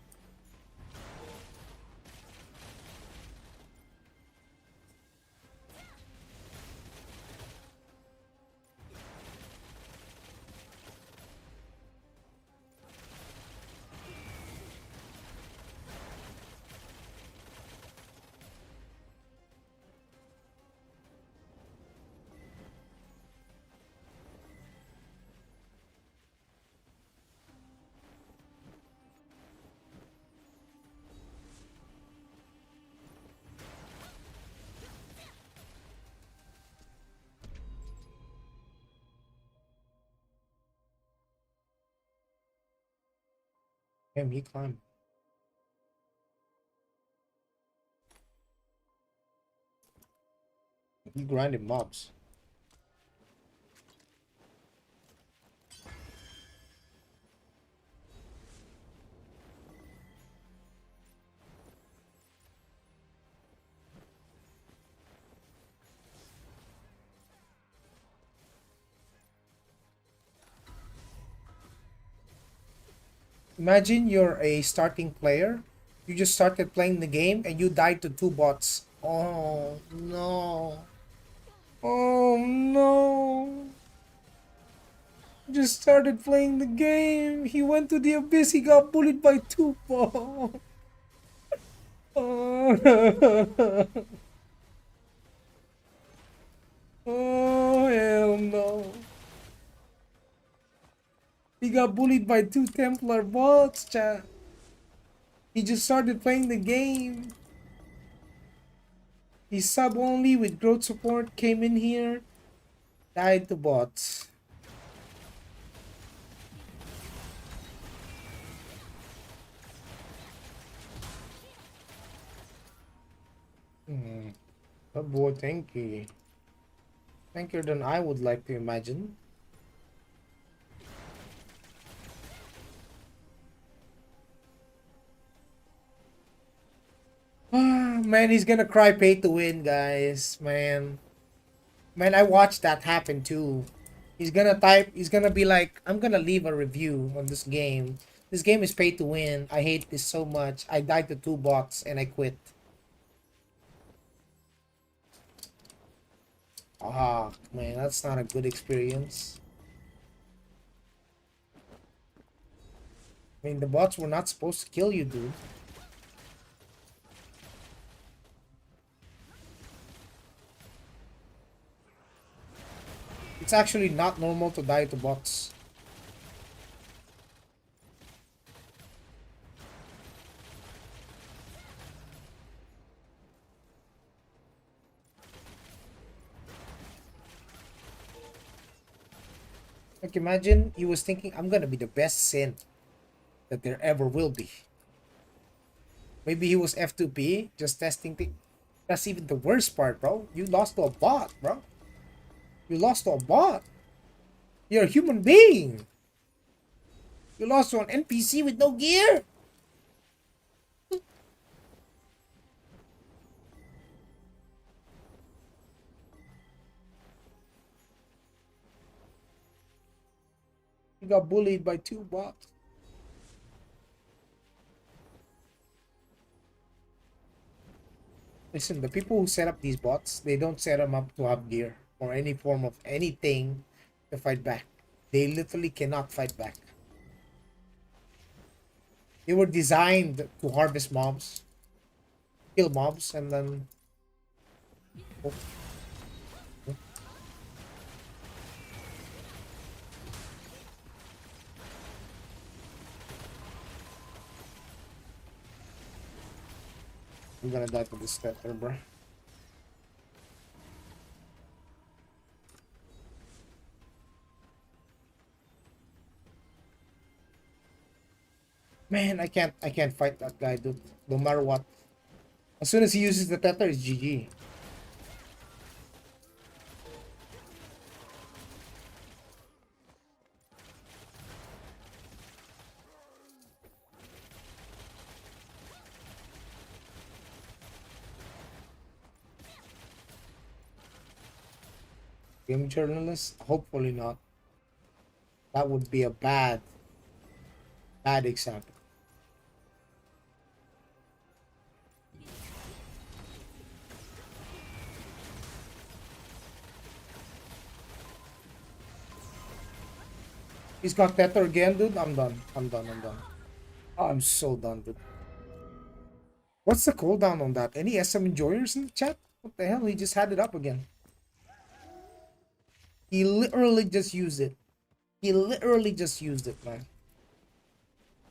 Damn, he climbed. He grinded mobs. Imagine you're a starting player. You just started playing the game and you died to two bots. Oh no. Oh no. Just started playing the game. He went to the abyss. He got bullied by two bots. Oh, oh hell no. He got bullied by two Templar bots, chat. He just started playing the game. He's sub only with growth support, came in here, died to bots. Oh boy, thank you. Thankier than I would like to imagine. Ah, man, he's gonna cry pay to win, guys. Man, I watched that happen too. He's gonna be like, I'm gonna leave a review on this game. This game is pay to win. I hate this so much. I died to 2 bots and I quit. Ah, man, that's not a good experience. I mean, the bots were not supposed to kill you, dude. It's actually not normal to die to bots. Like, imagine he was thinking, I'm gonna be the best synth that there ever will be. Maybe he was F2P, just testing things. That's even the worst part, bro. You lost to a bot, bro. You lost to a bot. You're a human being. You lost to an NPC with no gear. You got bullied by 2 bots. Listen, the people who set up these bots, they don't set them up to have gear or any form of anything to fight back. They literally cannot fight back. They were designed to harvest mobs, kill mobs, and then... Oh, I'm gonna die for this tether, bro. Man, I can't fight that guy, dude. No matter what. As soon as he uses the tether, it's GG. Game journalist? Hopefully not. That would be a bad example. He's got tether again, dude. I'm done. I'm done. I'm done. Oh, I'm so done, dude. What's the cooldown on that? Any SM enjoyers in the chat? What the hell? He just had it up again. He literally just used it. He literally just used it, man.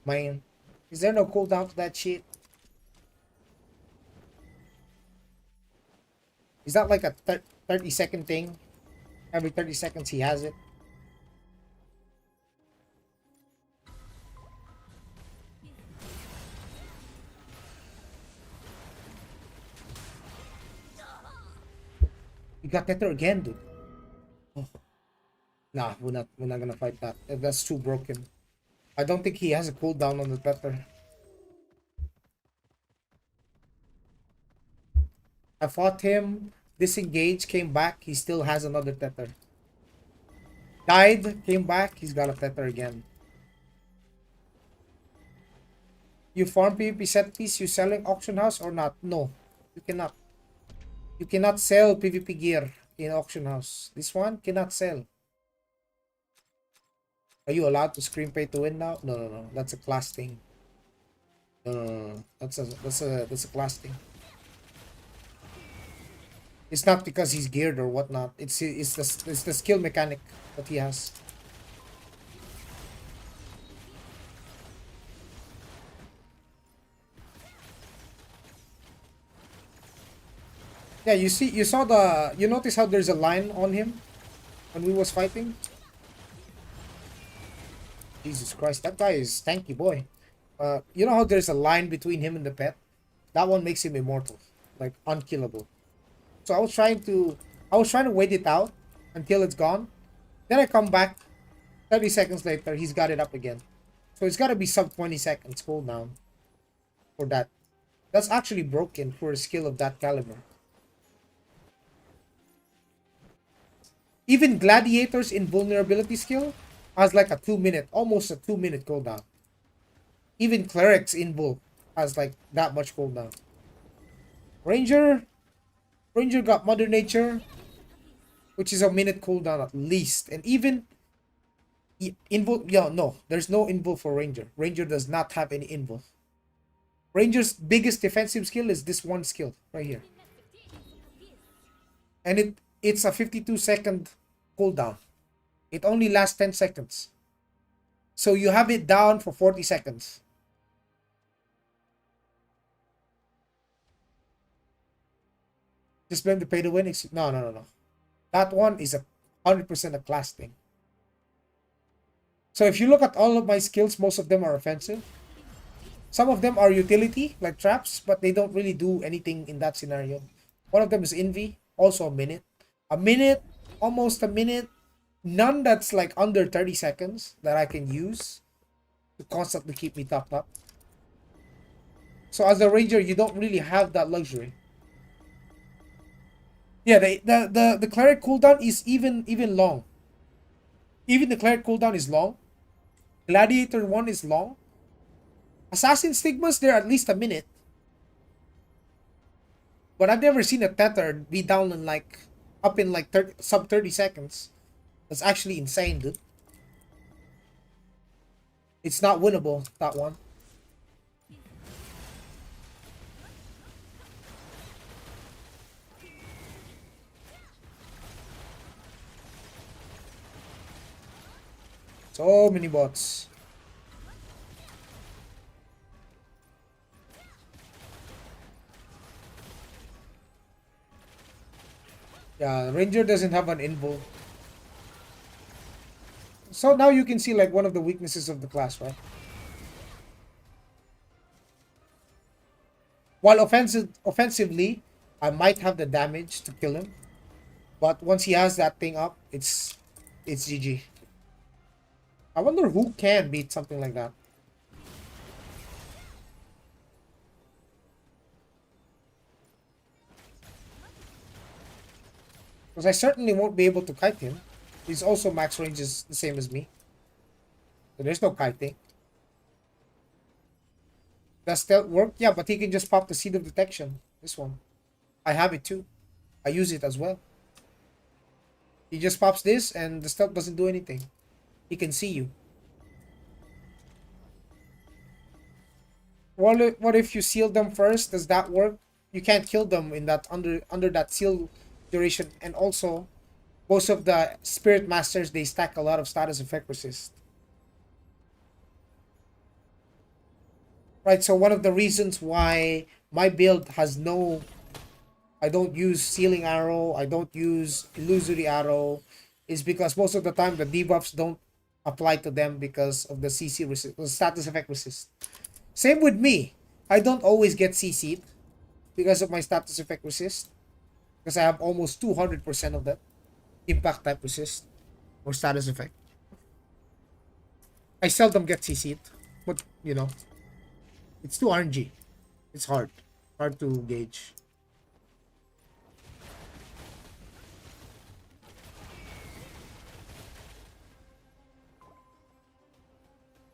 Man. Is there no cooldown to that shit? Is that like a 30-second thing? Every 30 seconds he has it? You got tether again, dude. Oh. Nah, we're not gonna fight that. That's too broken. I don't think he has a cooldown on the tether. I fought him, disengaged, came back, he still has another tether. Died, came back, he's got a tether again. You farm PvP set piece, you selling auction house or not? No, you cannot. You cannot sell PvP gear in auction house. This one cannot sell. Are you allowed to screen pay to win now? No, no, no. That's a class thing. No, no, no, no. That's a class thing. It's not because he's geared or whatnot. It's the skill mechanic that he has. Yeah, you notice how there's a line on him when we was fighting? Jesus Christ, that guy is tanky boy. You know how there's a line between him and the pet? That one makes him immortal. Like unkillable. So I was trying to wait it out until it's gone. Then I come back 30 seconds later, he's got it up again. So it's gotta be sub 20 seconds cooldown for that. That's actually broken for a skill of that caliber. Even Gladiator's invulnerability skill has like a 2 minute, almost a 2 minute cooldown. Even Cleric's invul has like that much cooldown. Ranger, Ranger got Mother Nature, which is a minute cooldown at least. And even invul, yeah, no, there's no invul for Ranger. Ranger does not have any invul. Ranger's biggest defensive skill is this one skill right here. And it's a 52-second cooldown. It only lasts 10 seconds. So you have it down for 40 seconds. Just blame the pay to win. No, no, no, no. That one is 100% a class thing. So if you look at all of my skills, most of them are offensive. Some of them are utility, like traps, but they don't really do anything in that scenario. One of them is Envy, also a minute. A minute, almost a minute. None that's like under 30 seconds that I can use to constantly keep me topped up. So as a ranger, you don't really have that luxury. Yeah, the cleric cooldown is even long. Even the cleric cooldown is long. Gladiator 1 is long. Assassin Stigmas, they're at least a minute. But I've never seen a tether be down in like up in like 30, sub 30 seconds. That's actually insane, dude. It's not winnable, that one. So many bots. Yeah, Ranger doesn't have an invul. So now you can see like one of the weaknesses of the class, right? While offensively, I might have the damage to kill him. But once he has that thing up, it's GG. I wonder who can beat something like that. Because I certainly won't be able to kite him. He's also max range is the same as me. So there's no kiting. Does stealth work? Yeah, but he can just pop the seed of detection. This one. I have it too. I use it as well. He just pops this and the stealth doesn't do anything. He can see you. What if you seal them first? Does that work? You can't kill them in that under that seal duration. And also, most of the spirit masters, they stack a lot of status effect resist. Right, so one of the reasons why my build has no, I don't use sealing arrow, I don't use illusory arrow, is because most of the time the debuffs don't apply to them because of the CC resist, the status effect resist. Same with me. I don't always get CC'd because of my status effect resist. Because I have almost 200% of that impact type resist or status effect. I seldom get CC'd, but you know, it's too RNG. It's hard to gauge.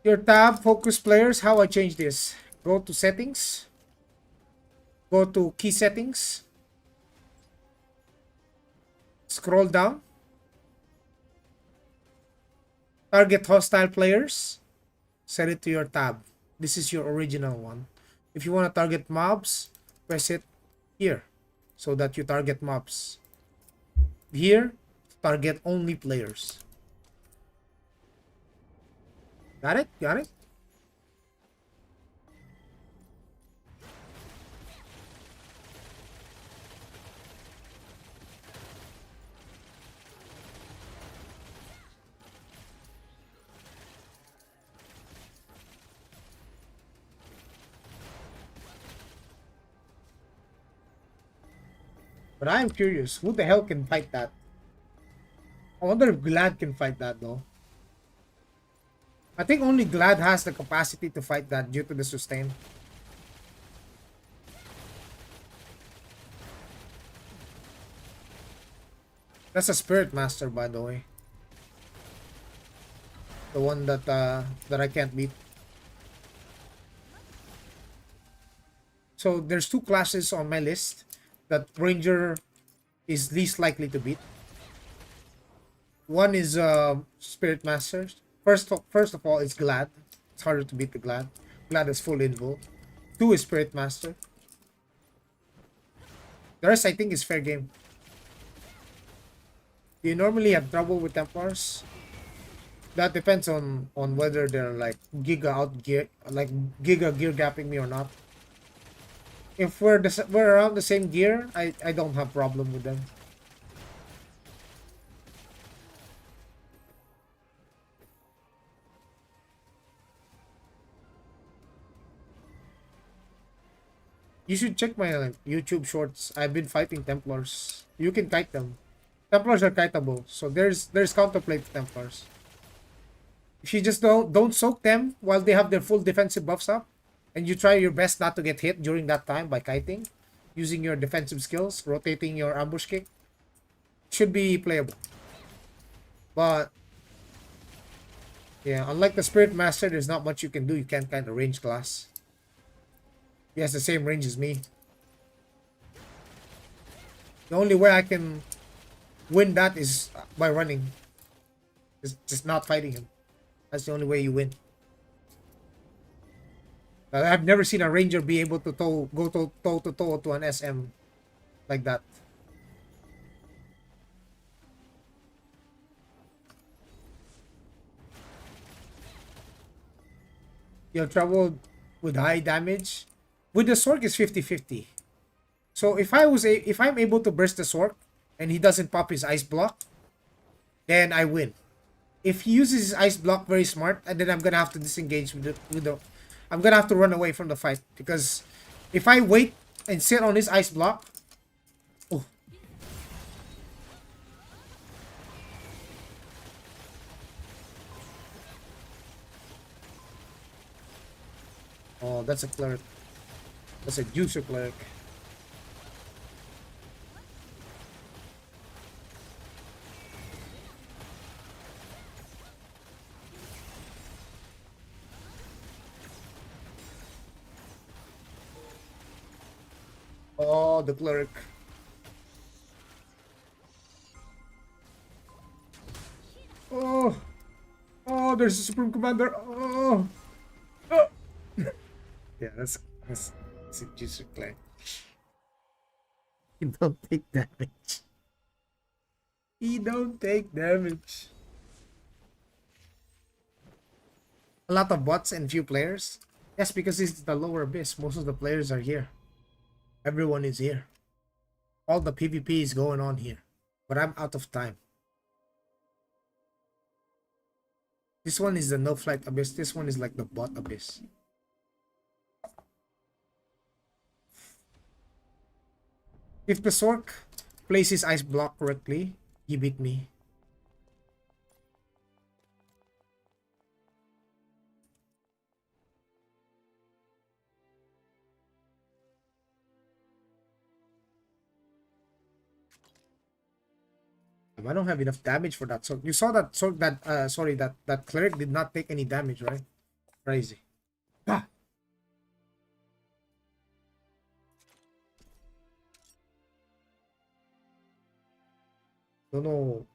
Your tab, focus players, how I change this? Go to settings. Go to key settings. Scroll down. Target hostile players. Set it to your tab. This is your original one. If you want to target mobs, press it here so that you target mobs. Here, target only players. Got it? Got it? But I am curious, who the hell can fight that? I wonder if Glad can fight that though. I think only Glad has the capacity to fight that due to the sustain. That's a Spirit Master, by the way. The one that I can't beat. So there's two classes on my list that Ranger is least likely to beat. One is Spirit Master. First of all, it's Glad. It's harder to beat the Glad. Glad is full invo. Two is Spirit Master. The rest I think is fair game. Do you normally have trouble with Templars? That depends on whether they're like giga gear gapping me or not. If we're around the same gear, I don't have problem with them. You should check my YouTube shorts. I've been fighting Templars. You can kite them. Templars are kiteable, so there's counterplay to Templars. If you just don't soak them while they have their full defensive buffs up, and you try your best not to get hit during that time by kiting, using your defensive skills, rotating your ambush kick, should be playable. But yeah, unlike the Spirit Master, there's not much you can do. You can't kind of range class. He has the same range as me. The only way I can win that is by running. Just not fighting him. That's the only way you win. I've never seen a ranger be able to go toe to toe to an SM like that. You have trouble with high damage. With the Sork is 50-50. So if I'm able to burst the Sork and he doesn't pop his ice block, then I win. If he uses his ice block very smart, and then I'm gonna have to disengage I'm gonna have to run away from the fight, because if I wait and sit on his ice block, oh, oh, that's a cleric. That's a juicer cleric. Oh, the cleric. Oh, oh, there's a supreme commander. Oh, oh. Yeah, that's a juicer cleric. He don't take damage. He don't take damage. A lot of bots and few players. Yes, because this is the lower abyss. Most of the players are here. Everyone is here. All the PvP is going on here. But I'm out of time. This one is the no flight abyss. This one is like the bot abyss. If the Sork plays his ice block correctly, he beat me. I don't have enough damage for that Sork. You saw that Sork that cleric did not take any damage, right? Crazy. Ah. Don't know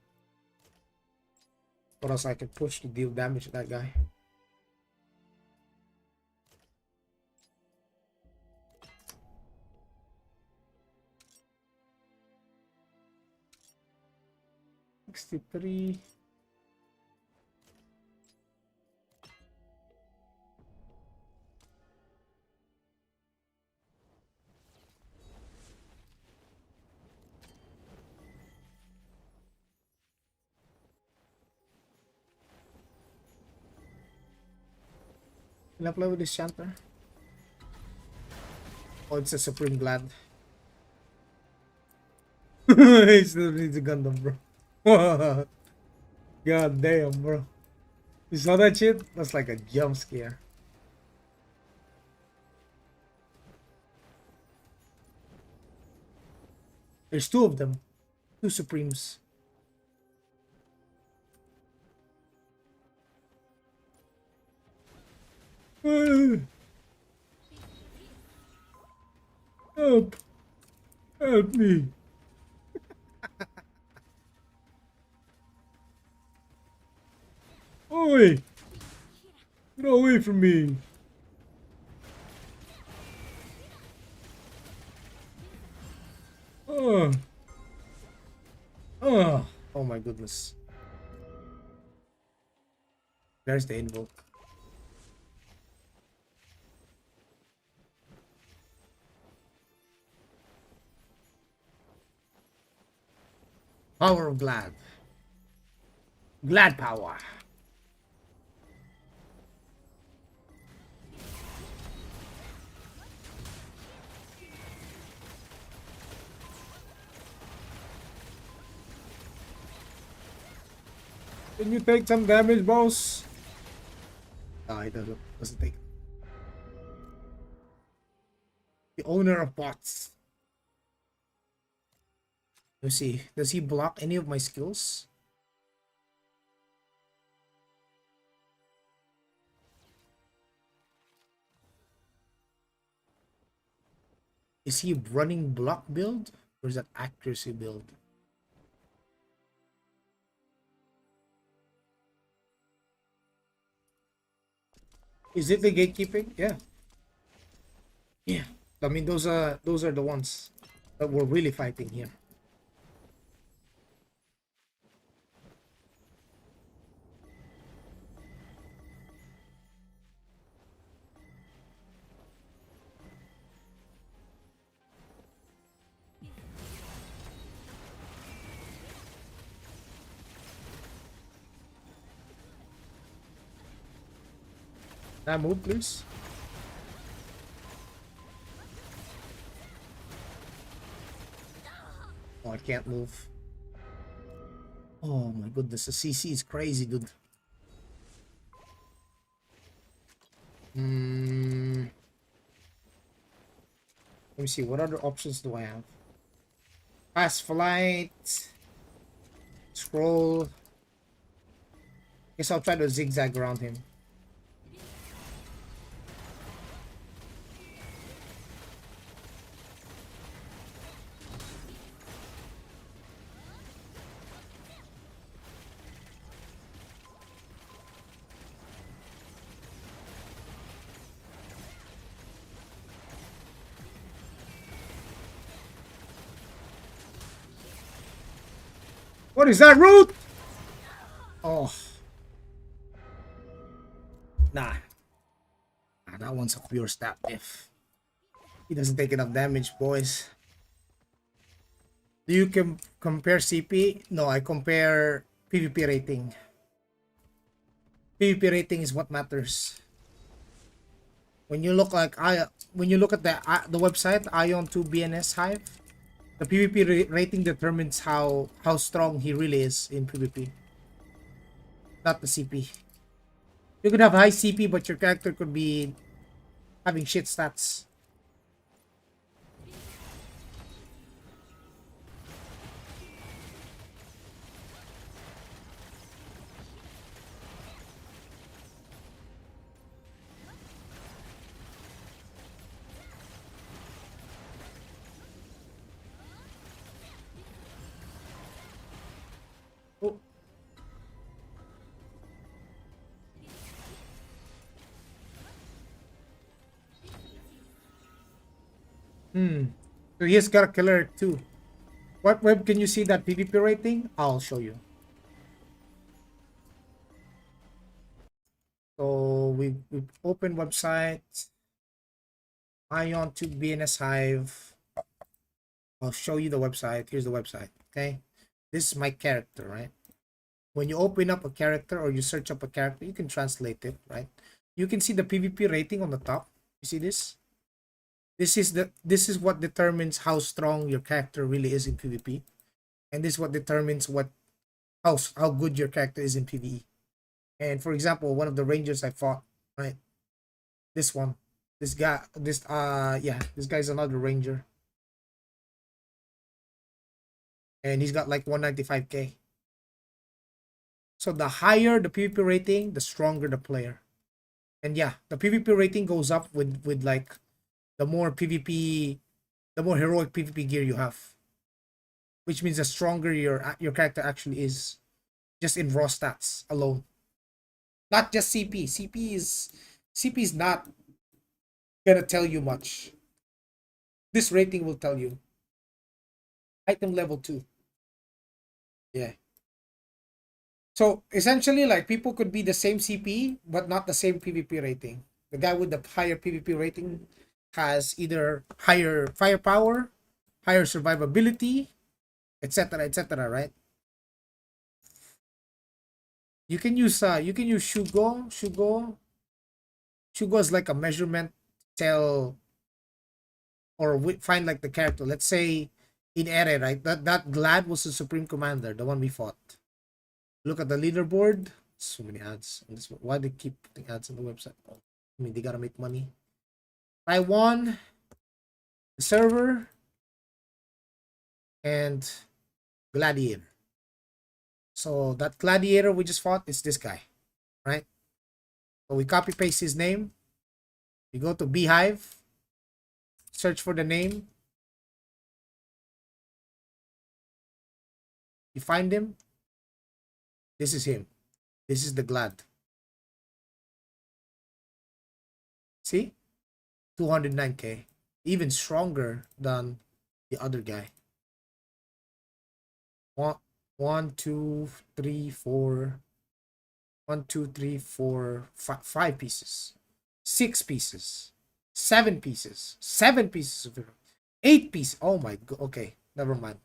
what else I can push to deal damage to that guy. $63. Can I play with this chanter? Oh, it's a Supreme Glad. He still needs a Gundam, bro. God damn, bro. You saw that shit? That's like a jump scare. There's two of them. Two Supremes. Help! Help me! Oi! Get away from me! Oh! Oh! Oh my goodness. There's the invoke. Power of Glad. Glad power. Can you take some damage, boss? No, he doesn't take it. The owner of bots. Let's see. Does he block any of my skills? Is he running block build? Or is that accuracy build? Is it the gatekeeping? Yeah. Yeah. I mean those are the ones that we're really fighting here. Can I move, please? Oh, I can't move. Oh my goodness, the CC is crazy, dude. Let me see, what other options do I have? Fast flight. Scroll. Guess I'll try to zigzag around him. What is that, root? Oh. Nah. That one's a pure stat diff. He doesn't take enough damage, boys. Do you compare CP? No, I compare PvP rating. PvP rating is what matters. When you look at the website AION 2 BNS Hive, the PvP rating determines how strong he really is in PvP. Not the CP. You could have high CP, but your character could be having shit stats. Oh. So he has got a killer too. What web can you see that PvP rating? I'll show you. So we open website. AION 2 BNS Hive. I'll show you the website. Here's the website. Okay. This is my character, right? When you open up a character or you search up a character, you can translate it, right? You can see the PvP rating on the top. You see this? This is what determines how strong your character really is in PvP. and this is what determines how good your character is in PvE. And for example, one of the rangers I fought, right? This one, this guy, this guy's another ranger, and he's got like 195k. So the higher the PvP rating, the stronger the player. And yeah, the PvP rating goes up with like the more PvP, the more heroic PvP gear you have, which means the stronger your character actually is, just in raw stats alone. Not just CP. CP is not gonna tell you much. This rating will tell you. Item level 2. Yeah. So essentially, like, people could be the same CP but not the same PvP rating. The guy with the higher PvP rating has either higher firepower, higher survivability, etc., etc., right? You can use Shugo is like a measurement to tell, or find like the character. Let's say in Ere, right? That Glad was the Supreme Commander, the one we fought. Look at the leaderboard. So many ads on this. Why they keep putting ads on the website? I mean, they gotta make money. I won the server and Gladiator. So that Gladiator we just fought is this guy, right? So we copy paste his name. We go to Beehive, search for the name. You find him. This is him. This is the Glad. See? 209k. Even stronger than the other guy. One, two, three, four. 1, 2, 3, 4, 5 pieces. 6 pieces. 7 pieces. 7 pieces of hero. 8 pieces. Oh my god. Okay. Never mind.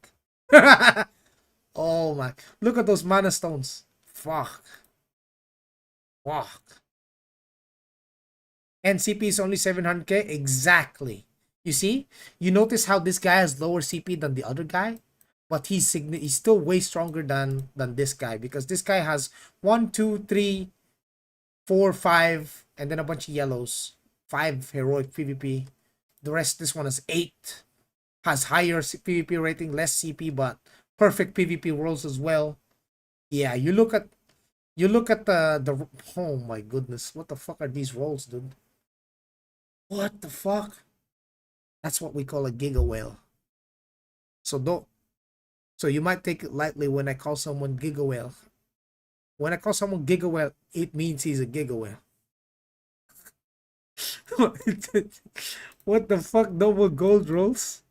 Oh my. Look at those mana stones. Fuck. Fuck. And CP is only 700k? Exactly. You see? You notice how this guy has lower CP than the other guy? But he's still way stronger than this guy, because this guy has 1, 2, 3, 4, 5, and then a bunch of yellows. 5 heroic PvP. The rest, this one is 8. Has higher PvP rating, less CP, but perfect PvP rolls as well. Yeah, you look at the oh my goodness, what the fuck are these rolls, dude? What the fuck? That's what we call a giga whale. So don't. So you might take it lightly when I call someone giga whale. When I call someone giga whale, it means he's a giga whale. What the fuck? Double gold rolls?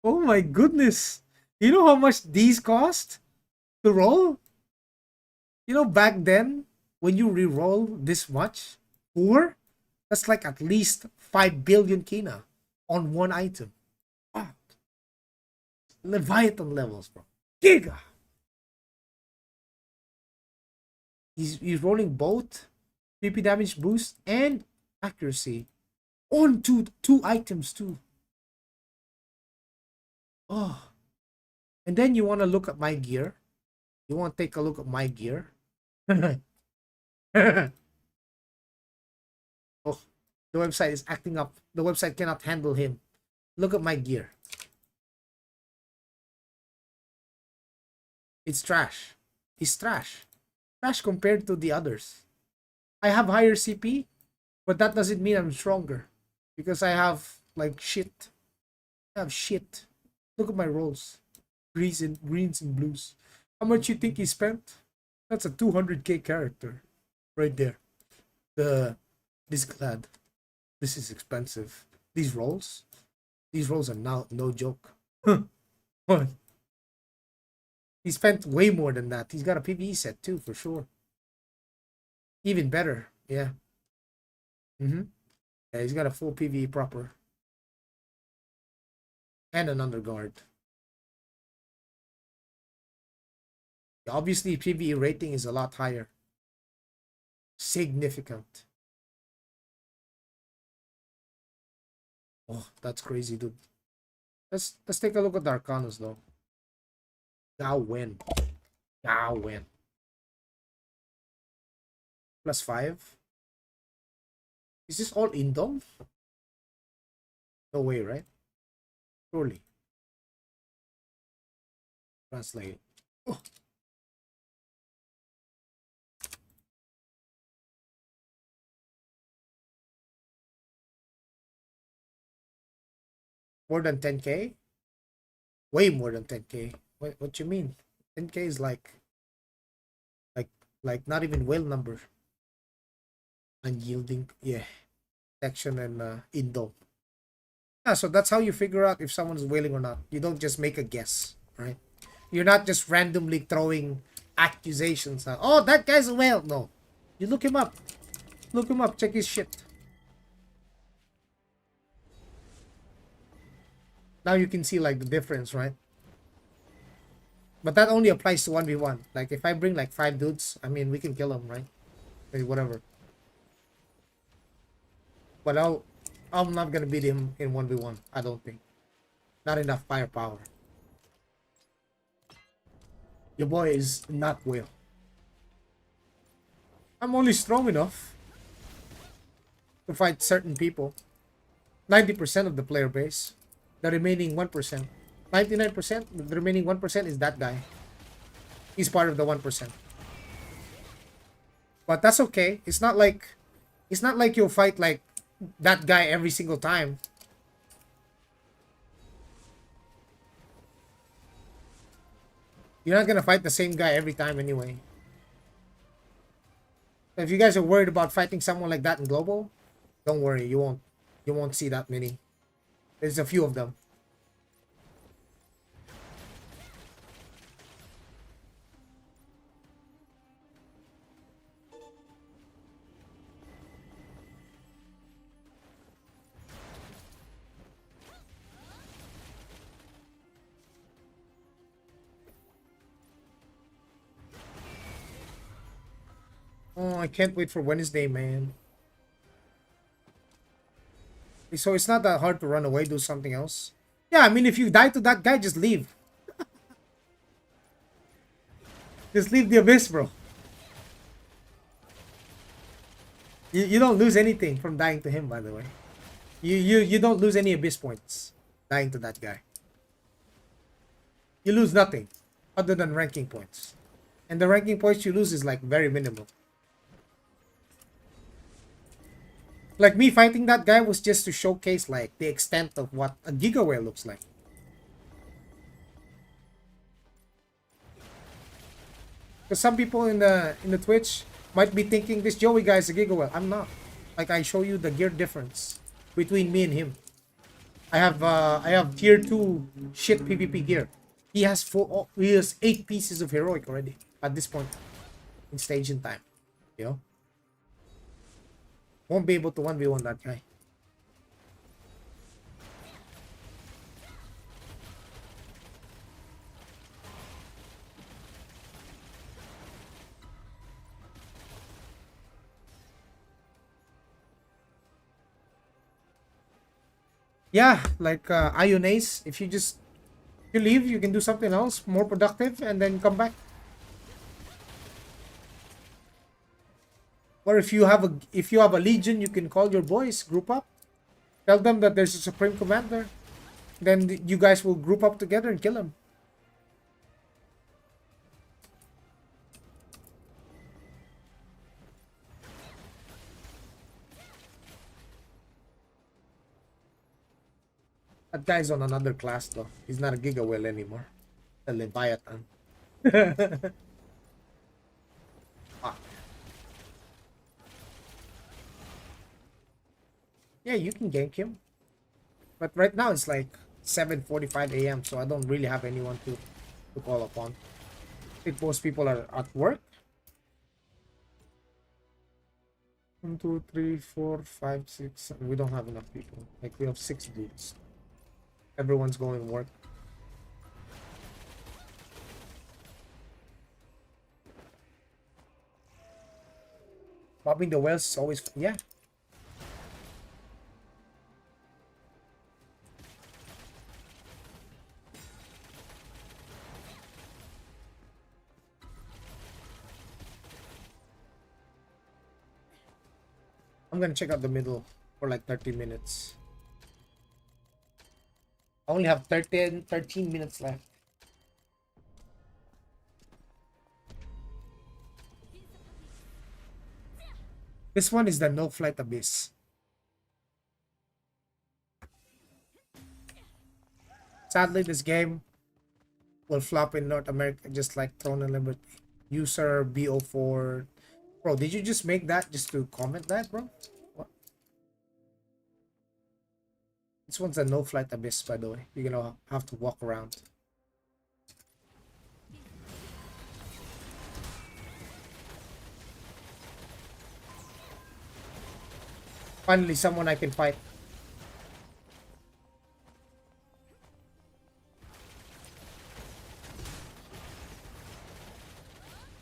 Oh my goodness. You know how much these cost to roll? You know, back then, when you re-roll this much, 4, that's like at least 5 billion kina on one item. Wow. Leviathan levels, bro. Giga. He's rolling both PP damage boost and accuracy on two items too. Oh. And then you want to look at my gear. You want to take a look at my gear. Oh, the website is acting up. The website cannot handle him. Look at my gear. It's trash. It's trash. Trash compared to the others. I have higher CP, but that doesn't mean I'm stronger. Because I have like shit. I have shit. Look at my rolls. Greens and blues. How much you think he spent? That's a 200k character. Right there. This Glad. This is expensive. These rolls are now no joke. What? He spent way more than that. He's got a PvE set too, for sure. Even better. Yeah. Yeah, he's got a full PvE proper. And an underguard. Obviously, PvE rating is a lot higher. Significant. Oh, that's crazy, dude. Let's take a look at the Arcanas though. Gawain. Gawain. +5. Is this all Indom? No way, right? Surely. Translate. Oh. More than 10k? Way more than 10k. What you mean? 10k is like like not even whale number. Unyielding, yeah. Section and Indom. Yeah, so that's how you figure out if someone's whaling or not. You don't just make a guess, right? You're not just randomly throwing accusations. Oh, that guy's a whale. No. You look him up. Look him up. Check his shit. Now you can see like the difference, right? But that only applies to 1v1. Like if I bring like 5 dudes, I mean, we can kill them, right? Like, whatever. But I'm not gonna beat him in 1v1. I don't think. Not enough firepower. Your boy is not whale. I'm only strong enough to fight certain people. 90% of the player base. The remaining 1%. 99%, the remaining 1% is that guy. He's part of the 1%. But that's okay. It's not like you'll fight like that guy every single time. You're not gonna fight the same guy every time anyway. If you guys are worried about fighting someone like that in global, don't worry, you won't see that many. There's a few of them. Oh, I can't wait for Wednesday, man. So it's not that hard to run away, do something else. Yeah, I mean, if you die to that guy, just leave. Just leave the abyss, bro. You don't lose anything from dying to him, by the way. You don't lose any abyss points dying to that guy. You lose nothing other than ranking points. And the ranking points you lose is like very minimal. Like me fighting that guy was just to showcase like the extent of what a Giga Whale looks like. Because some people in the Twitch might be thinking this Joey guy is a Giga Whale. I'm not. Like I show you the gear difference between me and him. I have tier 2 shit PvP gear. He has 8 pieces of heroic already at this point in stage in time. You know? Won't be able to 1v1 that guy. Yeah, like AION Ace, if you leave, you can do something else more productive and then come back. Or if you have a legion, you can call your boys, group up, tell them that there's a supreme commander, then you guys will group up together and kill him. That guy's on another class though. He's not a Giga Whale anymore. A Leviathan. Ah. Yeah, you can gank him. But right now it's like 7:45 a.m. so I don't really have anyone to call upon. I think most people are at work. 1, 2, 3, 4, 5, 6. We don't have enough people. Like we have 6 dudes. Everyone's going to work. Mobbing the whales is always yeah. I'm gonna check out the middle for like 30 minutes. I only have 13 minutes left. This one is the No Flight Abyss. Sadly, this game will flop in North America just like Throne and Liberty. User BO4. Bro, did you just make that just to comment that, bro? What? This one's a No Flight Abyss, by the way. You're gonna have to walk around. Finally, someone I can fight.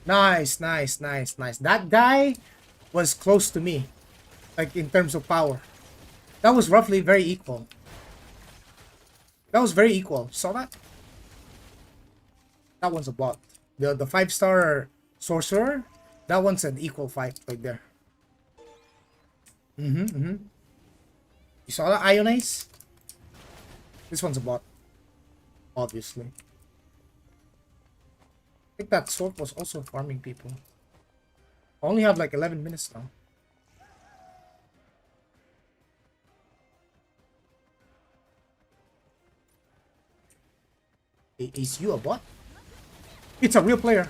Nice, nice, nice, nice. That guy was close to me, like in terms of power. That was roughly very equal. That was very equal. Saw that? That one's a bot. The 5-star sorcerer, that one's an equal fight right there. You saw that, AION Ace? This one's a bot. Obviously. I think that sword was also farming people. I only have like 11 minutes now. Is you a bot? It's a real player.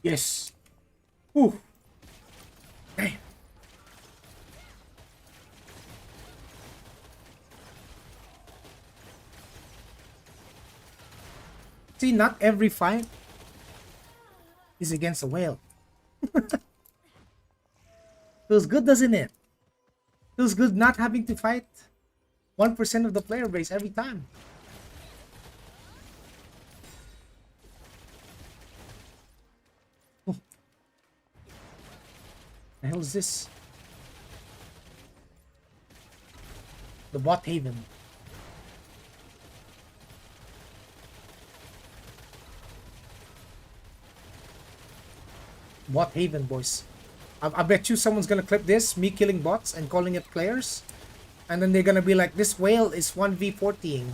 Yes. Ooh. Damn. See, not every fight is against a whale. Feels good, doesn't it? Feels good not having to fight 1% of the player base every time. Oh. The hell is this? The bot haven. Bot haven, boys. I bet you someone's gonna clip this, me killing bots and calling it players. And then they're gonna be like, this whale is 1v40ing.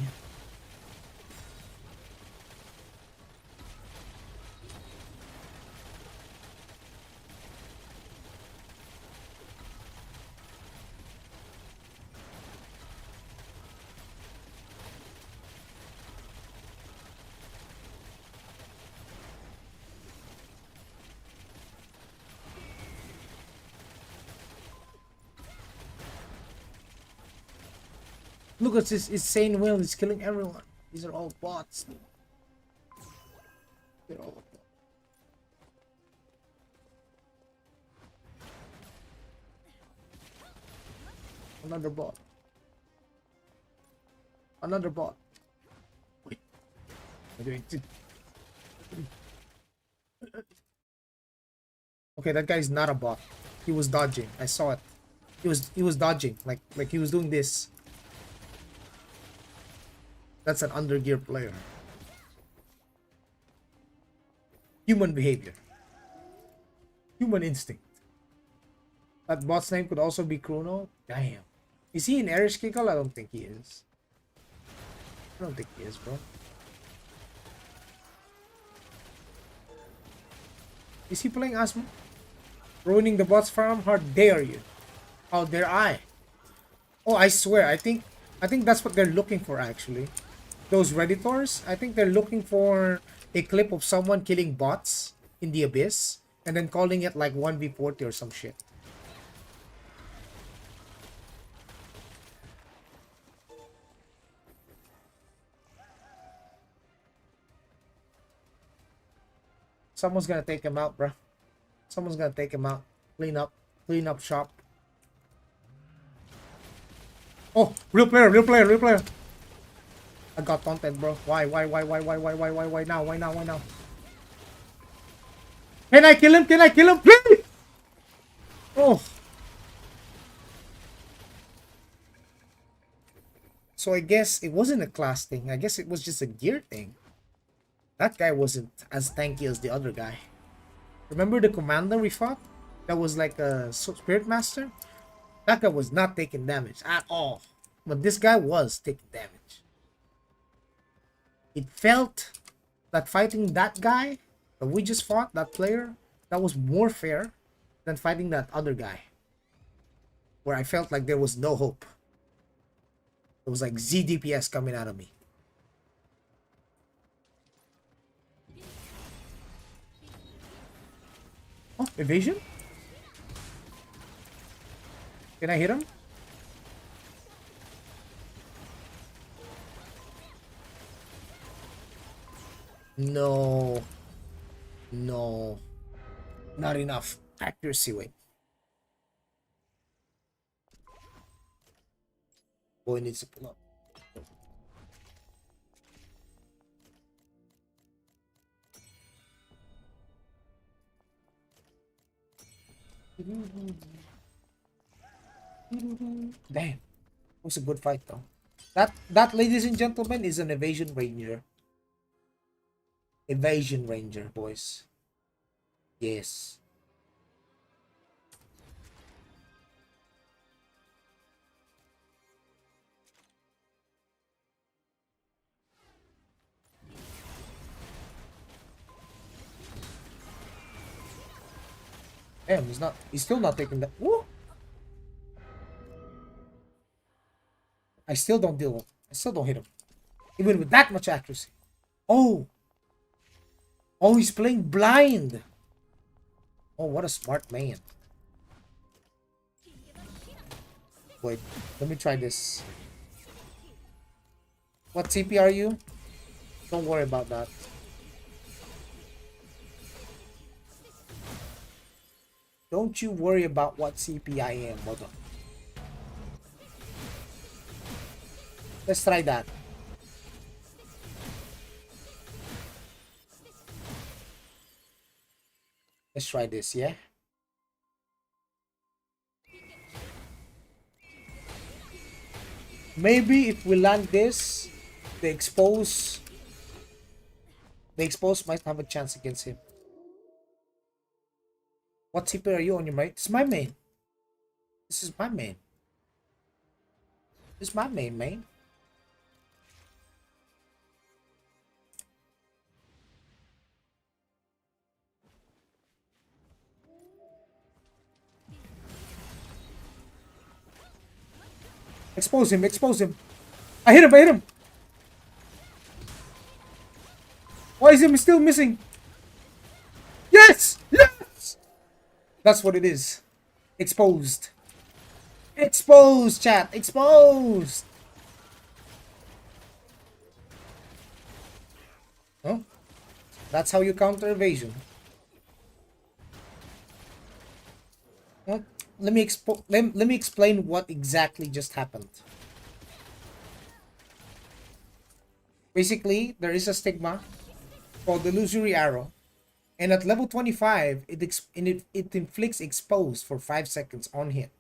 Look at this insane whale, he's killing everyone. These are all bots. They're all bots. Another bot. Another bot. Wait. Okay, that guy's not a bot. He was dodging. I saw it. He was dodging. Like he was doing this. That's an undergear player. Human behavior. Human instinct. That bot's name could also be Chrono. Damn. Is he in Erish Kikal? I don't think he is. I don't think he is, bro. Is he playing Asmo? Ruining the bot's farm? How dare you? How dare I? Oh, I swear, I think that's what they're looking for actually. Those Redditors, I think they're looking for a clip of someone killing bots in the abyss and then calling it like 1v40 or some shit. Someone's gonna take him out, bro. Someone's gonna take him out. Clean up shop. Oh, real player, real player, real player. I got taunted, bro. Why now? Why now? Can I kill him? Can I kill him? Please! Oh. So I guess it wasn't a class thing. I guess it was just a gear thing. That guy wasn't as tanky as the other guy. Remember the commander we fought? That was like a spirit master? That guy was not taking damage at all. But this guy was taking damage. It felt that fighting that guy that we just fought, that player, that was more fair than fighting that other guy. Where I felt like there was no hope. It was like Z DPS coming out of me. Oh, evasion? Can I hit him? No. No. Not enough accuracy. Wait. Boy needs to pull up. Damn. Was a good fight though. That, ladies and gentlemen, is an evasion ranger. Evasion ranger, boys. Yes. Damn, he's still not taking that. Woo! I still don't hit him. Even with that much accuracy. Oh! Oh, he's playing blind! Oh, what a smart man. Wait, let me try this. What CP are you? Don't worry about that. Don't you worry about what CP I am, mother. Let's try that. Let's try this, yeah? Maybe if we land this, the expose might have a chance against him. What CP are you on your main? It's my main. This is my main. This is my main, man. Expose him, expose him. I hit him. Why is he still missing? Yes! Yes! That's what it is. Exposed. Exposed, chat. Exposed. Oh, that's how you counter evasion. Well, let me explain what exactly just happened. Basically, there is a stigma called the illusory arrow, and at level 25, it inflicts expose for 5 seconds on hit.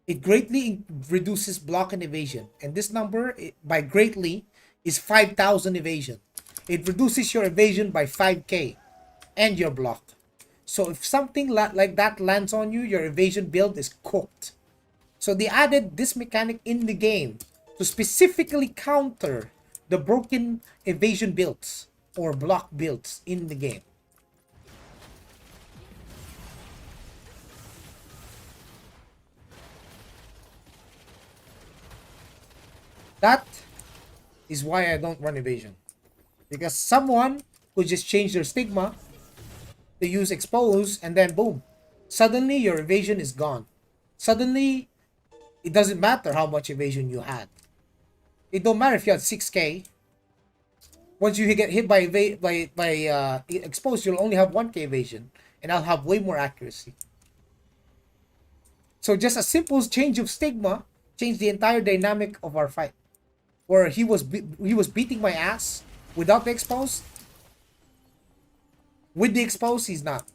It greatly reduces block and evasion, and this number, by greatly, is 5,000 evasion. It reduces your evasion by 5k and your block. So if something like that lands on you, your evasion build is cooked. So they added this mechanic in the game to specifically counter the broken evasion builds or block builds in the game. That is why I don't run evasion. Because someone could just change their stigma to use expose, and then boom, suddenly your evasion is gone. Suddenly, it doesn't matter how much evasion you had. It don't matter if you had 6k. Once you get hit by expose, you'll only have 1k evasion, and I'll have way more accuracy. So just a simple change of stigma changed the entire dynamic of our fight. Where he was beating my ass without the expose. With the expose, he's not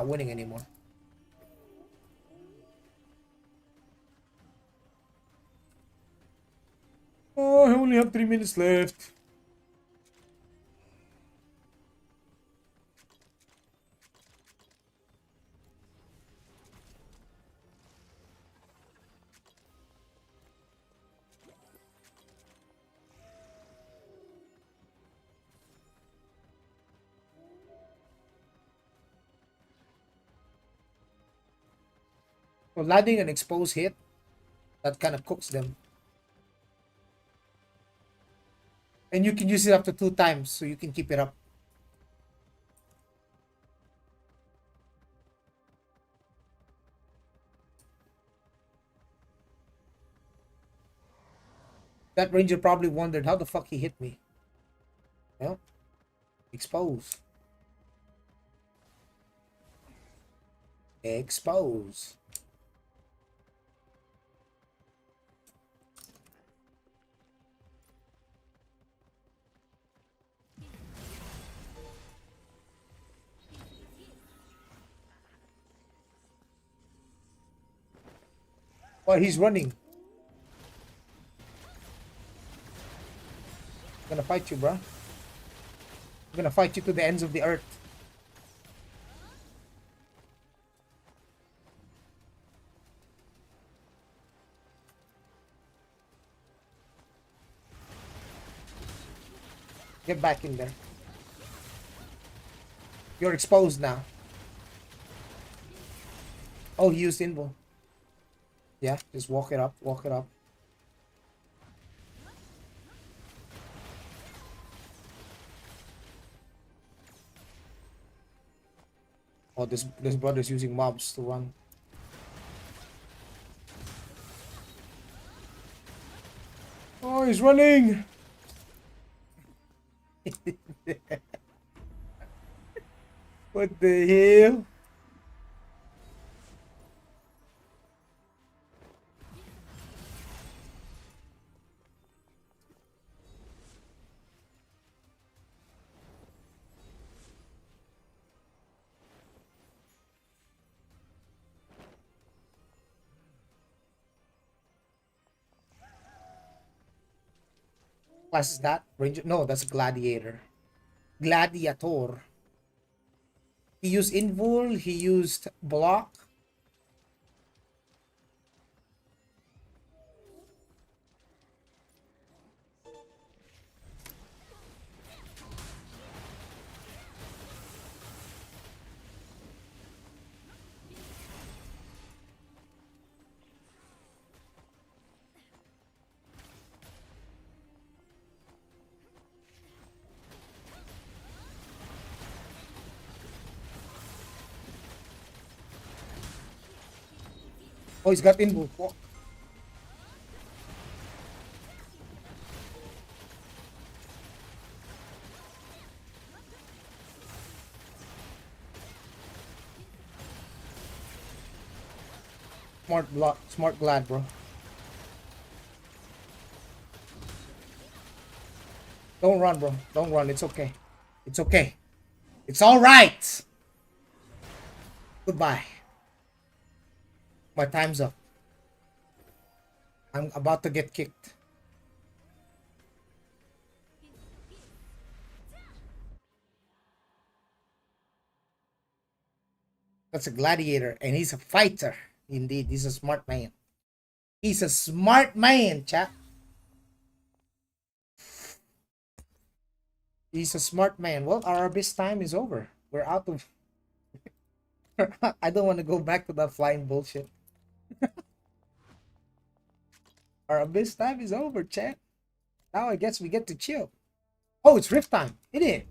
winning anymore. Oh, I only have 3 minutes left. So landing an exposed hit, that kind of cooks them. And you can use it up to 2 times, so you can keep it up. That ranger probably wondered how the fuck he hit me. Well, expose. Expose. Well, he's running. I'm gonna fight you, bro. I'm gonna fight you to the ends of the earth. Get back in there. You're exposed now. Oh, he used invul. Yeah, just walk it up, walk it up. Oh, this brother's using mobs to run. Oh, he's running. What the hell? Class is that? Ranger? No, that's gladiator. Gladiator. He used invul, he used block. Oh, he's got invul. Oh, smart block, smart glad, bro. Don't run, bro. Don't run. It's okay. It's okay. It's all right. Goodbye. My time's up. I'm about to get kicked. That's a gladiator, and he's a fighter. Indeed, he's a smart man. He's a smart man, chat. He's a smart man. Well, our abyss time is over. We're out of... I don't want to go back to that flying bullshit. Our abyss time is over, chat. Now I guess we get to chill. Oh, it's rift time. It is.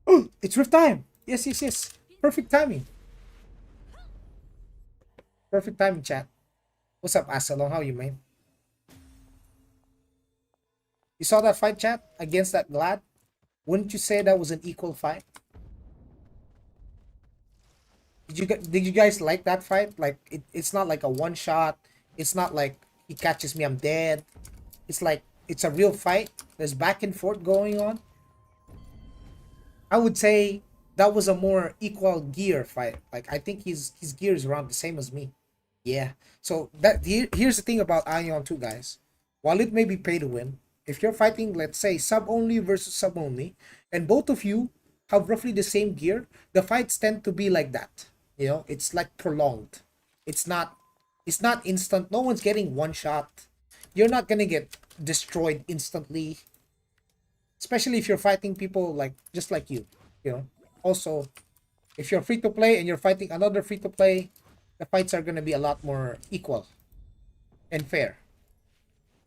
Oh, it's rift time. Yes, yes, yes. Perfect timing. Perfect timing, chat. What's up, Asalon? How you, man? You saw that fight, chat, against that Glad? Wouldn't you say that was an equal fight? Did you guys like that fight? Like it's not like a one shot. It's not like he catches me, I'm dead. It's like it's a real fight. There's back and forth going on. I would say that was a more equal gear fight. Like I think his gear is around the same as me. Yeah. So here's the thing about AION 2, guys. While it may be pay to win, if you're fighting, let's say, sub only versus sub only, and both of you have roughly the same gear, the fights tend to be like that. You know, it's like prolonged. It's not instant. No one's getting one shot. You're not gonna get destroyed instantly. Especially if you're fighting people like just like you know. Also, if you're free to play and you're fighting another free to play, the fights are gonna be a lot more equal and fair.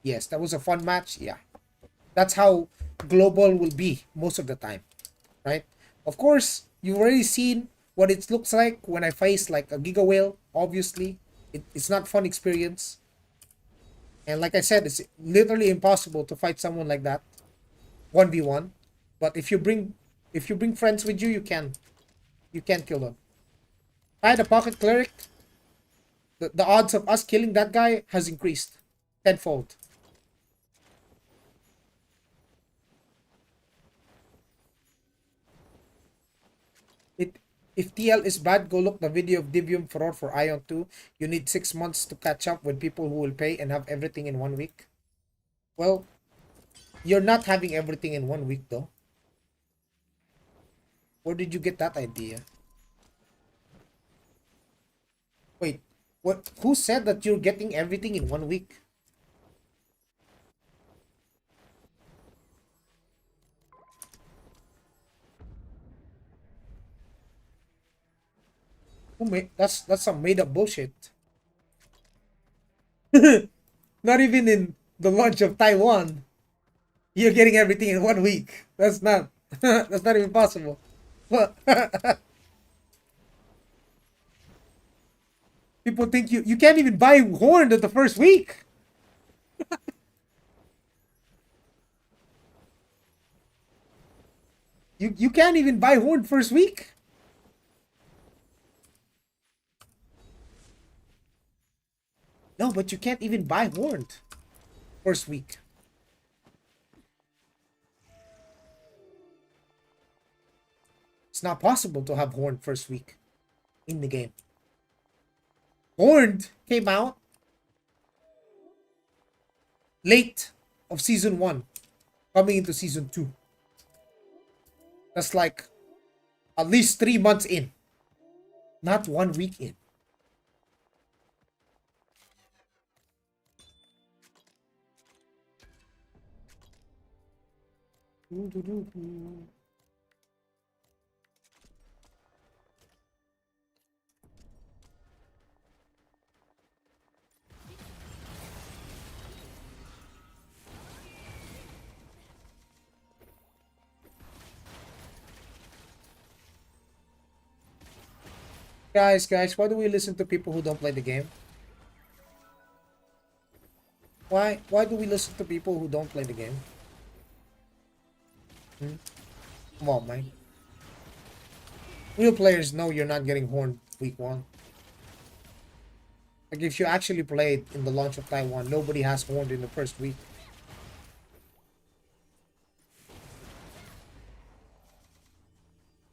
Yes, that was a fun match. Yeah, that's how global will be most of the time, right? Of course, you've already seen what it looks like when I face like a Giga Whale. Obviously, it's not fun experience. And like I said, it's literally impossible to fight someone like that 1v1. But if you bring friends with you, you can kill them. If I had a pocket cleric, the odds of us killing that guy has increased tenfold. It If TL is bad, go look the video of Divium Furor for Ion 2. You need 6 months to catch up with people who will pay and have everything in 1 week. Well, you're not having everything in 1 week though. Where did you get that idea? Wait, what? Who said that you're getting everything in 1 week? Who made that's some made up bullshit. Not even in the launch of Taiwan, you're getting everything in 1 week. That's not that's not even possible. But people think you can't even buy Horn at the first week. You can't even buy Horn first week. No, but you can't even buy Horned first week. It's not possible to have Horned first week in the game. Horned came out late of season 1, coming into season 2. That's like at least 3 months in, not 1 week in. Guys, why do we listen to people who don't play the game? Why do we listen to people who don't play the game? Hmm? Come on, man. Real players know you're not getting horned week 1. Like if you actually played in the launch of Taiwan, nobody has horned in the first week.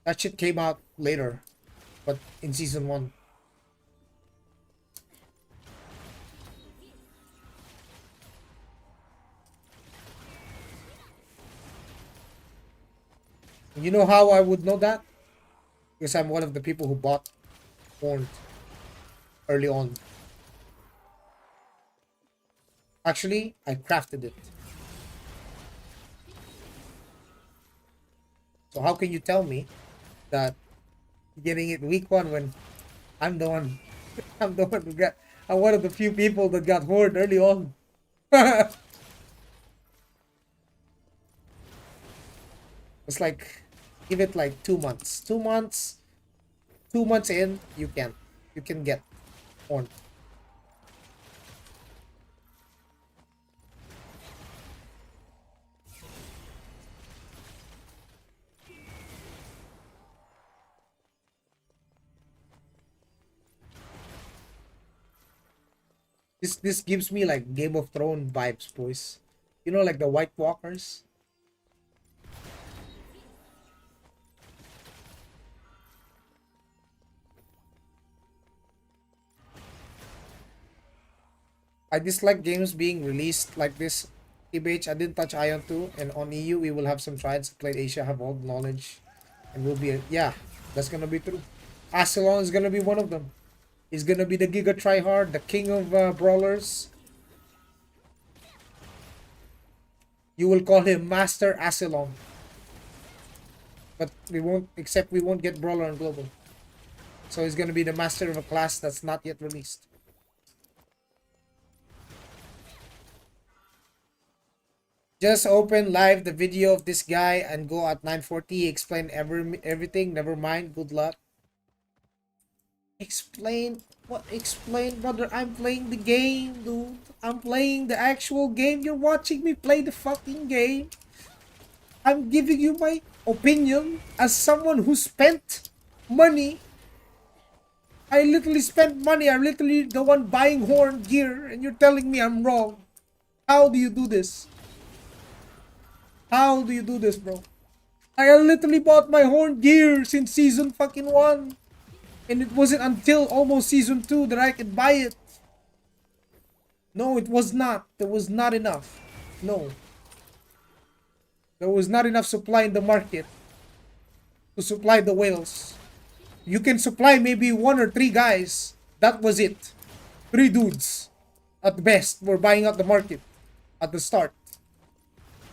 That shit came out later, but in season 1. You know how I would know that? Because I'm one of the people who bought horned early on. Actually, I crafted it. So how can you tell me that getting it week 1 when I'm the one I'm the one who got I'm one of the few people that got horned early on. It's like give it like 2 months. 2 months 2 months in you can get horned. This gives me like Game of Thrones vibes, boys. You know, like the White Walkers. I dislike games being released like this. TBH, I didn't touch Ion 2, and on EU we will have some trials. Played Asia, have all the knowledge, and we'll be yeah, that's gonna be true. Asilon is gonna be one of them. He's gonna be the Giga Tryhard, the king of brawlers. You will call him Master Asilon. But we won't get Brawler on Global. So he's gonna be the master of a class that's not yet released. Just open live the video of this guy and go at 9:40. Explain everything. Never mind. Good luck. Explain what? Explain, brother. I'm playing the game, dude. I'm playing the actual game. You're watching me play the fucking game. I'm giving you my opinion as someone who spent money. I literally spent money. I'm literally the one buying horn gear, and you're telling me I'm wrong. How do you do this? How do you do this, bro? I literally bought my horn gear since season fucking 1. And it wasn't until almost season 2 that I could buy it. No, it was not. There was not enough. No. There was not enough supply in the market to supply the whales. You can supply maybe 1 or 3 guys. That was it. 3 dudes at best were buying out the market at the start.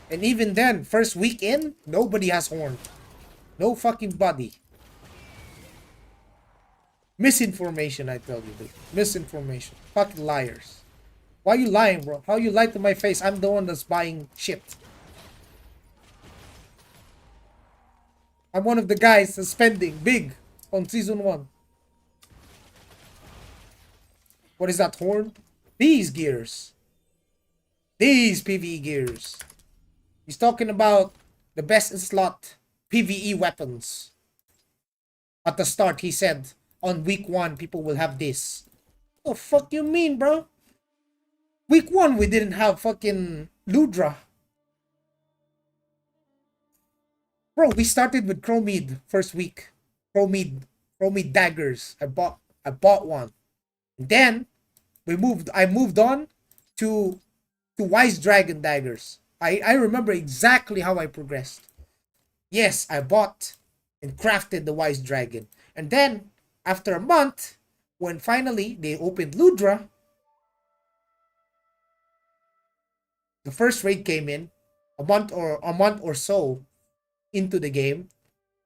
And even then, first weekend, nobody has horn. No fucking body. Misinformation, I tell you, dude. Misinformation. Fucking liars. Why are you lying, bro? How you lie to my face? I'm the one that's buying shit. I'm one of the guys that's spending big on season 1. What is that horn? These gears. These PvE gears. He's talking about the best in slot PvE weapons. At the start, he said, on week 1, people will have this. What the fuck you mean, bro? Week 1, we didn't have fucking Ludra. Bro, we started with Chromid first week. Chromid daggers. I bought one. And then I moved on to Wise Dragon daggers. I remember exactly how I progressed. Yes, I bought and crafted the Wise Dragon. And then, after a month, when finally they opened Ludra, the first raid came in, a month or so into the game,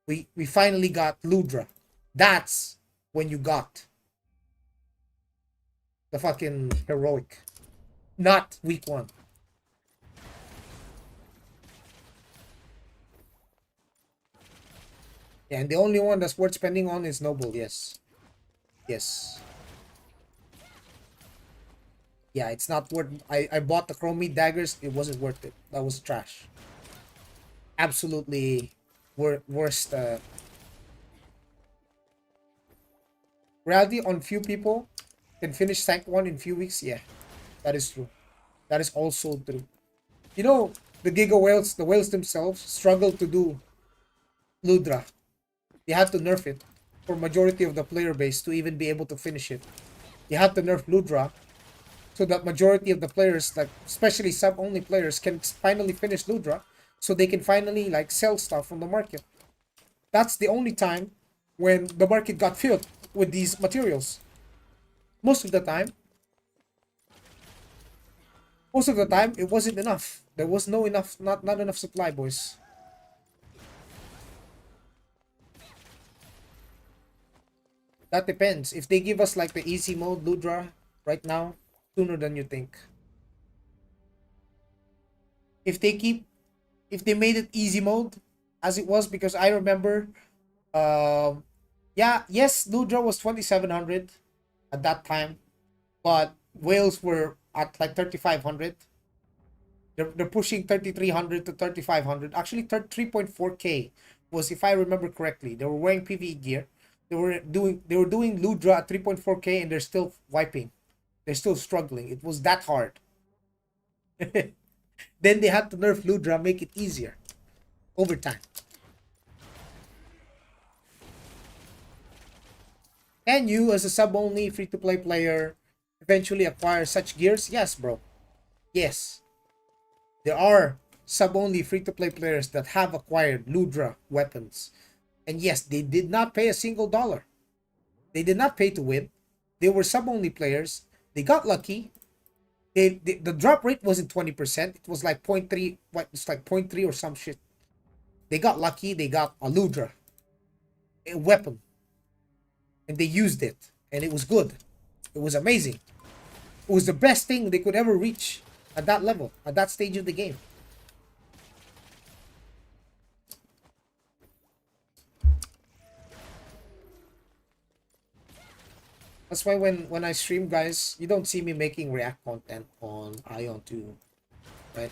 we finally got Ludra. That's when you got the fucking heroic. Not week 1. Yeah, and the only one that's worth spending on is Noble, yes. Yes. Yeah, it's not worth... I bought the Chromie daggers, it wasn't worth it. That was trash. Absolutely worst... Reality on few people can finish Sank 1 in few weeks, yeah. That is true. That is also true. You know, the Giga Whales, the whales themselves, struggle to do Ludra. You had to nerf it for majority of the player base to even be able to finish it. You had to nerf Ludra so that majority of the players, like especially sub-only players, can finally finish Ludra so they can finally like sell stuff from the market. That's the only time when the market got filled with these materials. Most of the time, it wasn't enough. There was not enough supply, boys. That depends. If they give us like the easy mode Ludra right now, sooner than you think. If they made it easy mode as it was, because I remember yeah, yes, Ludra was 2700 at that time, but whales were at like 3500. They're pushing 3300 to 3500. Actually 3.4k was, if I remember correctly. They were wearing PvE gear. They were doing Ludra at 3.4k and they're still wiping. They're still struggling. It was that hard. Then they had to nerf Ludra, make it easier over time. Can you, as a sub-only free-to-play player, eventually acquire such gears? Yes, bro. Yes. There are sub-only free-to-play players that have acquired Ludra weapons. And yes, they did not pay a single dollar. They did not pay to win. They were sub-only players. They got lucky. The drop rate wasn't 20%. It was like 0.3. It's like 0.3 or some shit. They got lucky. They got a Ludra, a weapon. and they used it, and it was good. It was amazing. It was the best thing they could ever reach at that level, at that stage of the game. That's why when I stream, guys, you don't see me making react content on Ion 2, right?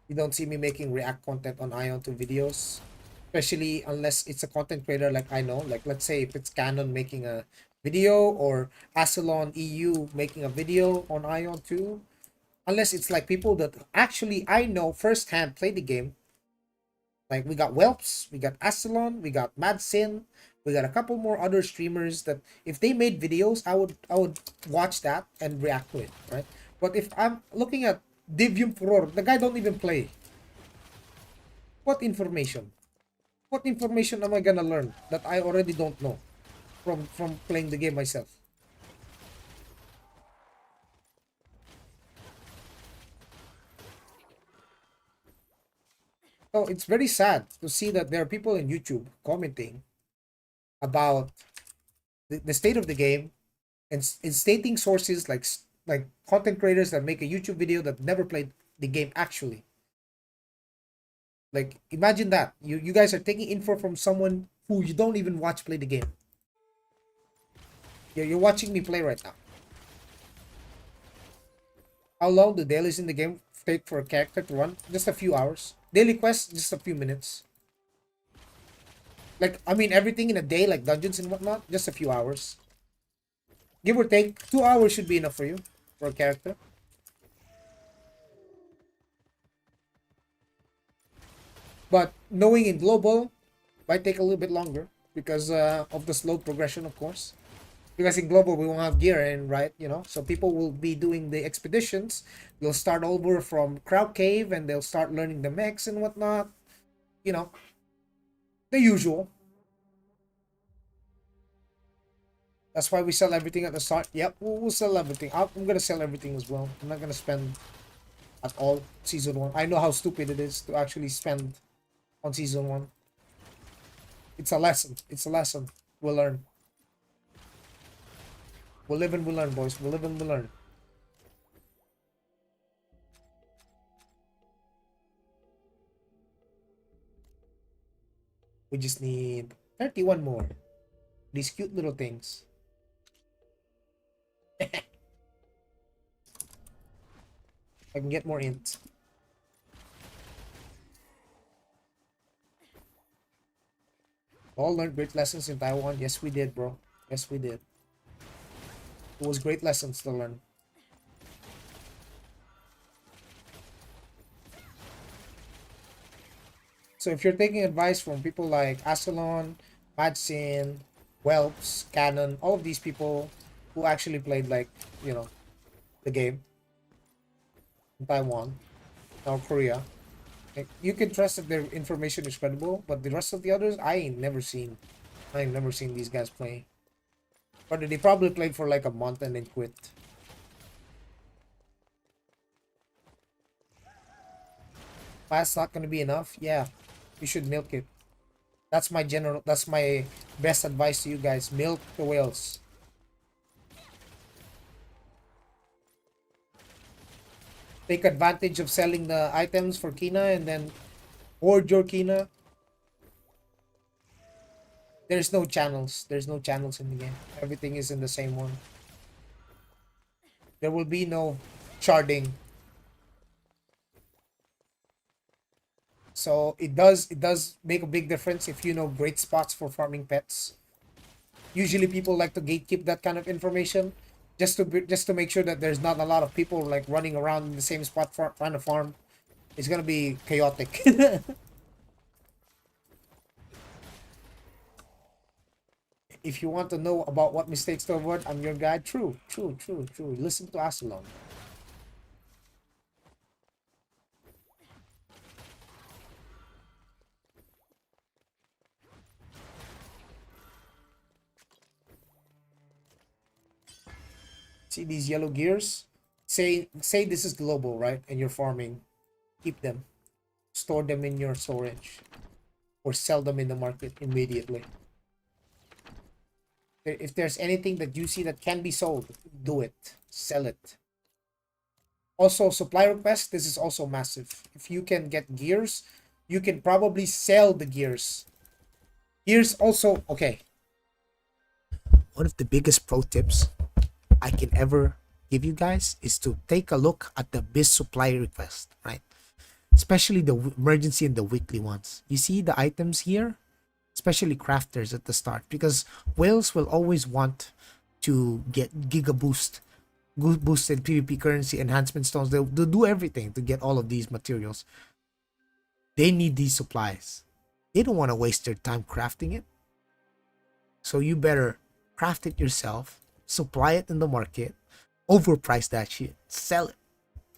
You don't see me making react content on Ion 2 videos, especially unless it's a content creator like I know. Like, let's say if it's Canon making a video, or Asalon EU making a video on Ion 2, unless it's like people that actually I know firsthand play the game. Like, we got Whelps, we got Asalon, we got Madsin, we got a couple more other streamers that if they made videos, I would watch that and react to it, right? But if I'm looking at Divium Furor, the guy don't even play. What information? What information am I gonna learn that I already don't know from playing the game myself? So it's very sad to see that there are people in YouTube commenting about the state of the game, and stating sources like content creators that make a YouTube video that never played the game actually. Like, imagine that you guys are taking info from someone who you don't even watch play the game. You're watching me play right now. How long do dailies in the game take for a character to run? Just a few hours. Daily quests, just a few minutes. Like, I mean, everything in a day, like dungeons and whatnot, just a few hours. Give or take, 2 hours should be enough for you, for a character. But knowing in global might take a little bit longer because of the slow progression, of course. Because in global we won't have gear in, right? So people will be doing the expeditions. They'll start over from Crowd Cave, and they'll start learning the mechs and whatnot. You know, the usual. That's why we sell everything at the start. Yep, we'll sell everything. I'm gonna sell everything as well. I'm not gonna spend at all season 1. I know how stupid it is to actually spend on season 1. It's a lesson. It's a lesson. We'll learn. We'll live and we'll learn, boys. We'll live and we'll learn. We just need 31 more. These cute little things. I can get more int. All learned great lessons in Taiwan. Yes, we did, bro. Yes, we did. It was great lessons to learn. So if you're taking advice from people like Asalon, Madsin, Whelps, Canon, all of these people who actually played, like, the game in Taiwan or Korea, like, you can trust that their information is credible, but the rest of the others, I ain't never seen these guys play. Or they probably played for like a month and then quit. That's not gonna be enough. Yeah, you should milk it. That's my best advice to you guys. Milk the whales. Take advantage of selling the items for Kina and then hoard your Kina. There's no channels. There's no channels in the game. Everything is in the same one. There will be no sharding. So it does make a big difference if you know great spots for farming pets. Usually people like to gatekeep that kind of information just to make sure that there's not a lot of people like running around in the same spot trying to farm. It's gonna be chaotic. If you want to know about what mistakes to avoid, I'm your guide. True. Listen to Asalon. See these yellow gears? Say this is global, right? And you're farming. Keep them. Store them in your storage. Or sell them in the market immediately. If there's anything that you see that can be sold, do it. Sell it. Also, supply request, this is also massive. If you can get gears, you can probably sell the gears. Here's also, okay. One of the biggest pro tips I can ever give you guys is to take a look at the BIS supply request, right? Especially the emergency and the weekly ones. You see the items here, especially crafters at the start, because whales will always want to get giga boosted PvP currency enhancement stones. They'll do everything to get all of these materials. They need these supplies. They don't want to waste their time crafting it. So you better craft it yourself, supply it in the market, overprice that shit, sell it.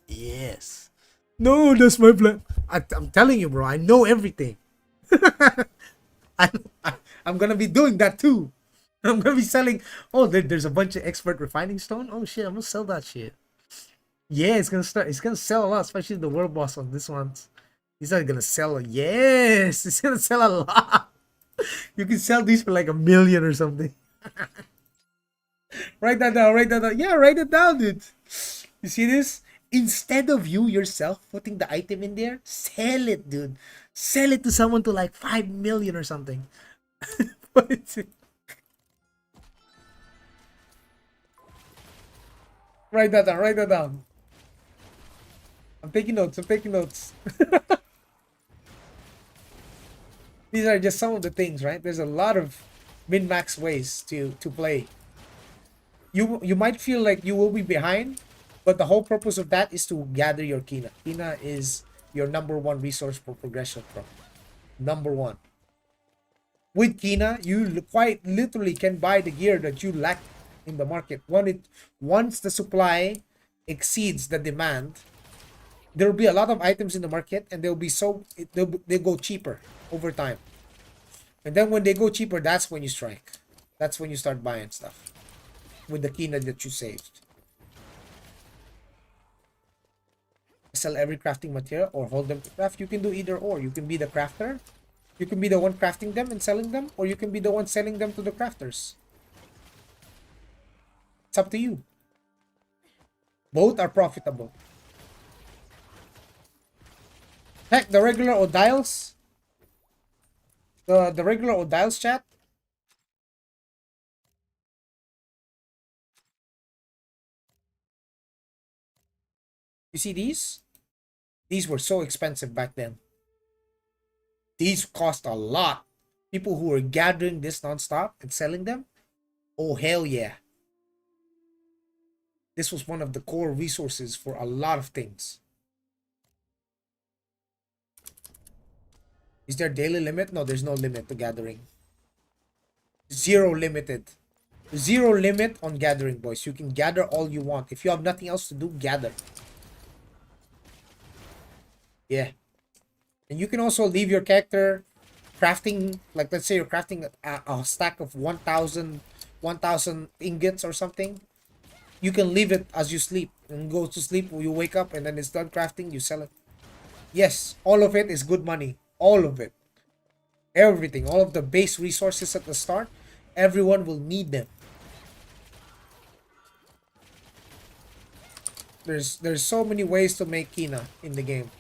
Yes. No, that's my plan. I'm telling you, bro, I know everything. I'm gonna be doing that too. I'm gonna be selling. Oh, there's a bunch of expert refining stone. Oh shit, I'm gonna sell that shit. Yeah, it's gonna start. It's gonna sell a lot, especially the world boss on this one. He's not gonna sell. Yes, it's gonna sell a lot. You can sell these for like 1 million or something. Write that down. Write that down. Yeah, write it down, dude. You see this? Instead of you yourself putting the item in there, sell it, dude. Sell it to someone to like 5 million or something. What is it? Write that down. Write that down. I'm taking notes. I'm taking notes. These are just some of the things, right? There's a lot of min-max ways to play. You might feel like you will be behind, but the whole purpose of that is to gather your Kina. Kina is your #1 resource for progression, bro. #1. With Kina, you quite literally can buy the gear that you lack in the market. Once the supply exceeds the demand, there will be a lot of items in the market, and they'll go cheaper over time. And then when they go cheaper, that's when you strike. That's when you start buying stuff with the Kina that you saved. Sell every crafting material or hold them to craft. You can do either or. You can be the crafter. You can be the one crafting them and selling them, or you can be the one selling them to the crafters. It's up to you. Both are profitable. Heck, the regular Odiles, the regular Odiles chat, you see these? These were so expensive back then. These cost a lot. People who were gathering this non-stop and selling them, oh hell yeah. This was one of the core resources for a lot of things. Is there daily limit? No, there's no limit to gathering. Zero limited. Zero limit on gathering, boys. You can gather all you want. If you have nothing else to do, gather. Yeah. And you can also leave your character crafting, like let's say you're crafting a stack of 1,000 ingots or something. You can leave it as you sleep and go to sleep. You wake up and then it's done crafting, you sell it. Yes, all of it is good money. All of it. Everything. All of the base resources at the start, everyone will need them. There's so many ways to make Kina in the game.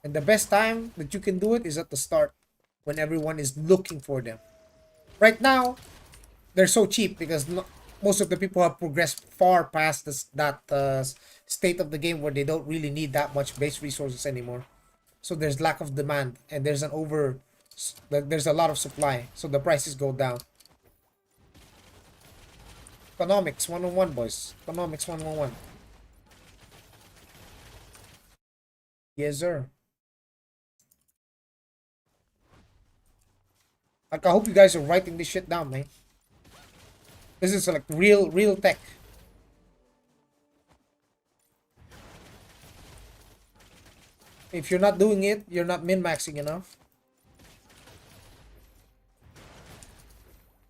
And the best time that you can do it is at the start, when everyone is looking for them. Right now, they're so cheap because most of the people have progressed far past that state of the game where they don't really need that much base resources anymore. So there's lack of demand and there's there's a lot of supply, so the prices go down. Economics 101, boys. Economics 101. Yes, sir. Like, I hope you guys are writing this shit down, man. This is like real tech. If you're not doing it, you're not min-maxing enough.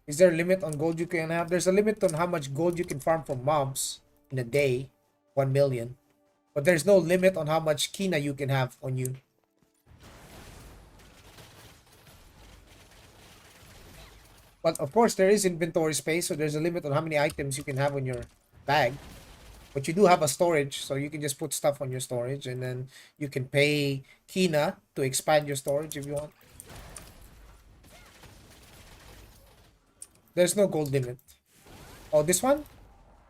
Is there a limit on gold you can have? There's a limit on how much gold you can farm from mobs in a day. 1 million. But there's no limit on how much Kina you can have on you. But of course, there is inventory space, so there's a limit on how many items you can have on your bag. But you do have a storage, so you can just put stuff on your storage, and then you can pay Kina to expand your storage if you want. There's no gold limit. Oh, this one?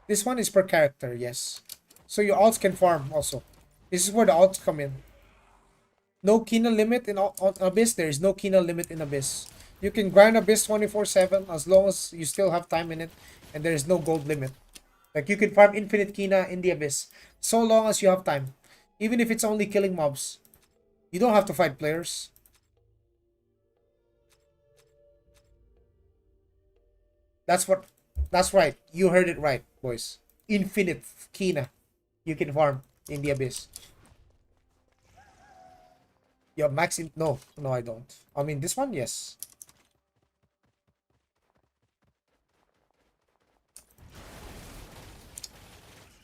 This one is per character, yes. So your alts can farm also. This is where the alts come in. No Kina limit in on Abyss. There is no Kina limit in Abyss. You can grind Abyss 24/7 as long as you still have time in it, and there is no gold limit. Like you can farm infinite Kina in the Abyss so long as you have time. Even if it's only killing mobs. You don't have to fight players. That's right. You heard it right, boys. Infinite Kina you can farm in the Abyss. You have max in no, I don't. I mean this one, yes.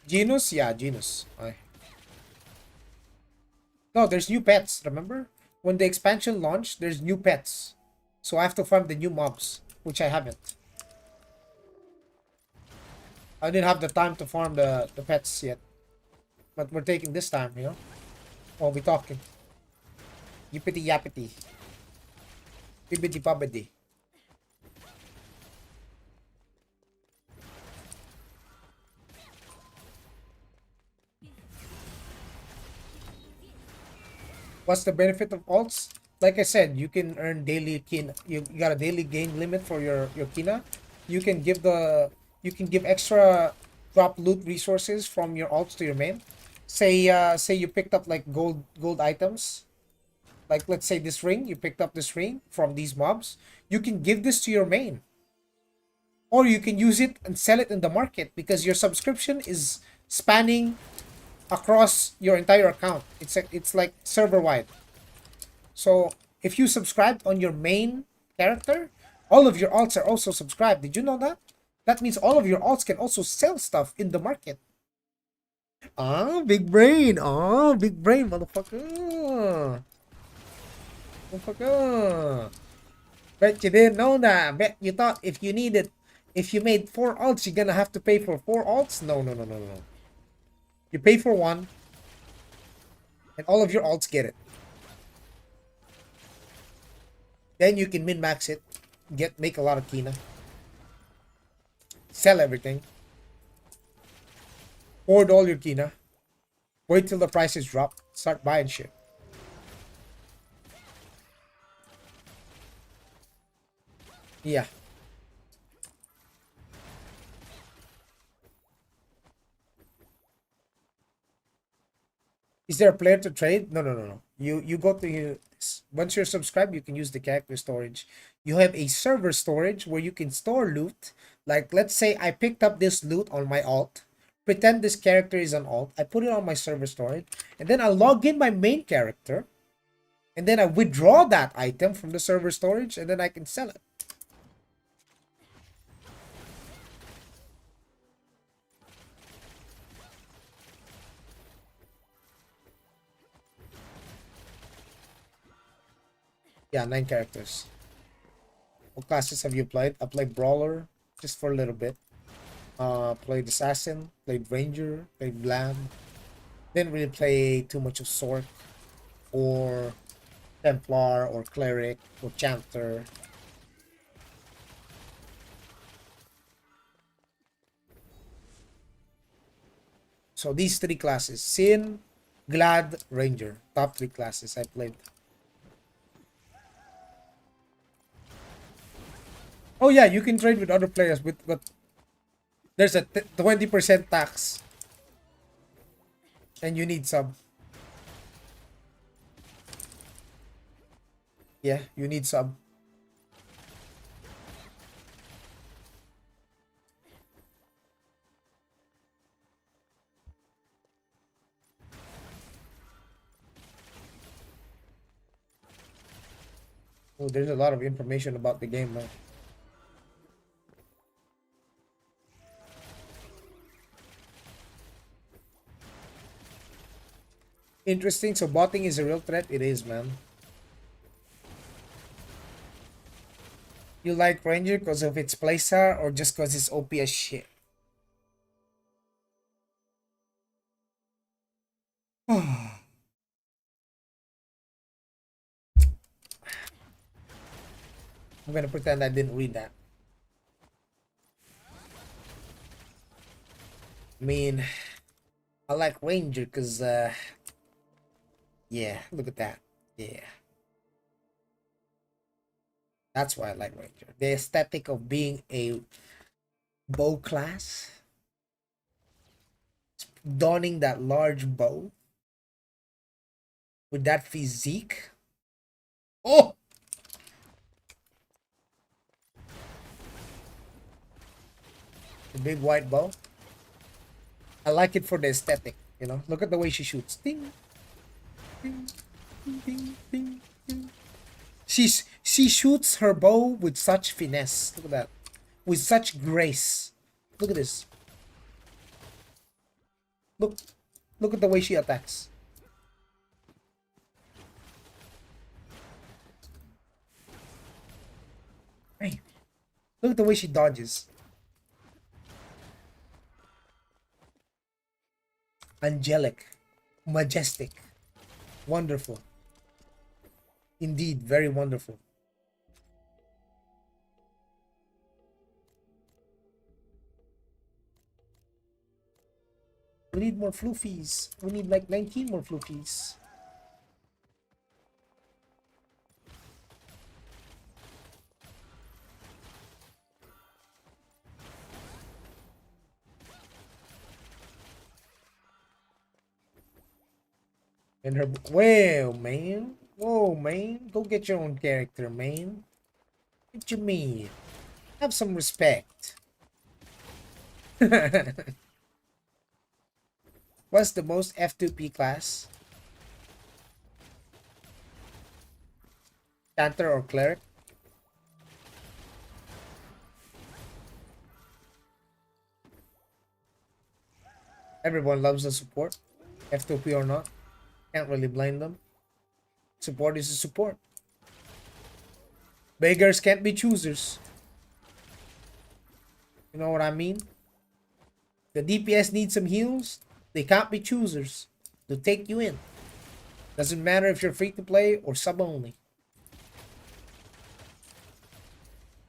Genus, yeah, Genus. No, there's new pets, remember? When the expansion launched, there's new pets. So I have to farm the new mobs, which I haven't. I didn't have the time to farm the pets yet. But we're taking this time, you know? While we're talking. Yippity yappity. Bibbidi bobbidi. What's the benefit of alts? Like I said, you can earn daily Kina. You got a daily gain limit for your Kina. You can give extra drop loot resources from your alts to your main. Say you picked up like gold items. Like let's say this ring, you picked up this ring from these mobs. You can give this to your main. Or you can use it and sell it in the market because your subscription is spanning across your entire account. It's like server wide. So if you subscribed on your main character, all of your alts are also subscribed. Did you know that? That means all of your alts can also sell stuff in the market. Ah, big brain. Oh, big brain, motherfucker. Motherfucker. Bet you didn't know that. Bet you thought if you made 4 alts, you're gonna have to pay for 4 alts? No, no, no, no, no. You pay for one, and all of your alts get it. Then you can min-max it, make a lot of Kina, sell everything, hoard all your Kina, wait till the prices drop, start buying shit. Yeah. Is there a player to trade? No, no, no, no. You go to once you're subscribed, you can use the character storage. You have a server storage where you can store loot. Like let's say I picked up this loot on my alt. Pretend this character is an alt. I put it on my server storage, and then I log in my main character, and then I withdraw that item from the server storage, and then I can sell it. Yeah, 9 characters. What classes have you played? I played Brawler just for a little bit. Played Assassin, played Ranger, played Bland. Didn't really play too much of Sork or Templar or Cleric or Chanter. So these 3 classes, Sin, Glad, Ranger. Top 3 classes I played. Oh yeah, you can trade with other players, but there's a 20% tax. And you need sub. Yeah, you need sub. Oh, there's a lot of information about the game, man. Interesting. So botting is a real threat. It is, man. You like Ranger because of its playstyle or just because it's OP as shit? I'm gonna pretend I didn't read that. I mean, I like Ranger because, yeah, look at that. Yeah, that's why I like Ranger. The aesthetic of being a bow class, donning that large bow with that physique. Oh, the big white bow. I like it for the aesthetic. You know, look at the way she shoots. Ding, ding, ding, ding, ding, ding. She shoots her bow with such finesse. Look at that, with such grace. Look at this. Look, look at the way she attacks. Hey, look at the way she dodges. Angelic, majestic, wonderful. Indeed, very wonderful. We need more floofies. We need like 19 more floofies. And her, well, man. Whoa, man. Go get your own character, man. What you mean? Have some respect. What's the most F2P class? Chanter or cleric? Everyone loves a support. F2P or not. Can't really blame them. Support is a support. Beggars can't be choosers. You know what I mean? The DPS needs some heals. They can't be choosers to take you in. Doesn't matter if you're free to play or sub only.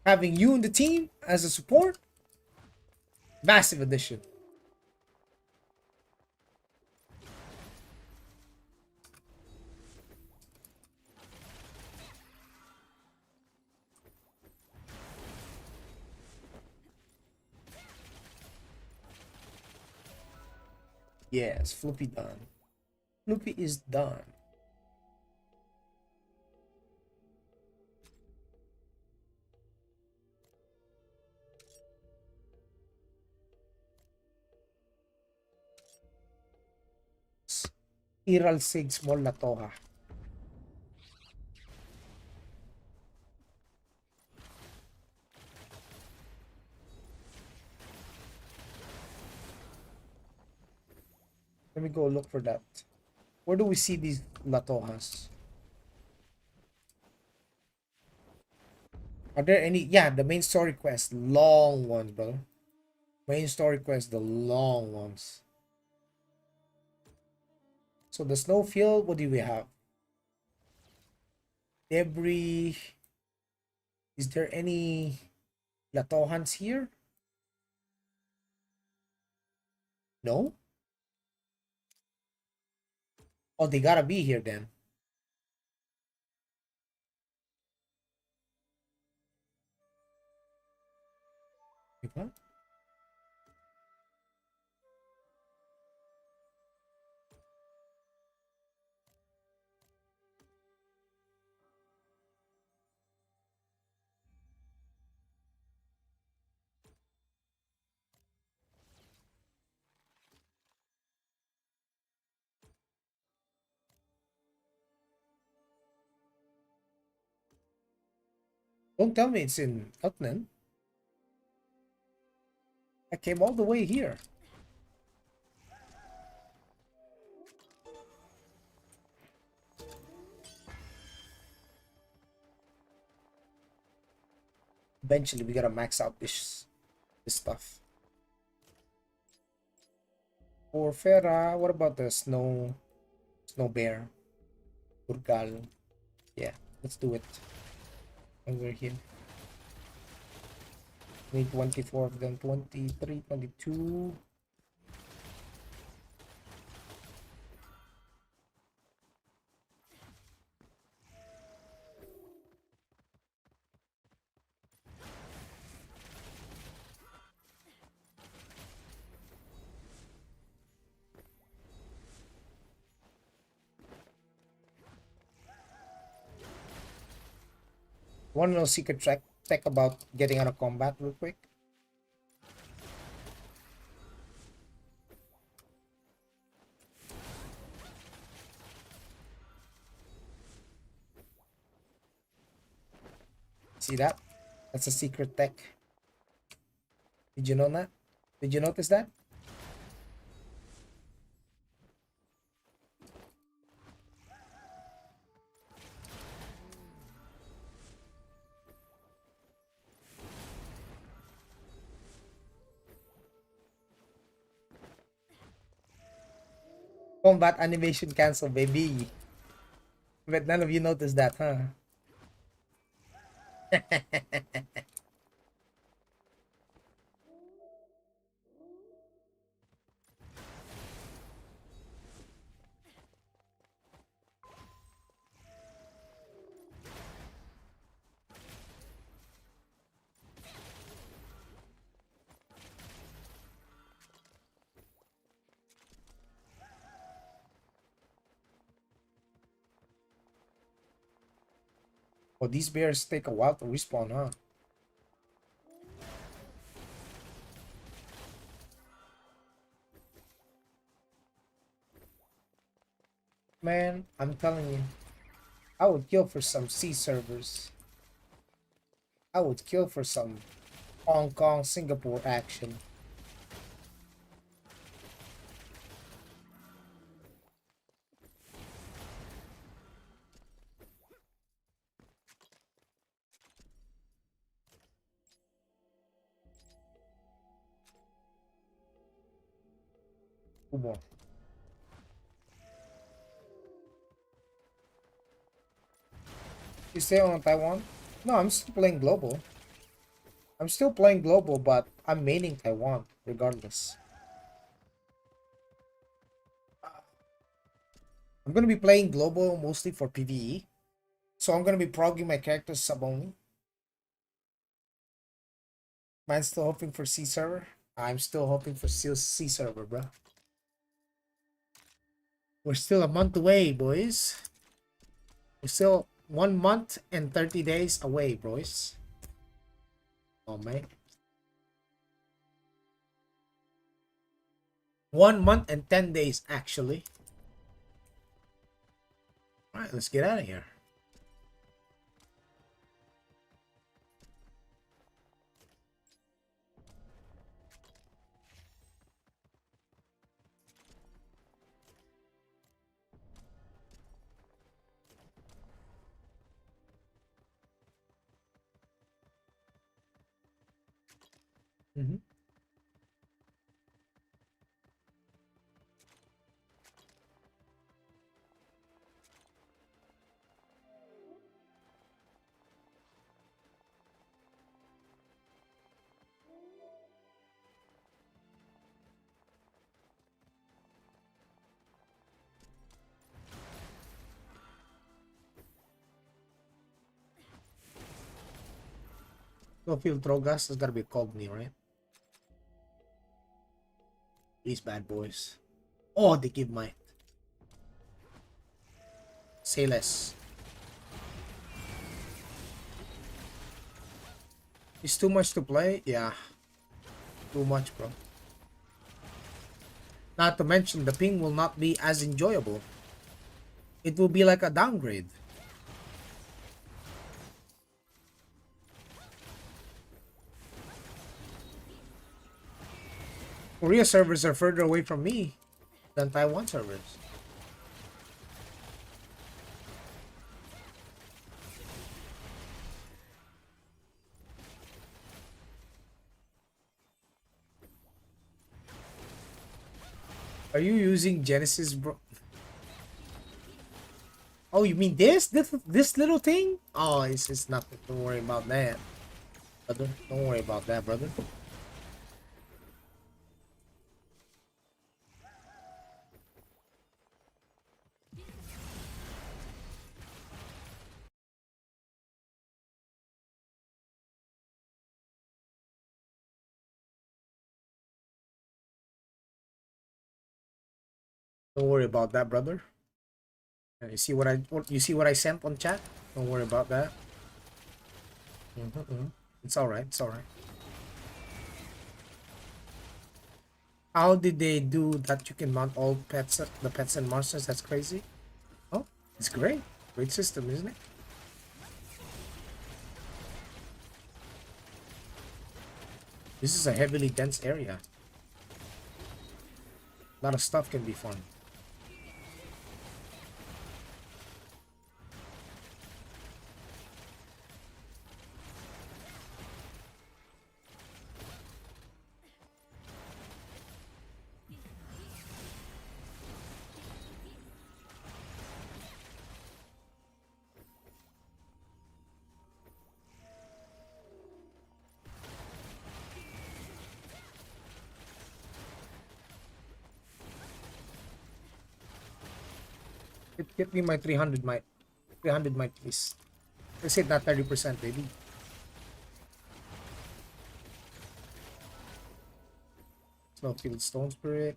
Having you in the team as a support, massive addition. Yes, Floopy done. Floopy is done. Iral Sig Small Latoha. Let me go look for that. Where do we see these Latohas? Are there any? Yeah, the main story quest. Long ones, bro. Main story quest, the long ones. So the snowfield, what do we have? Debris. Is there any Latohans here? No? Oh, they gotta be here then. Wait, what? Don't tell me it's in Utnan. I came all the way here. Eventually, we gotta max out this stuff. For Fera, what about the snow bear? Urgal. Yeah, let's do it. Over here. Need 24 of them. 23, 22. Want to know secret tech about getting out of combat real quick? See that? That's a secret tech. Did you know that? Did you notice that? Combat animation cancel, baby. But none of you noticed that, huh? Oh, these bears take a while to respawn, huh? Man, I'm telling you, I would kill for some sea servers. I would kill for some Hong Kong, Singapore action. Two more. You stay on Taiwan? No, I'm still playing global. I'm still playing global, but I'm maining Taiwan regardless. I'm gonna be playing global mostly for PvE. So I'm gonna be progging my characters sub only. Mine's still hoping for C server. I'm still hoping for C server, bro. We're still a month away, boys. We're still 1 month and 30 days away, boys. Oh, mate. 1 month and 10 days, actually. All right, let's get out of here. Mm-hmm. Field Drogas has gotta be Cogni, right? These bad boys. Oh, they give might. Say less. It's too much to play? Yeah. Too much, bro. Not to mention, the ping will not be as enjoyable. It will be like a downgrade. Korea servers are further away from me than Taiwan servers. Are you using Genesis, bro? Oh, you mean this little thing? Oh, it's nothing. Don't worry about that, brother. Don't worry about that, brother. Don't worry about that, brother. You see what I sent on chat? Don't worry about that. It's all right. It's all right. How did they do that? You can mount all pets, the pets and monsters. That's crazy. Oh, it's great. Great system, isn't it? This is a heavily dense area. A lot of stuff can be fun. Get me my 300 might. 300 might, please. Let's hit that 30%, baby. Snowfield Stone Spirit.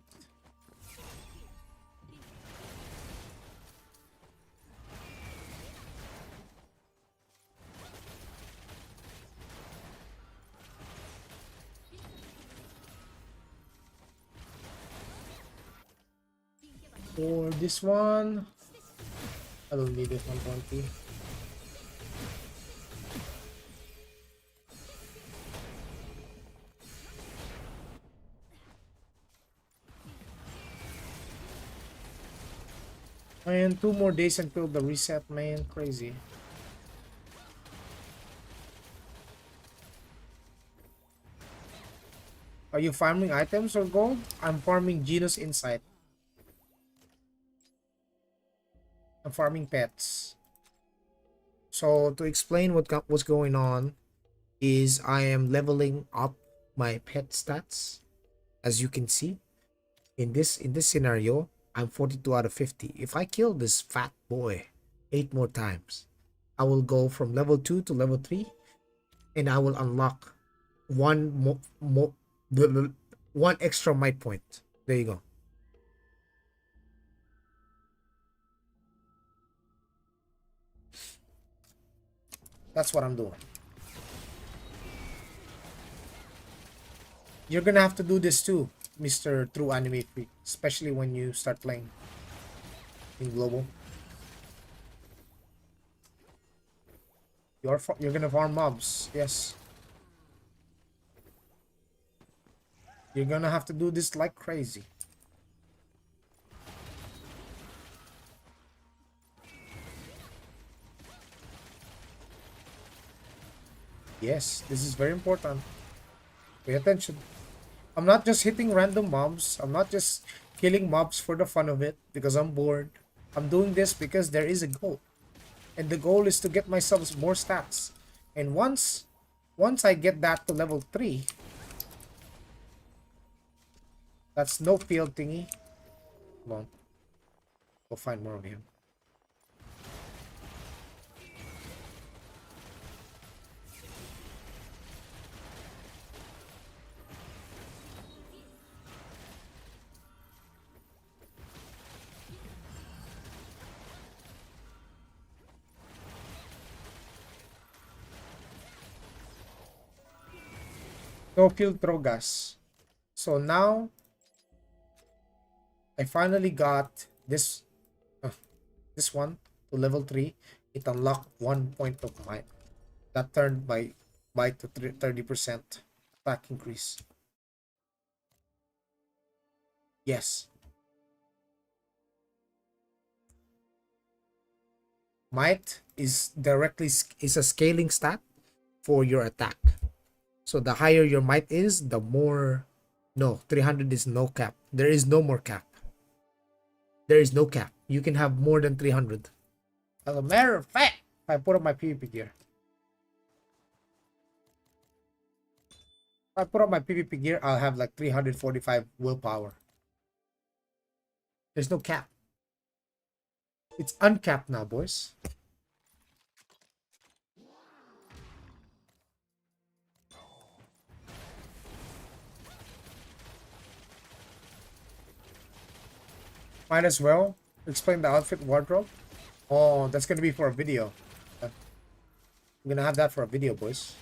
For this one, I don't need it 120. Man, 2 more days until the reset, man. Crazy. Are you farming items or gold? I'm farming Genus Insight. I'm farming pets. So to explain what's going on is I am leveling up my pet stats. As you can see, in this scenario, I'm 42 out of 50. If I kill this fat boy 8 more times, I will go from level 2 to level 3, and I will unlock one extra might point. There you go. That's what I'm doing. You're gonna have to do this too, Mr. True Anime Freak, especially when you start playing in global. You're gonna farm mobs, yes. You're gonna have to do this like crazy. Yes, this is very important. Pay attention. I'm not just hitting random mobs. I'm not just killing mobs for the fun of it because I'm bored. I'm doing this because there is a goal. And the goal is to get myself more stats. And once I get that to level 3, that's no field thingy. Come on. Go find more of him. No field throw gas. So now I finally got this one to level 3. It unlocked 1 point of might. That turned my might to 30% attack increase. Yes. Might is is a scaling stat for your attack. So the higher your might is, the more. No, 300 is no cap. There is no more cap. There is no cap. You can have more than 300. As a matter of fact, if I put up my PvP gear. If I put up my PvP gear, I'll have like 345 willpower. There's no cap. It's uncapped now, boys. Might as well explain the outfit wardrobe. Oh, that's gonna be for a video. I'm gonna have that for a video, boys.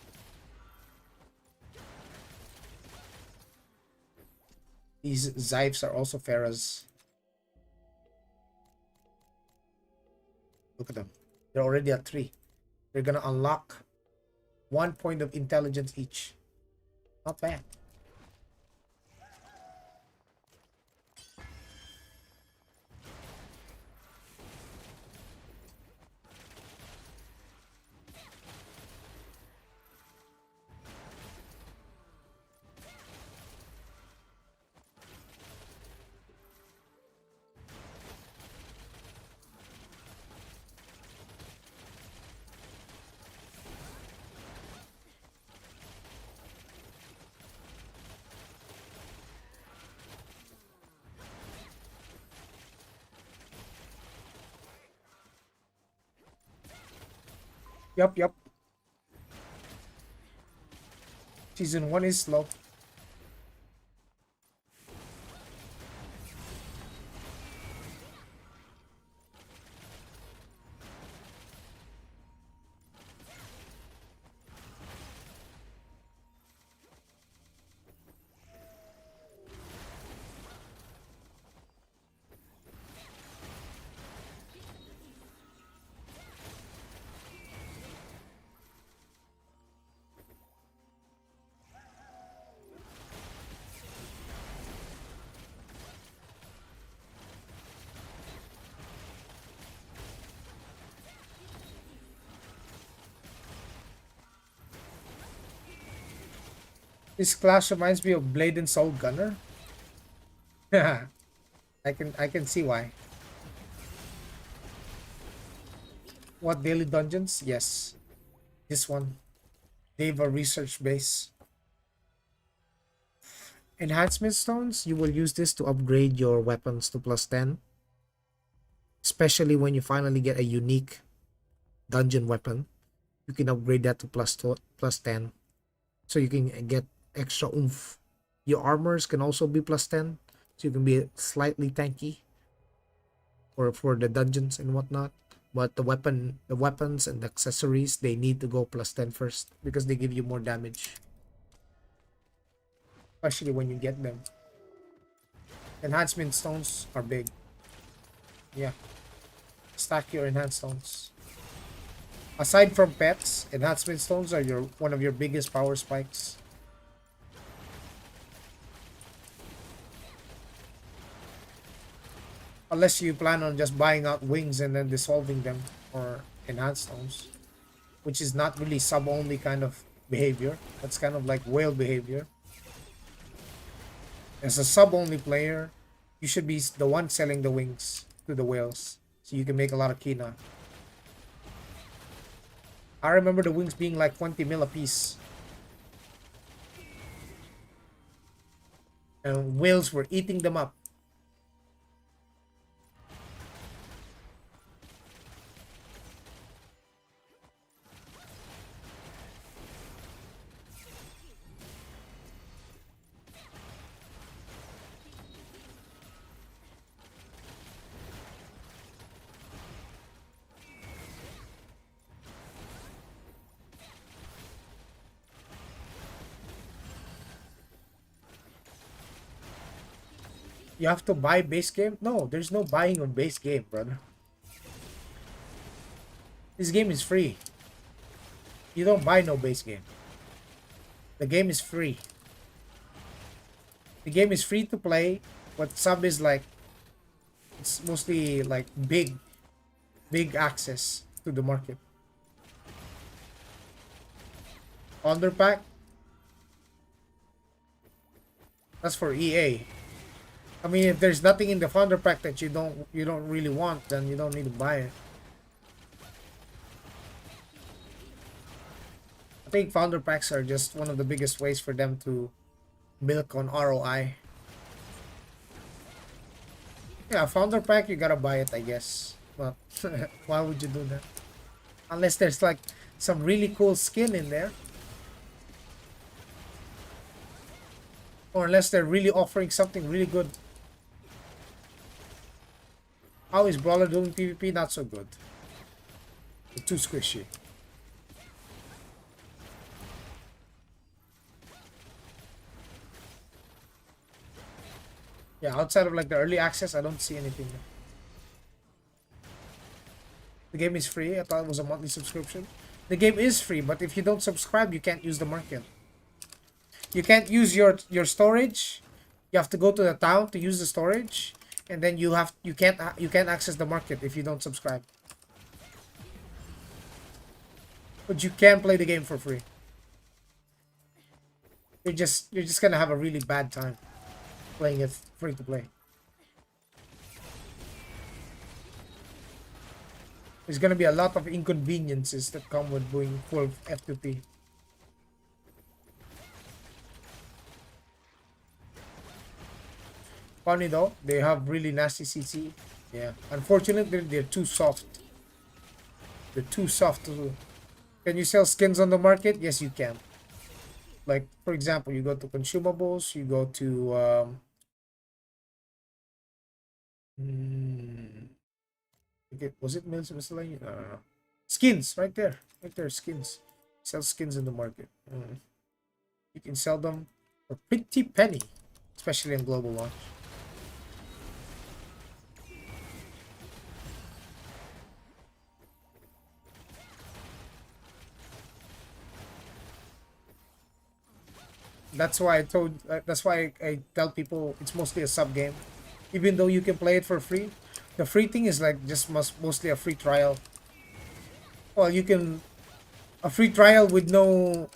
These Zypes are also Pharah's. Look at them. They're already at 3. They're gonna unlock 1 point of intelligence each. Not bad. Yup. Season 1 is slow. This class reminds me of Blade and Soul Gunner. I can see why. What daily dungeons? Yes. This one. They have a research base. Enhancement stones, you will use this to upgrade your weapons to +10. Especially when you finally get a unique dungeon weapon. You can upgrade that to +10. So you can get extra oomph. Your armors can also be +10. So you can be slightly tanky. Or for the dungeons and whatnot. But the weapons and the accessories, they need to go +10 first. Because they give you more damage. Especially when you get them. Enhancement stones are big. Yeah. Stack your enhanced stones. Aside from pets, enhancement stones are one of your biggest power spikes. Unless you plan on just buying out wings and then dissolving them or enhanced stones. Which is not really sub-only kind of behavior. That's kind of like whale behavior. As a sub-only player, you should be the one selling the wings to the whales. So you can make a lot of kina. I remember the wings being like 20 mil a piece. And whales were eating them up. You have to buy base game? No, there's no buying of base game, brother. This game is free. You don't buy no base game. The game is free. The game is free to play. What sub is like, it's mostly like big access to the market. Underpack? That's for EA. I mean, if there's nothing in the founder pack that you don't really want, then you don't need to buy it. I think founder packs are just one of the biggest ways for them to milk on ROI. Yeah, founder pack, you gotta buy it, I guess. But why would you do that? Unless there's like some really cool skin in there. Or unless they're really offering something really good. How is Brawler doing PvP? Not so good. Too squishy. Yeah, outside of like the early access, I don't see anything. The game is free. I thought it was a monthly subscription. The game is free, but if you don't subscribe, you can't use the market. You can't use your storage. You have to go to the town to use the storage, and then you can't access the market if you don't subscribe. But you can play the game for free. You're just gonna have a really bad time playing it free to play. There's gonna be a lot of inconveniences that come with doing full F2P. Funny though, they have really nasty CC. Yeah, unfortunately they're too soft. They're too soft to do. Can you sell skins on the market? Yes, you can. Like for example, you go to consumables, you go to was it miscellaneous? No. Skins right there, skins. Sell skins in the market. You can sell them for pretty penny, especially in global launch. That's why I tell people it's mostly a sub game. Even though you can play it for free, the free thing is like just mostly a free trial. Well, you can a free trial with no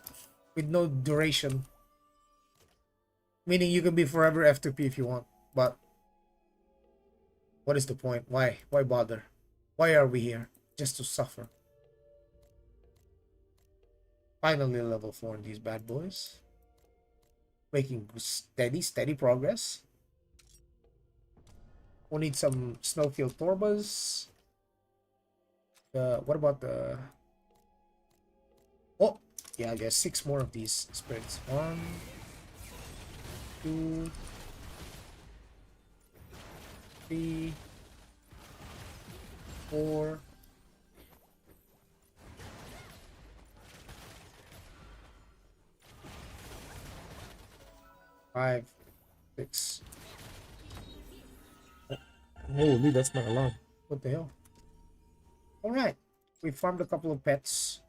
duration, meaning you can be forever F2P if you want. But what is the point? Why bother? Why are we here? Just to suffer. Finally level 4 in these bad boys. Making steady progress. We'll need some snowfield torbas. What about the... Oh, yeah, I guess 6 more of these spirits. 1, 2, 3, 4. 5, 6. Holy, that's not a lot. What the hell? Alright. We farmed a couple of pets.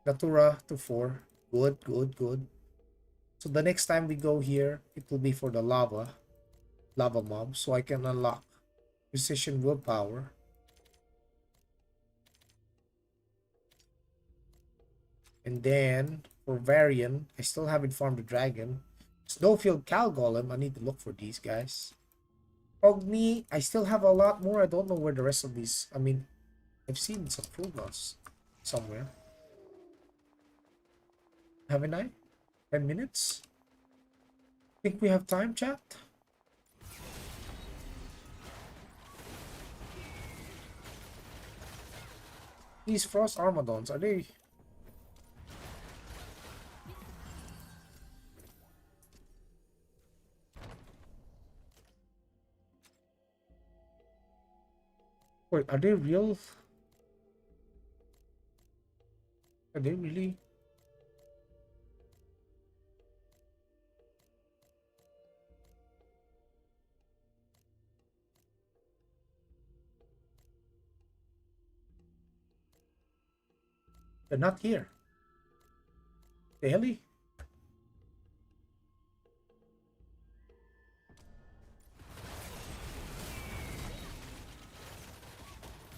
Natura to 4. Good. So the next time we go here, it will be for the lava mob. So I can unlock precision willpower. And then for Varian, I still haven't farmed the dragon. Snowfield Cow Golem, I need to look for these guys. Ogni, I still have a lot more. I don't know where the rest of these... I mean, I've seen some Frugos somewhere. Haven't I? 10 minutes? Think we have time, chat? These Frost Armadons, are they... Wait, are they real? Are they really? They're not here. Really?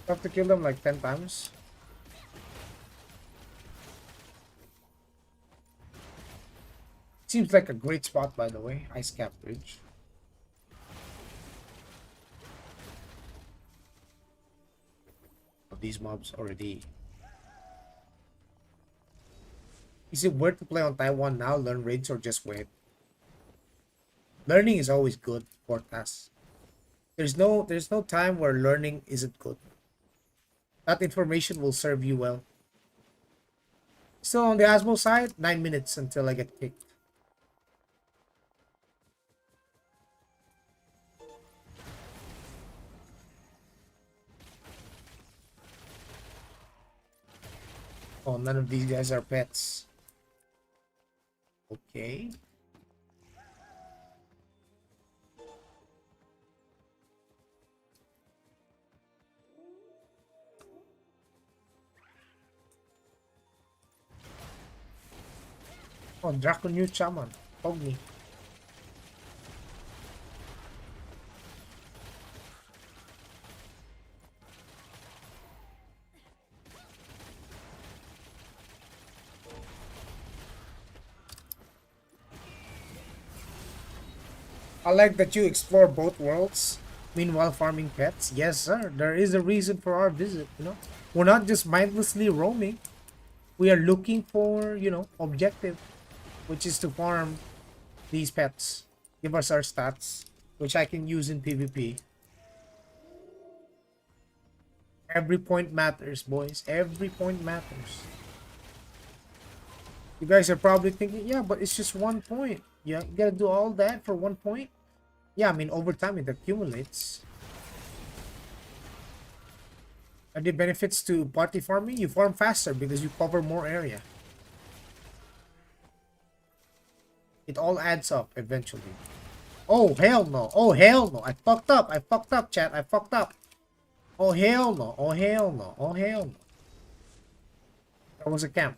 I have to kill them like 10 times. Seems like a great spot, by the way. Ice Cap Bridge. these mobs already. Is it worth to play on Taiwan now, learn raids, or just wait? Learning is always good for us. There's no time where learning isn't good. That information will serve you well. Still on the Asmo side, 9 minutes until I get kicked. Oh, none of these guys are pets. Okay. Oh, Draco New Shaman. Pogni. I like that you explore both worlds, meanwhile farming pets. Yes, sir. There is a reason for our visit, you know. We're not just mindlessly roaming. We are looking for, objective, which is to farm these pets. Give us our stats, which I can use in PvP. Every point matters, boys. Every point matters. You guys are probably thinking, yeah, but it's just 1 point. Yeah, you gotta do all that for 1 point? Yeah, I mean, over time it accumulates. Are the benefits to party farming? You farm faster because you cover more area. It all adds up eventually. Oh, hell no. Oh, hell no. I fucked up. I fucked up, chat. I fucked up. Oh, hell no. Oh, hell no. Oh, hell no. That was a camp.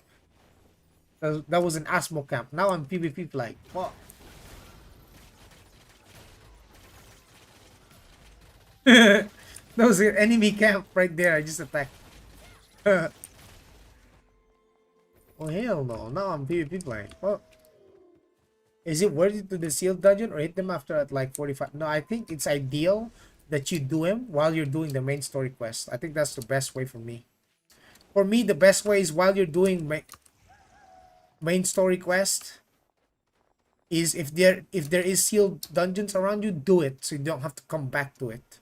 That was an Asmo camp. Now I'm PvP flag. Fuck. That was an enemy camp right there. I just attacked. Oh, hell no. Now I'm PvP flag. Fuck. Is it worth it to the sealed dungeon or hit them after at like 45? No, I think it's ideal that you do them while you're doing the main story quest. I think that's the best way for me. For me, the best way is while you're doing main story quest is if there is sealed dungeons around you, do it so you don't have to come back to it.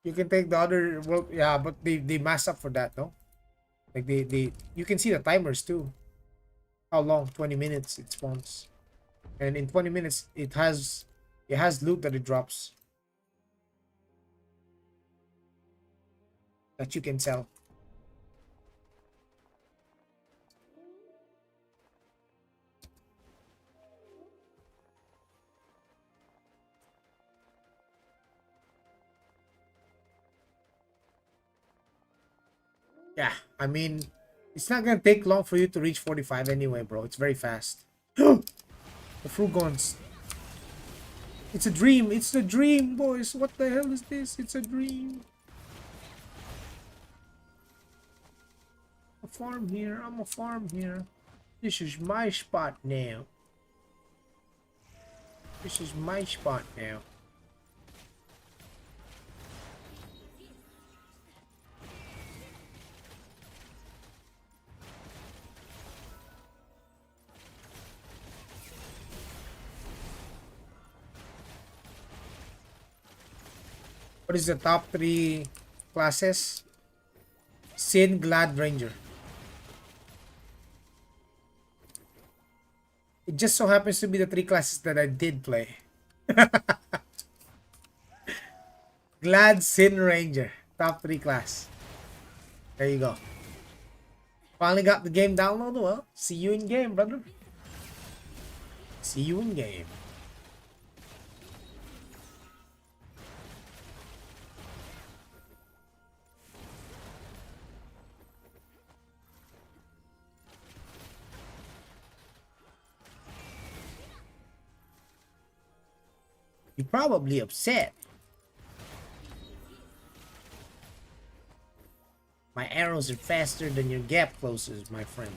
You can take the other, well, yeah, but they mass up for that, no? Like they you can see the timers too. How long? 20 minutes it spawns. And in 20 minutes it has loot that it drops that you can sell. Yeah, I mean, it's not gonna take long for you to reach 45 anyway, bro. It's very fast. The Frugons. It's a dream. It's a dream, boys. What the hell is this? It's a dream. A farm here. I'm a farm here. This is my spot now. This is my spot now. What is the top 3 classes? Sin, Glad, Ranger. It just so happens to be the 3 classes that I did play. Glad, Sin, Ranger. Top 3 class. There you go. Finally got the game downloaded. Well, see you in game, brother. See you in game. You're probably upset. My arrows are faster than your gap closes, my friend.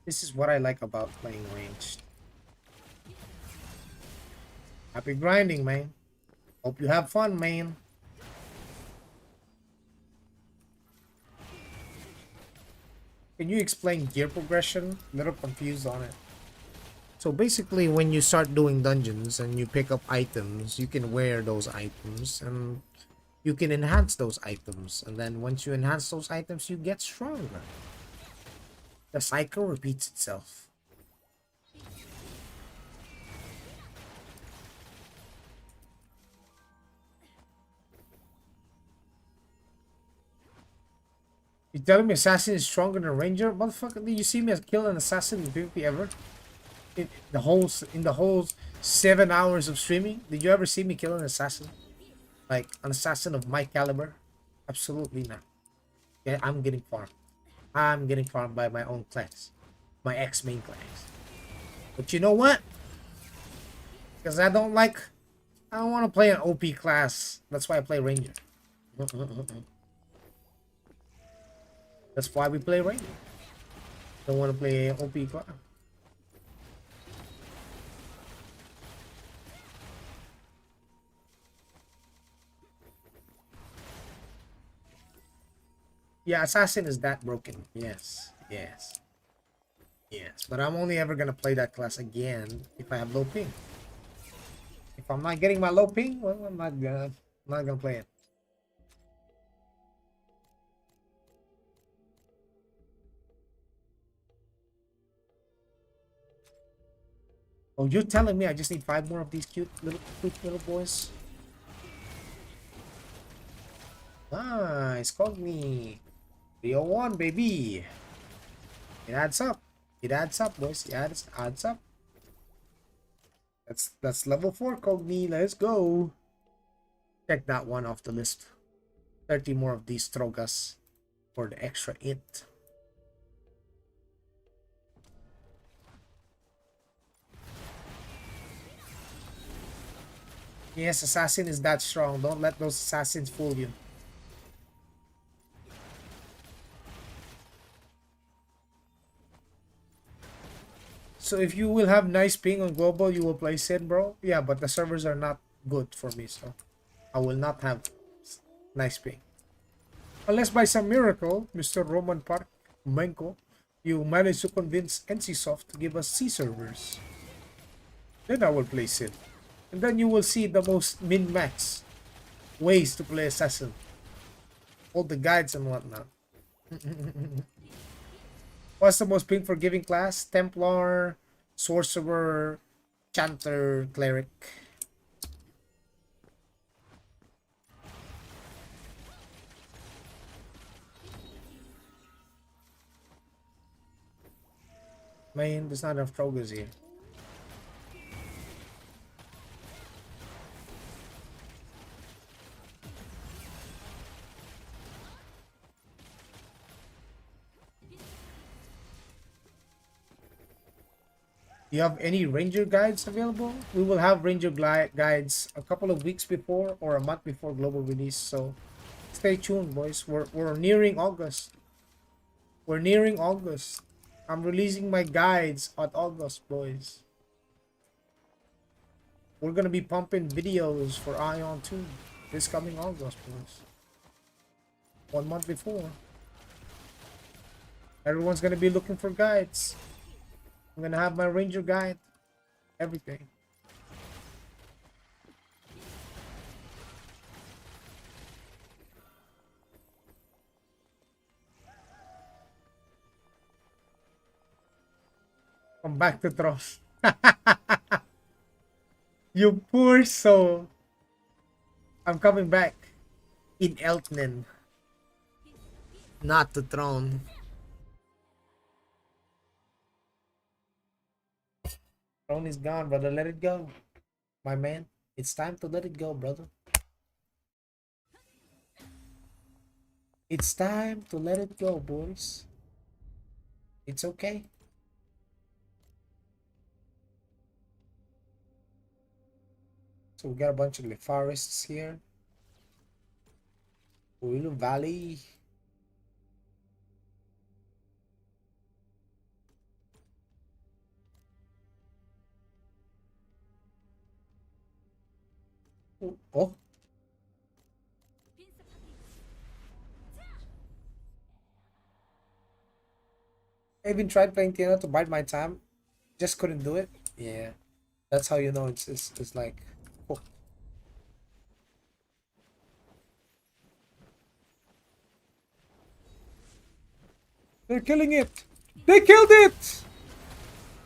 This is what I like about playing ranged. Happy grinding, man. Hope you have fun, man. Can you explain gear progression? A little confused on it. So basically, when you start doing dungeons and you pick up items, you can wear those items and you can enhance those items. And then once you enhance those items, you get stronger. The cycle repeats itself. You telling me assassin is stronger than ranger? Motherfucker, did you see me kill an assassin in PvP ever? In the whole 7 hours of streaming, did you ever see me kill an assassin? Like an assassin of my caliber? Absolutely not. Yeah, I'm getting farmed. I'm getting farmed by my own class. My ex-main class. But you know what? Because I don't want to play an OP class. That's why I play ranger. That's why we play ranger. Don't want to play an OP class. Yeah, assassin is that broken. Yes, yes, yes. But I'm only ever gonna play that class again if I have low ping. If I'm not getting my low ping, well, I'm not gonna play it. Oh, you're telling me I just need 5 more of these cute little boys? Nice, called me. 301, baby. It adds up. It adds up, boys. It adds up. That's level 4, Cogni. Let's go. Check that one off the list. 30 more of these Trogas for the extra int. Yes, assassin is that strong. Don't let those assassins fool you. So if you will have nice ping on global, you will play Sin, bro? Yeah, but the servers are not good for me, so I will not have nice ping. Unless by some miracle, Mr. Roman Park Menko, you manage to convince NCSoft to give us C servers. Then I will play Sin. And then you will see the most min-max ways to play Assassin. All the guides and whatnot. What's the most ping forgiving class? Templar, Sorcerer, Chanter, Cleric. Man, there's not enough Trogas here. Do you have any ranger guides available? We will have ranger guides a couple of weeks before or a month before global release, so stay tuned, boys. We're nearing August. We're nearing August. I'm releasing my guides at August, boys. We're gonna be pumping videos for AION 2 this coming August, boys. 1 month before. Everyone's gonna be looking for guides. I'm gonna have my ranger guide. Everything. Come back to Tross. You poor soul. I'm coming back. In Eltnen. Not the throne. Throne is gone, brother. Let it go. My man. It's time to let it go, brother. It's time to let it go, boys. It's okay. So we got a bunch of forests here. Uilu Valley. Oh, I even tried playing Tiana to bide my time. Just couldn't do it. Yeah, that's how you know it's like. Oh, they're killing it. They killed it.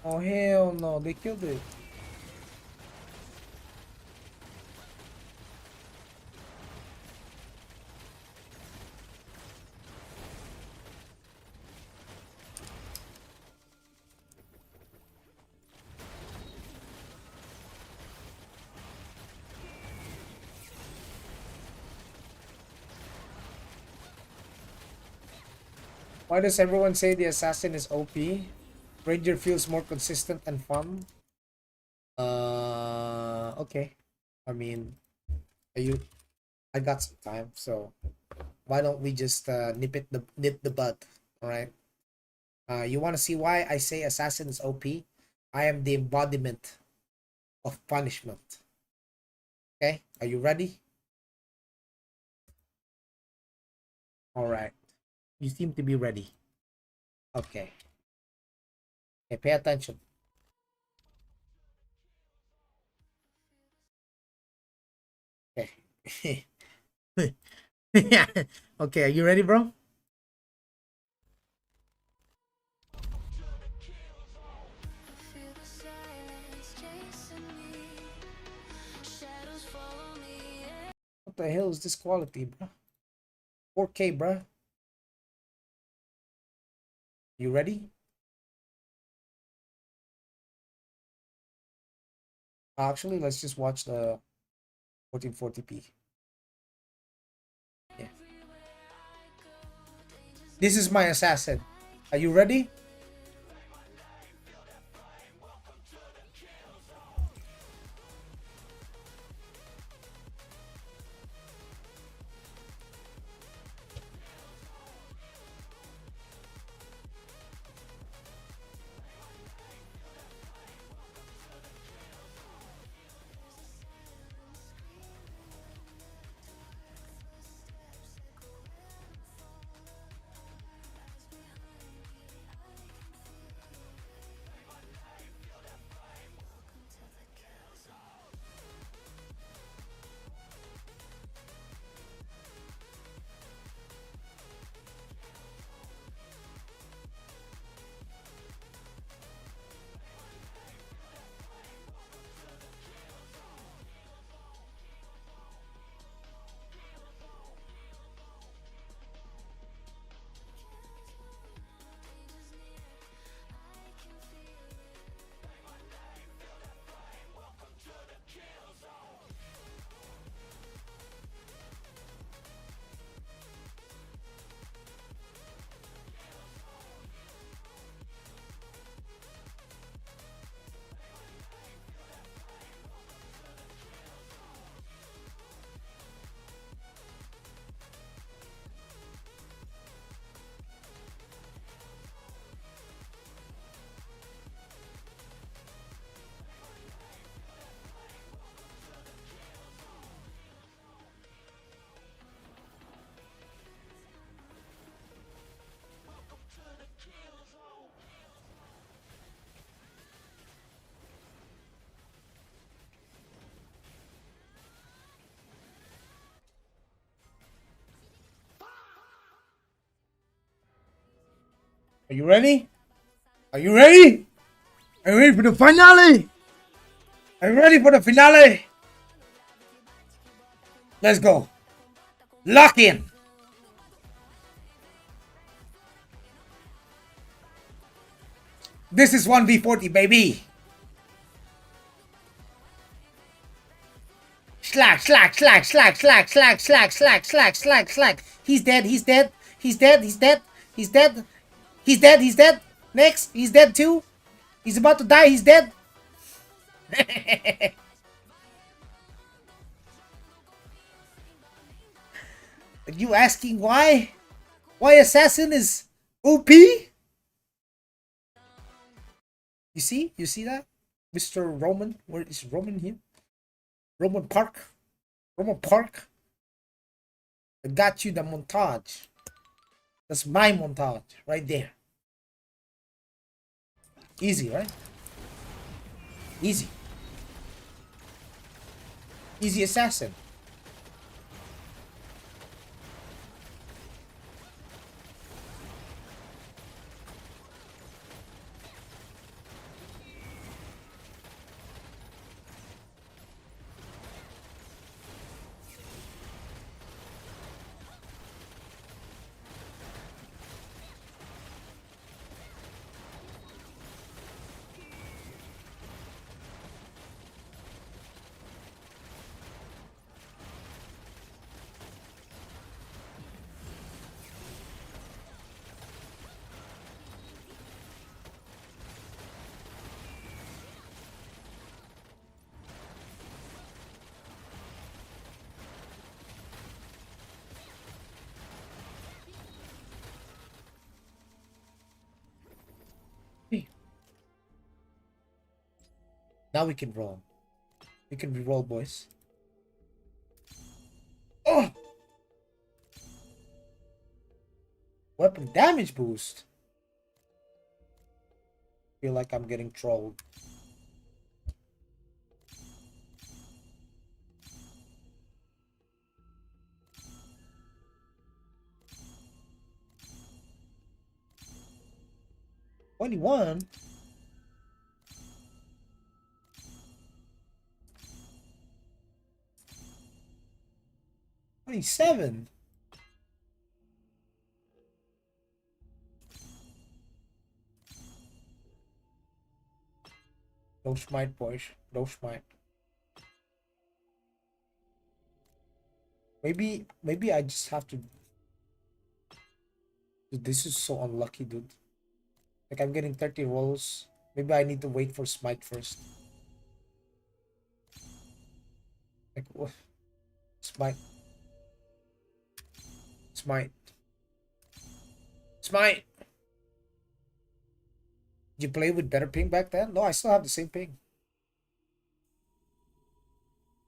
Oh hell no! They killed it. Why does everyone say the assassin is OP? Ranger feels more consistent and fun. Okay. I mean, you. I got some time, so why don't we just nip the bud? All right. You want to see why I say assassin is OP? I am the embodiment of punishment. Okay, are you ready? All right. You seem to be ready. Okay. Okay, pay attention. Okay. Yeah. Okay, are you ready, bro? What the hell is this quality, bro? 4K, bro. You ready? Actually, let's just watch the 1440p. Yeah. This is my assassin. Are you ready? Are you ready? Are you ready? Are you ready for the finale? Are you ready for the finale? Let's go. Lock in. This is 1v40, baby. Slack, slack, slack, slack, slack, slack, slack, slack, slack, slack, slack. He's dead, he's dead, he's dead, he's dead, he's dead, he's dead, he's dead. Next, he's dead too. He's about to die, he's dead. Are you asking why? Why Assassin is OP? You see? You see that? Mr. Roman? Where is Roman here? Roman Park? Promo Park. I got you the montage. That's my montage right there. Easy, right? Easy. Easy assassin. Hey, now we can roll. We can re-roll, boys. Oh! Weapon damage boost. Feel like I'm getting trolled. $21. 27. No smite, boys. No smite. Maybe I just have to. Dude, this is so unlucky, dude. Like I'm getting 30 rolls. Maybe I need to wait for smite first. Like what? Smite. Smite. Smite. Did you play with better ping back then? No, I still have the same ping.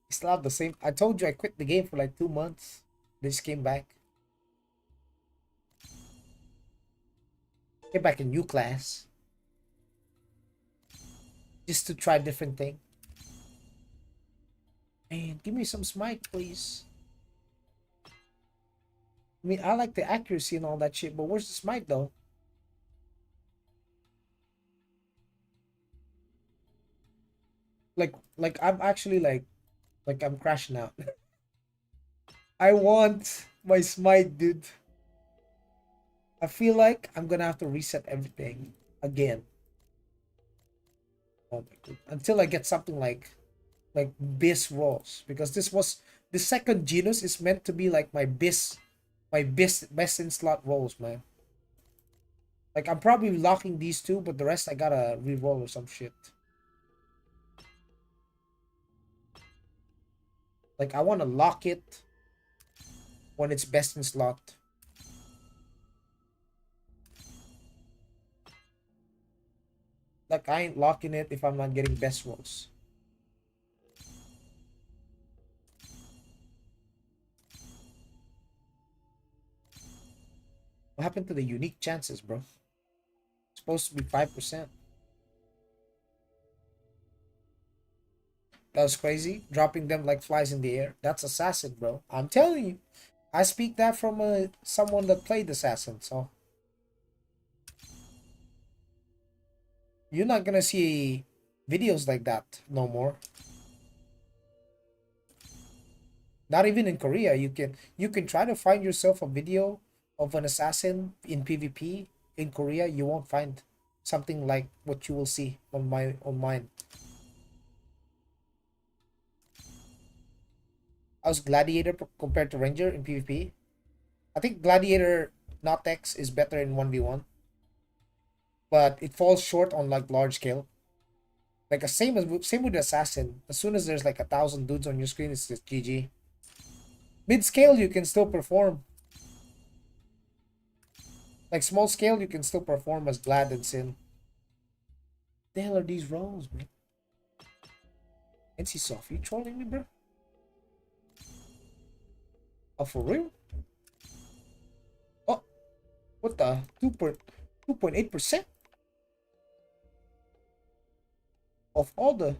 I still have the same. I told you I quit the game for like 2 months. They just came back. Came back in new class. Just to try different thing. Man, give me some smite, please. I mean, I like the accuracy and all that shit, but where's the smite though? Like I'm actually like I'm crashing out. I want my smite, dude. I feel like I'm gonna have to reset everything again. Oh my god. Until I get something like bis rolls. Because this was the second genus is meant to be like my best in slot rolls, man. Like I'm probably locking these two, but the rest I gotta re-roll or some shit. Like I wanna lock it when it's best in slot. Like I ain't locking it if I'm not getting best rolls. What happened to the unique chances, bro? It's supposed to be 5%. That was crazy. Dropping them like flies in the air. That's assassin, bro. I'm telling you. I speak that from someone that played assassin, so you're not gonna see videos like that no more. Not even in Korea. You can try to find yourself a video of an assassin in PvP in Korea. You won't find something like what you will see on mine. How's Gladiator compared to Ranger in PvP? I think Gladiator not X is better in 1v1, but it falls short on like large scale. Like a same with Assassin. As soon as there's like 1,000 dudes on your screen, it's just GG. Mid scale you can still perform. Like small scale you can still perform as Glad and Sin. The hell are these rolls, man? NC Soft, you trolling me, bro? Oh, for real? Oh, what the 2.8% of all the.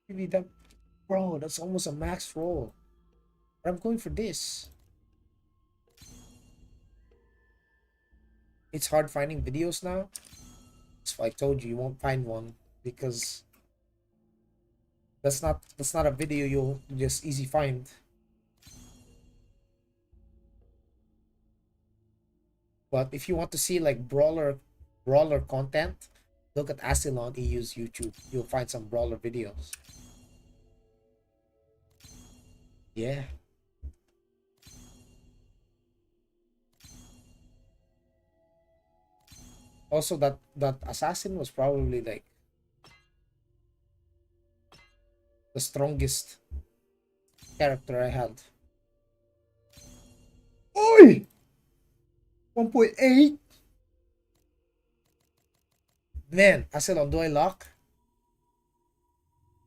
Really that, bro? That's almost a max roll. But I'm going for this. It's hard finding videos now. So I told you won't find one because that's not a video you'll just easy find. But if you want to see like brawler content, look at Asilon EU's YouTube. You'll find some brawler videos. Yeah. Also, that assassin was probably like the strongest character I had. Oi! 1.8. Man, Asilon, do I lock?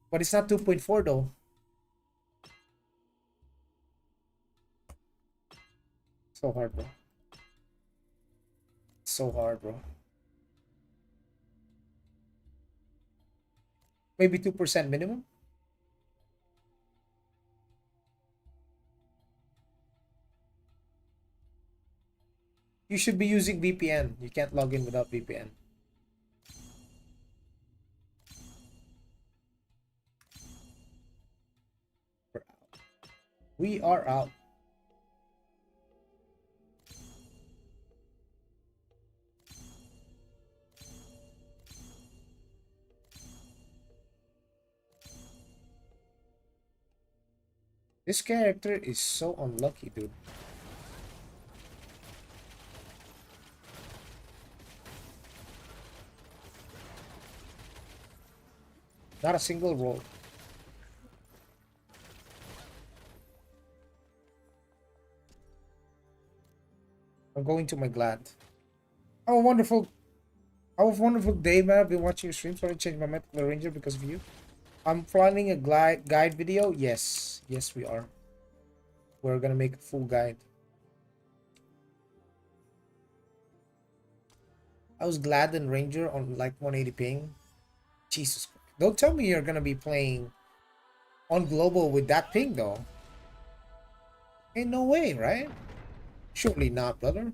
But it's not 2.4 though. So hard, bro. So hard, bro. Maybe 2% minimum. You should be using VPN. You can't log in without VPN. We are out. This character is so unlucky, dude. Not a single roll. I'm going to my glad. Have a wonderful day, man. I've been watching your streams. Sorry to change my mind to the Ranger because of you. I'm planning a guide video. Yes. Yes, we are. We're gonna make a full guide. I was glad in Ranger on like 180 ping. Jesus Christ. Don't tell me you're gonna be playing on global with that ping though. Ain't no way, right? Surely not, brother.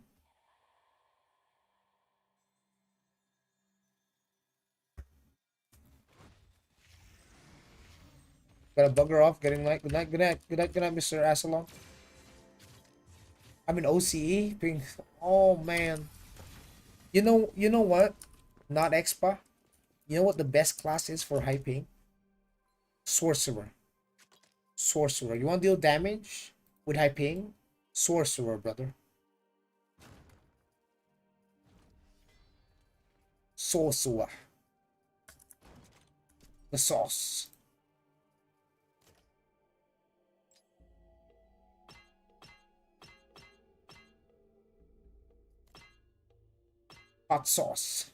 Gotta bugger off. Getting like good night, Mr. Asalon. I'm in OCE. Ping. Oh man. You know what? Not expa. You know what the best class is for high ping? Sorcerer. Sorcerer. You want to deal damage with high ping? Sorcerer, brother. Sorcerer. The sauce. Hot sauce.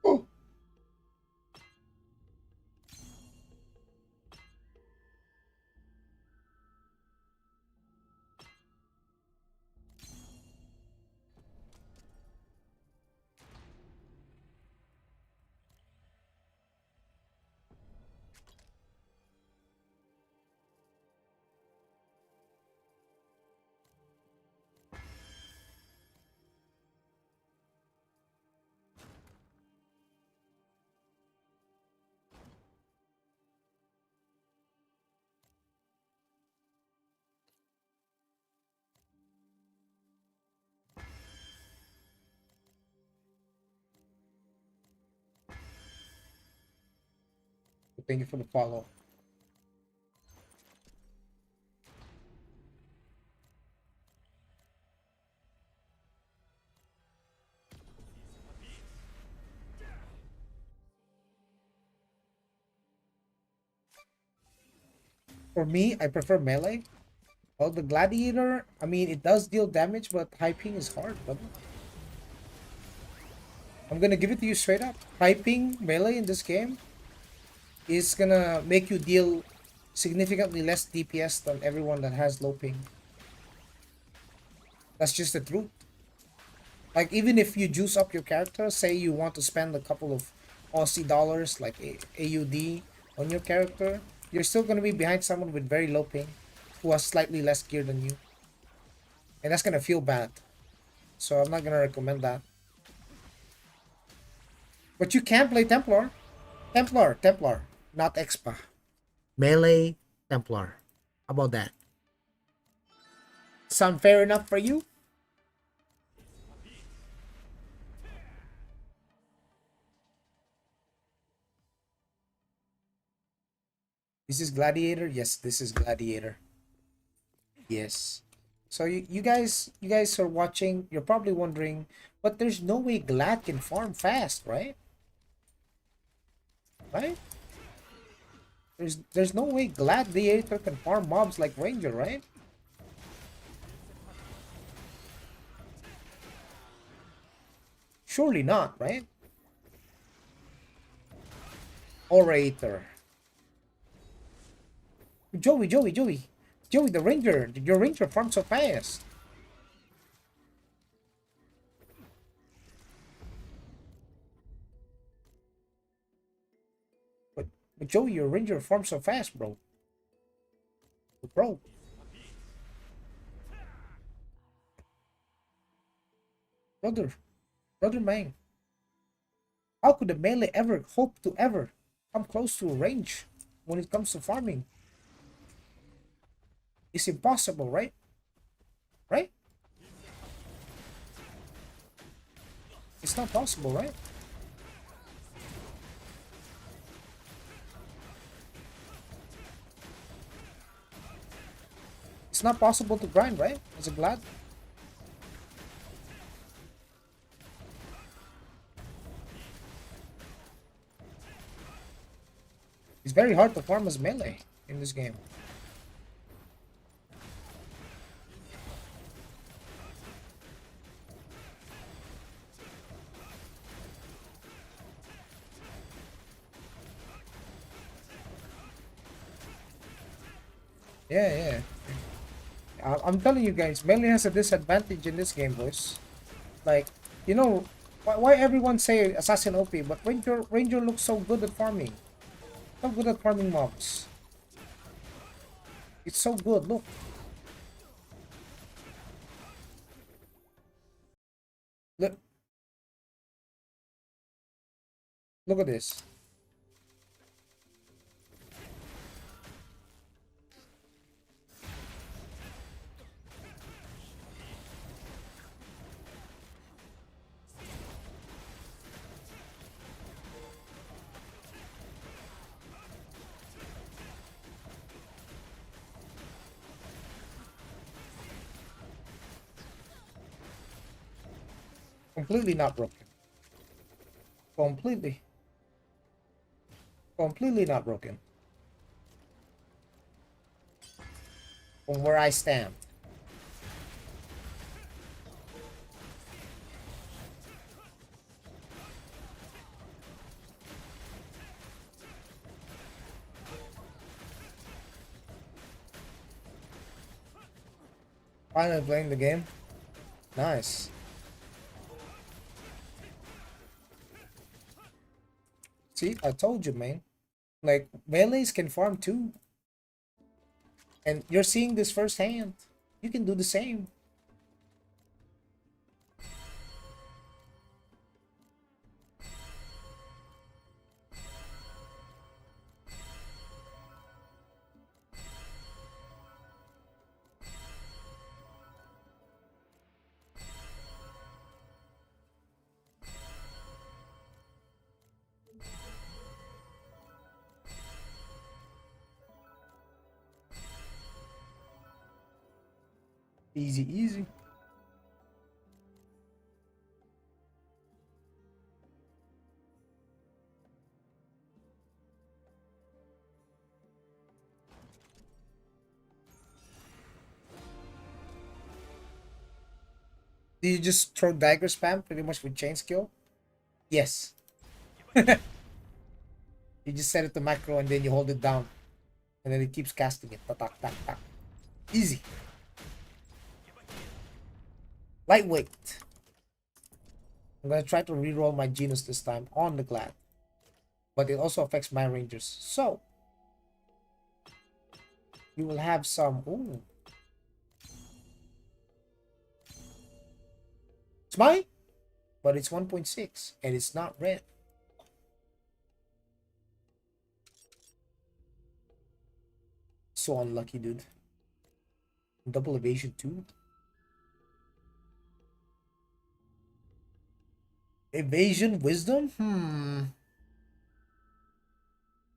Oh. Thank you for the follow. For me, I prefer melee. Well, the gladiator, I mean, it does deal damage, but hyping is hard, brother. I'm gonna give it to you straight up. Hyping melee in this game is gonna make you deal significantly less DPS than everyone that has low ping. That's just the truth. Like, even if you juice up your character, say you want to spend a couple of Aussie dollars, like AUD, on your character, you're still gonna be behind someone with very low ping, who has slightly less gear than you. And that's gonna feel bad. So I'm not gonna recommend that. But you can play Templar. Templar, not Expa. Melee, Templar. How about that? Sound fair enough for you? This is Gladiator? Yes, this is Gladiator. Yes. So you guys are watching, you're probably wondering, but there's no way Glad can farm fast, right? Right? There's no way Gladiator can farm mobs like Ranger, right? Surely not, right? Orator. Joey, the Ranger. Your Ranger farms so fast. But, but Joey, your Ranger farms so fast, bro. Bro, brother, brother man. How could the melee ever hope to ever come close to a range when it comes to farming? It's impossible, right? Right? It's not possible, right? It's not possible to grind, right? As a Glad. It's very hard to farm as melee in this game. Yeah, yeah. I'm telling you guys, melee has a disadvantage in this game, boys. Like, you know, why everyone say Assassin OP, but Ranger looks so good at farming. So good at farming mobs. It's so good. Look, look, look at this. Completely not broken. Completely, completely not broken. From where I stand. Finally playing the game. Nice. See, I told you, man. Like, melees can farm too. And you're seeing this firsthand. You can do the same. Easy, easy. Do you just throw dagger spam pretty much with chain skill? Yes. You just set it to macro and then you hold it down. And then it keeps casting it. Tak, tak, tak. Easy. Lightweight. I'm gonna try to reroll my Genus this time on the Glad. But it also affects my Rangers. So you will have some. Ooh. It's mine, but it's 1.6 and it's not red. So unlucky, dude. Double evasion too. Evasion wisdom?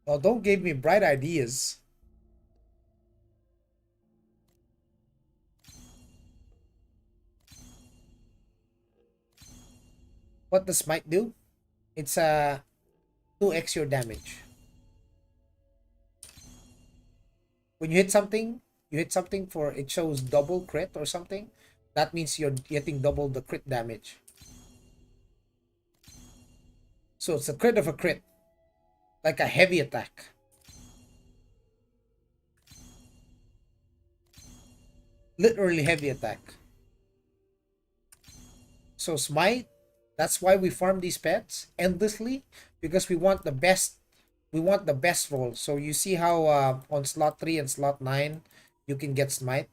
Well, don't give me bright ideas. What does smite do? It's a 2x your damage. When you hit something for it shows double crit or something. That means you're getting double the crit damage. So it's a crit of a crit. Like a heavy attack. Literally heavy attack. So smite, that's why we farm these pets endlessly, because we want the best roll. So you see how on slot 3 and slot 9 you can get smite.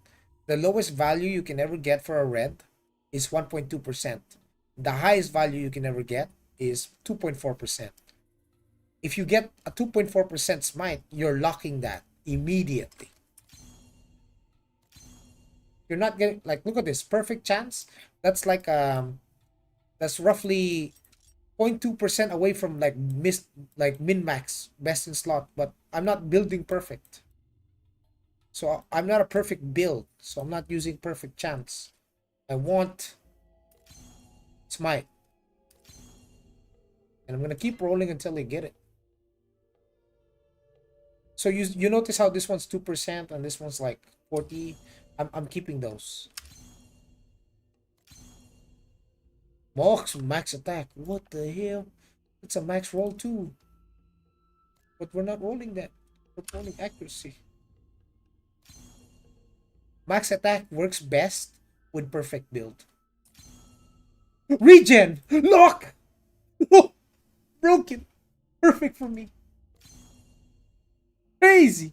The lowest value you can ever get for a red is 1.2%. The highest value you can ever get is 2.4%. If you get a 2.4% smite, you're locking that immediately. You're not getting, like, look at this perfect chance. That's like that's roughly 0.2% away from like min max best in slot, but I'm not building perfect. So I'm not a perfect build, so I'm not using perfect chance. I want smite. And I'm gonna keep rolling until I get it. So you notice how this one's 2% and this one's like 40. I'm keeping those. Max attack. What the hell? It's a max roll too. But we're not rolling that. We're rolling accuracy. Max attack works best with perfect build. Regen! Lock! Broken. Perfect for me. Crazy.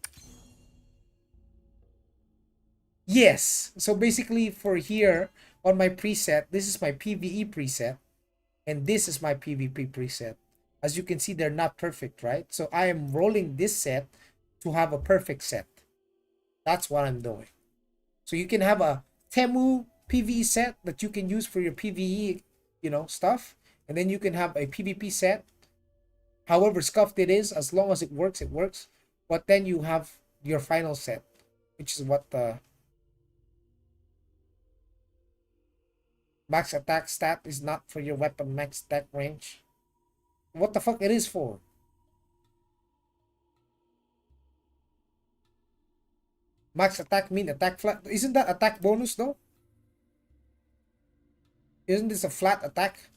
Yes. So basically for here on my preset, this is my PvE preset. And this is my PvP preset. As you can see, they're not perfect, right? So I am rolling this set to have a perfect set. That's what I'm doing. So you can have a Temu PvE set that you can use for your PvE, stuff. And then you can have a PvP set. However scuffed it is, as long as it works, it works. But then you have your final set, which is what the max attack stat is not for your weapon max attack range. What the fuck it is for? Max attack mean attack flat. Isn't that attack bonus though? Isn't this a flat attack?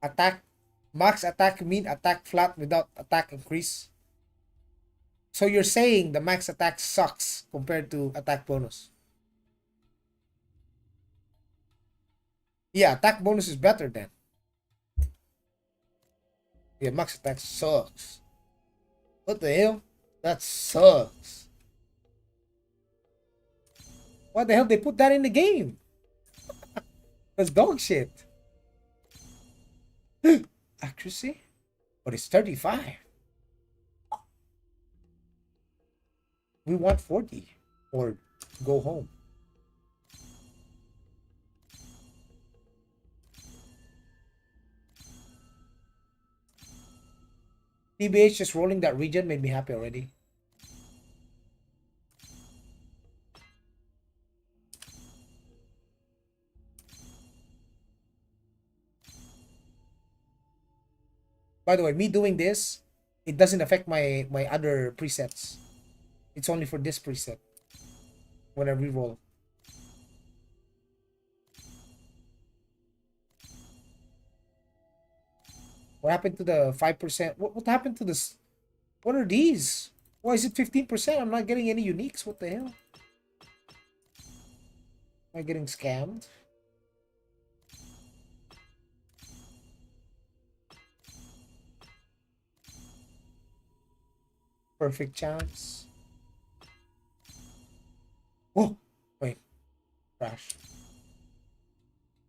Attack max attack mean attack flat without attack increase. So you're saying the max attack sucks compared to attack bonus. Yeah, attack bonus is better then. Yeah, max attack sucks. What the hell? That sucks. Why the hell they put that in the game? That's dog shit. Accuracy? But it's 35. We want 40 or go home. TBH just rolling that regen made me happy already. By the way, me doing this, it doesn't affect my other presets. It's only for this preset. when I reroll. What happened to the 5%? What happened to this? What are these? Why is it 15%? I'm not getting any uniques. What the hell? Am I getting scammed? Perfect chance. Oh, wait. Crash.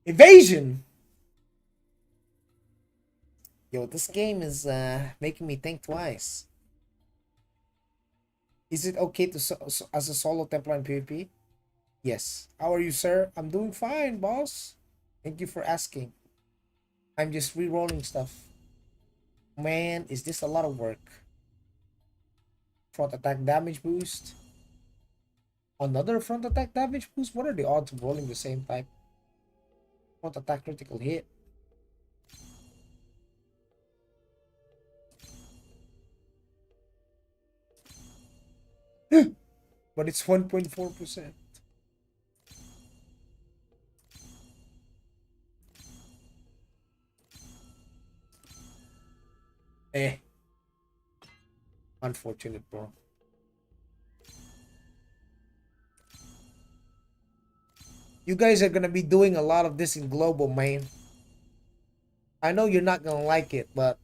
Evasion! Yo, this game is making me think twice. Is it okay to as a solo Templar in PvP? Yes. How are you, sir? I'm doing fine, boss. Thank you for asking. I'm just re-rolling stuff. Man, is this a lot of work? Front attack damage boost. Another front attack damage boost? What are the odds of rolling the same type? Front attack critical hit. But it's 1.4%. Eh. Unfortunate, bro. You guys are gonna be doing a lot of this in global, man. I know you're not gonna like it, but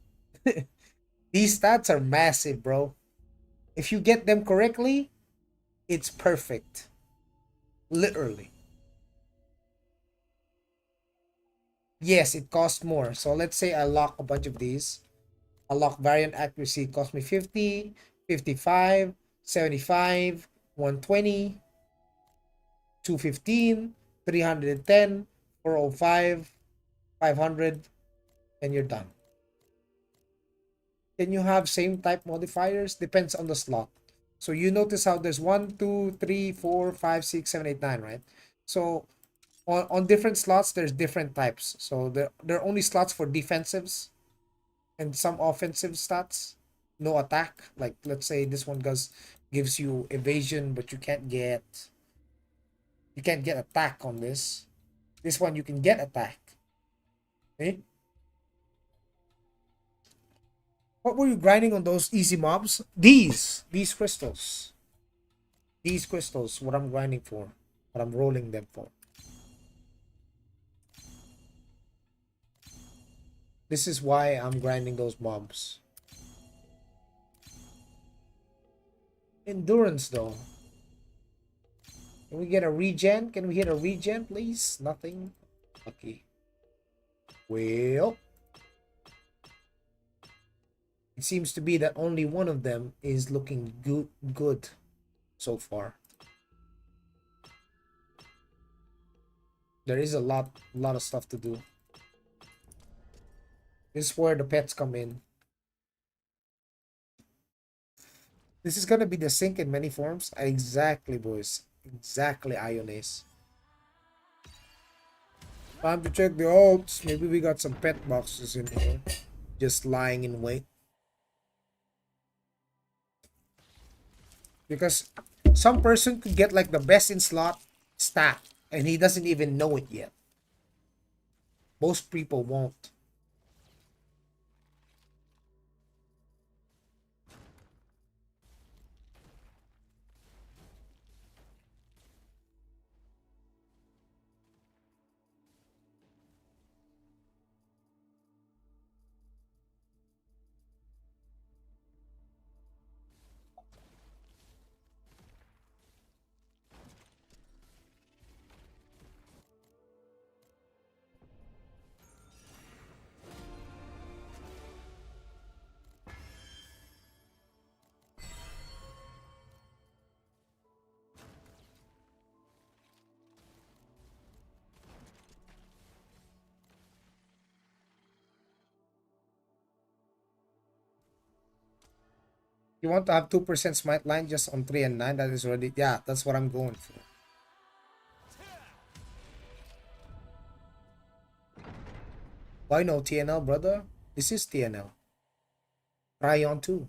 these stats are massive, bro. If you get them correctly, it's perfect. Literally. Yes, it costs more. So let's say I lock a bunch of these. I lock variant accuracy. It cost me 50, 55, 75, 120, 215, 310, 405, 500, and you're done. Can you have same type modifiers? Depends on the slot. So you notice how there's 1, 2, 3, 4, 5, 6, 7, 8, 9, right? So on different slots, there's different types. So there are only slots for defensives and some offensive stats. No attack. Like let's say this one gives you evasion, but you can't get attack on this. This one you can get attack. Okay? What were you grinding on those easy mobs? These crystals. These crystals, what I'm grinding for. What I'm rolling them for. This is why I'm grinding those mobs. Endurance though. Can we get a regen? Can we hit a regen, please? Nothing. Okay. Well, it seems to be that only one of them is looking good so far. There is a lot of stuff to do. This is where the pets come in. This is gonna be the sink in many forms. Exactly, boys. Exactly, AION is. Time to check the alts. Maybe we got some pet boxes in here. Just lying in wait. Because some person could get like the best in slot stat and he doesn't even know it yet. Most people won't. You want to have 2% smite line just on 3 and 9? That is already, yeah, that's what I'm going for. Why no TNL, brother? This is TNL. Try on too.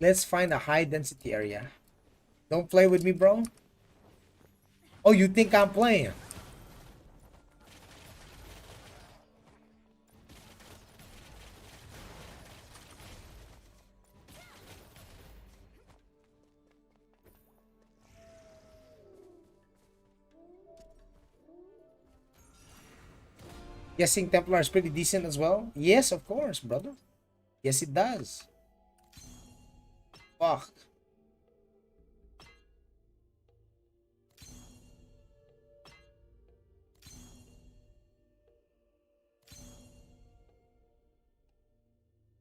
Let's find a high density area. Don't play with me, bro. Oh, you think I'm playing? Guessing Templar is pretty decent as well. Yes, of course, brother. Yes, it does. Fuck.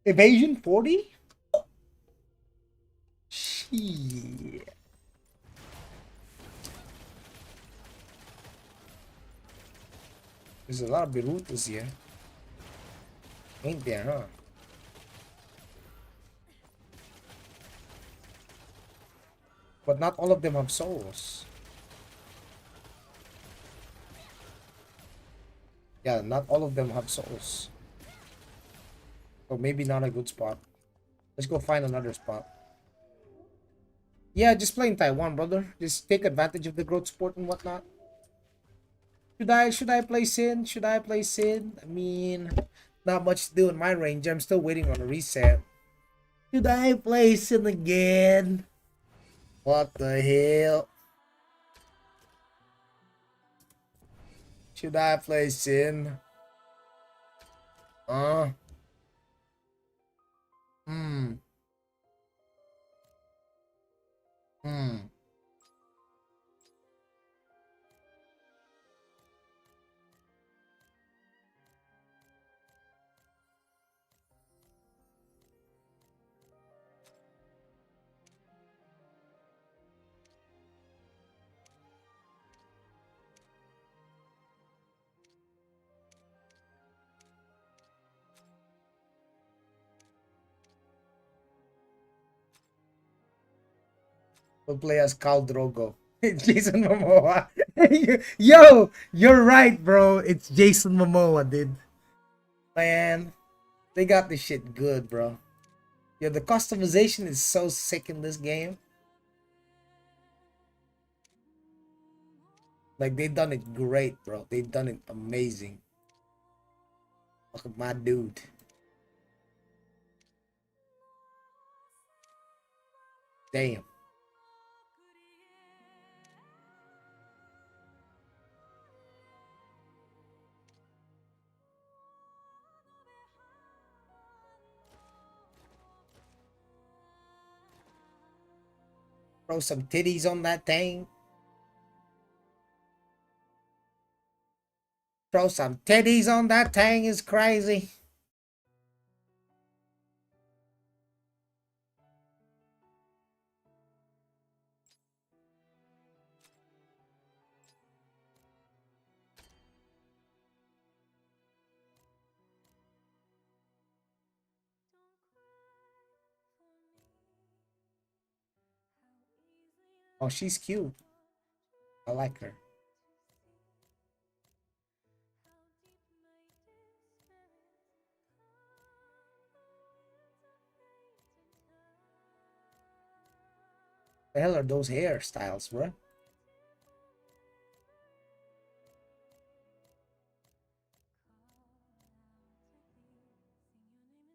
Evasion 40? Shit. There's a lot of Berutas here. Ain't there, huh? But not all of them have souls. Yeah, not all of them have souls. So maybe not a good spot. Let's go find another spot. Yeah, just play in Taiwan, brother. Just take advantage of the growth sport and whatnot. Should I play Sin? Should I play Sin? I mean, not much to do in my range. I'm still waiting on a reset. Should I play Sin again? What the hell? Should I play Sin? Uh. Hmm. Hmm. We'll play as Khal Drogo. Jason Momoa. Yo, you're right, bro. It's Jason Momoa, dude. Man, they got this shit good, bro. Yeah, the customization is so sick in this game. Like, they done it great, bro. They done it amazing. Look at my dude. Damn. Throw some titties on that thing. Throw some titties on that thing is crazy. Oh, she's cute. I like her. The hell are those hairstyles, bro?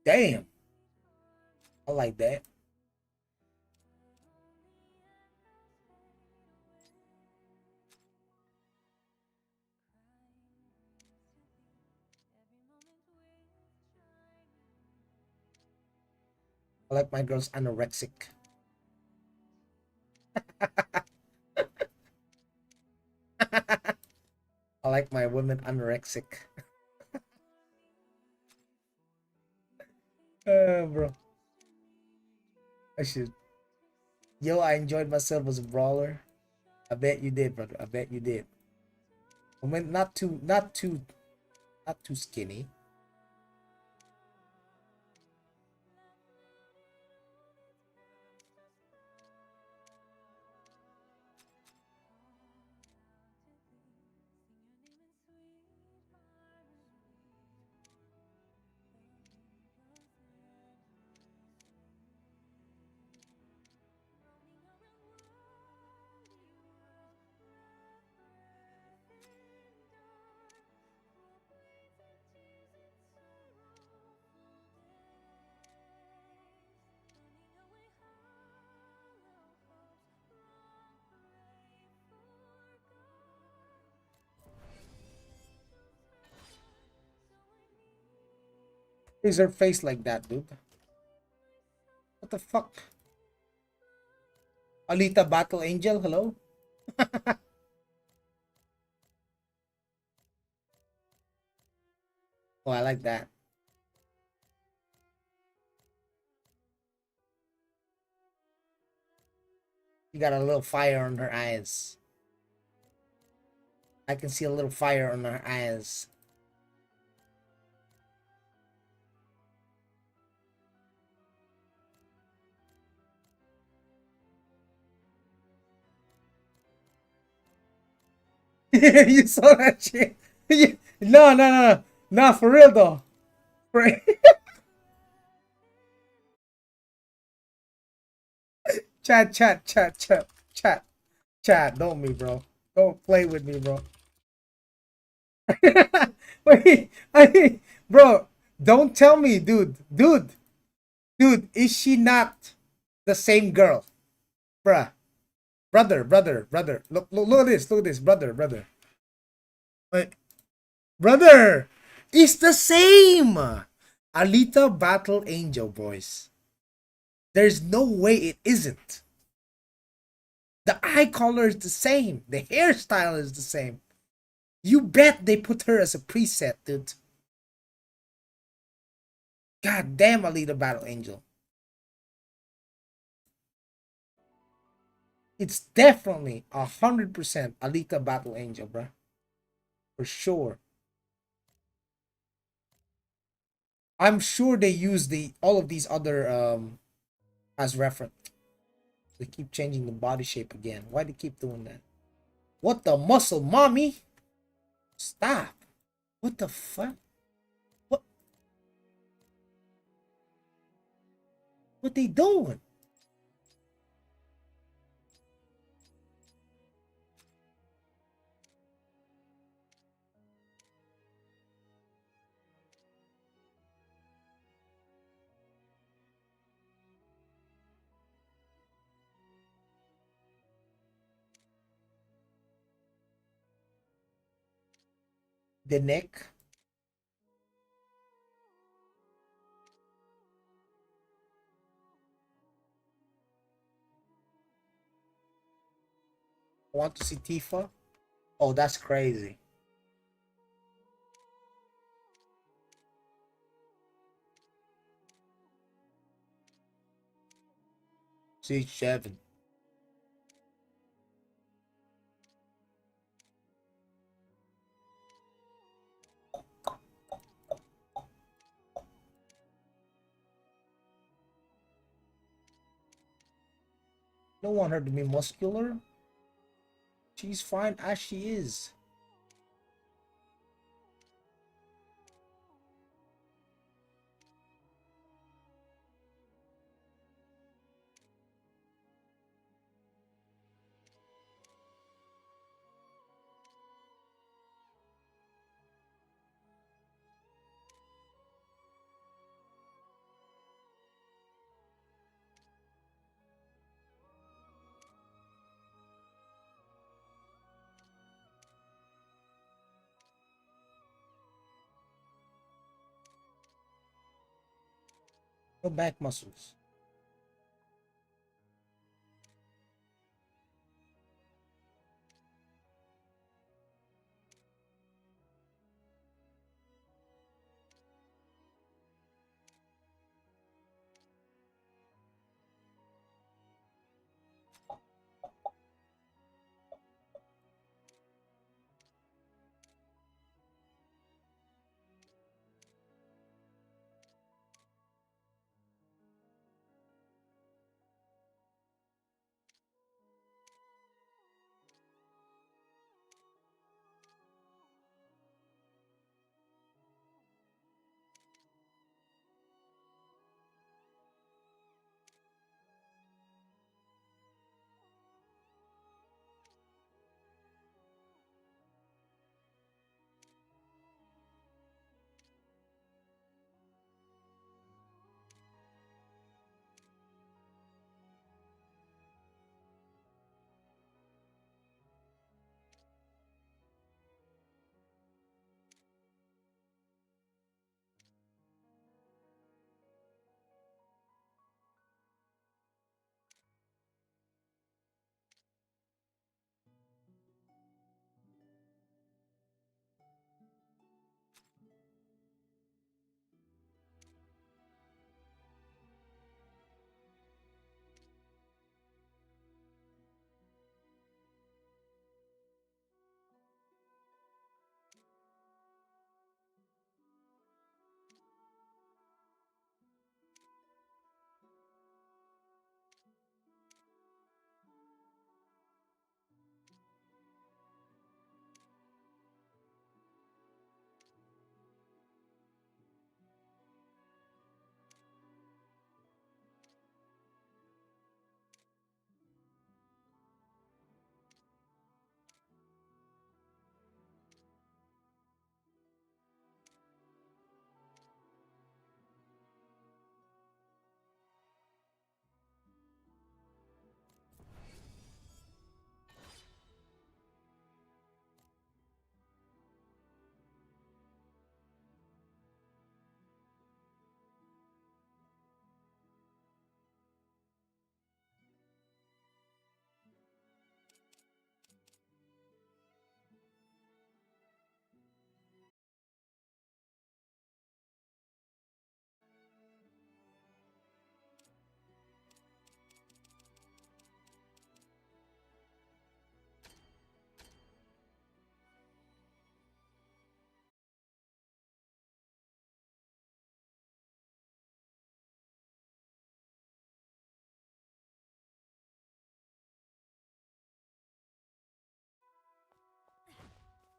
Damn. I like that. I like my girls anorexic. I like my women anorexic. Bro. I should. Yo, I enjoyed myself as a brawler. I bet you did, brother. I bet you did. I mean, not too skinny. Is her face like that, dude? What the fuck? Alita Battle Angel, hello? Oh, I like that. She got a little fire on her eyes. I can see a little fire on her eyes. You saw that shit? No, no, no, no. No, for real though. For... chat, chat, chat, chat, chat, chat. Don't me, bro. Don't play with me, bro. Wait, bro, don't tell me, dude, is she not the same girl? Bruh, brother. Look at this, brother. Wait, brother, it's the same. Alita Battle Angel, boys. There's no way it isn't. The eye color is the same. The hairstyle is the same. You bet they put her as a preset, dude. God damn, Alita Battle Angel. It's definitely 100% Alita Battle Angel, bruh. For sure. I'm sure they use all of these other as reference. They keep changing the body shape again. Why they keep doing that? What the muscle, mommy? Stop. What the fuck? What what they doing? The neck. I want to see Tifa. Oh, that's crazy. See Seven. Don't want her to be muscular. She's fine as she is. No back muscles.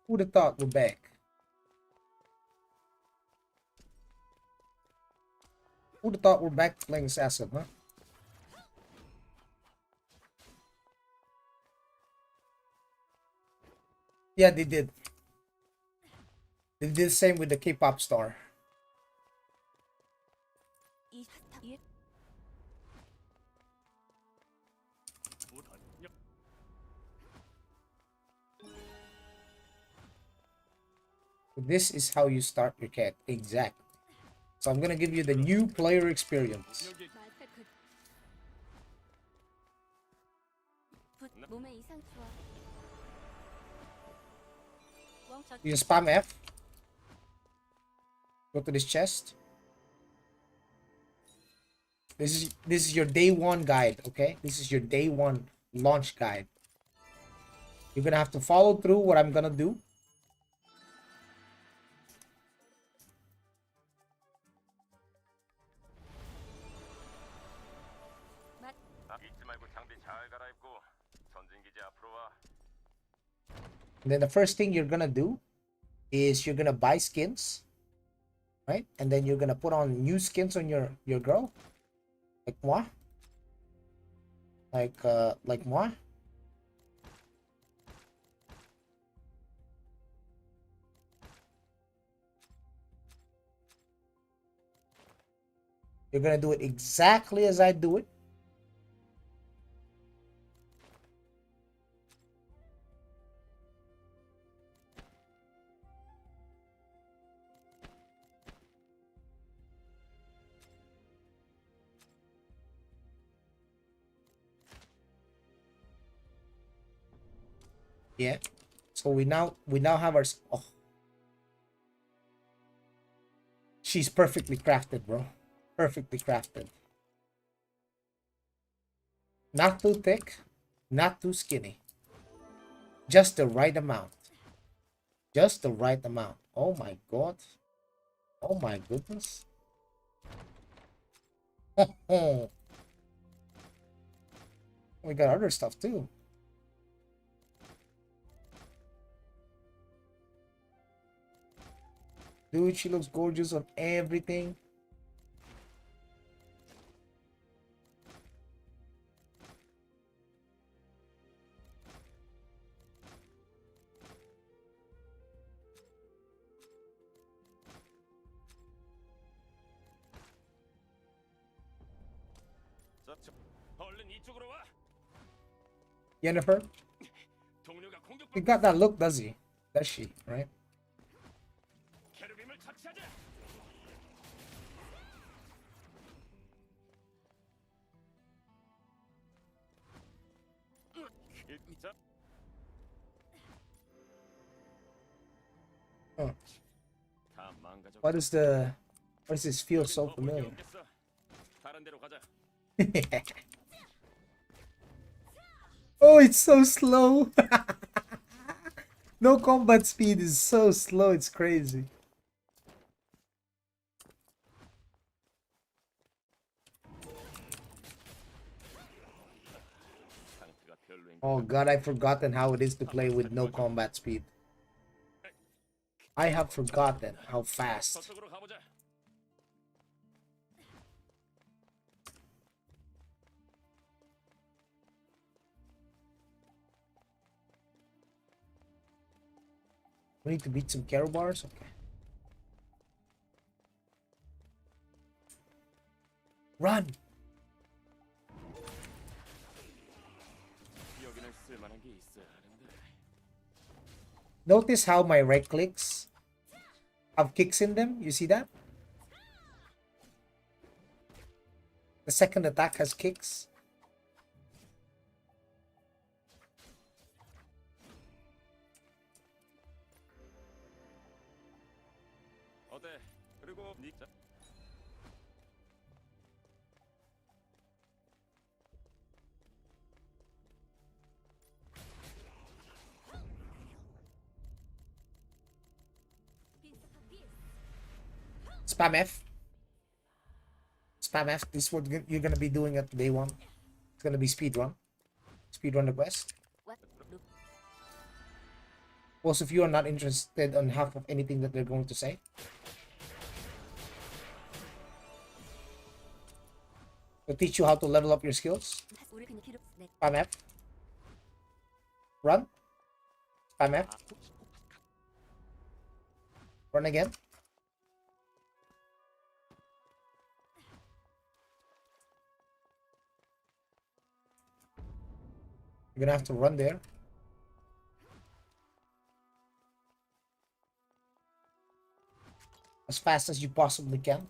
Who'd have thought we're back? Who'd have thought we're back playing Assassin, huh? Yeah, they did. They did the same with the K-pop star. This is how you start your cat. Exactly. So I'm gonna give you the new player experience. You just spam F. Go to this chest. This is your day one guide, okay? This is your day one launch guide. You're gonna have to follow through what I'm gonna do. And then the first thing you're gonna do is you're gonna buy skins, right? And then you're gonna put on new skins on your girl, like moi, like moi. You're gonna do it exactly as I do it. Yeah. So we now have our. Oh, she's perfectly crafted, bro. Perfectly crafted. Not too thick, not too skinny. Just the right amount. Just the right amount. Oh my god. Oh my goodness. We got other stuff too. Dude, she looks gorgeous on everything. Jennifer, he got that look, does he? Does she, right? Huh. Why does this feel so familiar? Oh, it's so slow. No combat speed is so slow, it's crazy. Oh god, I've forgotten how it is to play with no combat speed. I have forgotten how fast. We need to beat some Kero bars? Okay. Run! Notice how my right clicks have kicks in them? You see that? The second attack has kicks. Spam F. Spam F. This is what you're gonna be doing at day one. It's gonna be speed run. Speed run the quest. Most of you are not interested on half of anything that they're going to say. To teach you how to level up your skills. Spam F. Run. Spam F. Run again. You're gonna have to run there. As fast as you possibly can.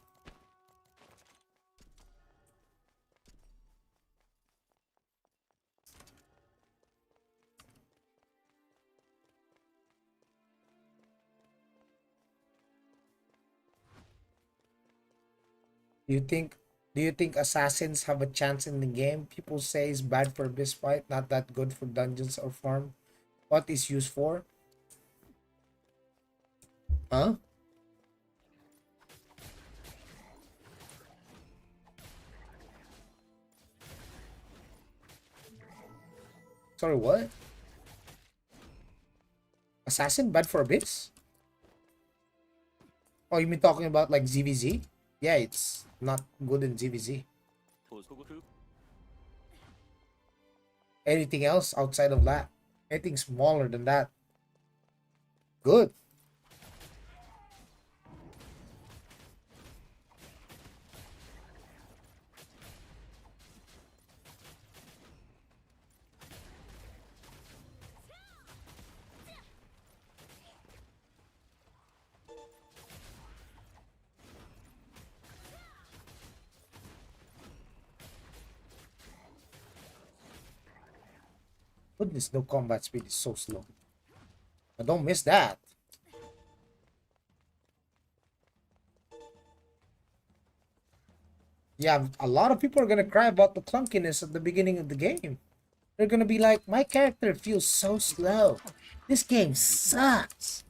Do you think do you think assassins have a chance in the game? People say it's bad for this fight, not that good for dungeons or farm. What is used for? Huh? Sorry, what? Assassin bad for bits? Oh, you mean talking about like ZVZ? Yeah, it's not good in ZVZ. Anything else outside of that? Anything smaller than that? Good. Goodness, no combat speed is so slow. I don't miss that. Yeah, a lot of people are gonna cry about the clunkiness at the beginning of the game. They're gonna be like, my character feels so slow. This game sucks.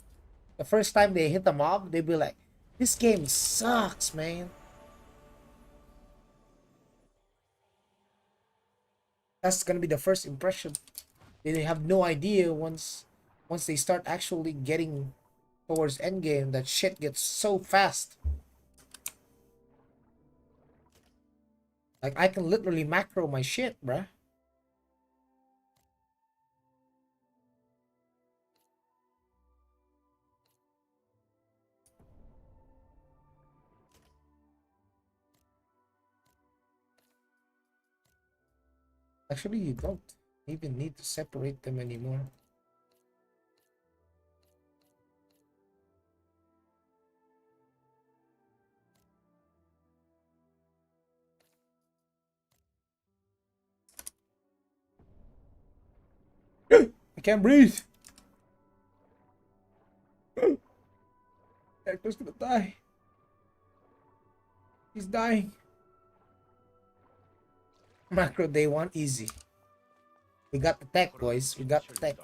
The first time they hit a mob, they'll be like, this game sucks, man. That's gonna be the first impression. They have no idea once they start actually getting towards endgame that shit gets so fast. Like I can literally macro my shit, bruh. Actually, you don't even need to separate them anymore. I can't breathe. Character's gonna die. He's dying. Macro day one, easy. We got the tech, boys. We got the tech.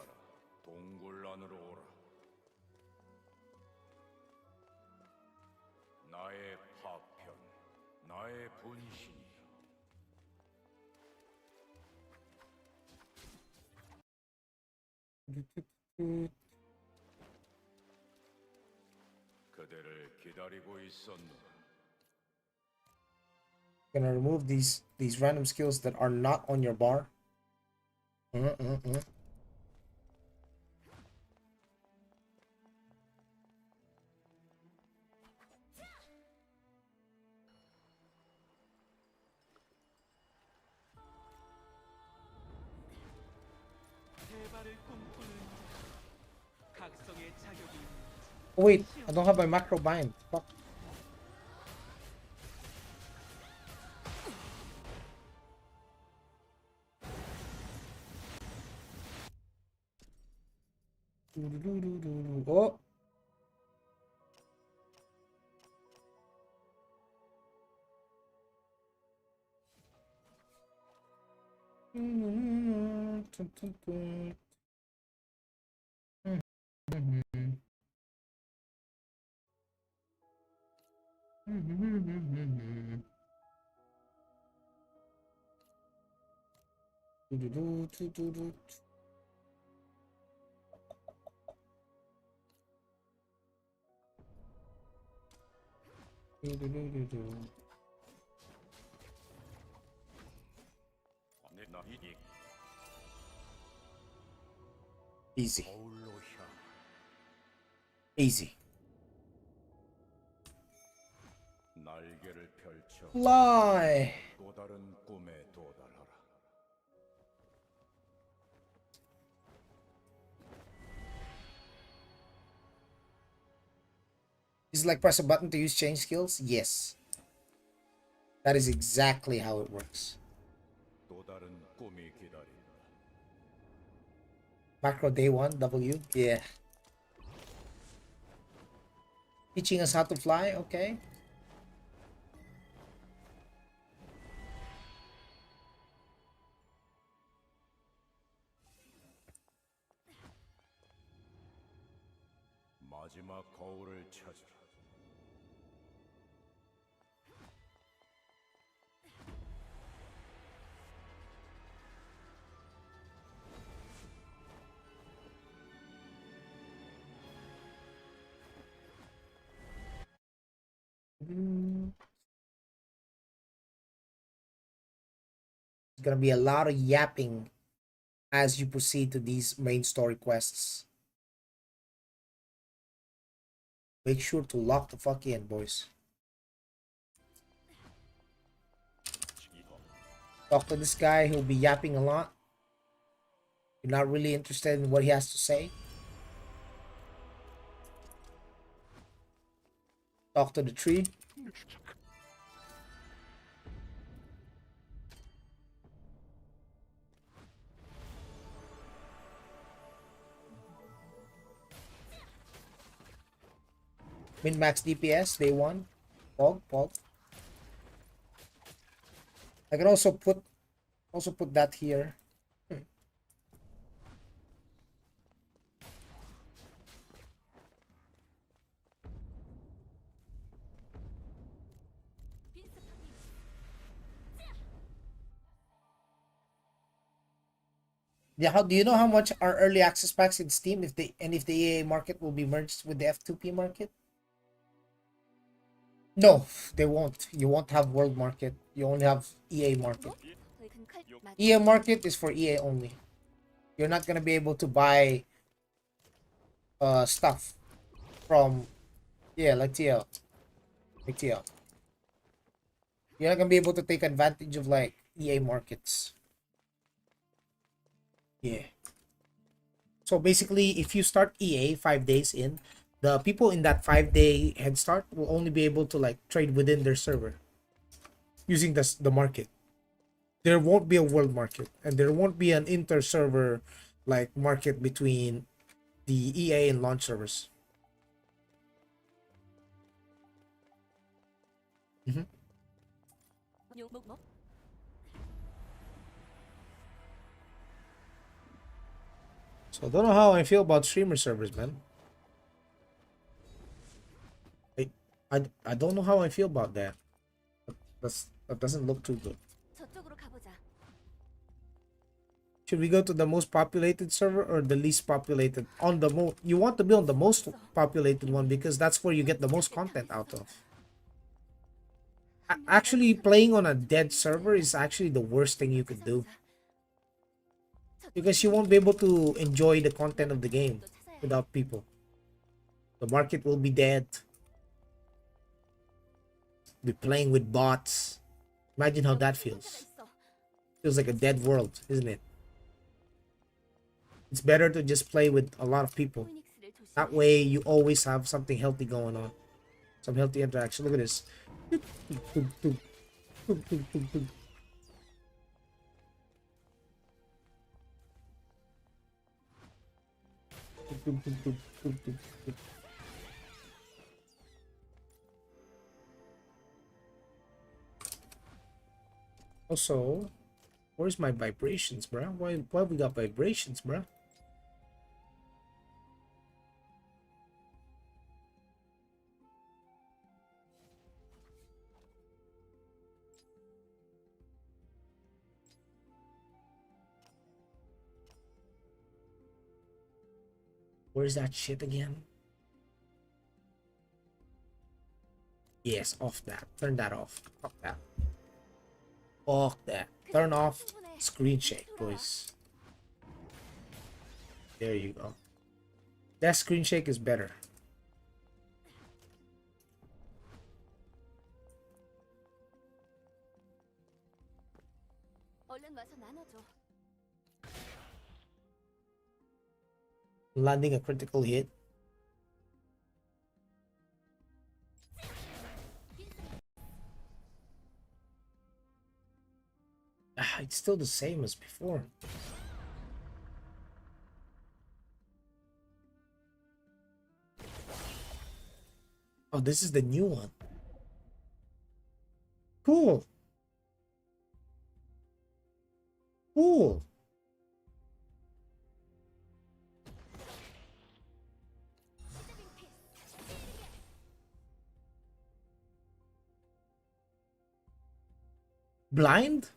Gonna remove these random skills that are not on your bar. Oh, wait, I don't have my macro bind. Fuck. Oh. Easy. Easy. Fly. Is it like press a button to use change skills? Yes. That is exactly how it works. Macro day one, W. Yeah. Teaching us how to fly, okay. It's gonna be a lot of yapping as you proceed to these main story quests. Make sure to lock the fuck in, boys. Talk to this guy, he'll be yapping a lot. You're not really interested in what he has to say. Talk to the tree. Min-max DPS, day one. Pog, pog. I can also put that here. Yeah, how do you know how much are early access packs in Steam if the EA market will be merged with the F2P market? No, they won't. You won't have world market. You only have EA market. EA market is for EA only. You're not gonna be able to buy stuff from, yeah, like TL. Like TL. You're not gonna be able to take advantage of like EA markets. Yeah. So basically, if you start EA 5 days in, the people in that 5 day head start will only be able to like trade within their server using the market. There won't be a world market, and there won't be an inter-server like market between the EA and launch servers. Mhm. So I don't know how I feel about streamer servers, man. I I don't know how I feel about that. That doesn't look too good. Should we go to the most populated server or the least populated? On the you want to be on the most populated one because that's where you get the most content out of. Actually, playing on a dead server is actually the worst thing you could do because you won't be able to enjoy the content of the game without people. The market will be dead. Be playing with bots. Imagine how that feels. Feels like a dead world, isn't it? It's better to just play with a lot of people. That way, you always have something healthy going on. Some healthy interaction. Look at this. Also, where's my vibrations, bruh? Why we got vibrations, bruh? Where's that shit again? Yes, off that. Turn that off. Off that. Off that. Turn off screen shake, boys. There you go. That screen shake is better. Landing a critical hit. Ah, it's still the same as before. Oh, this is the new one. Cool. Cool. Blind?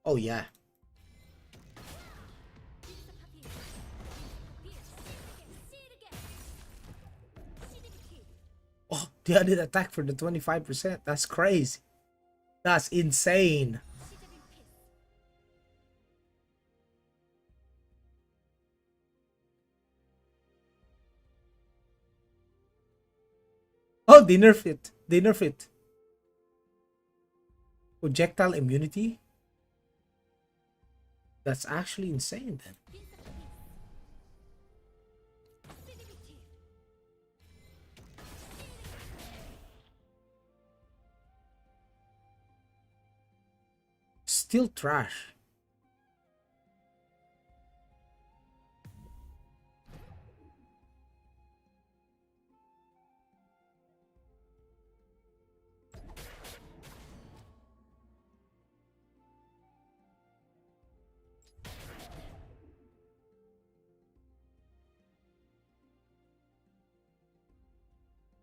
Oh, yeah. Oh, the added attack for the 25%. That's crazy. That's insane. Oh, they nerfed it. They nerfed it. Projectile immunity? That's actually insane then. Still trash.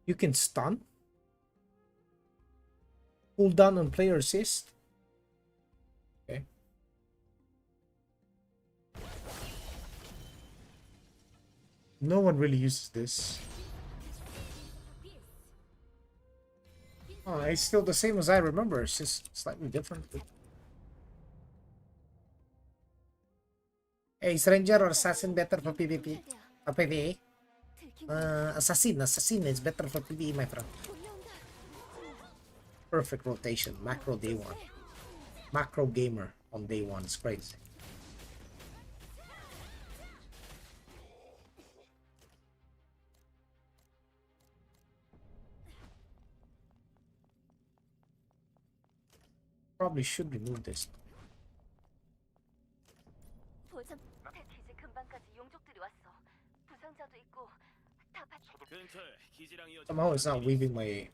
You can stun? Pull down on player assist? Okay. No one really uses this. Oh, it's still the same as I remember. It's just slightly different. Hey, is Ranger or Assassin better for PvP? Or PvE? Assassin is better for PvE, my friend. Perfect rotation. Macro day one. Macro gamer on day one. It's crazy. Probably should remove this. Somehow it's not weaving my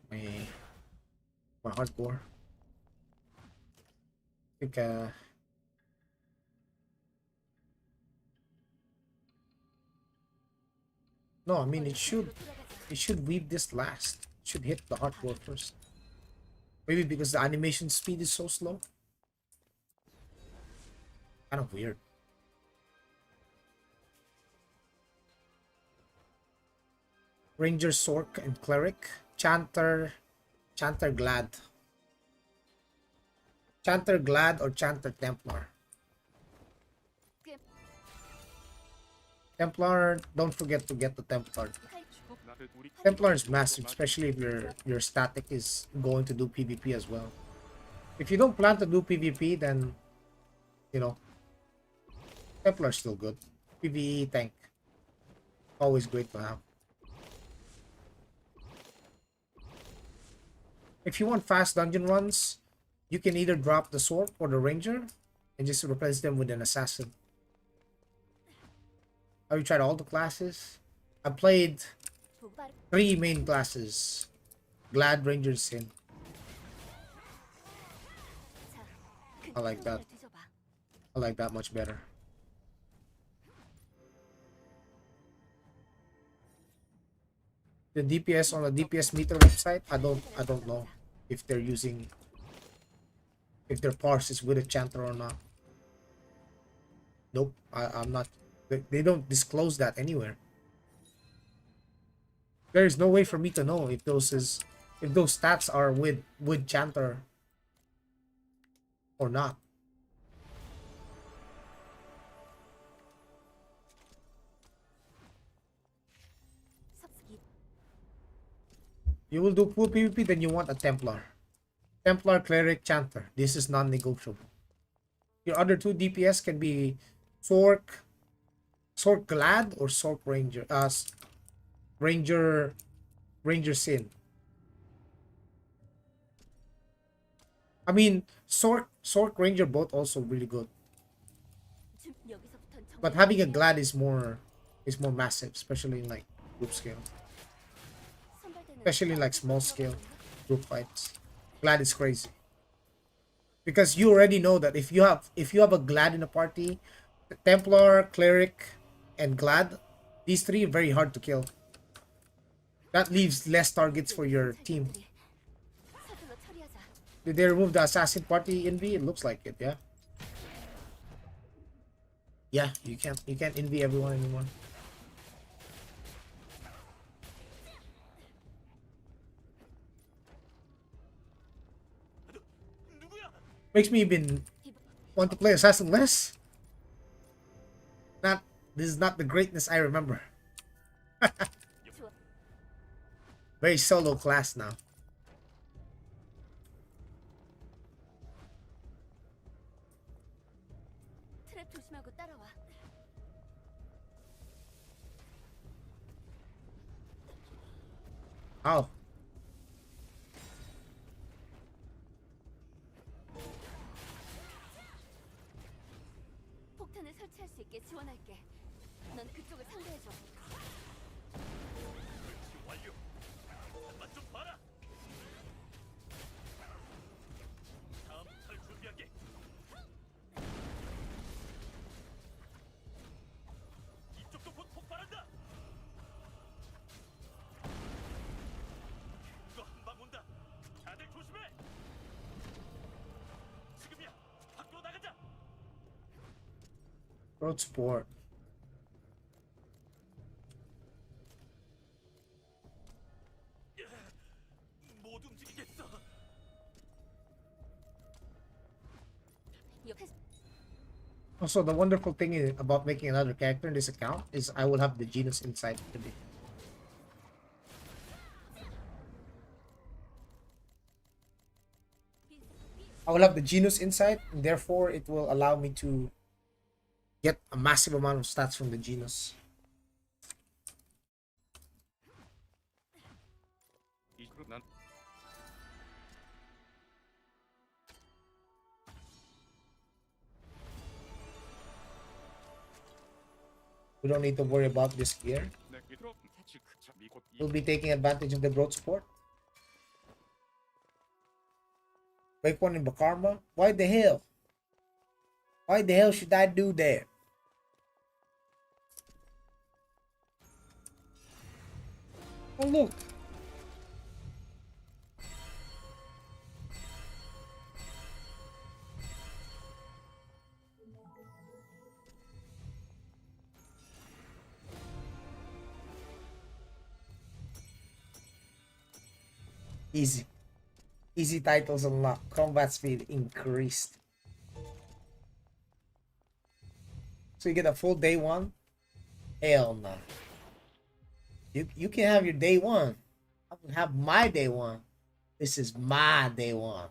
hardcore. I think no, I mean it should weave this last. It should hit the hardcore first. Maybe because the animation speed is so slow. Kind of weird. Ranger, Sork, and Cleric. Chanter Glad. Chanter Glad or Chanter Templar. Templar, don't forget to get the Templar. Templar is massive, especially if your static is going to do PvP as well. If you don't plan to do PvP, then you know Templar is still good. PvE tank, always great to have. If you want fast dungeon runs, you can either drop the sword or the ranger and just replace them with an assassin. Have you tried all the classes? I played 3 main classes. Glad, Ranger, Sin. I like that. I like that much better. The DPS on the DPS meter website, I don't know if they're using, if their parse is with a chanter or not. Nope, I'm not. They don't disclose that anywhere. There is no way for me to know if those is if those stats are with Chanter or not. You will do full PvP, then you want a Templar. Templar, Cleric, Chanter. This is non-negotiable. Your other two DPS can be Sork Glad or Sork Ranger. Ranger Sin. I mean, Sork Ranger both also really good. But having a Glad is more massive, especially in like group scale. Especially like small scale group fights. Glad is crazy. Because you already know that if you have a Glad in a party, Templar, Cleric, and Glad, these three are very hard to kill. That leaves less targets for your team. Did they remove the assassin party envy? It looks like it, yeah. Yeah, you can't envy everyone anymore. Makes me even want to play assassin less. This is not the greatness I remember. Very solo class now. Oh. Road sport. Also, the wonderful thing about making another character in this account is I will have the Genus Insight today. I will have the Genus Insight, and therefore it will allow me to get a massive amount of stats from the Genus. We don't need to worry about this gear. We'll be taking advantage of the growth support. Break one in Bakarma? Why the hell? Why the hell should I do that? Oh look. Easy. Easy titles unlocked. Combat speed increased. So you get a full day one? Hell no. You can have your day one. I can have my day one. This is my day one.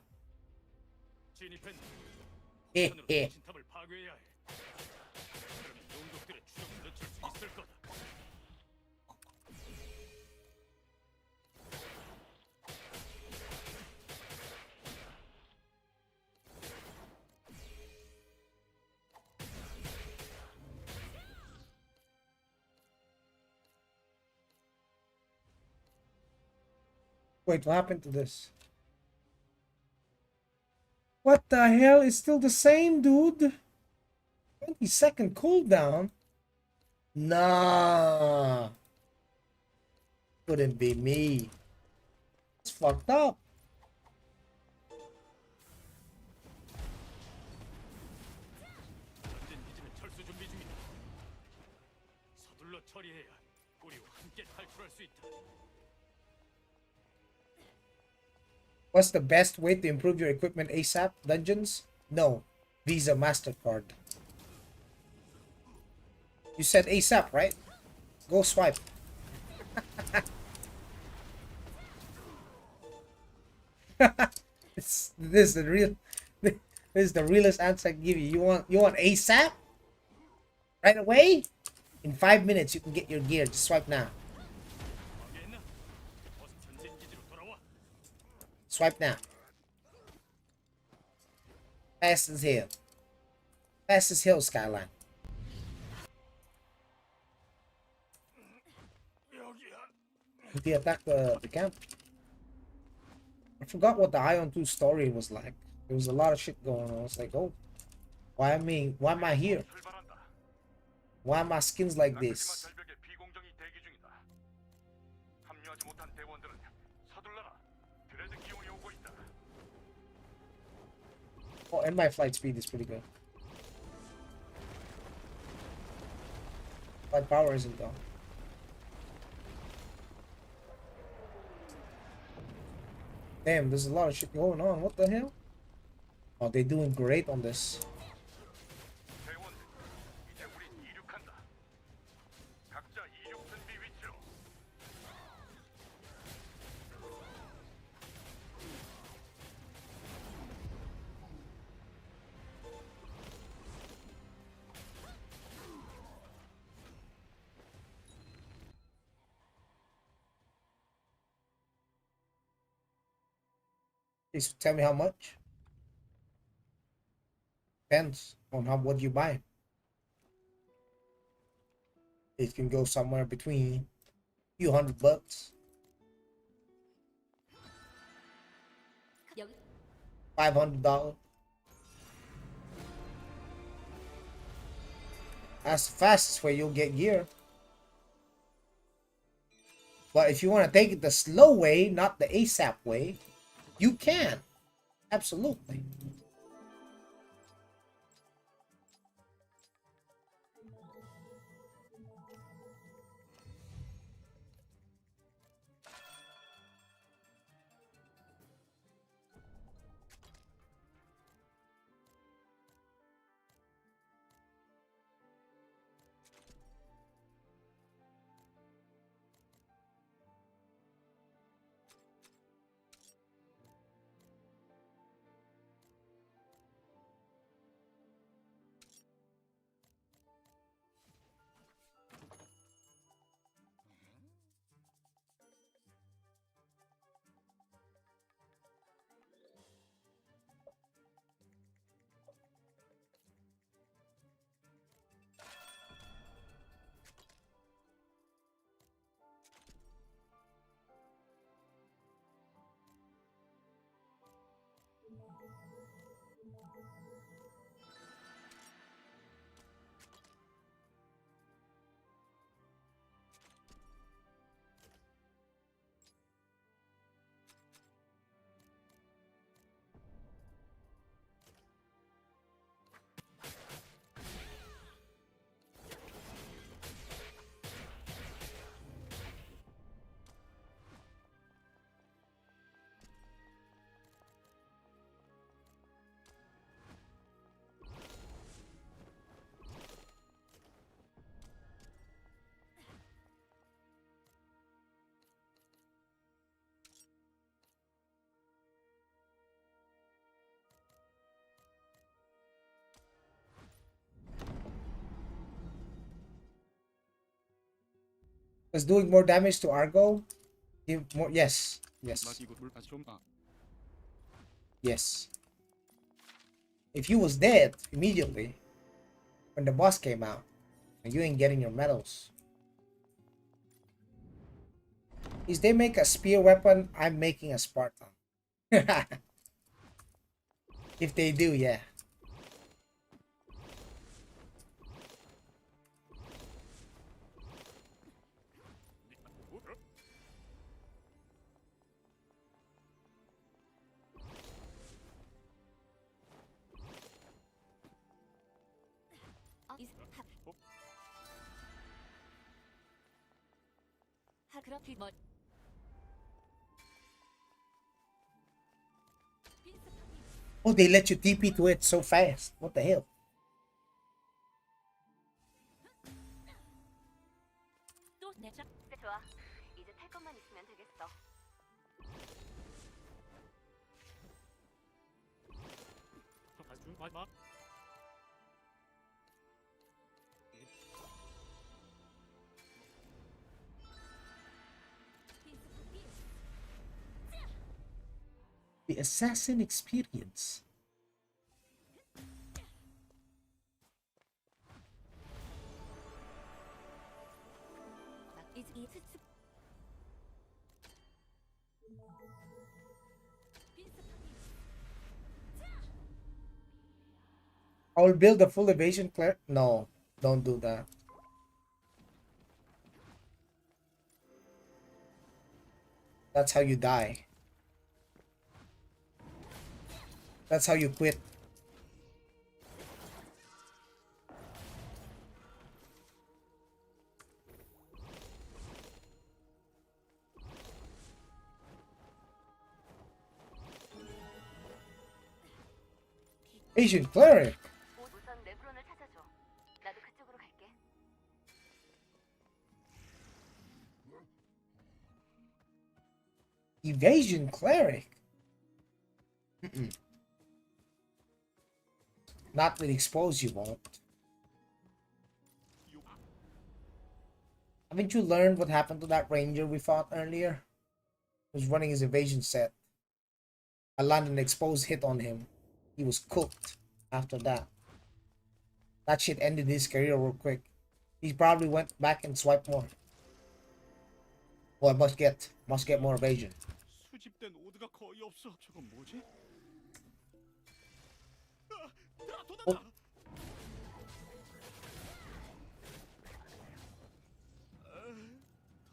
Wait, what happened to this? What the hell? It's still the same, dude. 20-second cooldown? Nah. Couldn't be me. It's fucked up. What's the best way to improve your equipment ASAP? Dungeons? No. Visa MasterCard. You said ASAP, right? Go swipe. This is the real this is the realest answer I can give you. You want ASAP? Right away? In 5 minutes you can get your gear. Just swipe now. Swipe now. Fast as hell. Fast as hell, Skyline. They attack the camp. I forgot what the AION 2 story was like. There was a lot of shit going on. I was like, oh, why am I here? Why are my skins like this? Oh, and my flight speed is pretty good. Flight power isn't though. Damn, there's a lot of shit going on. What the hell? Oh, they're doing great on this. Please tell me how much. Depends on what you buy. It can go somewhere between a few $100, $500. That's the fastest way you'll get gear. But if you want to take it the slow way, not the ASAP way, you can. Absolutely. Does doing more damage to Argo give more? Yes. Yes. Yes. If you was dead immediately when the boss came out, and you ain't getting your medals. If they make a spear weapon, I'm making a Spartan. If they do, yeah. Oh, they let you TP to it so fast. What the hell? 좋아. 이제 탈 것만 있으면 되겠어. 마지막. The assassin experience. I will build a full evasion cleric. No, don't do that. That's how you die. That's how you quit. Asian cleric. 우선 레브론을 찾아줘. 나도 그쪽으로 갈게. Evasion cleric. Not with expose you won't. Haven't you learned what happened to that ranger we fought earlier? He was running his evasion set. I landed an exposed hit on him. He was cooked after that. That shit ended his career real quick. He probably went back and swiped more. Well, I must get more evasion. 수집된 오드가 거의 없어. 저건 뭐지? 도망가!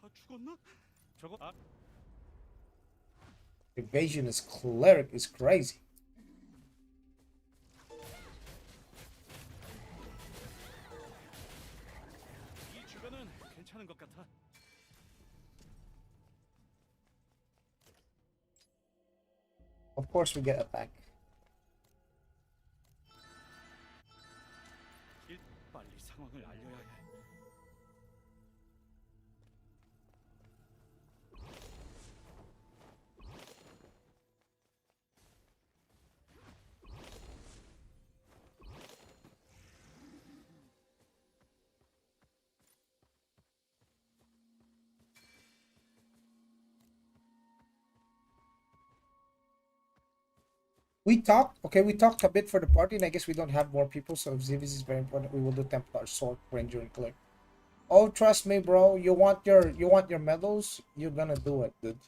다 죽었나? 저거 Evasion as cleric is crazy. 이 주변은 괜찮은 것 같아. Of course we get it back. 빨리 상황을 알려야 해. We talked a bit for the party, and I guess we don't have more people, so if Zivis is very important, we will do Templar, Sword, Ranger, and Cleric. Oh, trust me, bro. You want your medals? You're gonna do it, dude.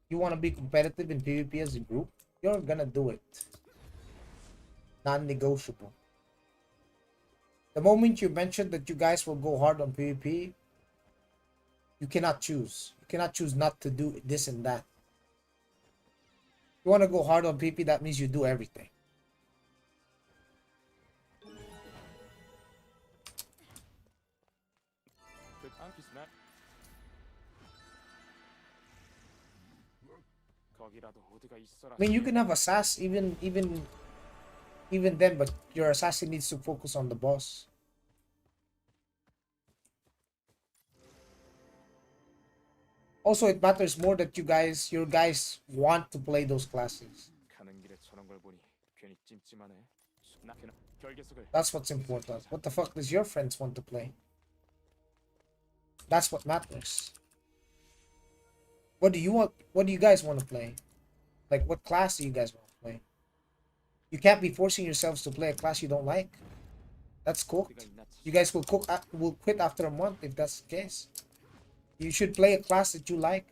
You wanna be competitive in PvP as a group? You're gonna do it. Non-negotiable. The moment you mentioned that you guys will go hard on PvP, you cannot choose. You cannot choose not to do this and that. You want to go hard on PP, that means you do everything. I mean, you can have assassin even then, but your assassin needs to focus on the boss. Also, it matters more that your guys want to play those classes. That's what's important. What the fuck does your friends want to play? That's what matters. What do you want? What do you guys want to play? Like, what class do you guys want to play? You can't be forcing yourselves to play a class you don't like. That's cooked. You guys will quit after a month if that's the case. You should play a class that you like.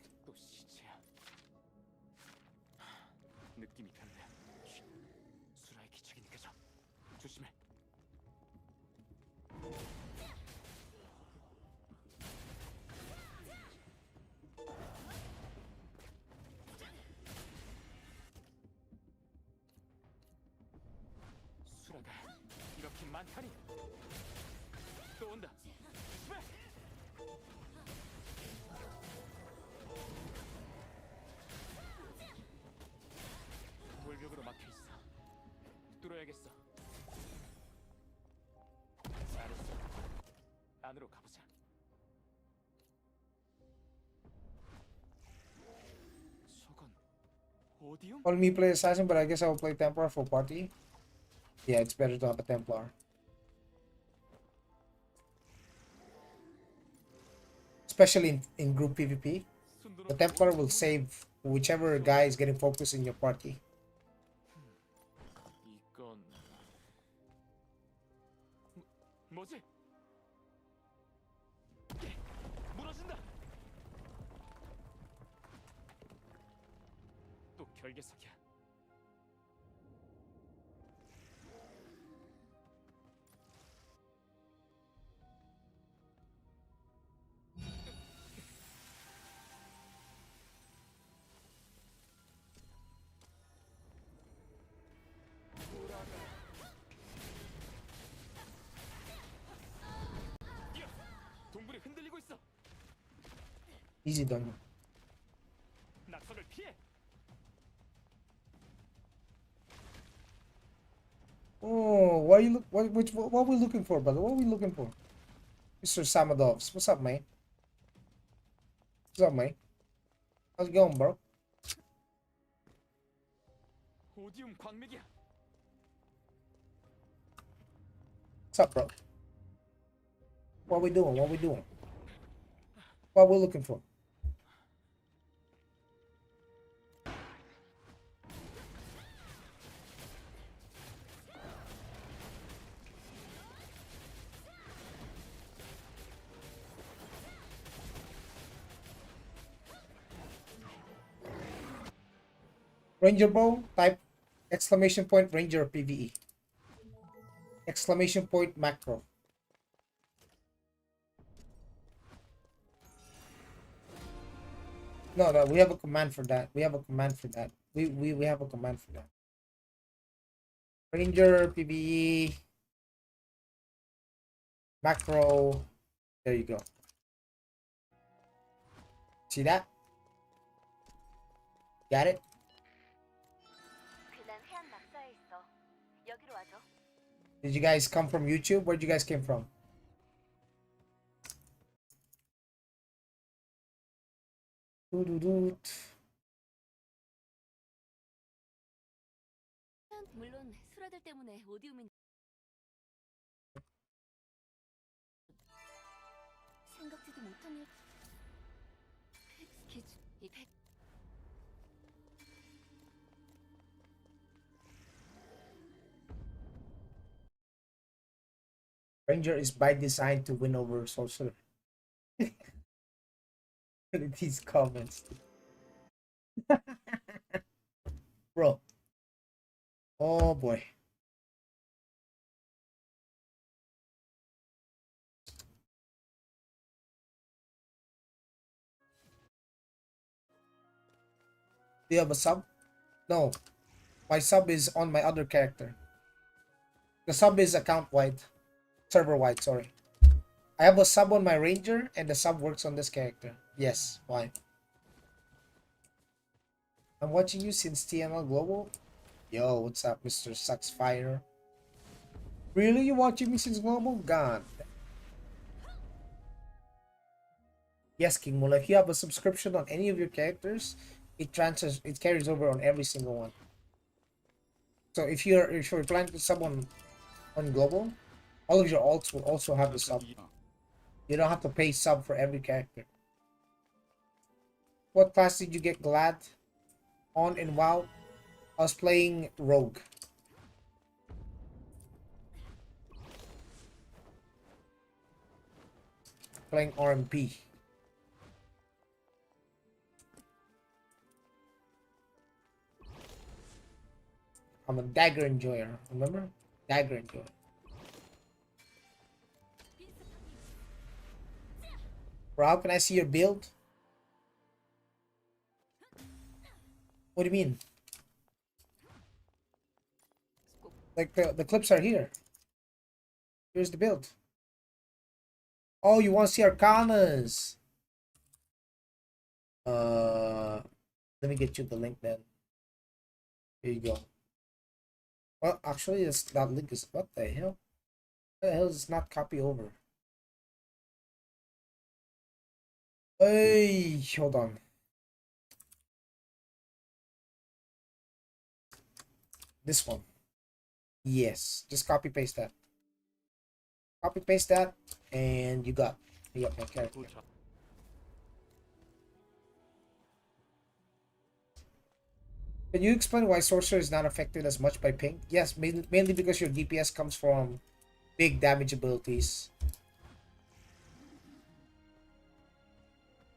상태로 가보자. 저건 오디움? Only me play Assassin, but I guess I will play Templar for party. Yeah, it's better to have a Templar. Especially in group PvP. The Templar will save whichever guy is getting focused in your party. 이건 뭐지? 무너진다. 또 결계석이야. 동굴이 흔들리고 있어. Easy done. 낙석을 피해. Oh, why you look? What are we looking for, brother? What are we looking for? Mr. Samadovs. What's up, man? What's up, man? How's it going, bro? 오디움 광맥이야. What's up, bro? What we doing? What we doing? What we looking for? Ranger bow type exclamation point ranger PvE. Exclamation point macro. No, no, we have a command for that. We have a command for that. We have a command for that. Ranger PvE macro. There you go. See that? Got it? 괜한 해안 낙사에 있어. 여기로 와줘. Did you guys come from YouTube? Where'd you guys came from? 두두두. 물론 수라들 때문에 오디움인 생각지도 못한 일. 팩스키즈 이 팩. Ranger is by design to win over sorcerer. Look at these comments. Bro. Oh boy. Do you have a sub? No. My sub is on my other character. The sub is account wide. Server wide, sorry. I have a sub on my ranger and the sub works on this character. Yes, why? I'm watching you since TNL Global. Yo, what's up, Mr. Sucksfire? Really? You watching me since Global? God. Yes, King Mula. If you have a subscription on any of your characters, it carries over on every single one. So if you're planning to sub on Global, all of your alts will also have the sub. You don't have to pay sub for every character. What class did you get glad on in WoW? I was playing Rogue. Playing RMP. I'm a dagger enjoyer, remember? Dagger enjoyer. Bro, how can I see your build? What do you mean? Like the clips are here. Here's the build. Oh, you want to see Arcanas? Let me get you the link then. Here you go. Well, actually, that link is what the hell? What the hell is not copy over? Hey, hold on. This one. Yes. Just copy paste that. Copy paste that, and you got my character. 도착. Can you explain why sorcerer is not affected as much by ping? Yes, mainly because your DPS comes from big damage abilities.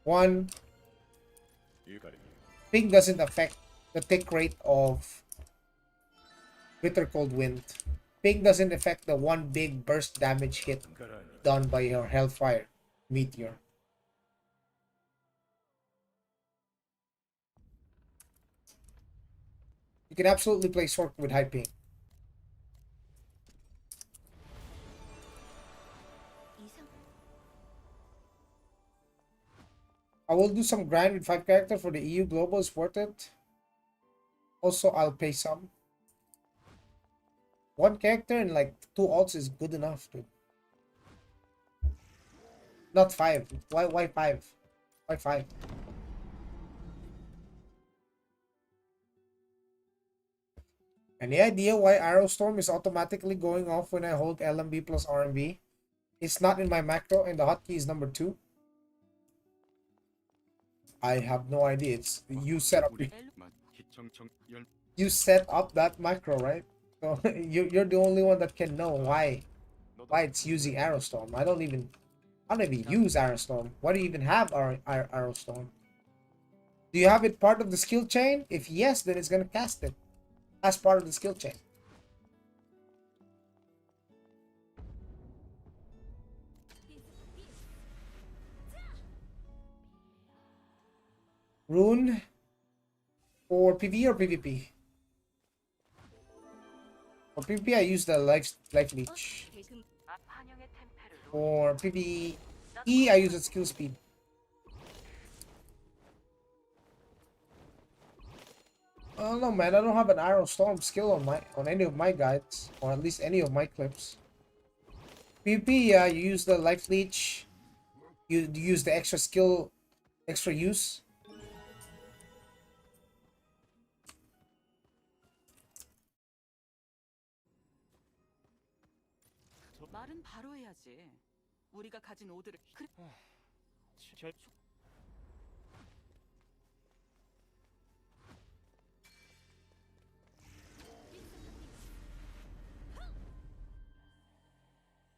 One, ping doesn't affect the tick rate of bitter cold wind. Ping doesn't affect the one big burst damage hit done by your hellfire meteor. You can absolutely play Sork with high ping. 이상 I will do some grind with 5 character for the EU global, is worth it. Also, I'll pay some. 1 character and like 2 alts is good enough, dude. Not 5. Why 5? Why 5? Any idea why Arrow Storm is automatically going off when I hold LMB plus RMB? It's not in my macro and the hotkey is number 2. I have no idea. It's you set up that macro, right? So you're the only one that can know why it's using Arrow Storm. I don't even use Arrow Storm. Why do you even have Arrow Storm? Do you have it part of the skill chain? If yes, then it's gonna cast it as part of the skill chain. Rune for PvE or PvP? For PvP, I use the life leech. 환영의 템페르로 For PvE, I use the skill speed. I don't know, man. I don't have an Arrow Storm skill on any of my guides, or at least any of my clips. PvP, yeah, you use the life leech. You use the extra skill, extra use. 말은 바로 해야지. 우리가 가진 오드를 그래. 결...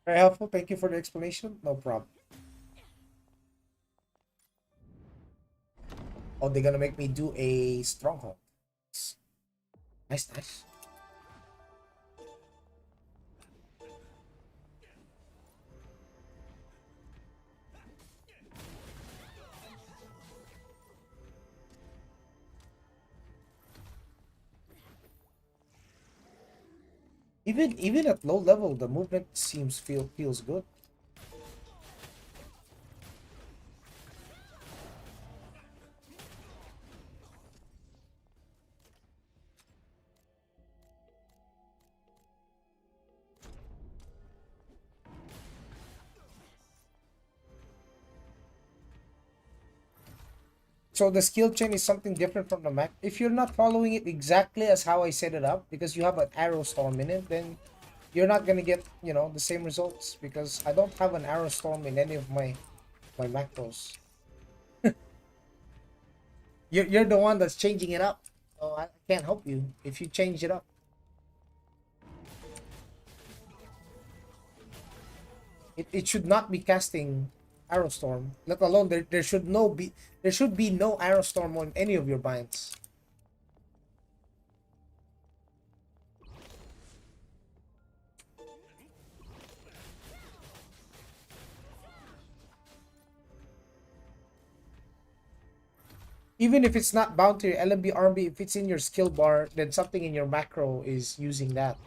Very helpful. Thank you for the explanation. No problem. Oh, they're gonna make me do a stronghold. Nice, nice. Even at low level, the movement feels good. So the skill chain is something different from the Mac. If you're not following it exactly as how I set it up, because you have an Arrow Storm in it, then you're not gonna get, you know, the same results, because I don't have an Arrow Storm in any of my macros. You're the one that's changing it up, so I can't help you if you change it up. It should not be casting Arrow Storm. Let alone there should be no Arrow Storm on any of your binds. Even if it's not bound to your LMB RMB, if it's in your skill bar, then something in your macro is using that.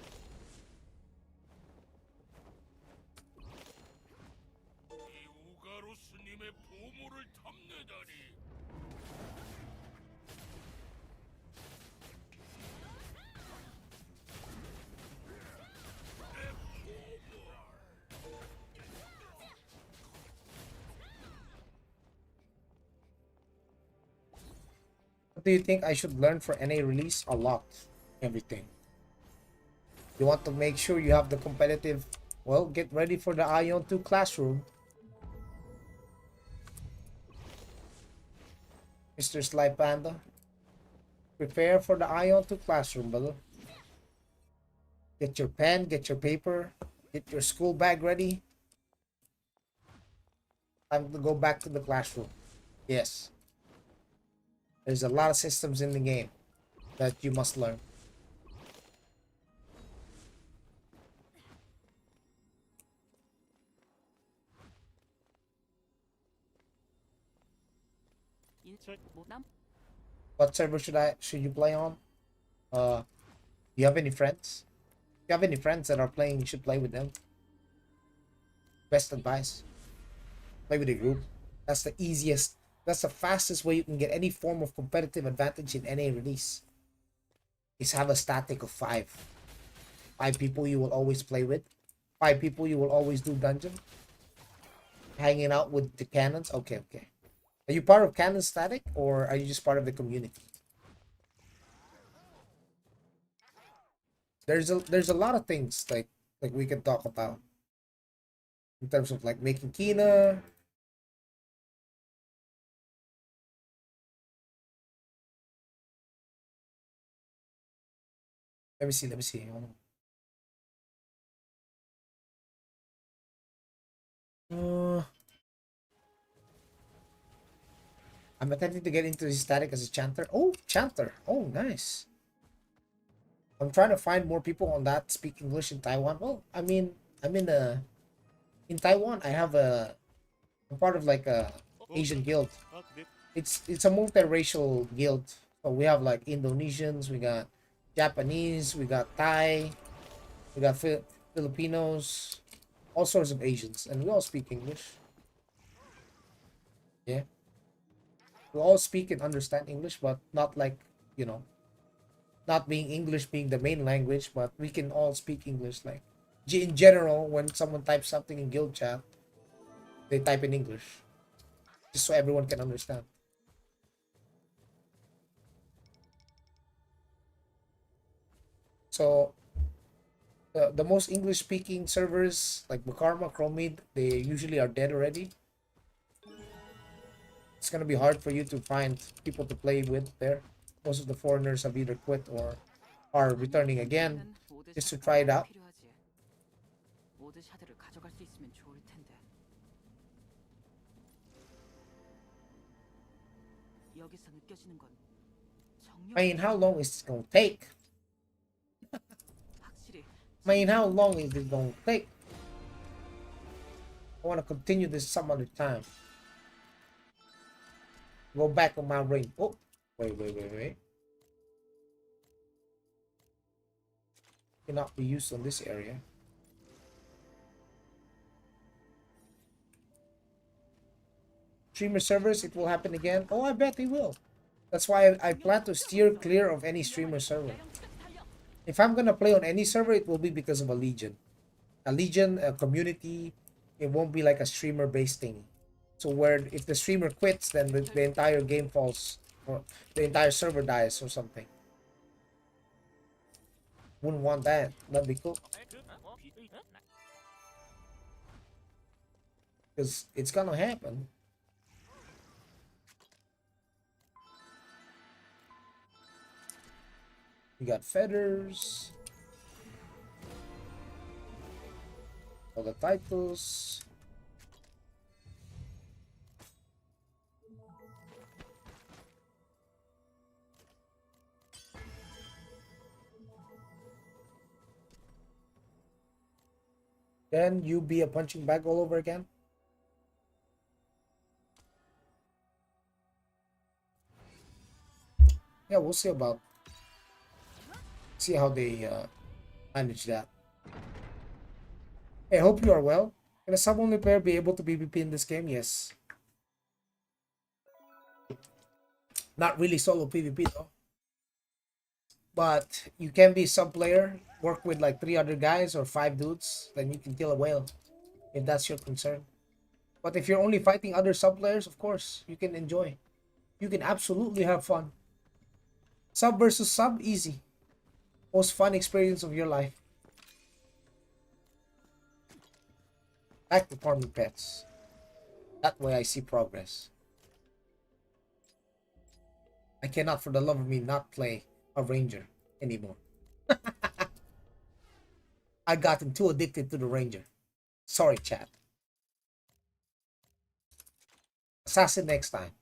What do you think I should learn for NA release? A lot. Everything. You want to make sure you have the competitive. Well, get ready for the AION 2 classroom. Mr. Sly Panda. Prepare for the AION 2 classroom, brother. Get your pen, get your paper, get your school bag ready. Time to go back to the classroom. Yes. There's a lot of systems in the game that you must learn. What server should you play on? Do you have any friends? If you have any friends that are playing, you should play with them. Best advice. Play with a group. That's the easiest. That's the fastest way you can get any form of competitive advantage in any release. Is have a static of 5. 5 people you will always play with. 5 people you will always do dungeon. Hanging out with the cannons. Okay, okay. Are you part of Canon Static or are you just part of the community? There's a lot of things like we can talk about in terms of like making Kina. Let me see. Let me see. I'm attempting to get into the static as a chanter. Oh, chanter. Oh, nice. I'm trying to find more people on that speak English in Taiwan. Well, I mean, I'm in Taiwan. I'm part of like a Asian guild. It's a multiracial guild. So we have like Indonesians, we got Japanese, we got Thai, we got Filipinos, all sorts of Asians, and we all speak English. Yeah, we all speak and understand English, but not like, you know, not being English being the main language, but we can all speak English. Like in general, when someone types something in guild chat, they type in English, just so everyone can understand. So the most English speaking servers like Bukarma, Chromid, they usually are dead already. It's gonna be hard for you to find people to play with there. Most of the foreigners have either quit or are returning again just to try it out. I mean, how long is this gonna take? I mean, how long is this gonna take? I want to continue this some other time. Go back on my ring. Oh, wait. Cannot be used on this area. Streamer servers, it will happen again. Oh, I bet they will. That's why I plan to steer clear of any streamer server. If I'm gonna play on any server, it will be because of a legion, a community. It won't be like a streamer based thing. So where if the streamer quits, then the entire game falls, or the entire server dies or something. Wouldn't want that. That'd be cool. Because it's gonna happen. We got feathers. All the titles. Then you be a punching bag all over again. Yeah, we'll see how they manage that. Hey, I hope you are well. Can a sub-only player be able to PvP in this game? Yes. Not really solo PvP though. But you can be sub player, work with like 3 other guys or 5 dudes, then you can kill a whale if that's your concern. But if you're only fighting other sub players, of course, you can enjoy. You can absolutely have fun. Sub versus sub, easy. Most fun experience of your life. Back to farming pets. That way I see progress. I cannot for the love of me not play a ranger anymore. I gotten too addicted to the ranger. Sorry, chat. Assassin next time.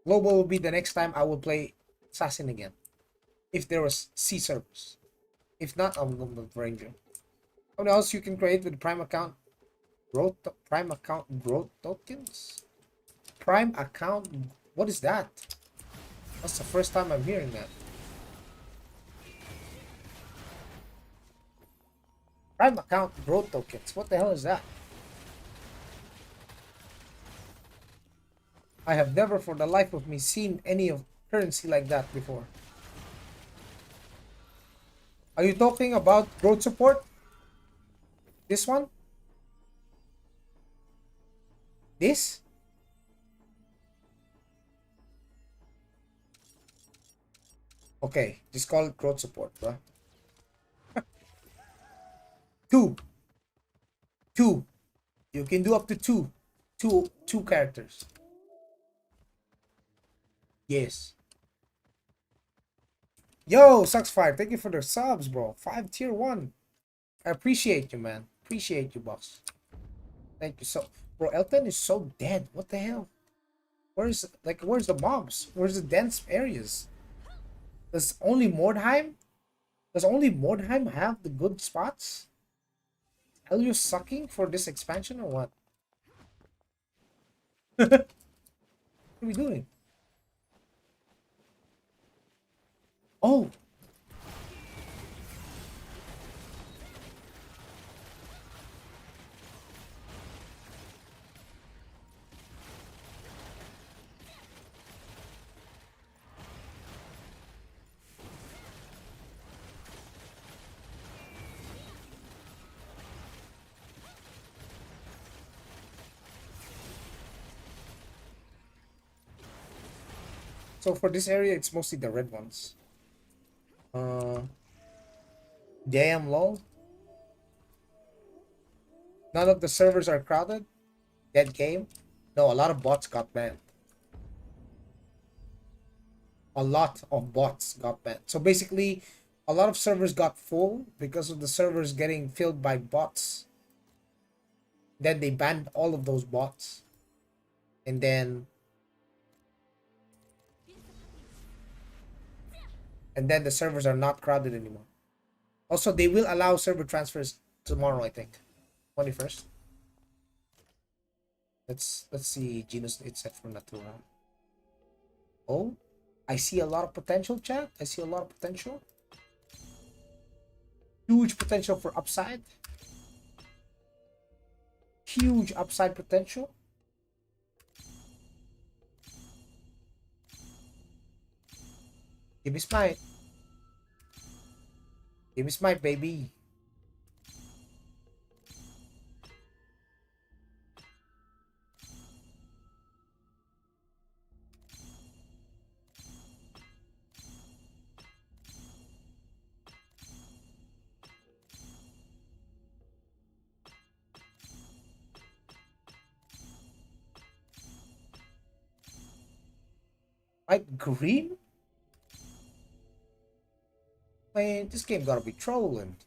Global will be the next time I will play Assassin again. If there was C servers. If not, I'm going with Ranger. What else you can create with Prime account? Prime account growth tokens? Prime account, what is that? That's the first time I'm hearing that. Prime account growth tokens, what the hell is that? I have never for the life of me seen any of currency like that before. Are you talking about growth support? This one? This? Okay, just call it growth support, bro. Two. You can do up to two characters. Yes. Yo, Sucksfire, thank you for the subs, bro. 5 tier 1. I appreciate you, man. Appreciate you, boss. Thank you so. Bro, Elton is so dead. What the hell? Where's the mobs? Where's the dense areas? Does only Mordheim? Does only Mordheim have the good spots? Are you sucking for this expansion or what? What are we doing? Oh. So for this area, it's mostly the red ones. Damn lol. None of the servers are crowded. Dead game. No, a lot of bots got banned. A lot of bots got banned. So basically, a lot of servers got full because of the servers getting filled by bots. Then they banned all of those bots. And then the servers are not crowded anymore. Also, they will allow server transfers tomorrow, I think. 21st. Let's see Genus it's set for Natura. Oh, I see a lot of potential, chat. I see a lot of potential. Huge potential for upside. Huge upside potential. Give me smite. Give me smite, baby. White green? Man, this game gotta be trolling.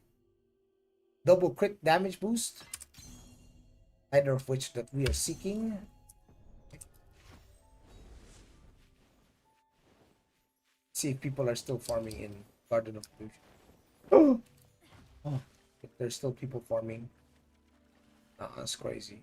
Double crit damage boost. Neither of which that we are seeking. See if people are still farming in Garden of Illusion. Oh, if there's still people farming. That's crazy.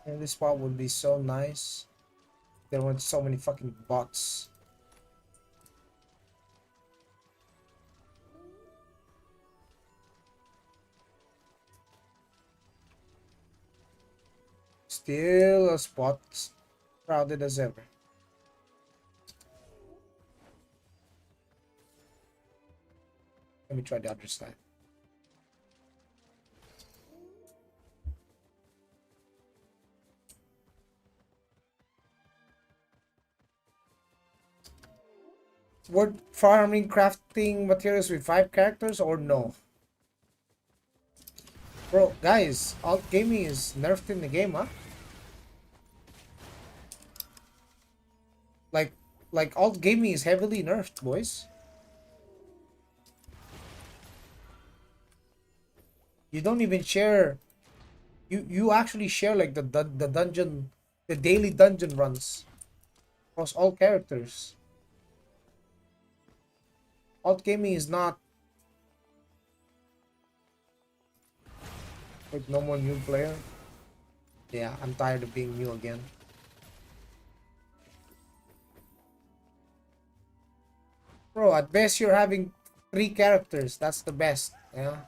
And this spot would be so nice. There weren't so many fucking bots. Still a spot crowded as ever. Let me try the other side. Word farming crafting materials with 5 characters or no? Bro, guys, alt gaming is nerfed in the game, huh? Like alt gaming is heavily nerfed, boys. You don't even share. You actually share like the dungeon, the daily dungeon runs across all characters. Alt gaming is not. Like no more new player. Yeah, I'm tired of being new again. Bro, at best you're having 3 characters. That's the best. Yeah.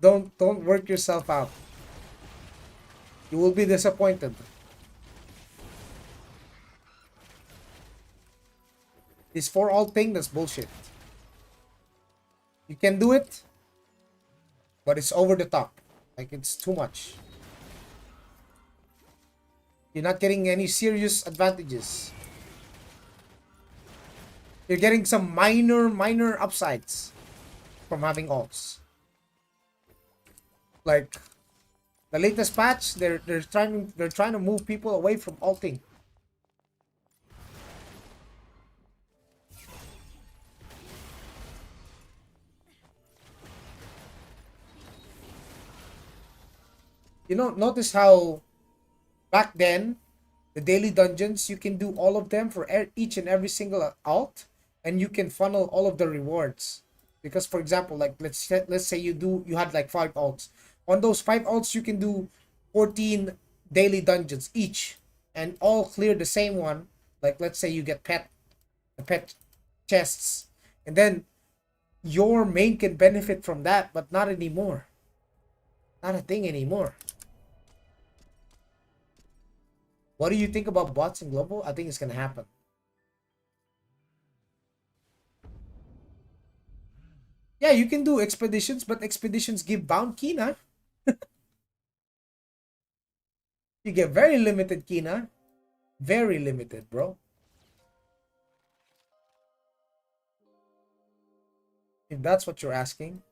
Don't work yourself out. You will be disappointed. This for all thing, that's bullshit. You can do it, but it's over the top. Like it's too much. You're not getting any serious advantages. You're getting some minor upsides from having alts. Like the latest patch, they're trying to move people away from alting. You know, notice how back then the daily dungeons, you can do all of them for each and every single alt, and you can funnel all of the rewards. Because for example, like let's say you had like 5 alts. On those 5 alts, you can do 14 daily dungeons each, and all clear the same one. Like let's say you get the pet chests, and then your main can benefit from that, but not anymore. Not a thing anymore. What do you think about bots in global? I think it's gonna happen. Yeah, you can do expeditions, but expeditions give bound Kina. You get very limited Kina. Very limited, bro. If that's what you're asking.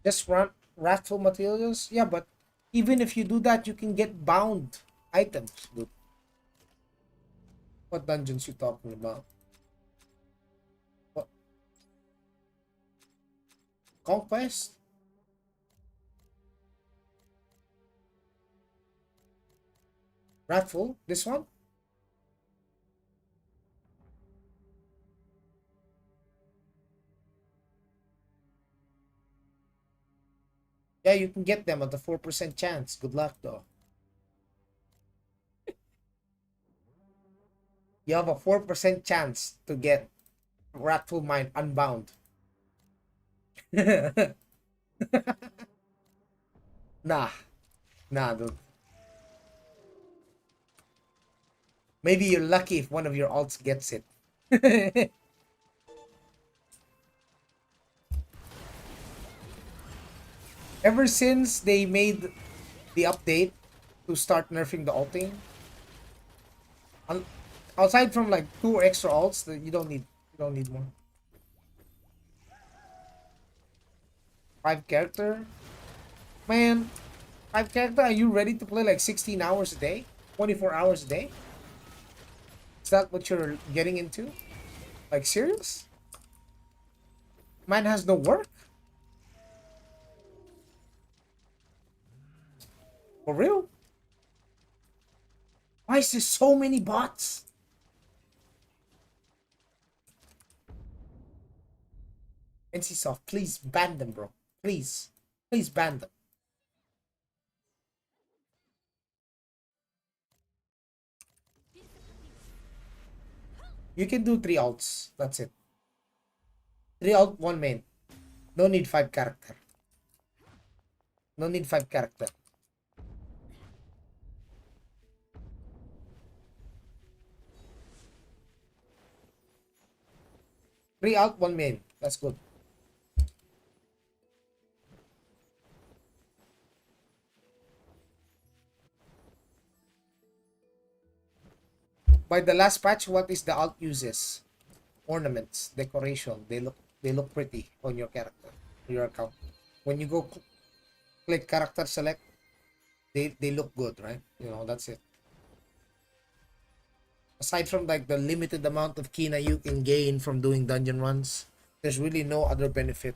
Just run wrathful materials? Yeah, but even if you do that, you can get bound items, dude. What dungeons you talking about? What? Conquest? Wrathful? This one? Yeah, you can get them at the 4% chance. Good luck, though. You have a 4% chance to get Wrathful Mind unbound. Nah. Nah, dude. Maybe you're lucky if one of your alts gets it. Ever since they made the update to start nerfing the alting, outside from like 2 extra alts that you don't need more. 5 character? Man, 5 character, are you ready to play like 16 hours a day? 24 hours a day? Is that what you're getting into? Like, serious? Man has no work? For real? Why is there so many bots? NCSoft, please ban them, bro. Please. Please ban them. You can do 3 alts. That's it. 3 alt, 1 main. No need 5 character. No need 5 character. 3 alt, 1 main. That's good. By the last patch, what is the alt uses? Ornaments, decoration. They look pretty on your character, your account. When you go click character select, they look good, right? You know, that's it. Aside from like the limited amount of kina you can gain from doing dungeon runs, there's really no other benefit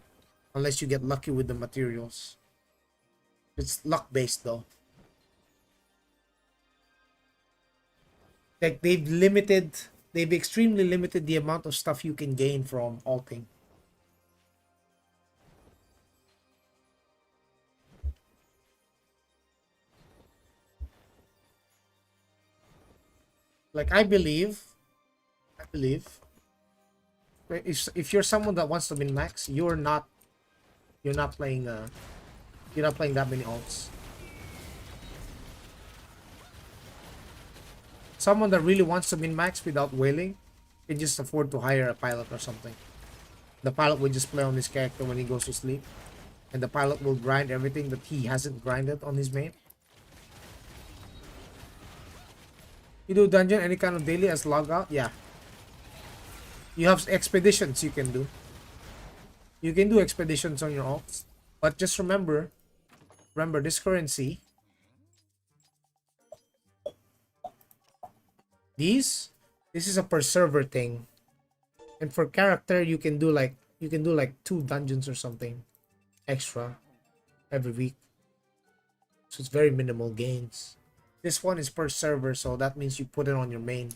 unless you get lucky with the materials. It's luck based though. Like they've extremely limited the amount of stuff you can gain from alting. Like I believe if you're someone that wants to min max, you're not playing that many alts. Someone that really wants to min max without wailing can just afford to hire a pilot or something. The pilot will just play on his character when he goes to sleep, and the pilot will grind everything that he hasn't grinded on his main. You do dungeon any kind of daily as log out? Yeah. You have expeditions you can do. You can do expeditions on your alts. But just remember this currency. This is a per server thing. And for character you can do like 2 dungeons or something extra every week. So it's very minimal gains. This one is per server, so that means you put it on your main.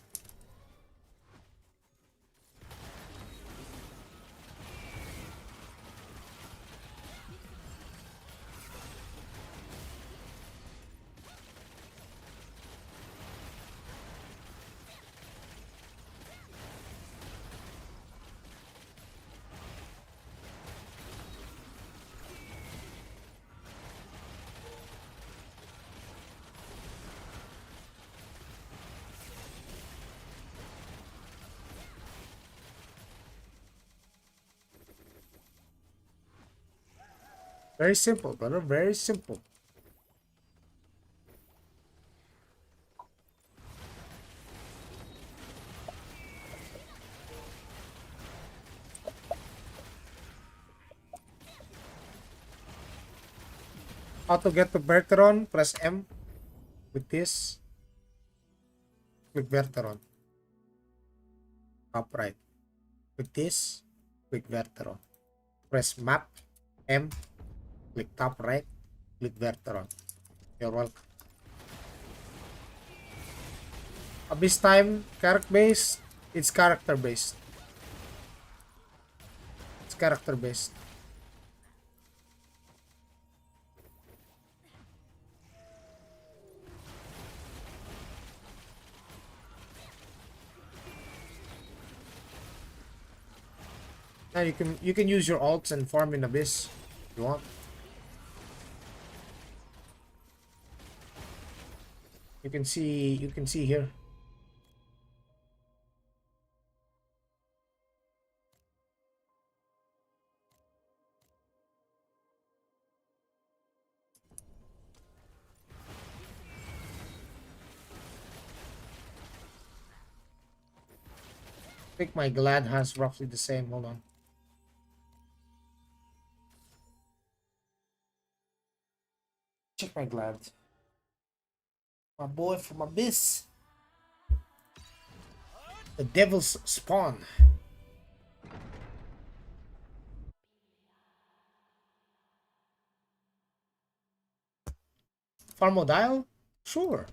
Very simple, brother. Very simple. How to get to Berteron? Press M with this. Click Berteron. Top right. With this, click Berteron. Press map M. Click top right. Click Berteron. You're welcome. Abyss time, character based. It's character based. It's character based. Now you can use your alts and farm in Abyss if you want. You can see here. I think my Glad has roughly the same. Hold on. Check my Glad. My boy from Abyss. The Devil's Spawn. Farmodile? Sure.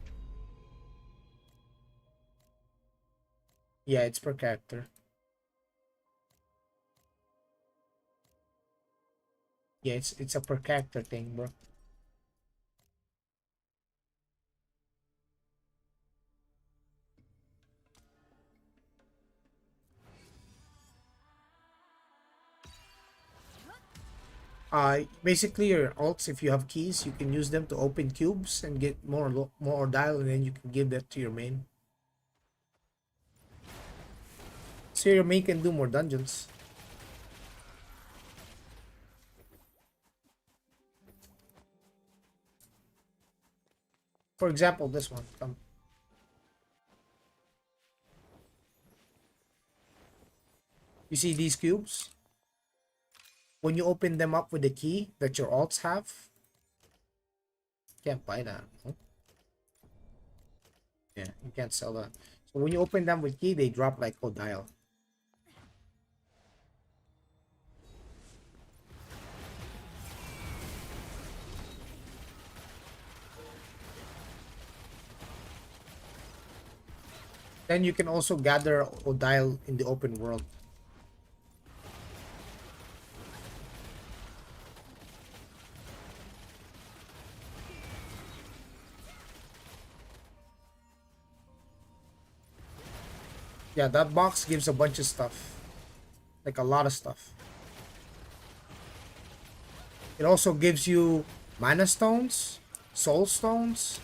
Yeah, it's per character. Yeah, it's a per character thing, bro. Basically your alts, if you have keys, you can use them to open cubes and get more dial, and then you can give that to your main. So your main can do more dungeons. For example, this one. Come. You see these cubes? When you open them up with the key that your alts have, you can't buy that. No? Yeah, you can't sell that. So when you open them with key, they drop like dial. Then you can also gather dial in the open world. Yeah, that box gives a bunch of stuff. Like a lot of stuff. It also gives you mana stones, soul stones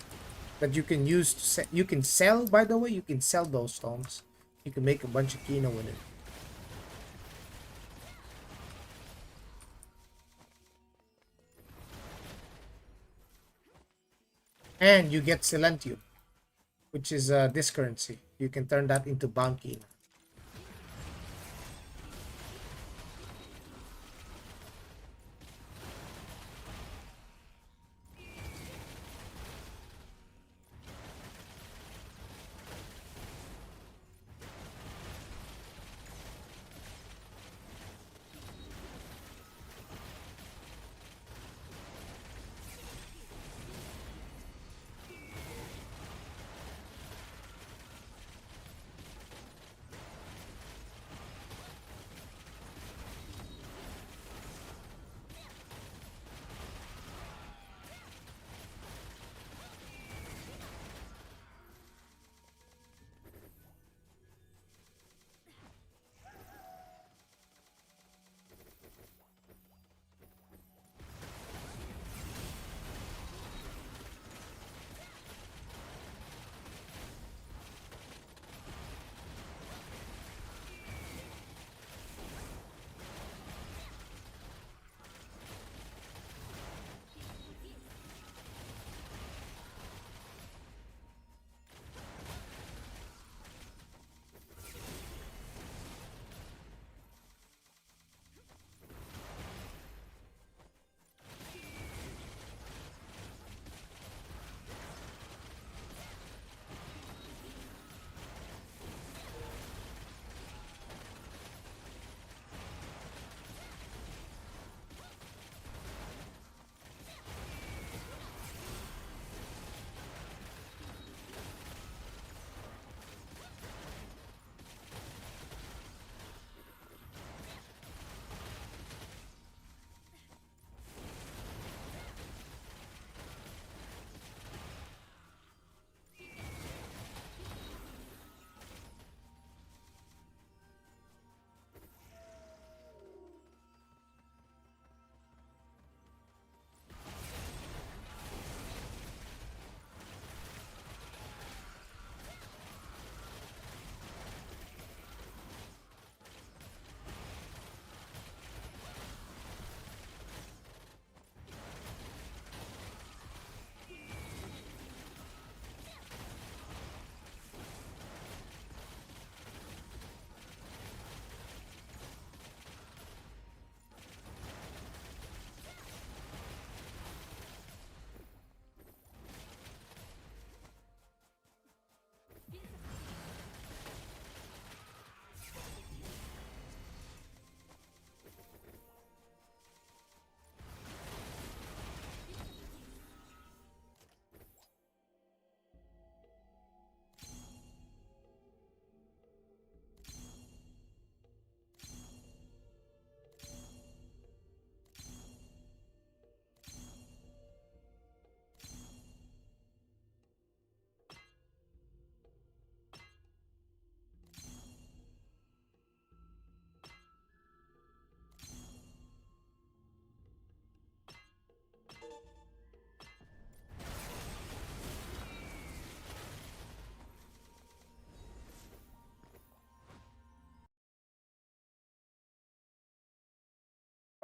that you can use to you can sell, by the way, you can sell those stones. You can make a bunch of kino with it. And you get Silentium, which is this currency. You can turn that into bound kino.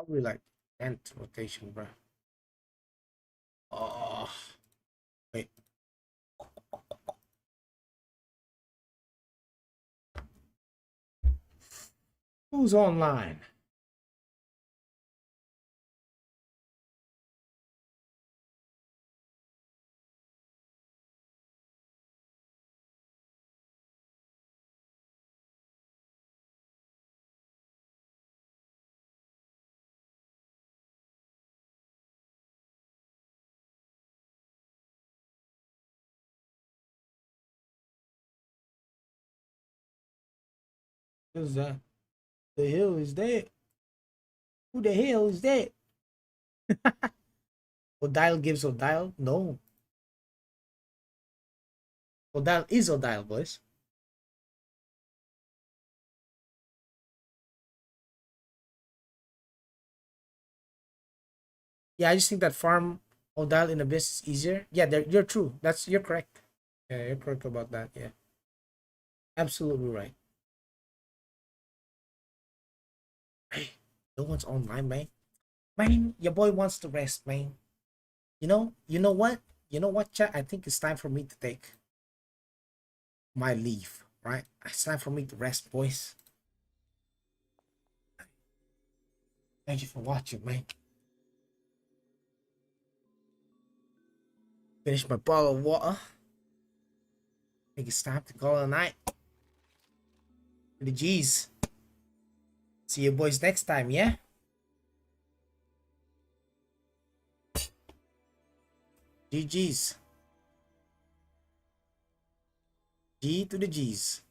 Probably like ant rotation, bro. Oh, wait. Who's online? Who's that? The hell is that? Who the hell is that? Odile gives Odile? No. Odile is Odile, boys. Yeah, I just think that farm Odile in Abyss is easier. Yeah, you're true. You're correct. Yeah, you're correct about that. Yeah. Absolutely right. Hey, no one's online, man. Man, your boy wants to rest, man. You know what? You know what, chat? I think it's time for me to take my leave, right? It's time for me to rest, boys. Thank you for watching, man. Finish my bottle of water. I think it's time to call it a night. The G's. See you boys next time, yeah? GG's. G to the G's.